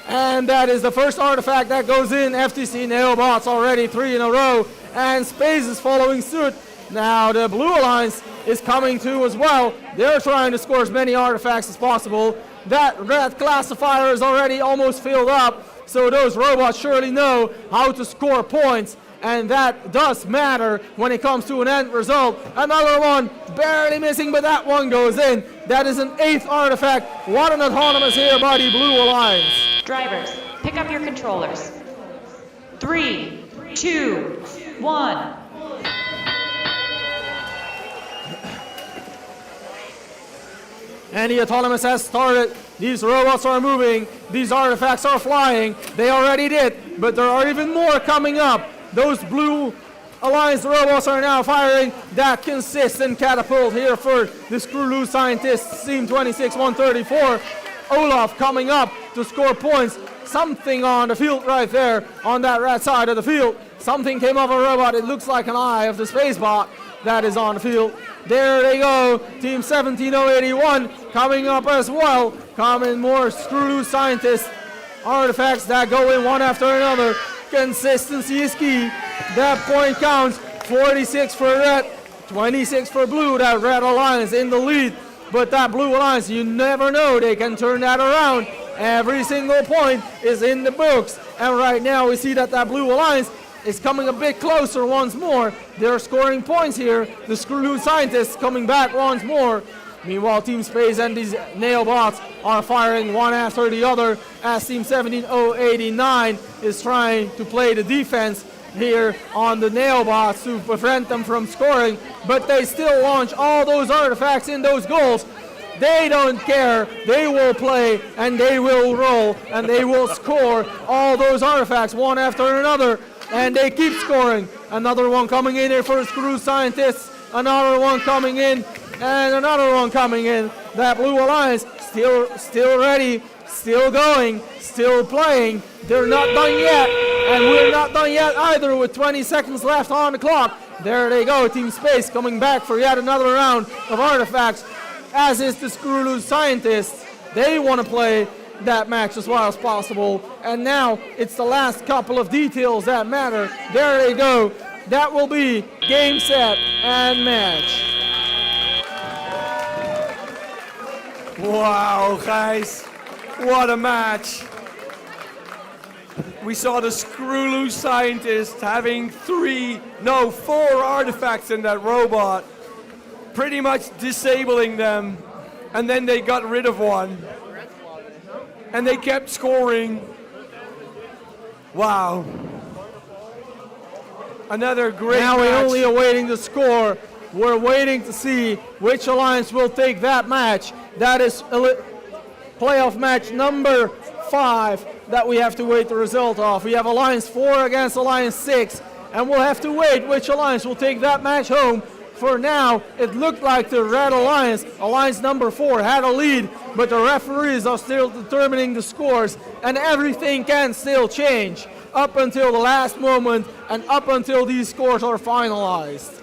And that is the first artifact that goes in. FTC Nailbots already 3 in a row, and Space is following suit. Now the Blue Alliance is coming too as well. They're trying to score as many artifacts as possible. That red classifier is already almost filled up, so those robots surely know how to score points, and that does matter when it comes to an end result. Another one barely missing, but that one goes in. That is an 8th artifact. What an autonomous here by the Blue Alliance. Drivers, pick up your controllers. 3, 2, 1. And the autonomous has started. These robots are moving. These artifacts are flying. They already did, but there are even more coming up. Those Blue Alliance robots are now firing that consistent catapult here for the Screw Loose Scientists, Team 26-134. Olaf coming up to score points. Something on the field right there on that right side of the field. Something came off a robot. It looks like an eye of the space bot that is on the field. There they go. Team 17081 coming up as well. Coming more Screw Loose Scientists. Artifacts that go in one after another. Consistency is key. That point counts. 46 for red, 26 for blue. That red alliance in the lead. But that blue alliance, you never know. They can turn that around. Every single point is in the books. And right now we see that that blue alliance is coming a bit closer once more. They're scoring points here. The Screw Scientists coming back once more. Meanwhile, Team Space and these nail bots are firing one after the other as Team 17089 is trying to play the defense here on the nail bots to prevent them from scoring, but they still launch all those artifacts in those goals. They don't care. They will play and they will roll and they will score all those artifacts one after another, and they keep scoring. Another one coming in here for Screw Scientists, another one coming in, and another one coming in. That blue alliance still ready, still going, still playing. They're not done yet, and we're not done yet either with 20 seconds left on the clock. There they go, Team Space coming back for yet another round of artifacts, as is the Screw Scientists. They want to play that match as well as possible, and now it's the last couple of details that matter. There they go. That will be game, set, and match. Wow, guys, what a match. We saw the Screw Scientist having 4 artifacts in that robot, pretty much disabling them, and then they got rid of one. And they kept scoring. Wow. Another great now match. we're only awaiting the score. We're waiting to see which alliance will take that match. That is playoff match number 5 that we have to wait the result of. We have Alliance 4 against Alliance 6, and we'll have to wait which alliance will take that match home. For now, it looked like the Red Alliance, Alliance number 4, had a lead, but the referees are still determining the scores, and everything can still change up until the last moment and up until these scores are finalized.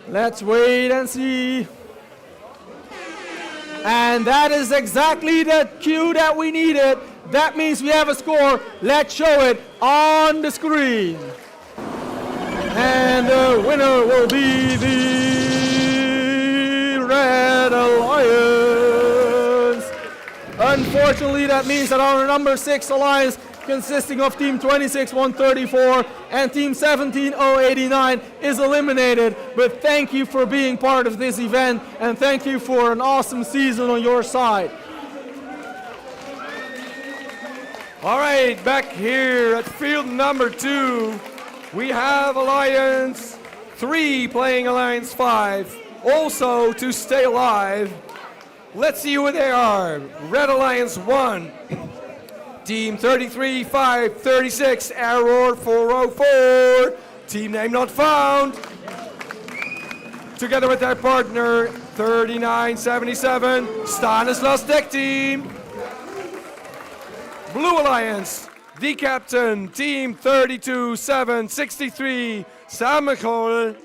Let's wait and see. And that is exactly the cue that we needed. That means we have a score. Let's show it on the screen. And the winner will be the Red Alliance. Unfortunately, that means that our number 6 alliance, consisting of Team 26-134 and Team 17-089, is eliminated. But thank you for being part of this event, and thank you for an awesome season on your side. All right, back here at field number 2, we have Alliance 3 playing Alliance 5, also to stay alive. Let's see who they are. Red Alliance 1. Team 33-5-36, Error 404, team name not found. Together with their partner, 39-77, Stanislas Tech Team. Blue Alliance, the captain, team 32-7-63, San Miguel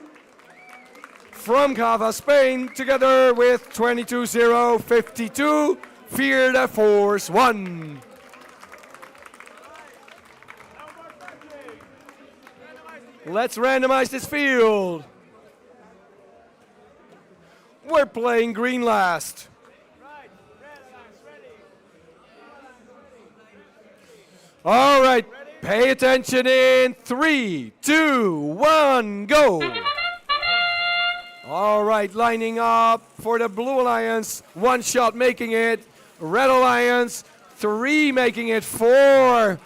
from Cava, Spain, together with 22-0-52, Fear the Force 1. Let's randomize this field. We're playing green last. All right, pay attention in 3, 2, 1, go. All right, lining up for the Blue Alliance, 1 shot making it. Red Alliance, 3 making it, 4.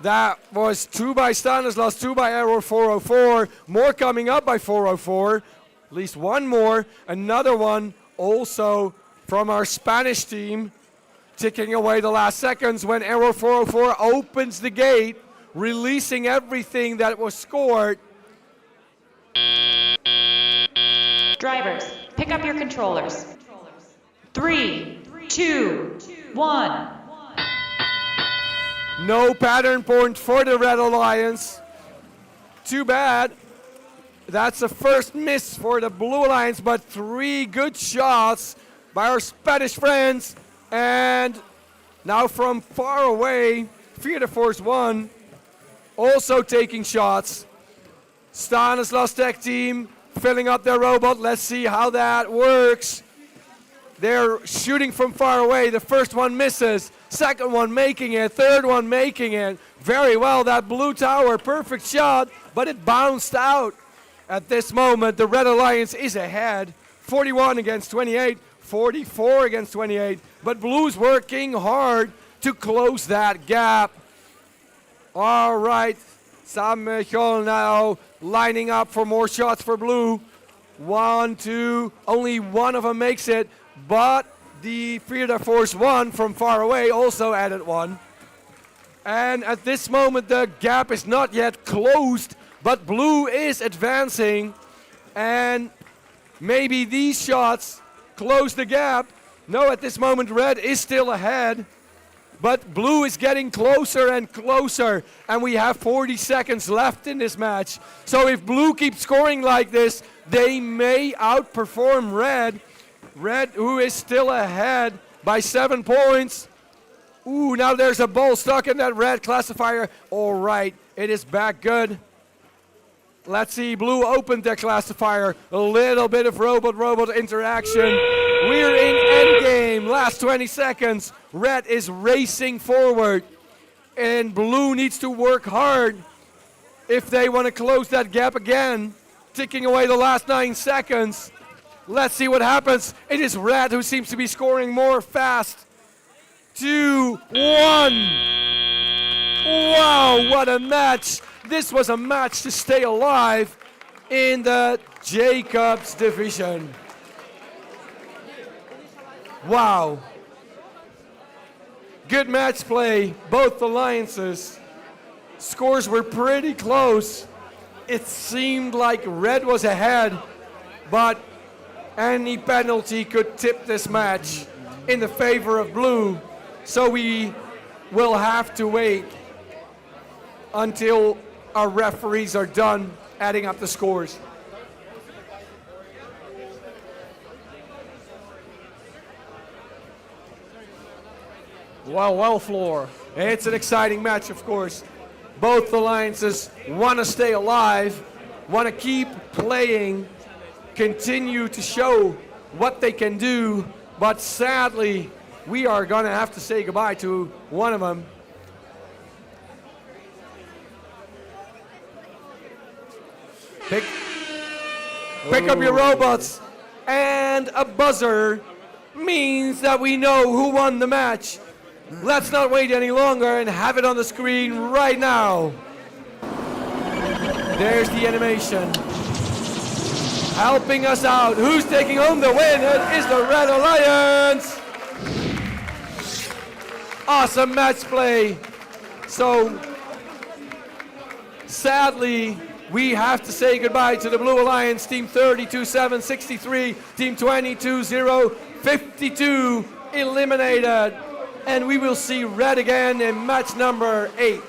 That was 2 by Stanislas, 2 by Error 404. More coming up by 404. At least one more. Another one also from our Spanish team. Ticking away the last seconds when Error 404 opens the gate, releasing everything that was scored. Drivers, pick up your controllers. 3, 2, 1. No pattern point for the Red Alliance. Too bad. That's the first miss for the Blue Alliance, but 3 good shots by our Spanish friends. And now from far away, Theater Force 1 also taking shots. Stanislas Tech Team filling up their robot. Let's see how that works. They're shooting from far away. The first one misses. Second one making it. Third one making it. Very well, that blue tower, perfect shot, but it bounced out. At this moment, the Red Alliance is ahead. 41 against 28, 44 against 28. But Blue's working hard to close that gap. All right, Samuel now lining up for more shots for Blue. 1, 2, only one of them makes it, but the Theater Force 1 from far away also added one. And at this moment, the gap is not yet closed, but Blue is advancing. And maybe these shots close the gap. No, at this moment, Red is still ahead. But Blue is getting closer and closer. And we have 40 seconds left in this match. So if Blue keeps scoring like this, they may outperform Red. Red, who is still ahead by 7 points. Ooh, now there's a ball stuck in that red classifier. All right, it is back good. Let's see, Blue opened their classifier. A little bit of robot-robot interaction. We're in endgame, last 20 seconds. Red is racing forward. And Blue needs to work hard if they want to close that gap again. Ticking away the last 9 seconds. Let's see what happens. It is Red who seems to be scoring more fast. 2, 1. Wow, what a match. This was a match to stay alive in the Ockels Division. Wow. Good match play, both alliances. Scores were pretty close. It seemed like Red was ahead, but any penalty could tip this match in the favor of Blue. So we will have to wait until our referees are done adding up the scores. Well, Floor. It's an exciting match, of course. Both alliances want to stay alive, want to keep playing, continue to show what they can do, but sadly, we are going to have to say goodbye to one of them. Pick up your robots, and a buzzer means that we know who won the match. Let's not wait any longer and have it on the screen right now. There's the animation. Helping us out. Who's taking home the win? It is the Red Alliance. Awesome match play. So, sadly, we have to say goodbye to the Blue Alliance, Team 32-7-63, Team 22-0-52 eliminated. And we will see Red again in match number 8.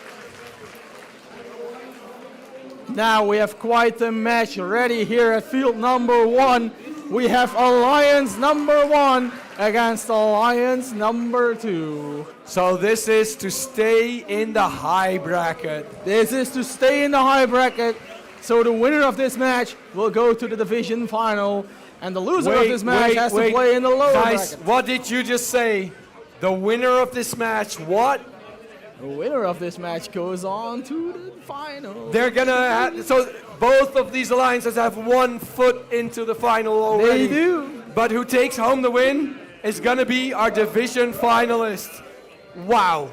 Now we have quite a match ready here at field number 1. We have Alliance number 1 against Alliance number 2. So this is to stay in the high bracket. This is to stay in the high bracket. So the winner of this match will go to the division final. And the loser of this match has to play in the lower bracket. What did you just say? The winner of this match, what? The winner of this match goes on to the final. They're gonna so both of these alliances have 1 foot into the final already. They do. But who takes home the win is gonna be our division finalist. Wow.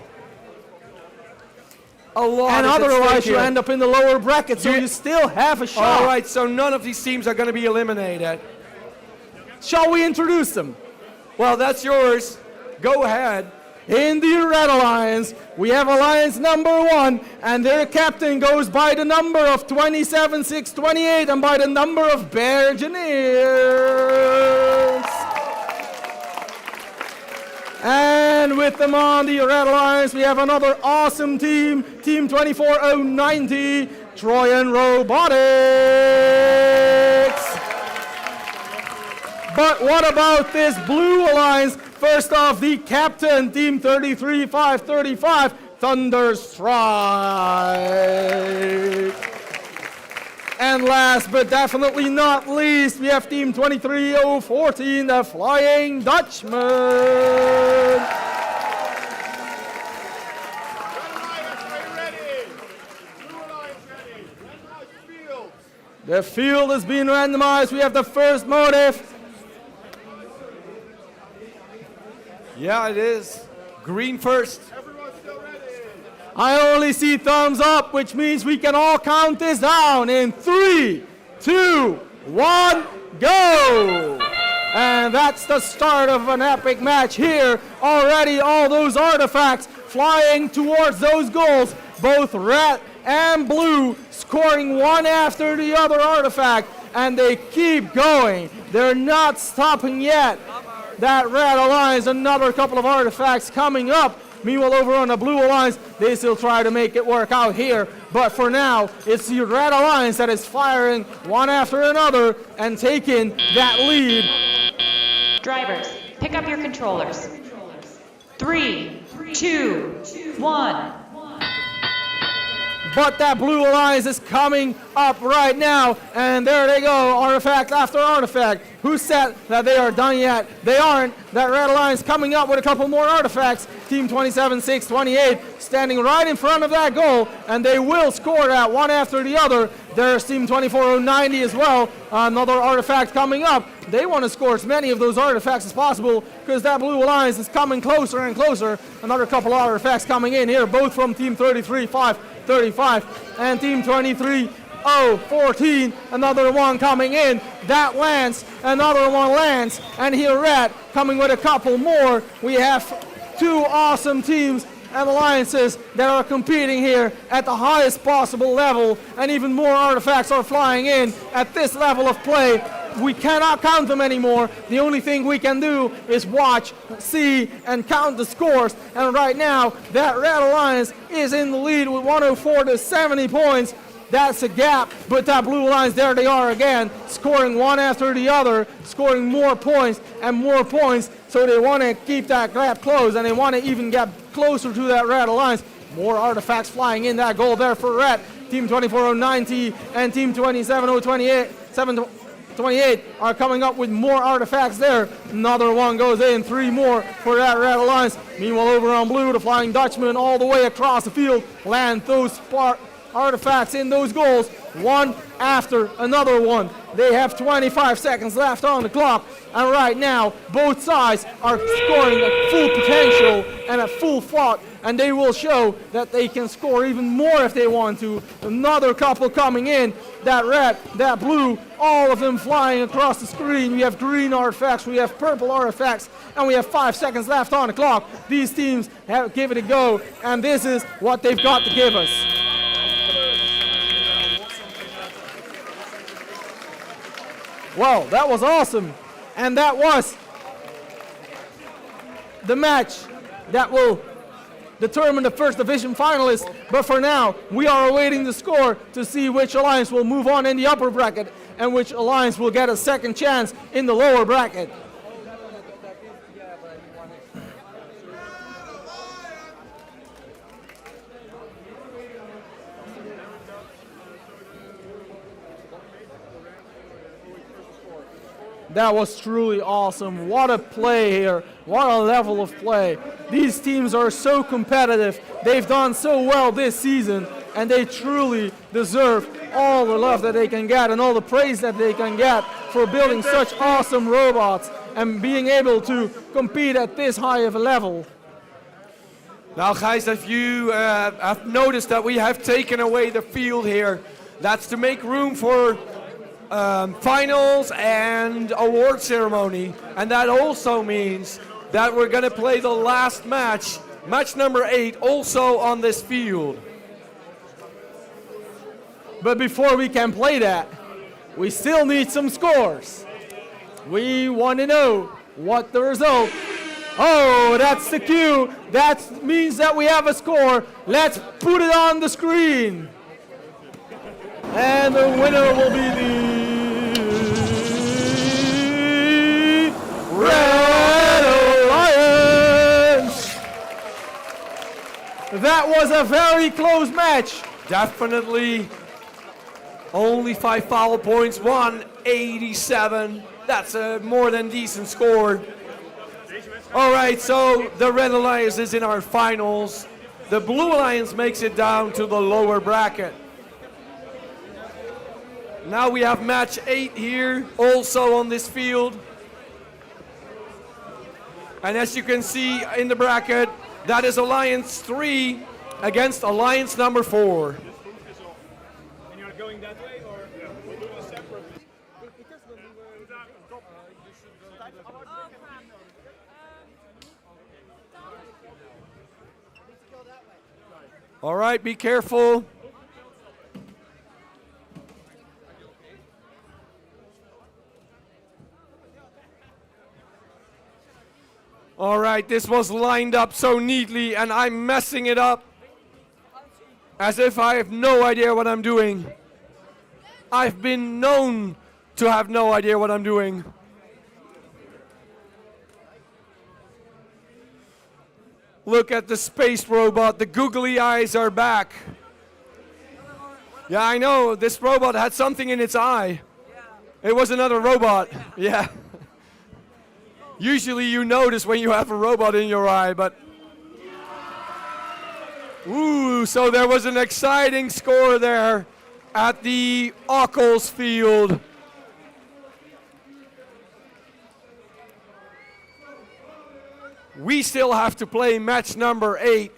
A lot. And otherwise you end up in the lower bracket, so you still have a shot. All right, so none of these teams are gonna be eliminated. Shall we introduce them? Well, that's yours. Go ahead. In the Red Alliance, we have Alliance number 1, and their captain goes by the number of 27-6-28 and by the number of Bear Engineers. And with them on the Red Alliance, we have another awesome team, Team 24-0-90, Trojan Robotics. But what about this Blue Alliance? First off, the captain, Team 33-5-35, Thunderstrike. And last but definitely not least, we have Team 23-0-14, the Flying Dutchman. The field is being randomized. We have the first motive. Yeah, it is. Green first. I only see thumbs up, which means we can all count this down in 3, 2, 1, go! And that's the start of an epic match here. Already all those artifacts flying towards those goals, both red and blue, scoring one after the other artifact, and they keep going. They're not stopping yet. That red alliance, another couple of artifacts coming up. Meanwhile, over on the blue alliance, they still try to make it work out here. But for now, it's the red alliance that is firing one after another and taking that lead. Drivers, pick up your controllers. 3, 2, 1. But that blue alliance is coming up right now, and there they go, artifact after artifact. Who said that they are done yet? They aren't. That red alliance coming up with a couple more artifacts. Team 27-6-28 standing right in front of that goal, and they will score that one after the other. There's Team 24-0-90 as well, another artifact coming up. They want to score as many of those artifacts as possible because that blue alliance is coming closer and closer. Another couple of artifacts coming in here, both from Team 33-5-35 and Team 23-0-14. Another one coming in. That lands. Another one lands. And here red coming with a couple more. We have two awesome teams and alliances that are competing here at the highest possible level, and even more artifacts are flying in at this level of play. We cannot count them anymore. The only thing we can do is watch, see, and count the scores. And right now, that red alliance is in the lead with 104-70 points. That's a gap, but that blue alliance, there they are again, scoring one after the other, scoring more points and more points. So they want to keep that gap closed, and they want to even get closer to that red alliance. More artifacts flying in that goal there for red. Team 24-0-90 and Team 27-0-28 are coming up with more artifacts there. Another one goes in, 3 more for that red alliance. Meanwhile, over on blue, the Flying Dutchman all the way across the field land those artifacts in those goals, one after another one. They have 25 seconds left on the clock, and right now both sides are scoring at full potential and at full thought, and they will show that they can score even more if they want to. Another couple coming in, that red, that blue, all of them flying across the screen. We have green artifacts, we have purple artifacts, and we have 5 seconds left on the clock. These teams have given it a go, and this is what they've got to give us. Well, that was awesome. And that was the match that will determine the first division finalists. But for now, we are awaiting the score to see which alliance will move on in the upper bracket and which alliance will get a second chance in the lower bracket. That was truly awesome. What a play here. What a level of play. These teams are so competitive. They've done so well this season, and they truly deserve all the love that they can get and all the praise that they can get for building such awesome robots and being able to compete at this high of a level. Now, guys, if you have noticed that we have taken away the field here, that's to make room for finals and award ceremony, and that also means that we're going to play the last match, match number 8, also on this field. But before we can play that, we still need some scores. We want to know what the result. Oh, that's the cue. That means that we have a score. Let's put it on the screen. And the winner will be the Red Alliance. That was a very close match. Definitely. Only 5 foul points, 187. That's a more than decent score. All right, so the Red Alliance is in our finals. The Blue Alliance makes it down to the lower bracket. Now we have match 8 here, also on this field. And as you can see in the bracket, that is Alliance 3 against Alliance number 4. And you're going that way, or we'll do a separate? All right, be careful. All right, this was lined up so neatly and I'm messing it up as if I have no idea what I'm doing. I've been known to have no idea what I'm doing. Look at the space robot, the googly eyes are back. Yeah, I know, this robot had something in its eye. It was another robot, yeah. Usually you notice when you have a robot in your eye, but... Ooh, so there was an exciting score there at the Ockels field. We still have to play match number 8.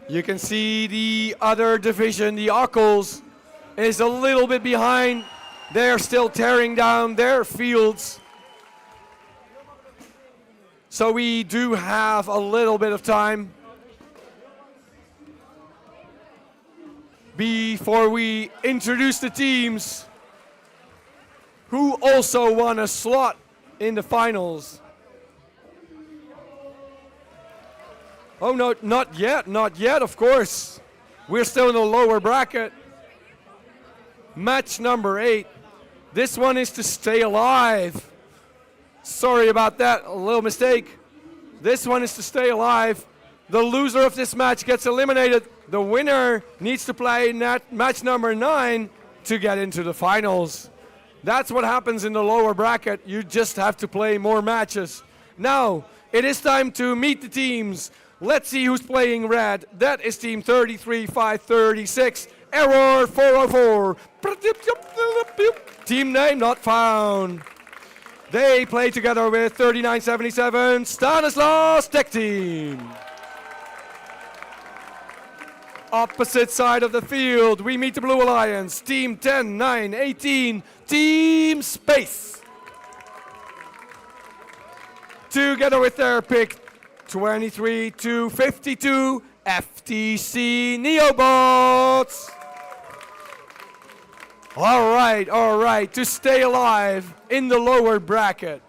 You can see the other division, the Ockels, is a little bit behind. They're still tearing down their fields. So we do have a little bit of time before we introduce the teams who also won a slot in the finals. Oh no, not yet, of course. We're still in the lower bracket. Match number 8. This one is to stay alive. Sorry about that, a little mistake. This one is to stay alive. The loser of this match gets eliminated. The winner needs to play match number 9 to get into the finals. That's what happens in the lower bracket. You just have to play more matches. Now, it is time to meet the teams. Let's see who's playing red. That is team 33-536. Error 404. Team name not found. They play together with 3977 Stanislaus Tech Team. Opposite side of the field, we meet the Blue Alliance. Team 10-918. Team Space. Together with their pick 23-52 FTC Neobots. All right, to stay alive in the lower bracket.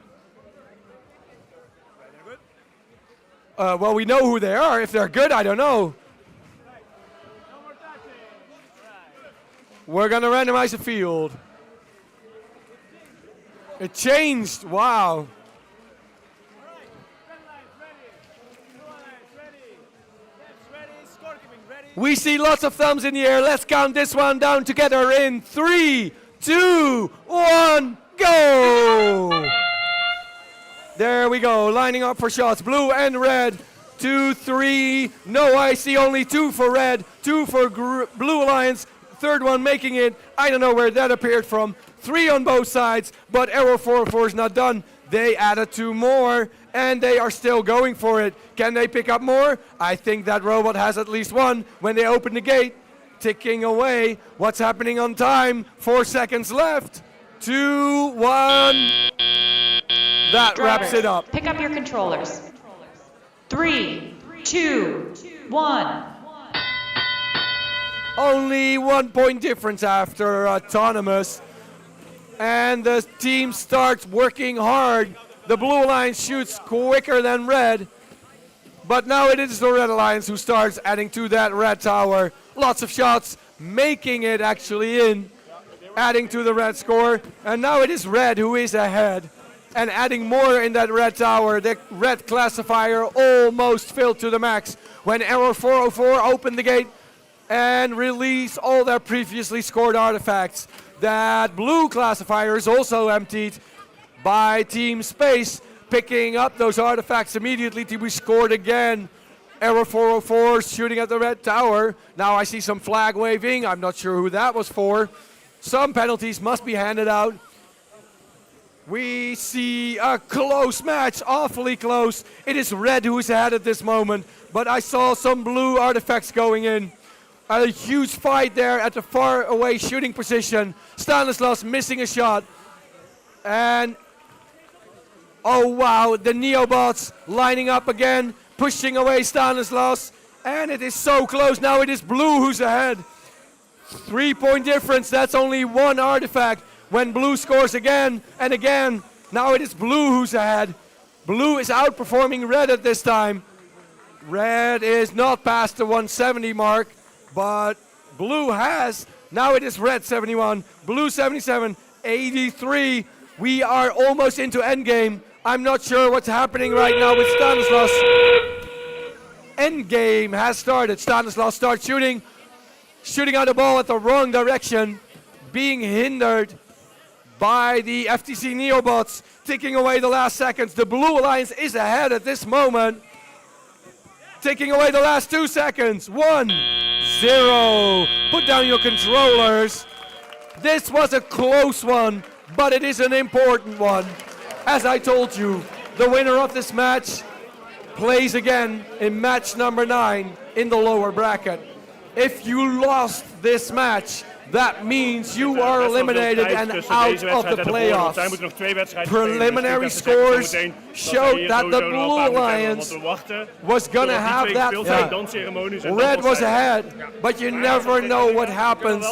Well, we know who they are. If they're good, I don't know. We're gonna randomize the field. It changed, wow. We see lots of thumbs in the air. Let's count this one down together in 3, 2, 1, go! There we go, lining up for shots, blue and red. 2, 3, no, I see only 2 for red, 2 for Blue Alliance, third one making it. I don't know where that appeared from. 3 on both sides, but Arrow 404 is not done. They added 2 more, and they are still going for it. Can they pick up more? I think that robot has at least 1 when they open the gate. Ticking away. What's happening on time? 4 seconds left. 2, 1. That wraps it up. Pick up your controllers. 3, 2, 1. Only 1 point difference after autonomous. And the team starts working hard. The Blue Alliance shoots quicker than red. But now it is the Red Alliance who starts adding to that red tower. Lots of shots, making it actually in, adding to the red score. And now it is red who is ahead and adding more in that red tower. The red classifier almost filled to the max when Error 404 opened the gate and released all their previously scored artifacts. That blue classifier is also emptied by Team Space, picking up those artifacts immediately to be scored again. Error 404 shooting at the red tower. Now I see some flag waving. I'm not sure who that was for. Some penalties must be handed out. We see a close match, awfully close. It is red who is ahead at this moment, but I saw some blue artifacts going in. A huge fight there at the far away shooting position. Stanislas missing a shot. And oh wow, the Neobots lining up again, pushing away Stanislas. And it is so close. Now it is blue who's ahead. 3 point difference, that's only one artifact. When blue scores again and again, now it is blue who's ahead. Blue is outperforming red at this time. Red is not past the 170 mark, but blue has. Now it is red 71, blue 77, 83. We are almost into endgame. I'm not sure what's happening right now with Stanislas. Endgame has started. Stanislas starts shooting out the ball at the wrong direction, being hindered by the FTC Neobots, taking away the last seconds. The Blue Alliance is ahead at this moment, taking away the last 2 seconds. 1-0. Put down your controllers. This was a close one, but it is an important one. As I told you, the winner of this match plays again in match number 9 in the lower bracket. If you lost this match, that means you are eliminated and out of the playoffs. Preliminary scores showed that the Blue Alliance was going to have that fight. Red was ahead, but you never know what happens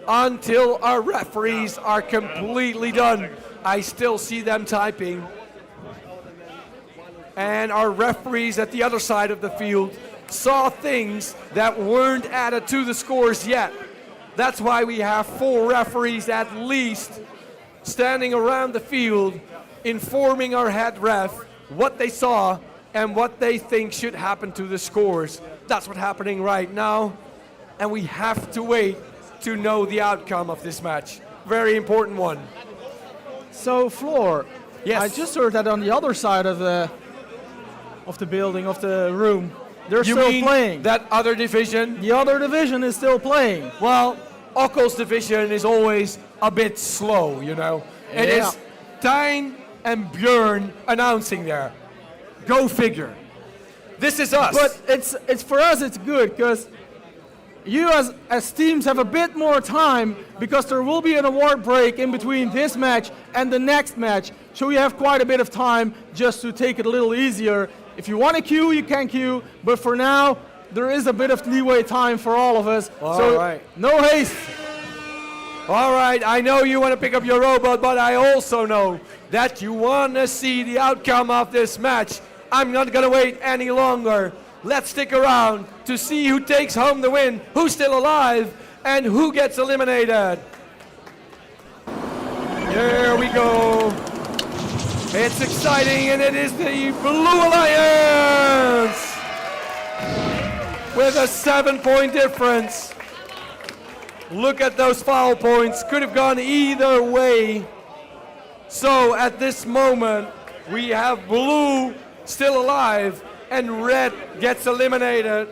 until our referees are completely done. I still see them typing. And our referees at the other side of the field saw things that weren't added to the scores yet. That's why we have 4 referees at least standing around the field informing our head ref what they saw and what they think should happen to the scores. That's what's happening right now, and we have to wait to know the outcome of this match. Very important one. So, Floor, yes. I just heard that on the other side of the building, of the room, they're You still mean playing. that other division? The other division is still playing. Well, Ockels Division is always a bit slow, you know. It Yeah. is Tijn and Björn announcing there. Go figure. This is us. But it's for us, it's good, because you as teams have a bit more time, because there will be an award break in between this match and the next match. So we have quite a bit of time just to take it a little easier. If you want to queue, you can queue, but for now, there is a bit of leeway time for all of us. All right. No haste. All right, I know you want to pick up your robot, but I also know that you want to see the outcome of this match. I'm not going to wait any longer. Let's stick around to see who takes home the win, who's still alive, and who gets eliminated. Here we go. It's exciting, and it is the Blue Alliance with a 7-point difference. Look at those foul points. Could have gone either way. So at this moment, we have blue still alive and red gets eliminated.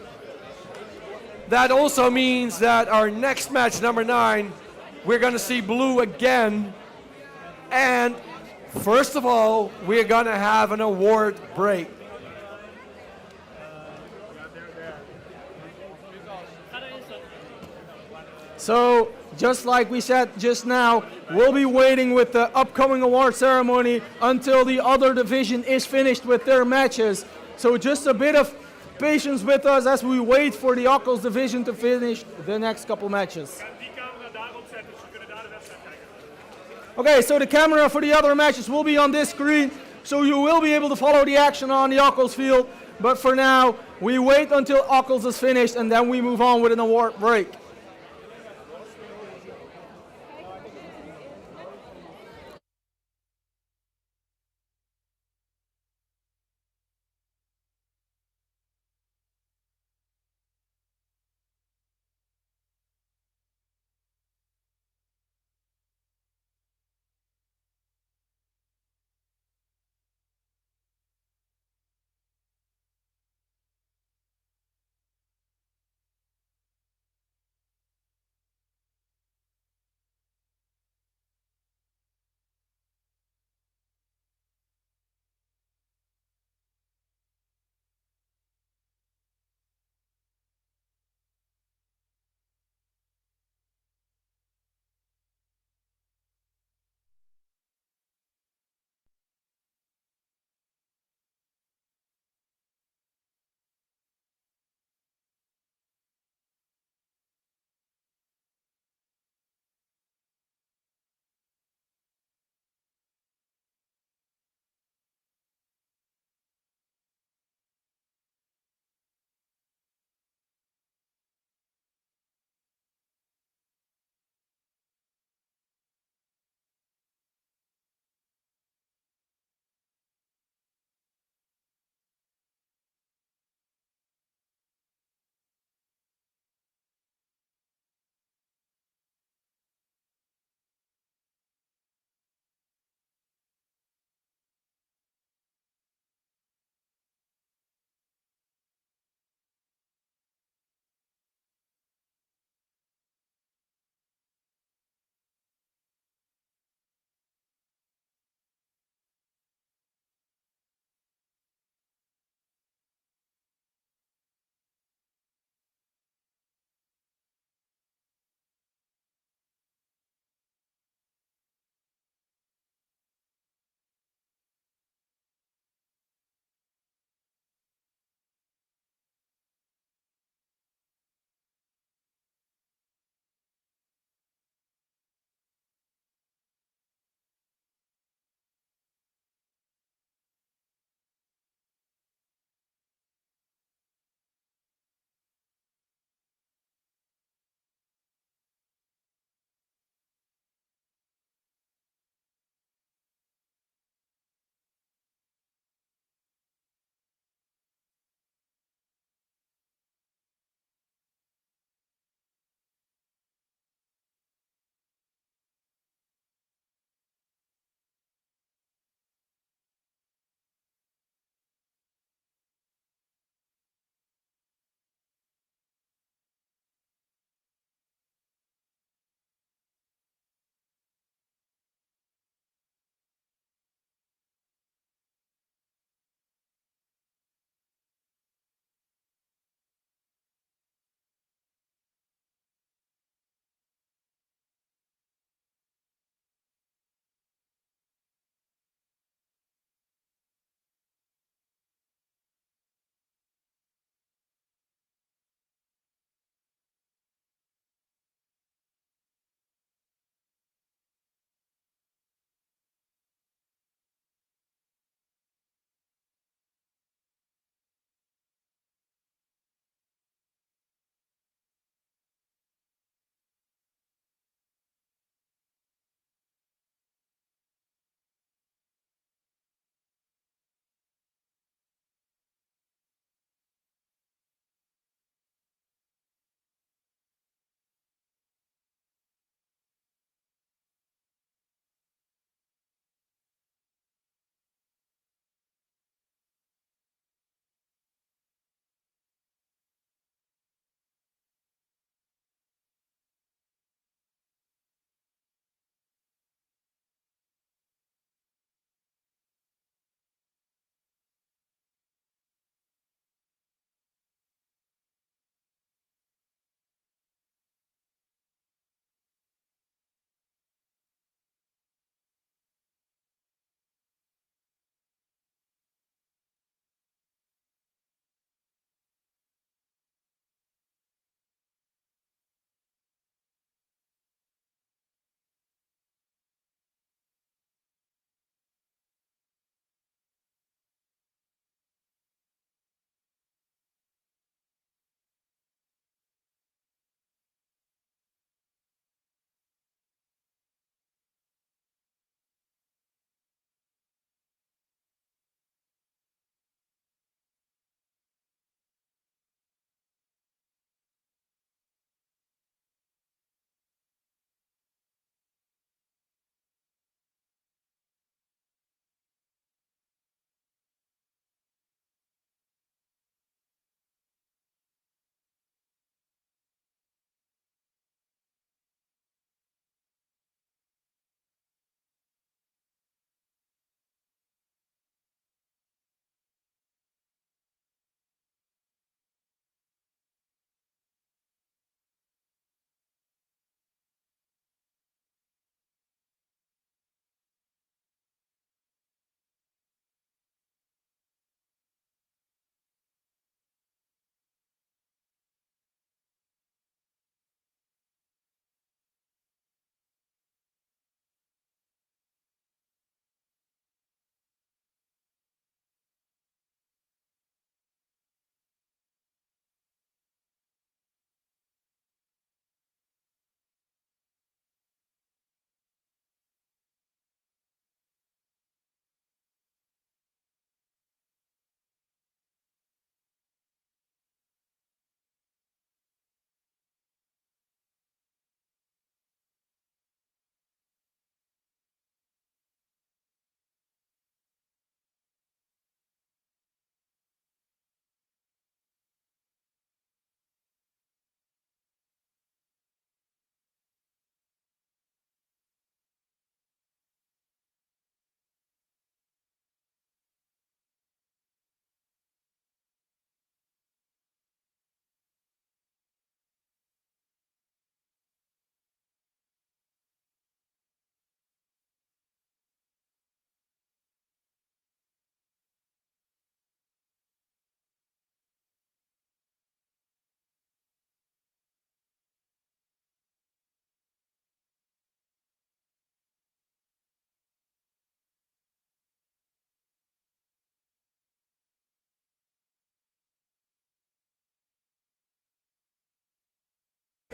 That also means that our next match, number 9, we're going to see blue again. And first of all, we're going to have an award break. So, just like we said just now, we'll be waiting with the upcoming award ceremony until the other division is finished with their matches. So just a bit of patience with us as we wait for the Ockels Division to finish the next couple matches. Okay, so the camera for the other matches will be on this screen, so you will be able to follow the action on the Ockels field. But for now, we wait until Ockels is finished and then we move on with an award break.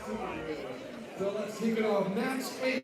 So let's kick it off. Match 8.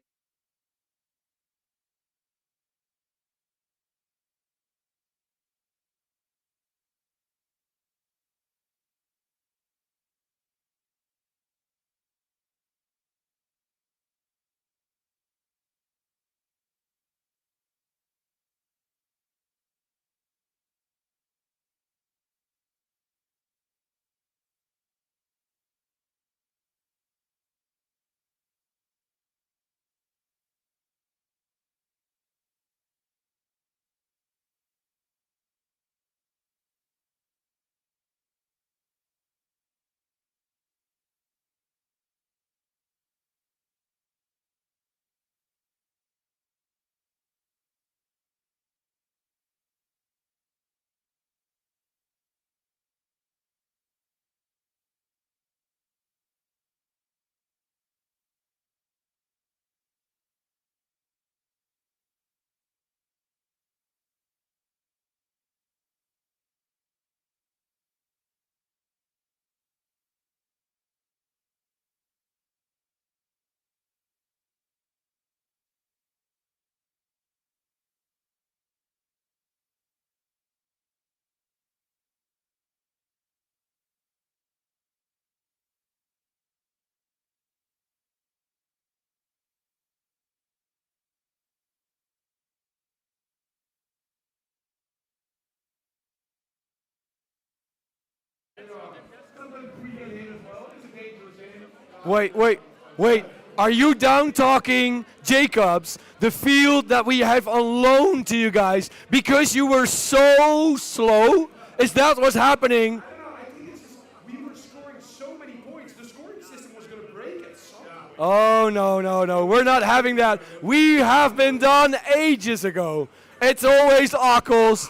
Wait. Are you down talking Jacobs, the field that we have on loan to you guys, because you were so slow? Is that what's happening? I don't know. I think it's just we were scoring so many points. The scoring system was going to break at some point. Oh, no. We're not having that. We have been done ages ago. It's always Ockels.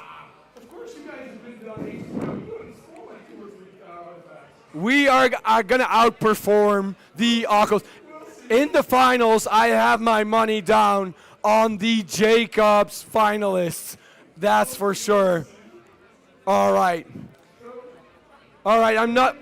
Of course, you guys have been done ages ago. You only scored like 2 or 3 artifacts. We are going to outperform the Ockels. In the finals, I have my money down on the Jacobs finalists. That's for sure. All right, I'm not...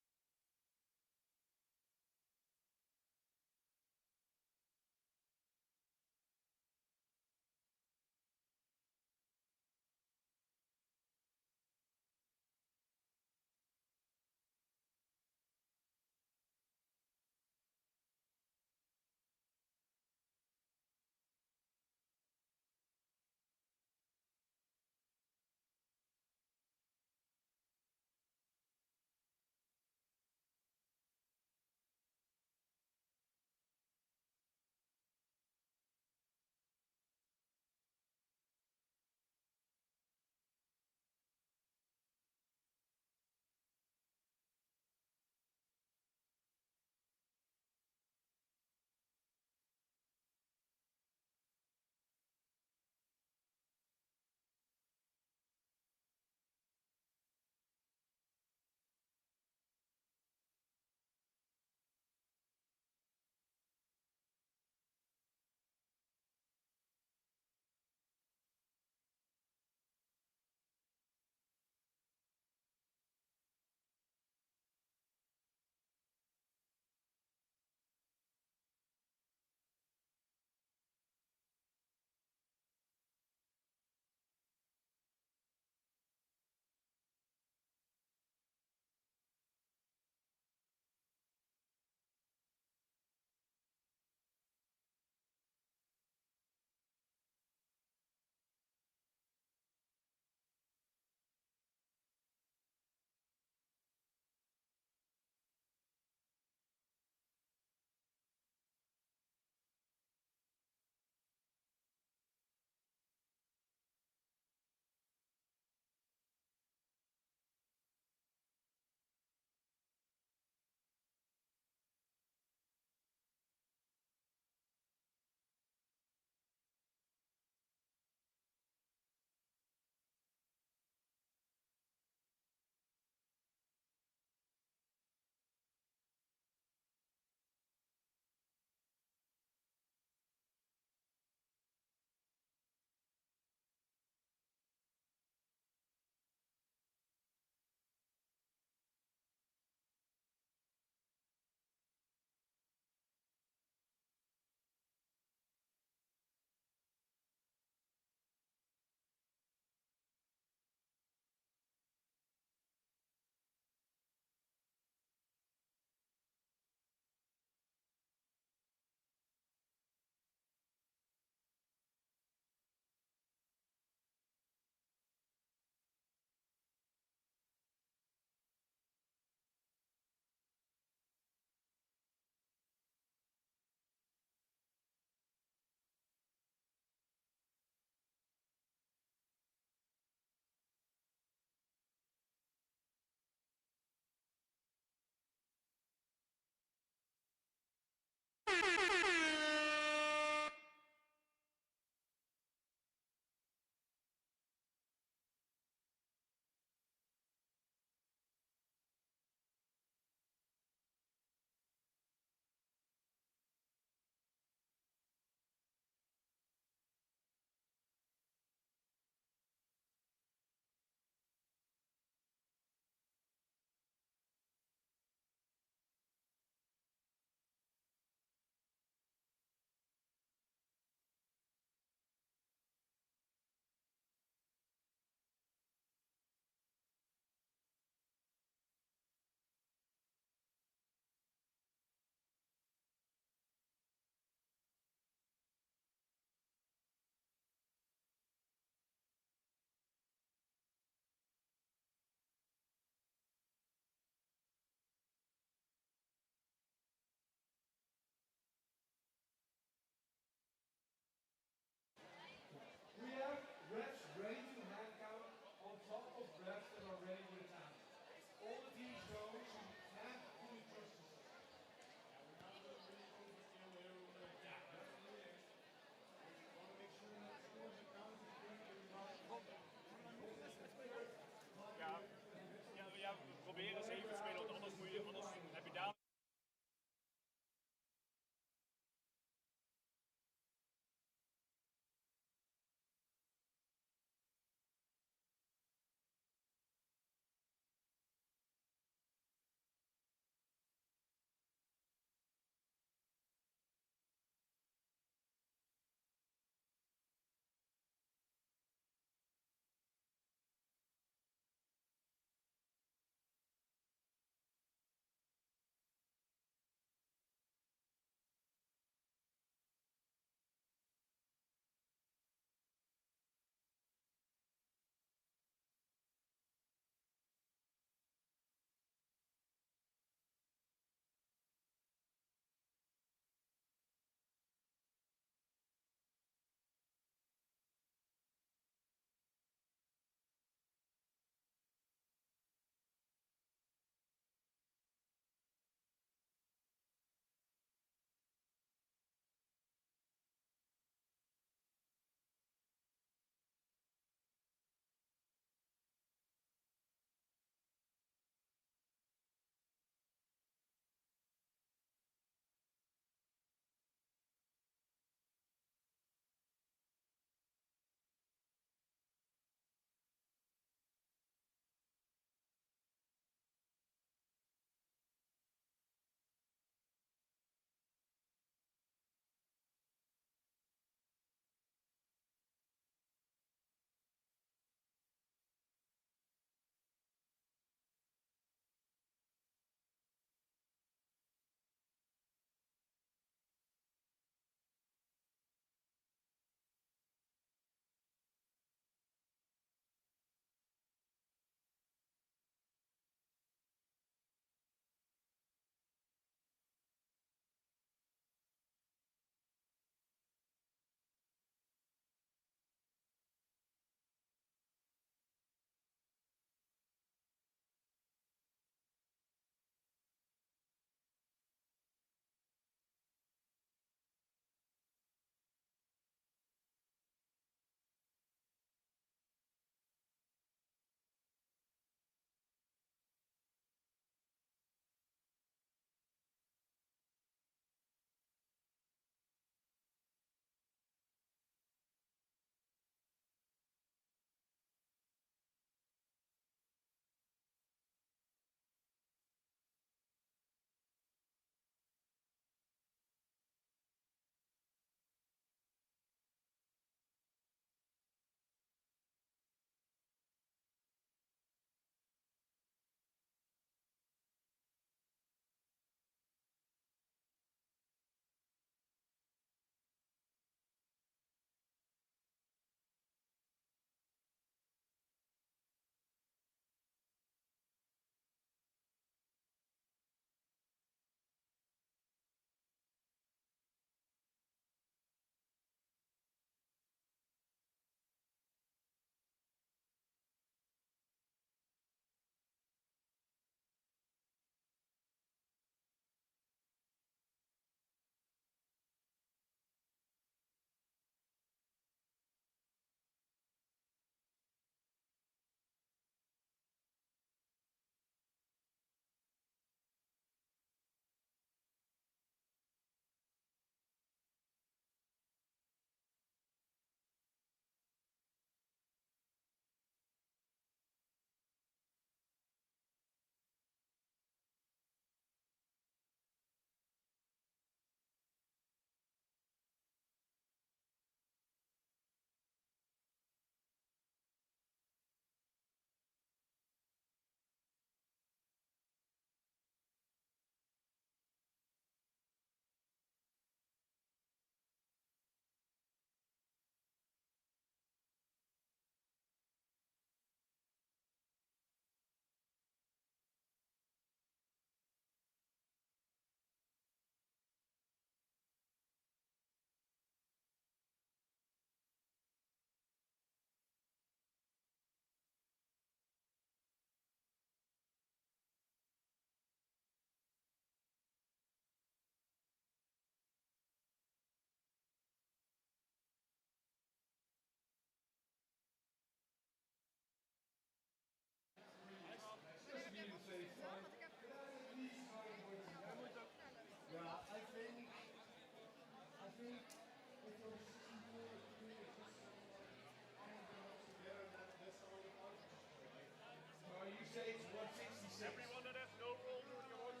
You say it's 166. Everyone that has no roll during your order,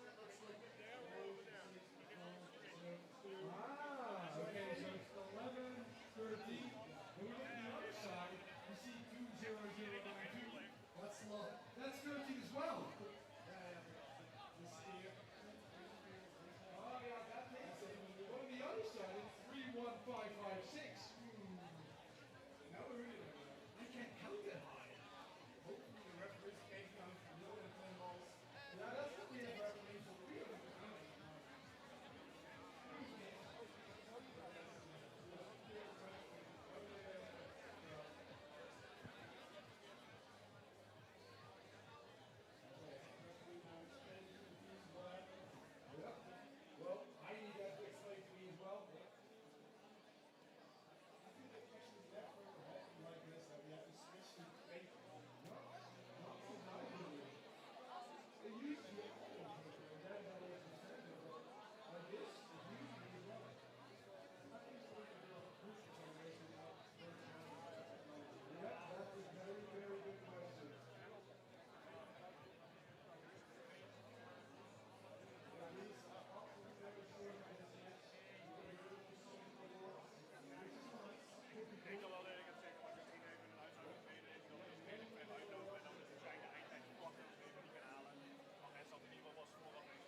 there or over there. Okay, so it's 11, 13. When we look at the other side, you see 20092. That's low. That's 13 as well. Oh yeah, that makes it. But on the other side, it's 31556. Now we're really I can't count that high. Hopefully the referees can't count more than 10 balls. Yeah, that's what we have referees for real. Well, I need that to explain to me as well. I think the question is never happened like this, that we have to switch to paper. Not so widely. It used to be all on paper, and then that was the standard. Like this, it used to be wrong. Yeah, that's a very, very good question. Ik denk wel dat ik het zeg, maar ik ging even een huishouden spelen. Ik wil even spelen ver uitlopen en dan met de trein de eindtijd pakken en even niet gaan halen. Maar net zat in ieder geval was vooral mee.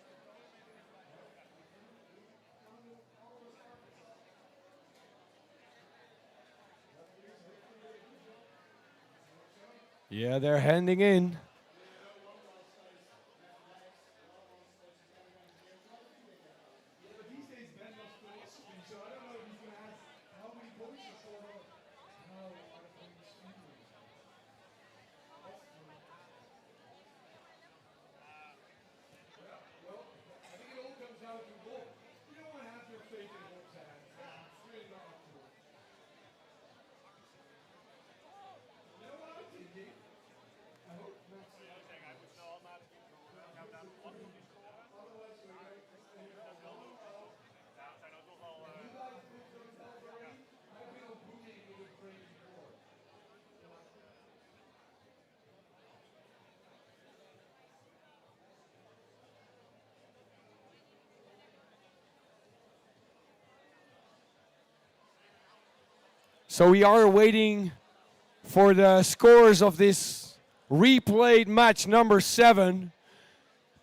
Yeah, they're handing in. But these days Benelux plays speed, so I don't know if he's going to ask how many points are scored on. How are things speeding? Yeah, well, I think it all comes down to goal. You don't want to have your faith in Wolf's hands. It's really not up to it. You know what I'm thinking? I hope Max. Hij moet snel al naar de gaan we daar wat op die scoren. Otherwise, we're going to stay here. Ja, we zijn ook nogal. You guys booked those already? I've been on booking with a break before. So we are waiting for the scores of this replayed match number 7.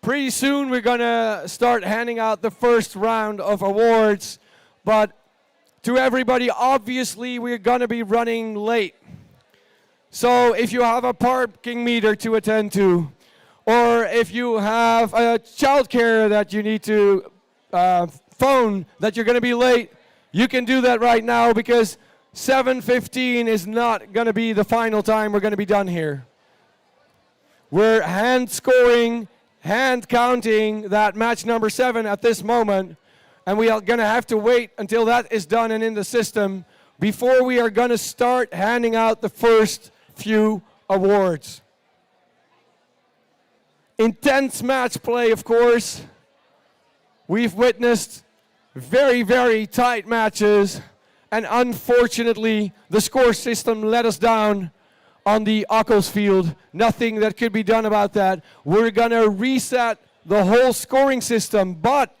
Pretty soon we're gonna start handing out the first round of awards, but to everybody, obviously we're gonna be running late. So if you have a parking meter to attend to, or if you have a childcare that you need to phone that you're gonna be late, you can do that right now because 7:15 is not gonna be the final time we're gonna be done here. We're hand scoring, hand counting that match number 7 at this moment, and we are gonna have to wait until that is done and in the system before we are gonna start handing out the first few awards. Intense match play, of course. We've witnessed very, very tight matches, and unfortunately, the score system let us down on the Ockels field. Nothing that could be done about that. We're gonna reset the whole scoring system, but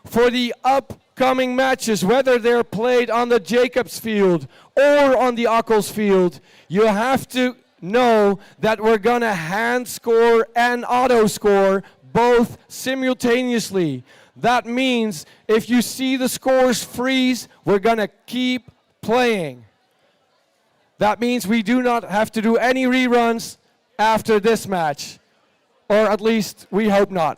for the upcoming matches, whether they're played on the Jacobs field or on the Ockels field, you have to know that we're gonna hand score and auto score both simultaneously. That means if you see the scores freeze, we're gonna keep playing. That means we do not have to do any reruns after this match, or at least we hope not.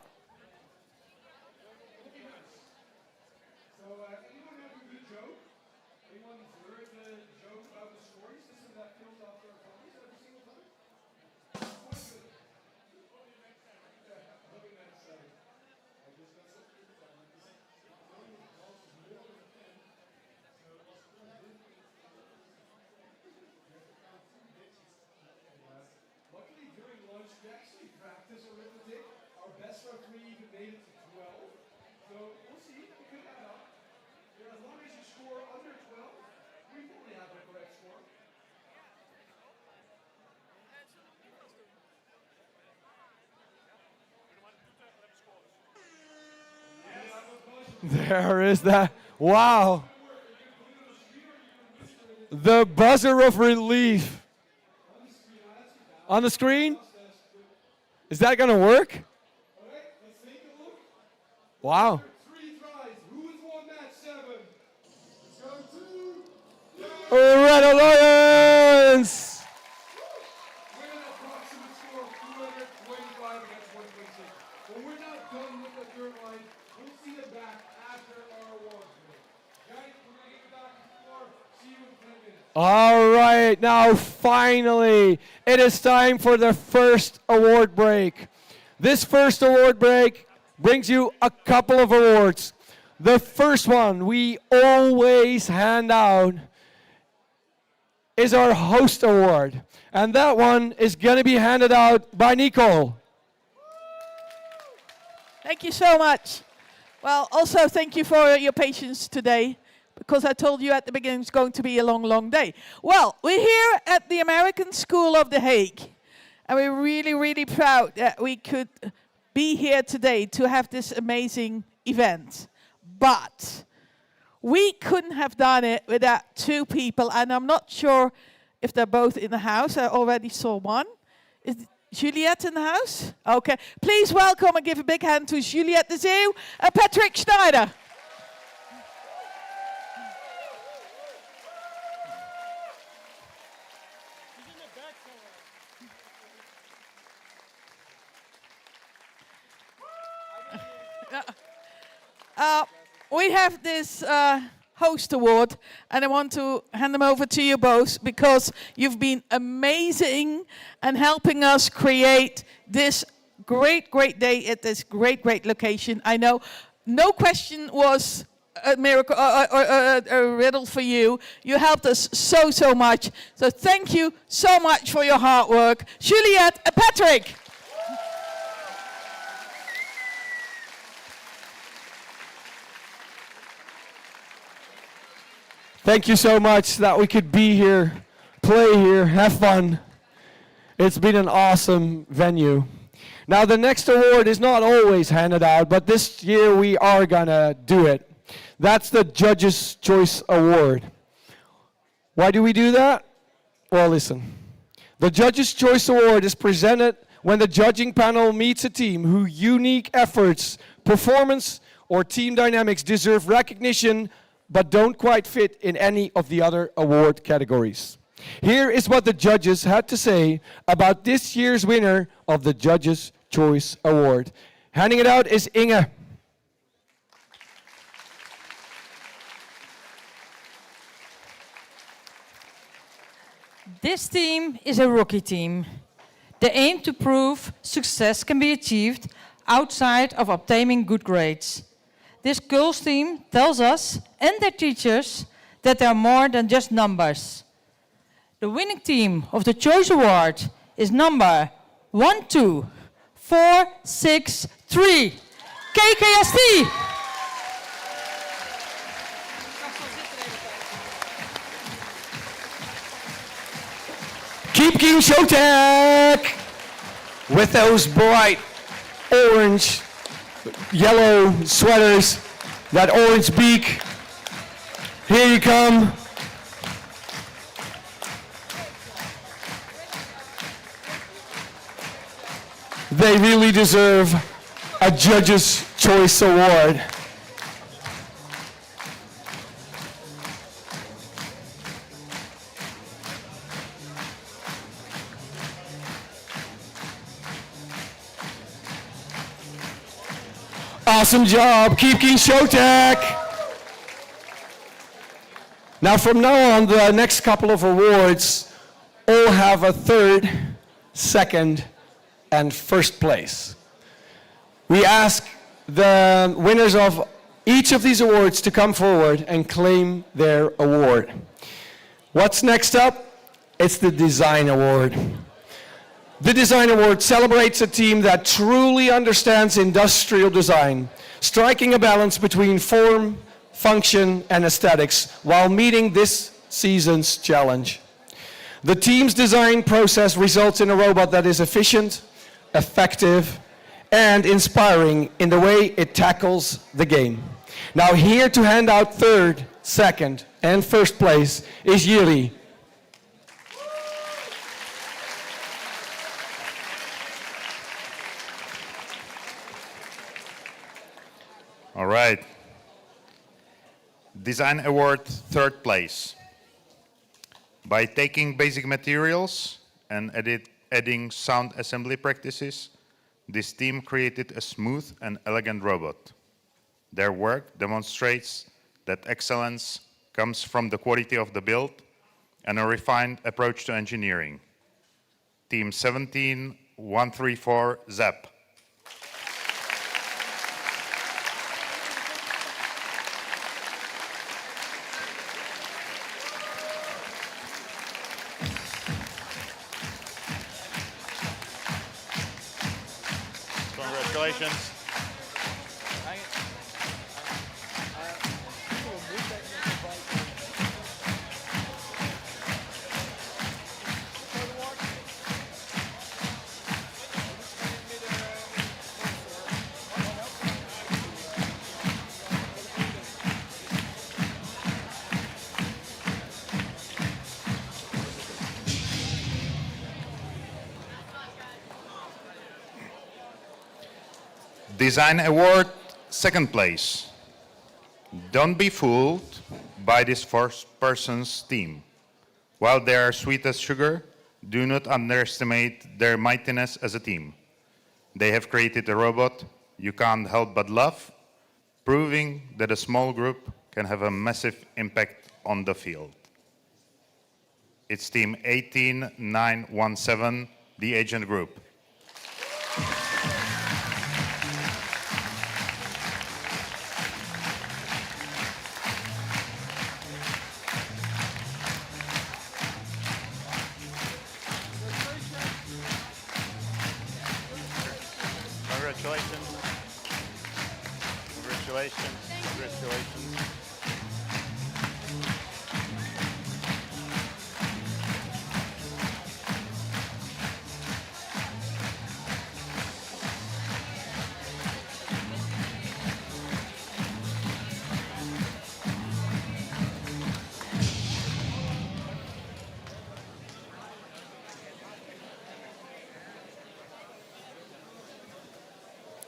Luckily, during lunch, we actually practiced arithmetic. Our best referee even made it to 12. So we'll see. It could add up. As long as you There is that. Wow. The buzzer of relief. On the screen? Is that going to work? Wow. Red Alliance! All right, now finally, it is time for the first award break. This first award break brings you a couple of awards. The first one we always hand out is our host award. And that one is going to be handed out by Nicole. Thank you so much. Well, also thank you for your patience today, because I told you at the beginning it's going to be a long, long day. Well, we're here at the American School of The Hague, and we're really, really proud that we could be here today to have this amazing event. But we couldn't have done it without two people, and I'm not sure if they're both in the house. I already saw one. Is Juliette in the house? Okay. Please welcome and give a big hand to Juliette de Zeeuw and Patrick Schneider. We have this host award, and I want to hand them over to you both because you've been amazing and helping us create this great, great day at this great, great location. I know no question was a miracle or a riddle for you. You helped us so, so much. So thank you so much for your hard work. Juliette and Patrick. Thank you so much that we could be here, play here, have fun. It's been an awesome venue. Now the next award is not always handed out, but this year we are gonna do it. That's the Judges' Choice Award. Why do we do that? Well, listen. The Judges' Choice Award is presented when the judging panel meets a team whose unique efforts, performance, or team dynamics deserve recognition but don't quite fit in any of the other award categories. Here is what the judges had to say about this year's winner of the Judges' Choice Award. Handing it out is Inge. This team is a rookie team. They aim to prove success can be achieved outside of obtaining good grades. This girls team tells us and their teachers that they are more than just numbers. The winning team of the Choice Award is number 12463, KKST. Keep King Showtech with those bright orange, yellow sweaters, that orange beak. Here you come. They really deserve a Judges' Choice Award. Awesome job, Keep King Showtech. Now from now on, the next couple of awards all have a third, second, and first place. We ask the winners of each of these awards to come forward and claim their award. What's next up? It's the Design Award. The Design Award celebrates a team that truly understands industrial design, striking a balance between form, function, and aesthetics while meeting this season's challenge. The team's design process results in a robot that is efficient, effective, and inspiring in the way it tackles the game. Now here to hand out third, second, and first place is Yuri. All right. Design Award, third place. By taking basic materials and adding sound assembly practices, this team created a smooth and elegant robot. Their work demonstrates that excellence comes from the quality of the build and a refined approach to engineering. Team 17134 ZAP. Congratulations. Design Award, second place. Don't be fooled by this first person's team. While they are sweet as sugar, do not underestimate their mightiness as a team. They have created a robot you can't help but love, proving that a small group can have a massive impact on the field. It's team 18917, the Agent Group. Congratulations. Congratulations. Congratulations.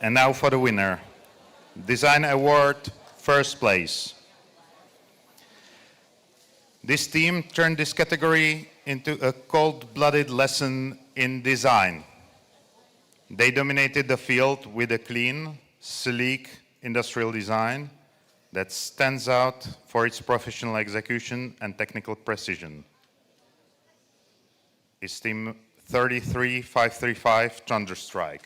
And now for the winner. Design Award, first place. This team turned this category into a cold-blooded lesson in design. They dominated the field with a clean, sleek industrial design that stands out for its professional execution and technical precision. It's team 33535 Thunderstrike.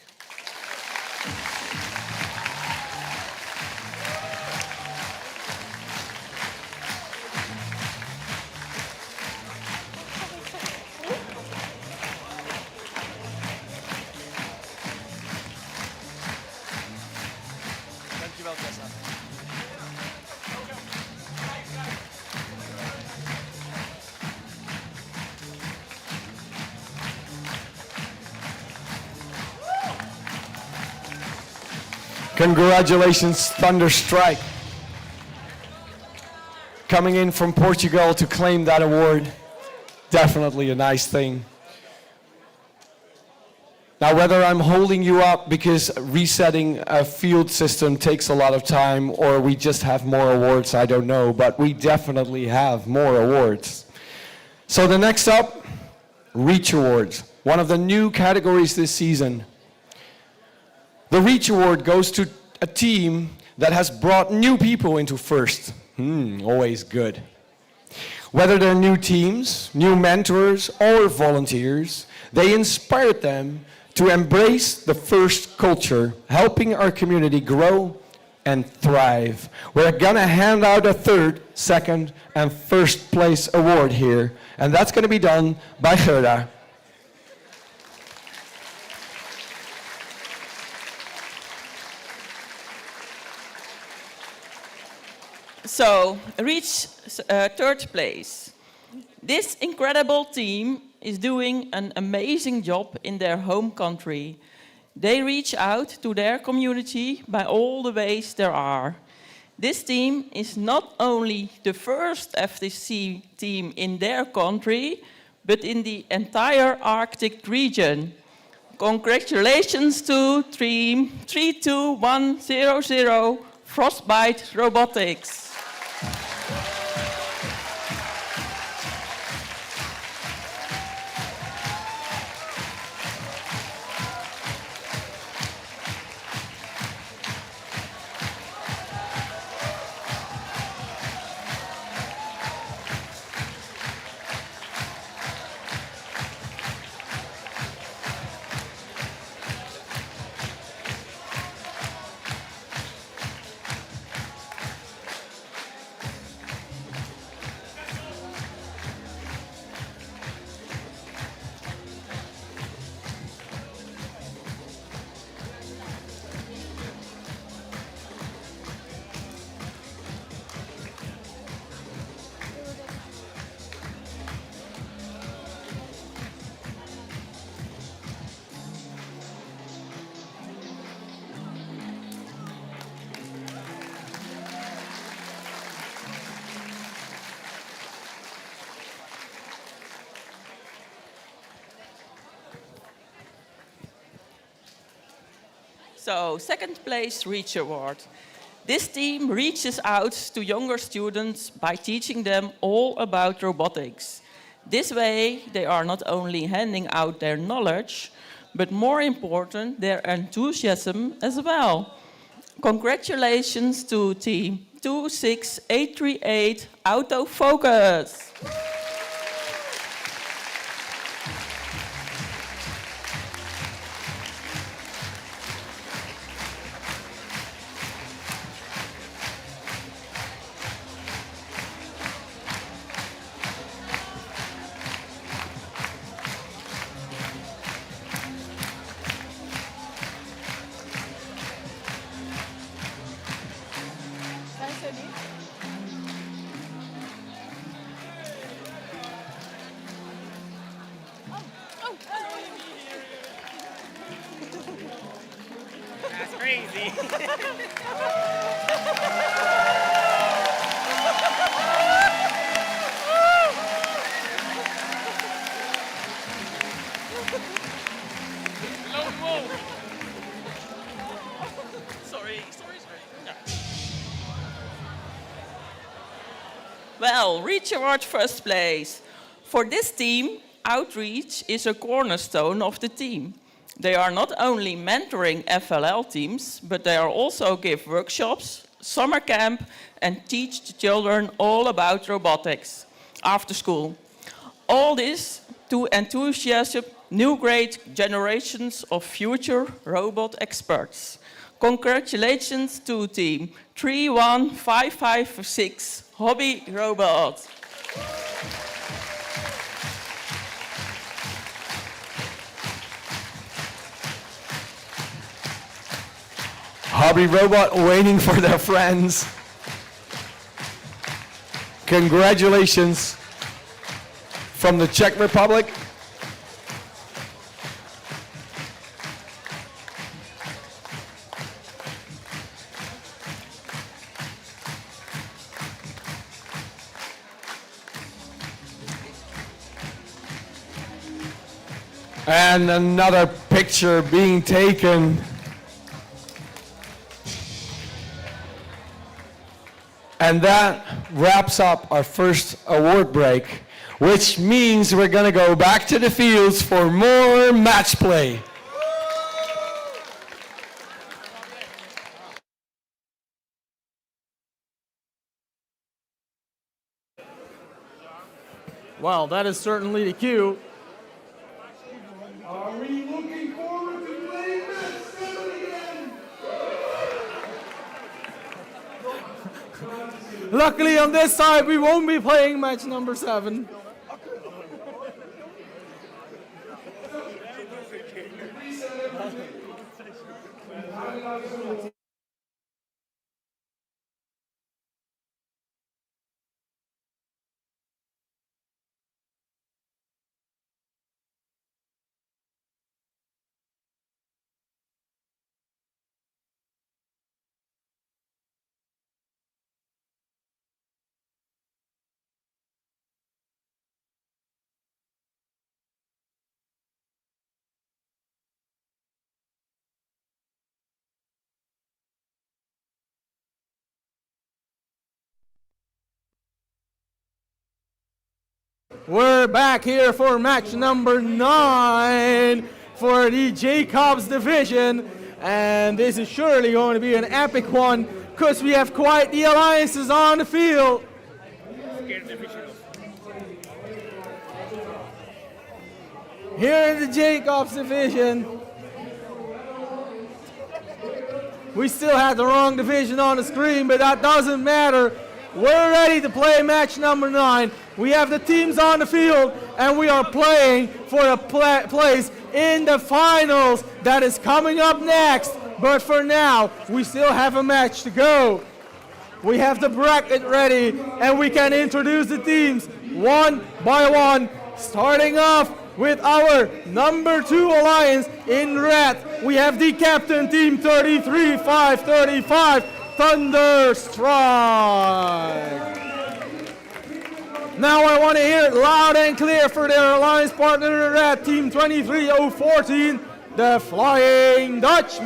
Congratulations, Thunderstrike. Coming in from Portugal to claim that award. Definitely a nice thing. Now, whether I'm holding you up because resetting a field system takes a lot of time or we just have more awards, I don't know, but we definitely have more awards. So the next up, Reach Awards, one of the new categories this season. The Reach Award goes to a team that has brought new people into first. Always good. Whether they're new teams, new mentors, or volunteers, they inspired them to embrace the first culture, helping our community grow and thrive. We're gonna hand out a third, second, and first place award here, and that's gonna be done by Gerda. So, reach third place. This incredible team is doing an amazing job in their home country. They reach out to their community by all the ways there are. This team is not only the first FTC team in their country, but in the entire Arctic region. Congratulations to Team 32100 Frostbite Robotics. So, second place Reach Award. This team reaches out to younger students by teaching them all about robotics. This way, they are not only handing out their knowledge, but more important, their enthusiasm as well. Congratulations to Team 26838 Autofocus. That's crazy. Lone wolf. Sorry. Yeah. Well, Reach Award first place. For this team, outreach is a cornerstone of the team. They are not only mentoring FLL teams, but they are also give workshops, summer camp, and teach the children all about robotics after school. All this to enthusiasm new great generations of future robot experts. Congratulations to Team 31556 Hobby Robot. Hobby Robot waiting for their friends. Congratulations from the Czech Republic. And another picture being taken. And that wraps up our first award break, which means we're going to go back to the fields for more match play. Well, that is certainly the cue. Are we looking forward to playing match 7 again? Luckily on this side, we won't be playing match number 7. We're back here for match number 9 for the Jacobs Division. And this is surely going to be an epic one because we have quite the alliances on the field. Here in the Jacobs Division, we still had the wrong division on the screen, but that doesn't matter. We're ready to play match number 9. We have the teams on the field, and we are playing for a place in the finals that is coming up next. But for now, we still have a match to go. We have the bracket ready, and we can introduce the teams one by one, starting off with our number 2 alliance in red. We have the captain, team 33-535, Thunderstrike. Now I want to hear it loud and clear for their alliance partner in red, team 23-014, the Flying Dutchman.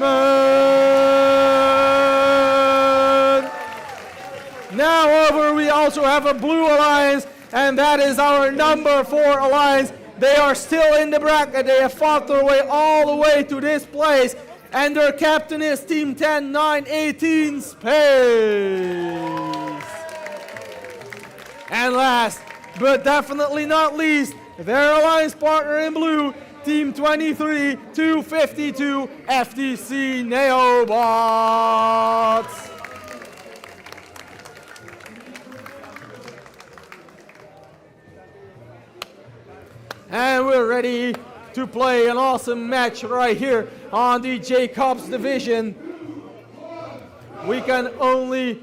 Now over we also have a blue alliance, and that is our number 4 alliance. They are still in the bracket. They have fought their way all the way to this place. And their captain is Team 10-9-18 Space. And last, but definitely not least, their alliance partner in blue, Team 23-252 FTC Neobots. And we're ready to play an awesome match right here on the Jacobs Division. We can only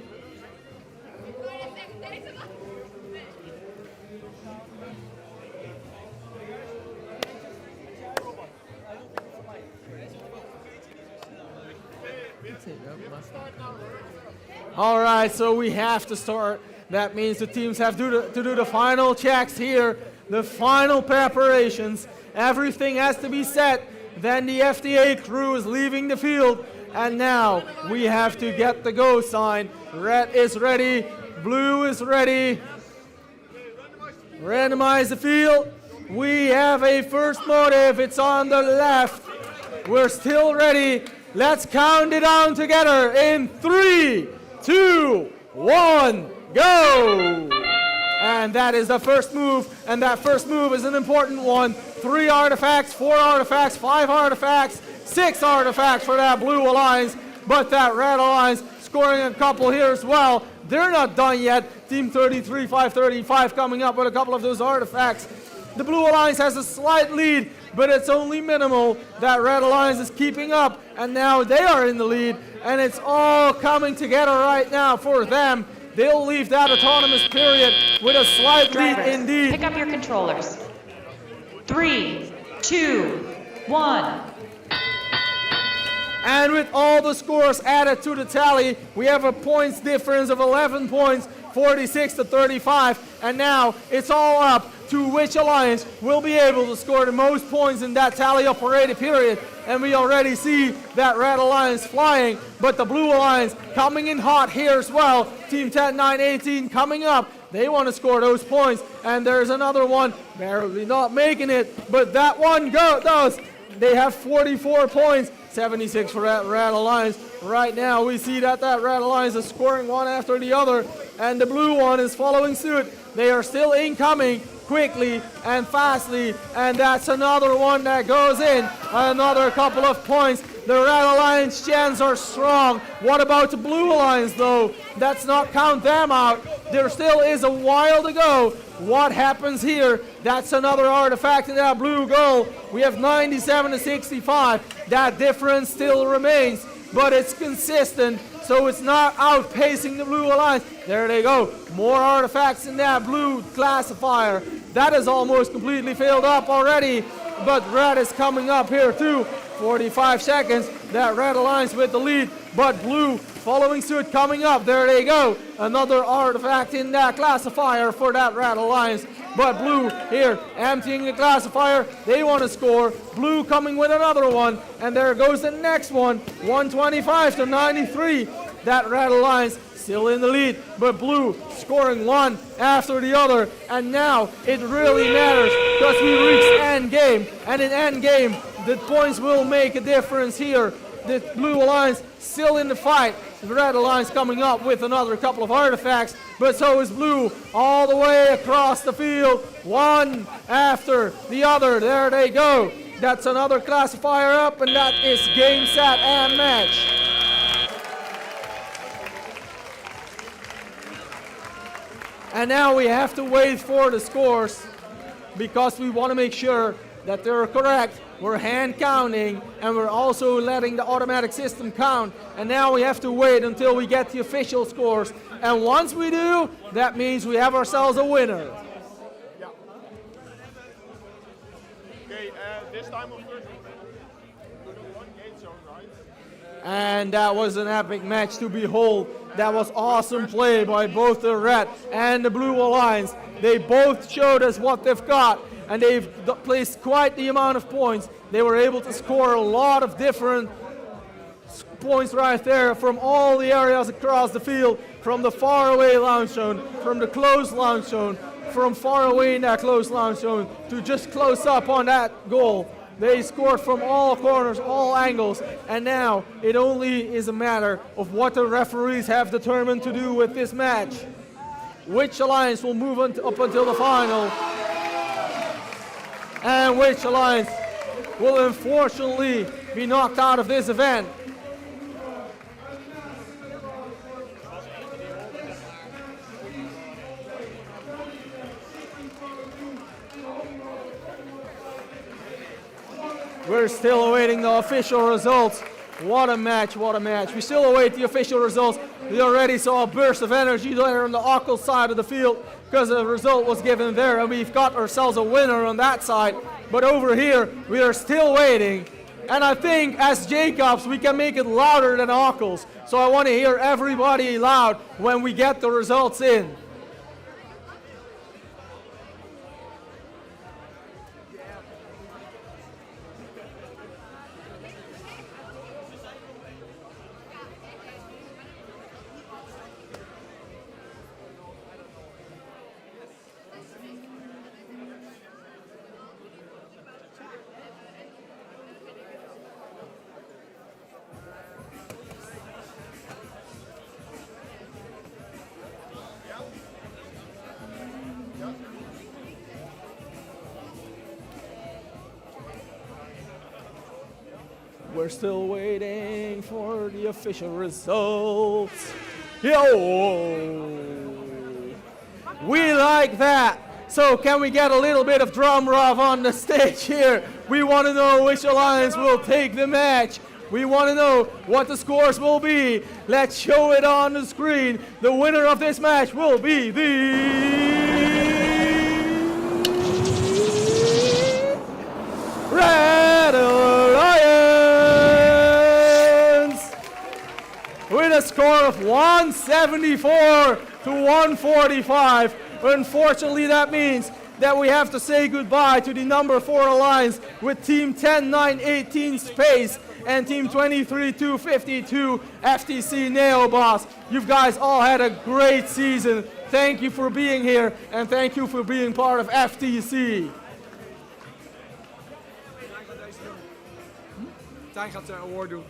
all right, so we have to start. That means the teams have to do the final checks here. The final preparations, everything has to be set. Then the FTA crew is leaving the field. And now we have to get the go sign. Red is ready, blue is ready. Randomize the field. We have a first motive, it's on the left. We're still ready. Let's count it down together in 3, 2, 1, go! And that is the first move, and that first move is an important one. 3 artifacts, 4 artifacts, 5 artifacts, 6 artifacts for that blue alliance, but that red alliance scoring a couple here as well. They're not done yet. Team 33-535 coming up with a couple of those artifacts. The blue alliance has a slight lead, but it's only minimal. That red alliance is keeping up, and now they are in the lead, and it's all coming together right now for them. They'll leave that autonomous period with a slight lead indeed. Pick up your controllers. 3, 2, 1. And with all the scores added to the tally, we have a points difference of 11 points, 46-35. And now it's all up to which alliance will be able to score the most points in that tally operated period. And we already see that red alliance flying, but the blue alliance coming in hot here as well. Team 10-9-18 coming up. They want to score those points. And there's another one barely not making it, but that one does. They have 44 points, 76 for that red alliance. Right now we see that red alliance is scoring one after the other, and the blue one is following suit. They are still incoming quickly and fastly, and that's another one that goes in. Another couple of points. The red alliance chants are strong. What about the blue alliance though? Let's not count them out. There still is a while to go. What happens here? That's another artifact in that blue goal. We have 97-65. That difference still remains, but it's consistent, so it's not outpacing the blue alliance. There they go. More artifacts in that blue classifier. That is almost completely filled up already, but red is coming up here too. 45 seconds. That red alliance with the lead, but blue following suit coming up. There they go. Another artifact in that classifier for that red alliance. But blue here emptying the classifier. They want to score. Blue coming with another one. And there goes the next one. 125-93. That red alliance still in the lead, but blue scoring one after the other. And now it really matters because we reached end game. And in end game, the points will make a difference here. The blue alliance still in the fight. The red alliance coming up with another couple of artifacts, but so is blue all the way across the field, one after the other. There they go. That's another classifier up, and that is game, set, and match. And now we have to wait for the scores because we want to make sure that they're correct. We're hand counting and we're also letting the automatic system count. And now we have to wait until we get the official scores. And once we do, that means we have ourselves a winner. Okay, this time of course, one gate zone, right? And that was an epic match to behold. That was awesome play by both the red and the blue alliance. They both showed us what they've got, and they've placed quite the amount of points. They were able to score a lot of different points right there from all the areas across the field, from the far away lounge zone, from the close lounge zone, from far away in that close lounge zone to just close up on that goal. They scored from all corners, all angles, and now it only is a matter of what the referees have determined to do with this match. Which alliance will move up until the final, and which alliance will unfortunately be knocked out of this event. We're still awaiting the official results. What a match, what a match. We still await the official results. We already saw a burst of energy there on the Ockels side of the field because the result was given there, and we've got ourselves a winner on that side. But over here, we are still waiting. And I think as Jacobs, we can make it louder than Ockels. So I want to hear everybody loud when we get the results in. We're still waiting for the official results. Yo! We like that. So can we get a little bit of drum roll on the stage here? We want to know which alliance will take the match. We want to know what the scores will be. Let's show it on the screen. The winner of this match will be the Red Alliance with a score of 174 to 145. Unfortunately, that means that we have to say goodbye to the number 4 alliance with Team 10-9-18 Space and Team 23-252 FTC Neoboss. You guys all had a great season. Thank you for being here, and thank you for being part of FTC. Tijn gaat de award doen.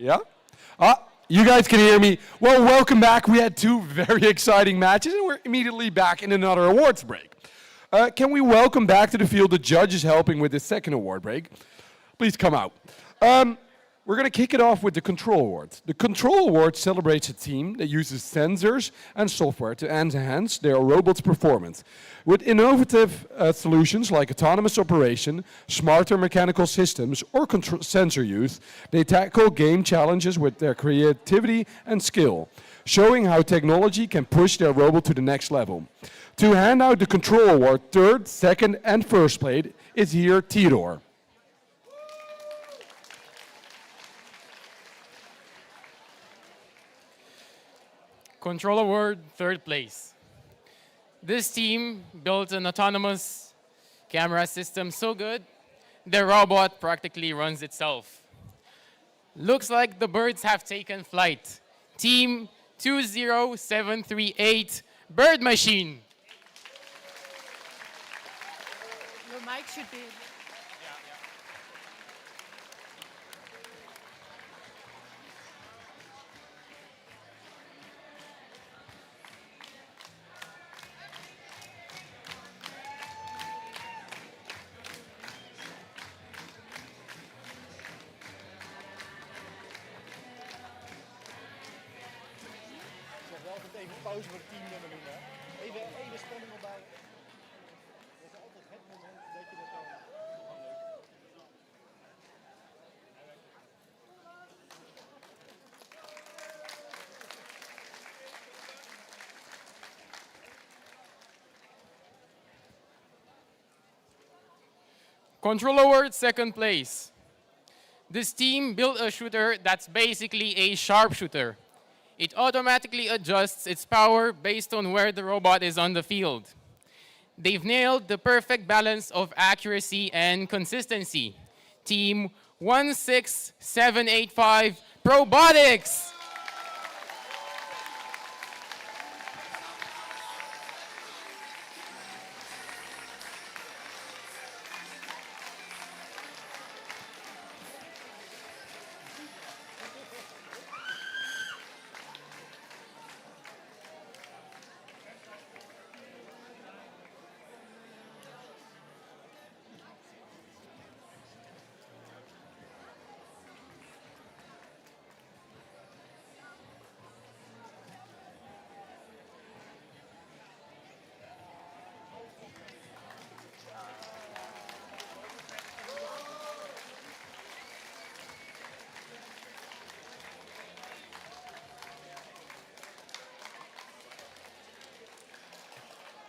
Yeah? You guys can hear me. Well, welcome back. We had two very exciting matches, and we're immediately back in another awards break. Can we welcome back to the field the judges helping with the second award break? Please come out. We're going to kick it off with the Control Award. The Control Award celebrates a team that uses sensors and software to enhance their robot's performance. With innovative solutions like autonomous operation, smarter mechanical systems, or sensor use, they tackle game challenges with their creativity and skill, showing how technology can push their robot to the next level. To hand out the Control Award, third, second, and first place is here Theodore. Control Award, third place. This team built an autonomous camera system so good, the robot practically runs itself. Looks like the birds have taken flight. Team 20738, Bird Machine. Your mic should be... Even pauze voor het teamnummer doen, hè. Even spanning opbouwen. Dat is altijd het moment dat je dat kan. Control Award, second place. This team built a shooter that's basically a sharpshooter. It automatically adjusts its power based on where the robot is on the field. They've nailed the perfect balance of accuracy and consistency. Team 16785, Probotics!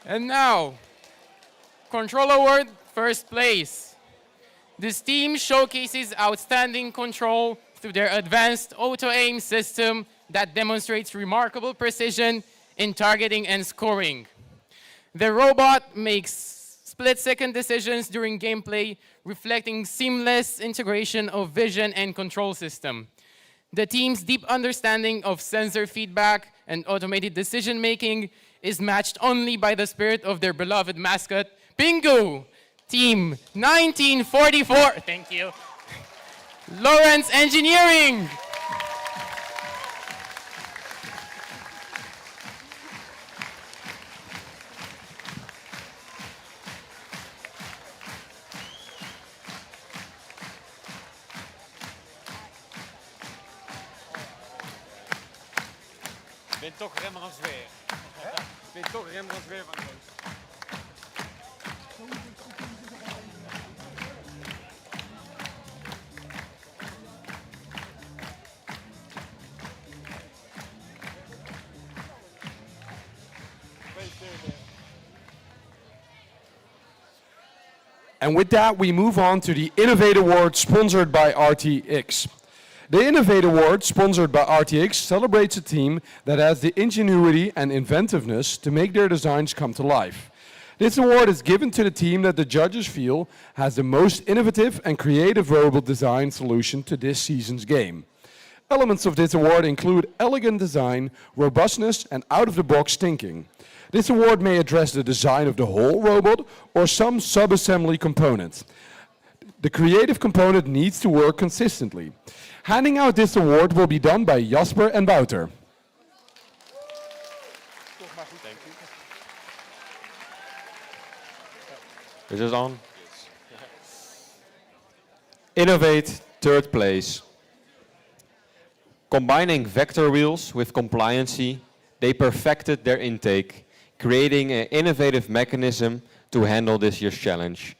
And now, Control Award, first place. This team showcases outstanding control through their advanced auto-aim system that demonstrates remarkable precision in targeting and scoring. The robot makes split-second decisions during gameplay, reflecting seamless integration of vision and control system. The team's deep understanding of sensor feedback and automated decision-making is matched only by the spirit of their beloved mascot, Pingu. Team 1944, thank you. Lawrence Engineering. Ik ben toch Rembrandts weer. Ik ben toch Rembrandts weer van Roos. And with that, we move on to the Innovate Award sponsored by RTX. The Innovate Award, sponsored by RTX, celebrates a team that has the ingenuity and inventiveness to make their designs come to life. This award is given to the team that the judges feel has the most innovative and creative robot design solution to this season's game. Elements of this award include elegant design, robustness, and out-of-the-box thinking. This award may address the design of the whole robot or some sub-assembly components. The creative component needs to work consistently. Handing out this award will be done by Jasper and Wouter. Is this on? Innovate, third place. Combining vector wheels with compliancy, they perfected their intake, creating an innovative mechanism to handle this year's challenge.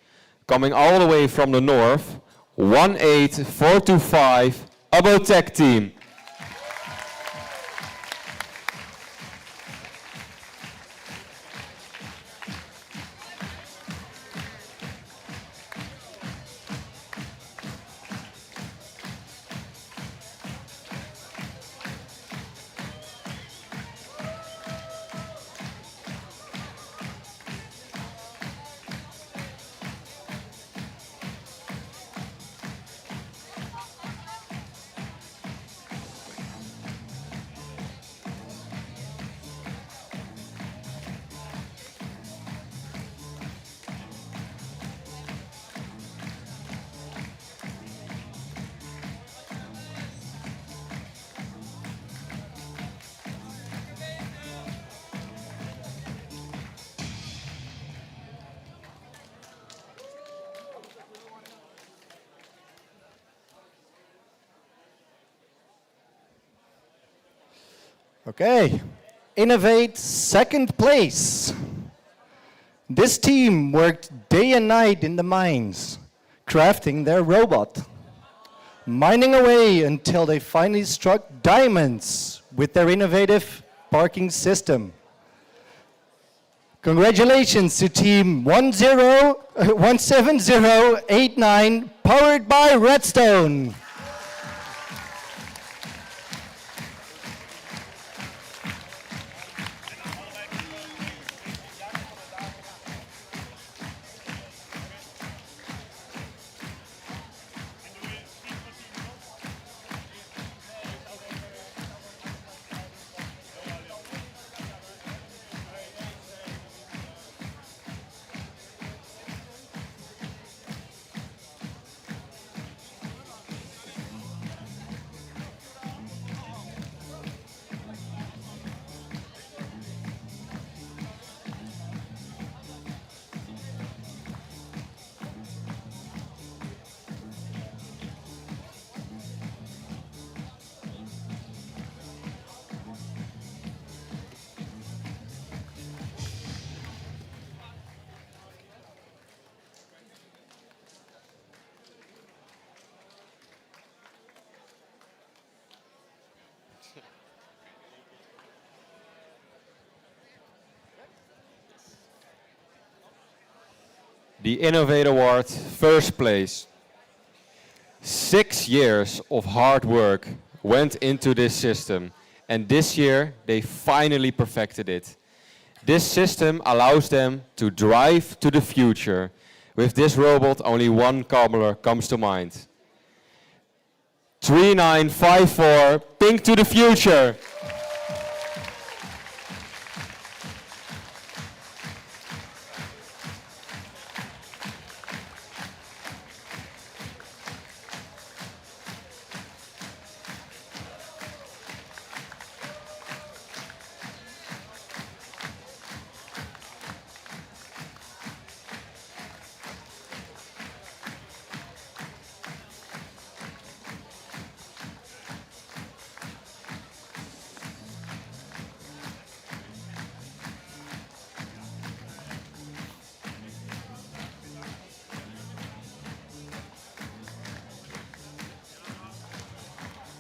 Coming all the way from the north, 18425 Abotech team. Okay, Innovate second place. This team worked day and night in the mines, crafting their robot, mining away until they finally struck diamonds with their innovative parking system. Congratulations to team 17089, powered by Redstone. The Innovate Award, first place. 6 years of hard work went into this system, and this year they finally perfected it. This system allows them to drive to the future. With this robot, only one cobbler comes to mind. 3954, Pink to the Future.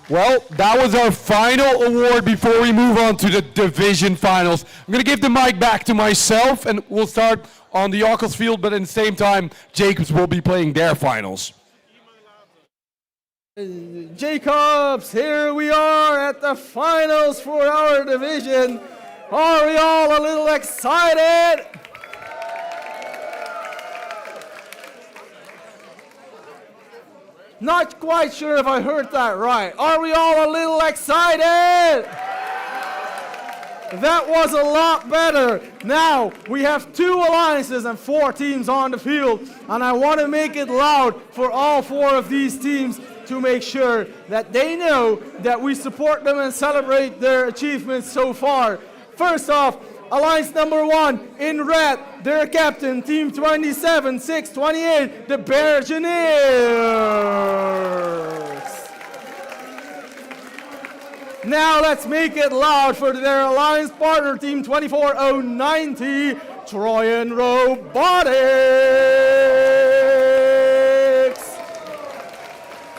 Well, that was our final award before we move on to the division finals. I'm going to give the mic back to myself, and we'll start on the Ockels field, but at the same time, Jacobs will be playing their finals. Jacobs, here we are at the finals for our division. Are we all a little excited? Not quite sure if I heard that right. Are we all a little excited? That was a lot better. Now we have 2 alliances and 4 teams on the field, and I want to make it loud for all 4 of these teams to make sure that they know that we support them and celebrate their achievements so far. First off, Alliance number 1 in red, their captain, Team 27-6-28, the Bergineers. Now let's make it loud for their alliance partner, Team 24090, Trojan Robotics.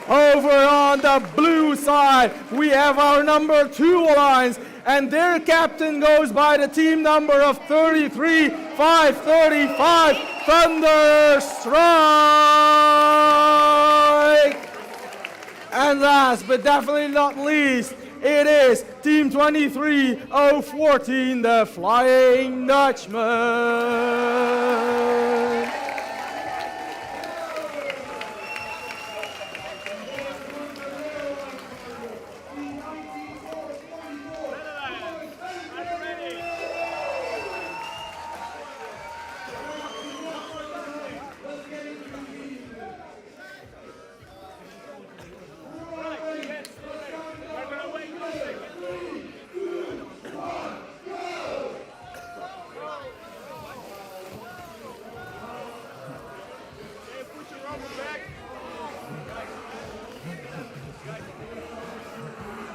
Over on the blue side, we have our number 2 alliance, and their captain goes by the team number of 33-535, Thunderstrike. And last but definitely not least, it is Team 23-014, the Flying Dutchman.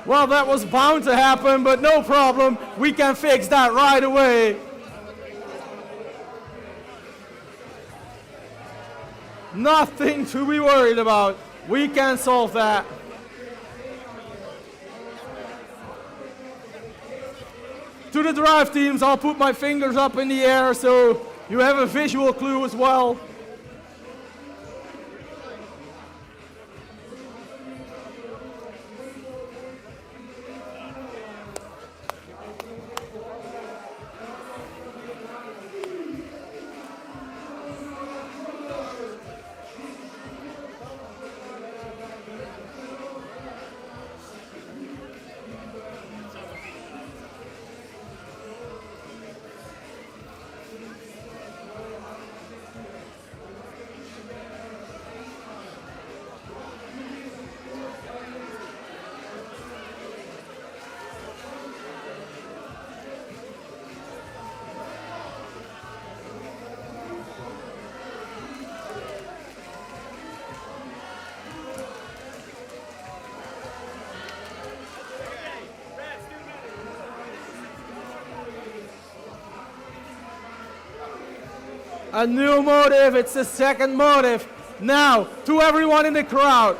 Well, that was bound to happen, but no problem. We can fix that right away. Nothing to be worried about. We can solve that. To the drive teams, I'll put my fingers up in the air so you have a visual clue as well. A new motive, it's the second motive. Now, to everyone in the crowd,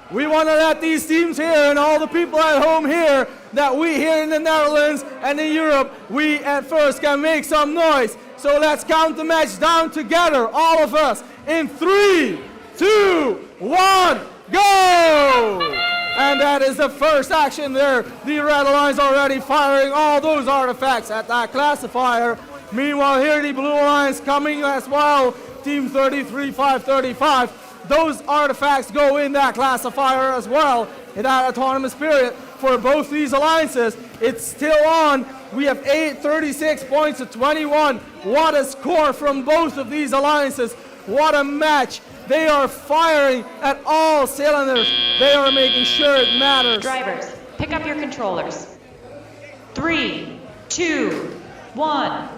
we want to let these teams here and all the people at home here that we here in the Netherlands and in Europe, we at first can make some noise. So let's count the match down together, all of us, in 3, 2, 1, go! And that is the first action there. The Red Alliance already firing all those artifacts at that classifier. Meanwhile, here the Blue Alliance coming as well. Team 33-535. Those artifacts go in that classifier as well in that autonomous period. For both these alliances, it's still on. We have 36 points to 21. What a score from both of these alliances. What a match. They are firing at all cylinders. They are making sure it matters. Drivers, pick up your controllers. 3, 2, 1.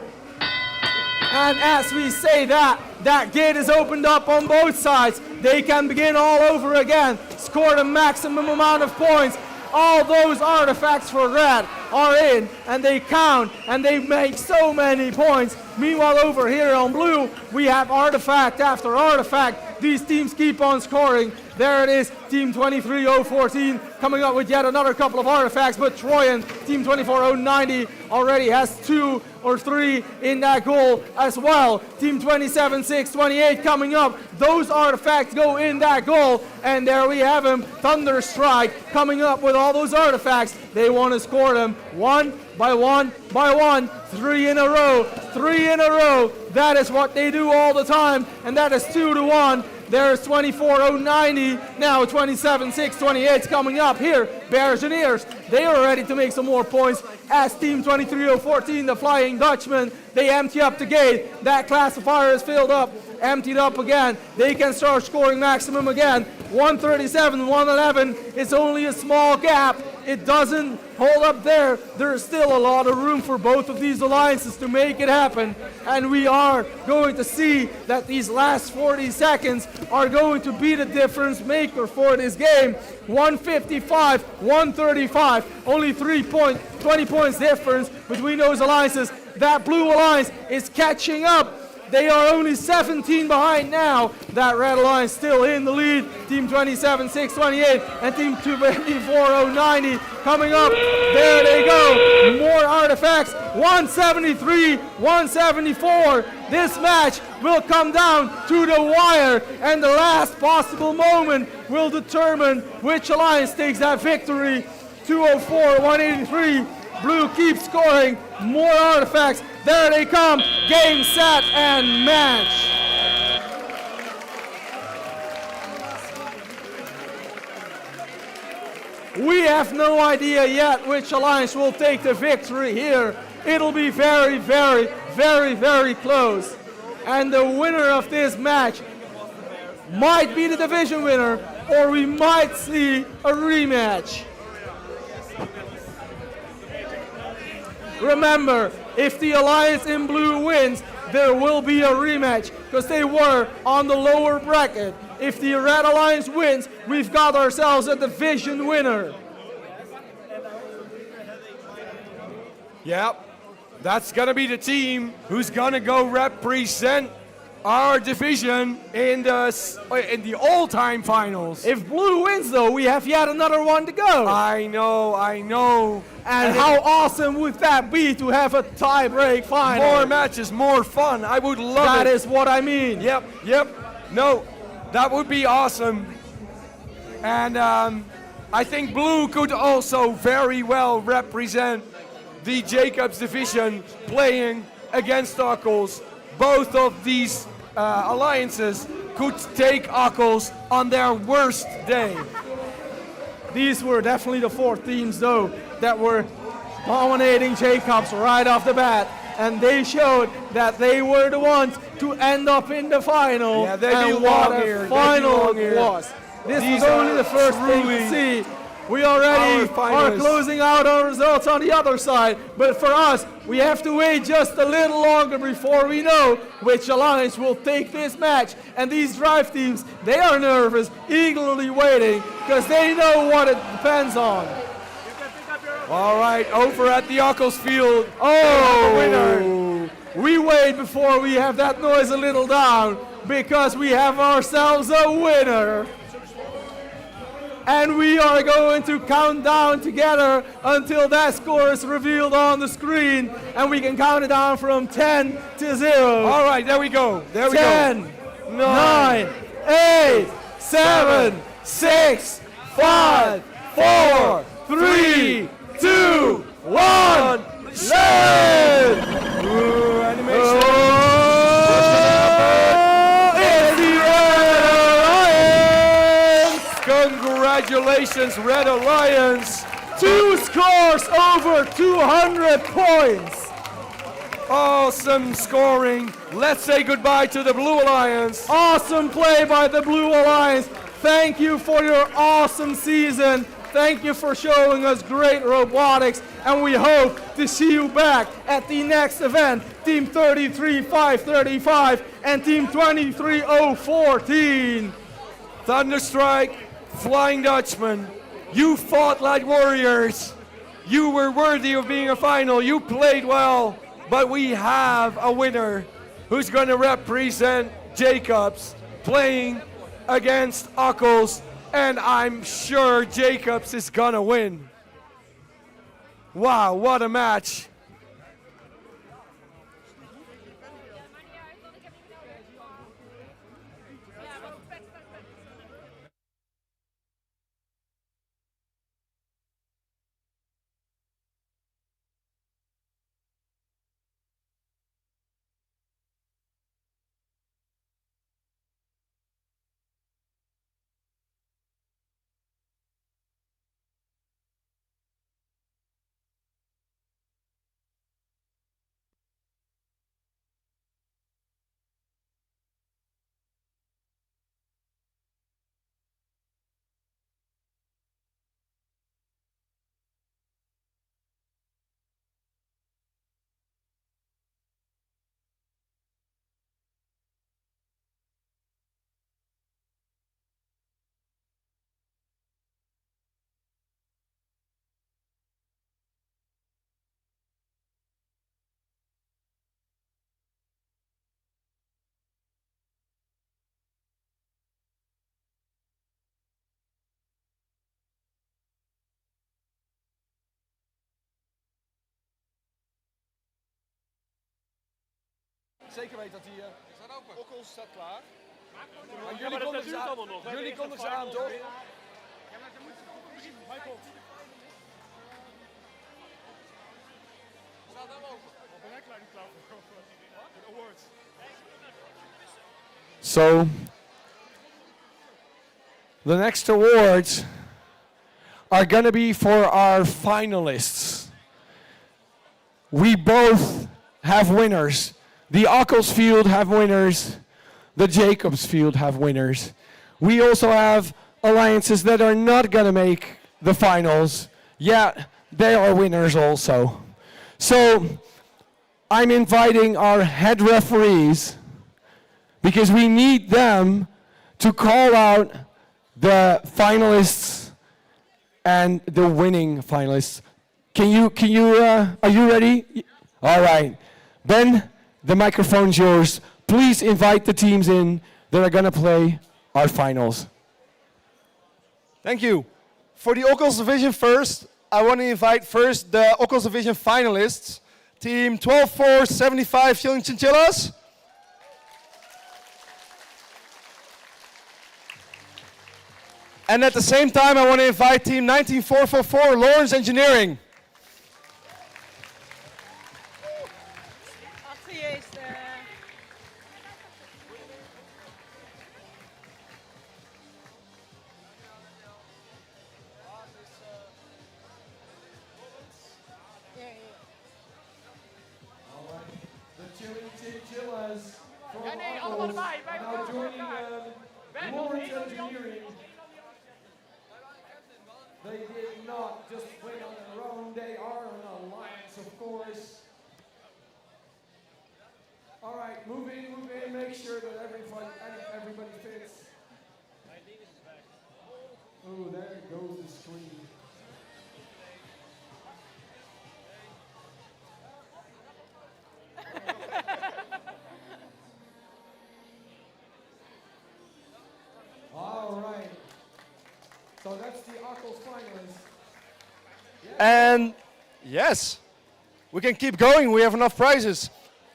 And as we say that, that gate is opened up on both sides. They can begin all over again, score the maximum amount of points. All those artifacts for red are in, and they count, and they make so many points. Meanwhile, over here on blue, we have artifact after artifact. These teams keep on scoring. There it is, Team 23-014 coming up with yet another couple of artifacts, but Trojan, Team 24-090, already has 2 or 3 in that goal as well. Team 27-6-28 coming up. Those artifacts go in that goal, and there we have him, Thunderstrike, coming up with all those artifacts. They want to score them one by one by one, 3 in a row, 3 in a row. That is what they do all the time, and that is 2-1. There's 24,090, now 27,628 coming up here. Bergeniers, they are ready to make some more points as Team 23,014, the Flying Dutchman, they empty up the gate. That classifier is filled up, emptied up again. They can start scoring maximum again. 137, 111, it's only a small gap. It doesn't hold up there. There's still a lot of room for both of these alliances to make it happen. And we are going to see that these last 40 seconds are going to be the difference maker for this game. 155, 135, only 20 points difference between those alliances. That blue alliance is catching up. They are only 17 behind now. That red alliance still in the lead. Team 27,628 and Team 24,090 coming up. There they go. More artifacts. 173, 174. This match will come down to the wire, and the last possible moment will determine which alliance takes that victory. 204, 183. Blue keeps scoring. More artifacts. There they come. Game, set, and match. We have no idea yet which alliance will take the victory here. It'll be very, very, very, very close. And the winner of this match might be the division winner, or we might see a rematch. Remember, if the alliance in blue wins, there will be a rematch because they were on the lower bracket. If the red alliance wins, we've got ourselves a division winner. Yep, that's gonna be the team who's gonna go represent our division in the all-time finals. If blue wins, though, we have yet another one to go. I know. And how awesome would that be to have a tie-break final? More matches, more fun. I would love it. That is what I mean. Yep. No, that would be awesome. And I think blue could also very well represent the Jacobs division playing against Ockels. Both of these alliances could take Ockels on their worst day. These were definitely the four teams, though, that were dominating Jacobs right off the bat. And they showed that they were the ones to end up in the final. Yeah, they and belong what here. a final They it belong was. here. This These was only are the first thing to truly see. We already our are finalists. closing out our results on the other side. But for us, we have to wait just a little longer before we know which alliance will take this match. And these drive teams, they are nervous, eagerly waiting, because they know what it depends on. All right, over at the Ockels field. Oh, winner. We wait before we have that noise a little down, because we have ourselves a winner. And we are going to count down together until that score is revealed on the screen, and we can count it down from 10 to 0. All right, there we go. 10, 9, 8, 7, 6, 5, 4, 3, 2, 1, let! Ooh, animation. It's the Red Alliance! Congratulations, Red Alliance. 2 scores over 200 points. Awesome scoring. Let's say goodbye to the Blue Alliance. Awesome play by the Blue Alliance. Thank you for your awesome season. Thank you for showing us great robotics, and we hope to see you back at the next event, Team 33,535 and Team 23,014. Thunderstrike, Flying Dutchman, you fought like warriors. You were worthy of being a final. You played well, but we have a winner who's going to represent Jacobs playing against Ockels. And I'm sure Jacobs is gonna win. Wow, what a match. zeker weten dat die... Ockels staat klaar. Maar jullie kondigen ze aan, jullie kondigen ze aan, toch? Ja, maar dan moeten ze ook zien. Michael. Staat hem open. Wat ben ik klaar niet klaar voor de awards. So, the next awards are going to be for our finalists. We both have winners. The Ockels field have winners. The Jacobs field have winners. We also have alliances that are not going to make the finals, yet they are winners also. So, I'm inviting our head referees, because we need them to call out the finalists and the winning finalists. Are you ready? All right. Ben, the microphone's yours. Please invite the teams in that are going to play our finals. Thank you. For the Ockels Division first, I want to invite first the Ockels Division finalists. Team 12-4-75 Shilling Chinchillas. And at the same time, I want to invite team 19444 Lawrence Engineering. Ja, nee, allemaal erbij. Bij elkaar. Lawrence Engineering. They did not just win on their own, they are an alliance, of course. All right, move in, make sure that everybody fits. Oh, there goes the screen. All right. So that's the Ockels finalists. And yes, we can keep going. We have enough prizes.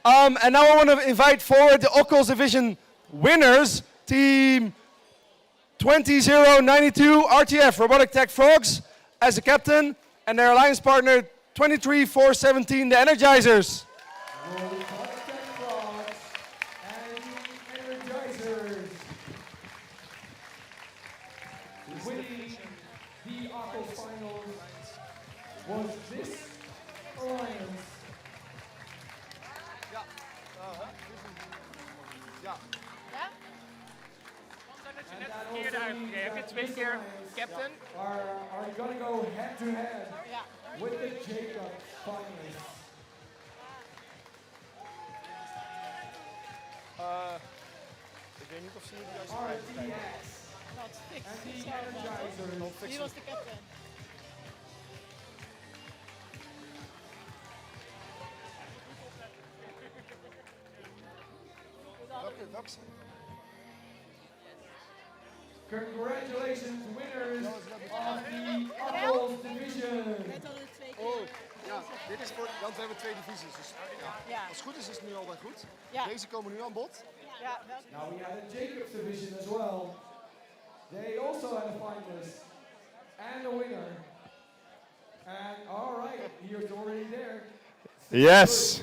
And now I want to invite forward the Ockels Division winners, team 20092 RTF Robotic Tech Frogs as the captain, and their alliance partner 23417 the Energizers. Winning the Ockels finals was this alliance. Ja. Ja. Ja? Dat je net verkeerd uitgegeven. Heb je 2 keer captain? Are going to go head to head with the Jacobs finalists. Ik weet niet of ze hier juist krijgen. And the Energizers. Wie was de captain? Congratulations, winners of the Ockels Division. Oh, ja, dit is voor, want we hebben 2 divisies. Dus ja. Als het goed is, is het nu al wel goed. Ja. Deze komen nu aan bod. Ja, now we had a Jacobs Division as well. They also had a finalist and a winner. And all right, he is already there. Yes.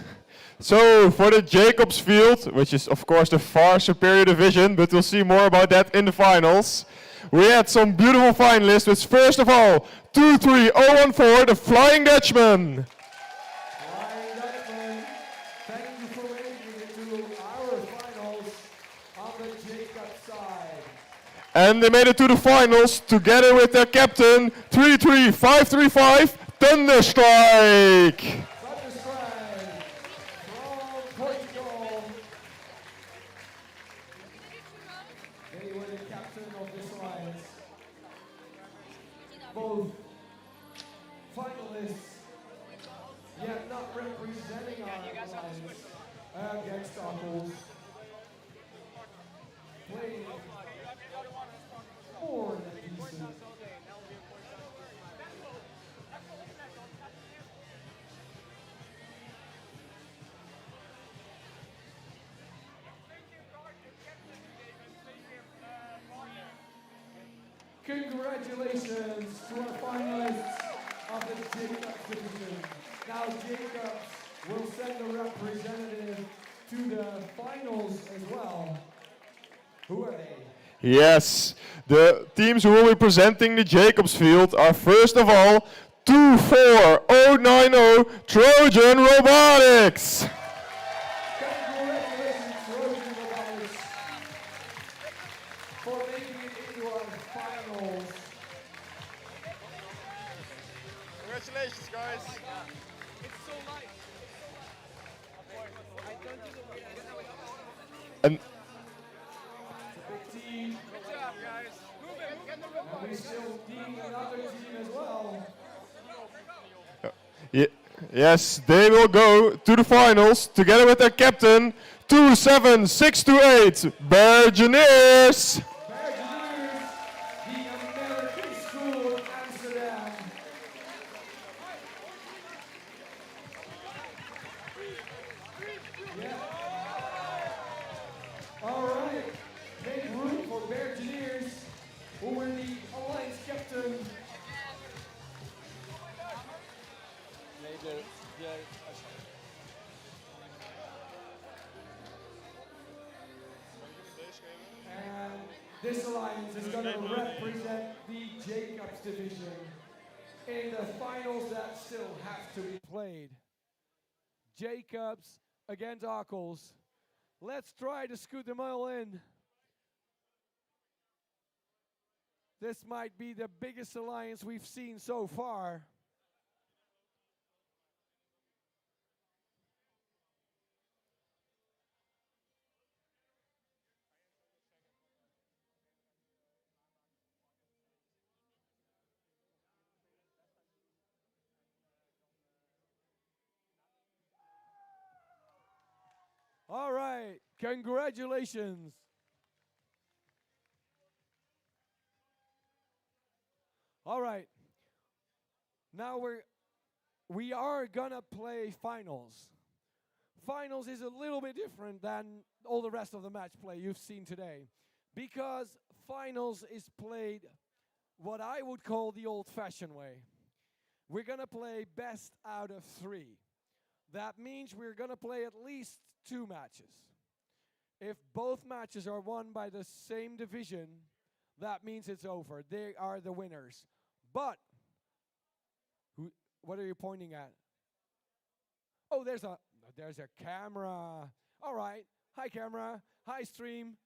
So for the Jacobs field, which is of course the far superior division, but we'll see more about that in the finals. We had some beautiful finalists, which first of all, 23014, the Flying Dutchman. Flying Dutchman, thank you for making it to our finals on the Jacobs side. And they made it to the finals together with their captain, 33535, Thunderstrike. Portugal. They were the captain of this alliance. Both finalists, yet not representing our alliance against Ockels. Playing more than decent. Congratulations to our finalists of the Jacobs division. Now Jacobs will send a representative to the finals as well. Who are they? Yes, the teams who will be presenting the Jacobs field are first of all 24090 Trojan Robotics. Congratulations, Trojan Robotics, for making it into our finals. Congratulations, guys. It's so light. And Big team. Good job, guys. Move it. Get the And we still need another team as well. yes, they will go to the finals together with their captain 27628 Bergeneers. Bergeneers, the American School of Amsterdam. All right, make room for Bergeneers, who were the alliance captain. And this alliance is going to represent the Jacobs division in the finals that still have to be played. Jacobs against Ockels. Let's try to scoot them all in. This might be the biggest alliance we've seen so far. All right, congratulations. All right, now we are gonna play finals. Finals is a little bit different than all the rest of the match play you've seen today, because finals is played what I would call the old-fashioned way. We're gonna play best out of 3. That means we're gonna play at least 2 matches. If both matches are won by the same division, that means it's over. They are the winners. But, what are you pointing at? Oh, there's a camera. All right. Hi, camera. Hi, stream.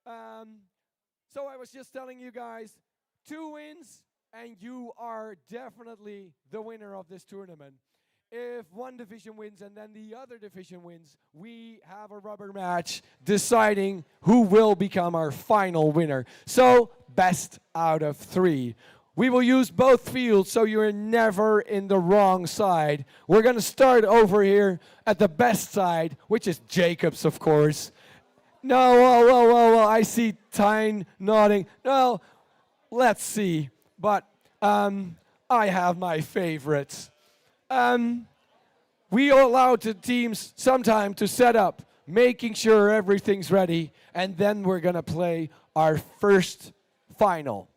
So I was just telling you guys, 2 wins, and you are definitely the winner of this tournament. If one division wins and then the other division wins, we have a rubber match deciding who will become our final winner. So, best out of 3. We will use both fields, so you're never in the wrong side. We're going to start over here at the best side, which is Jacobs, of course. No, whoa, I see Tyne nodding. No, let's see. But I have my favorites. We allow the teams some time to set up, making sure everything's ready, and then we're going to play our first final.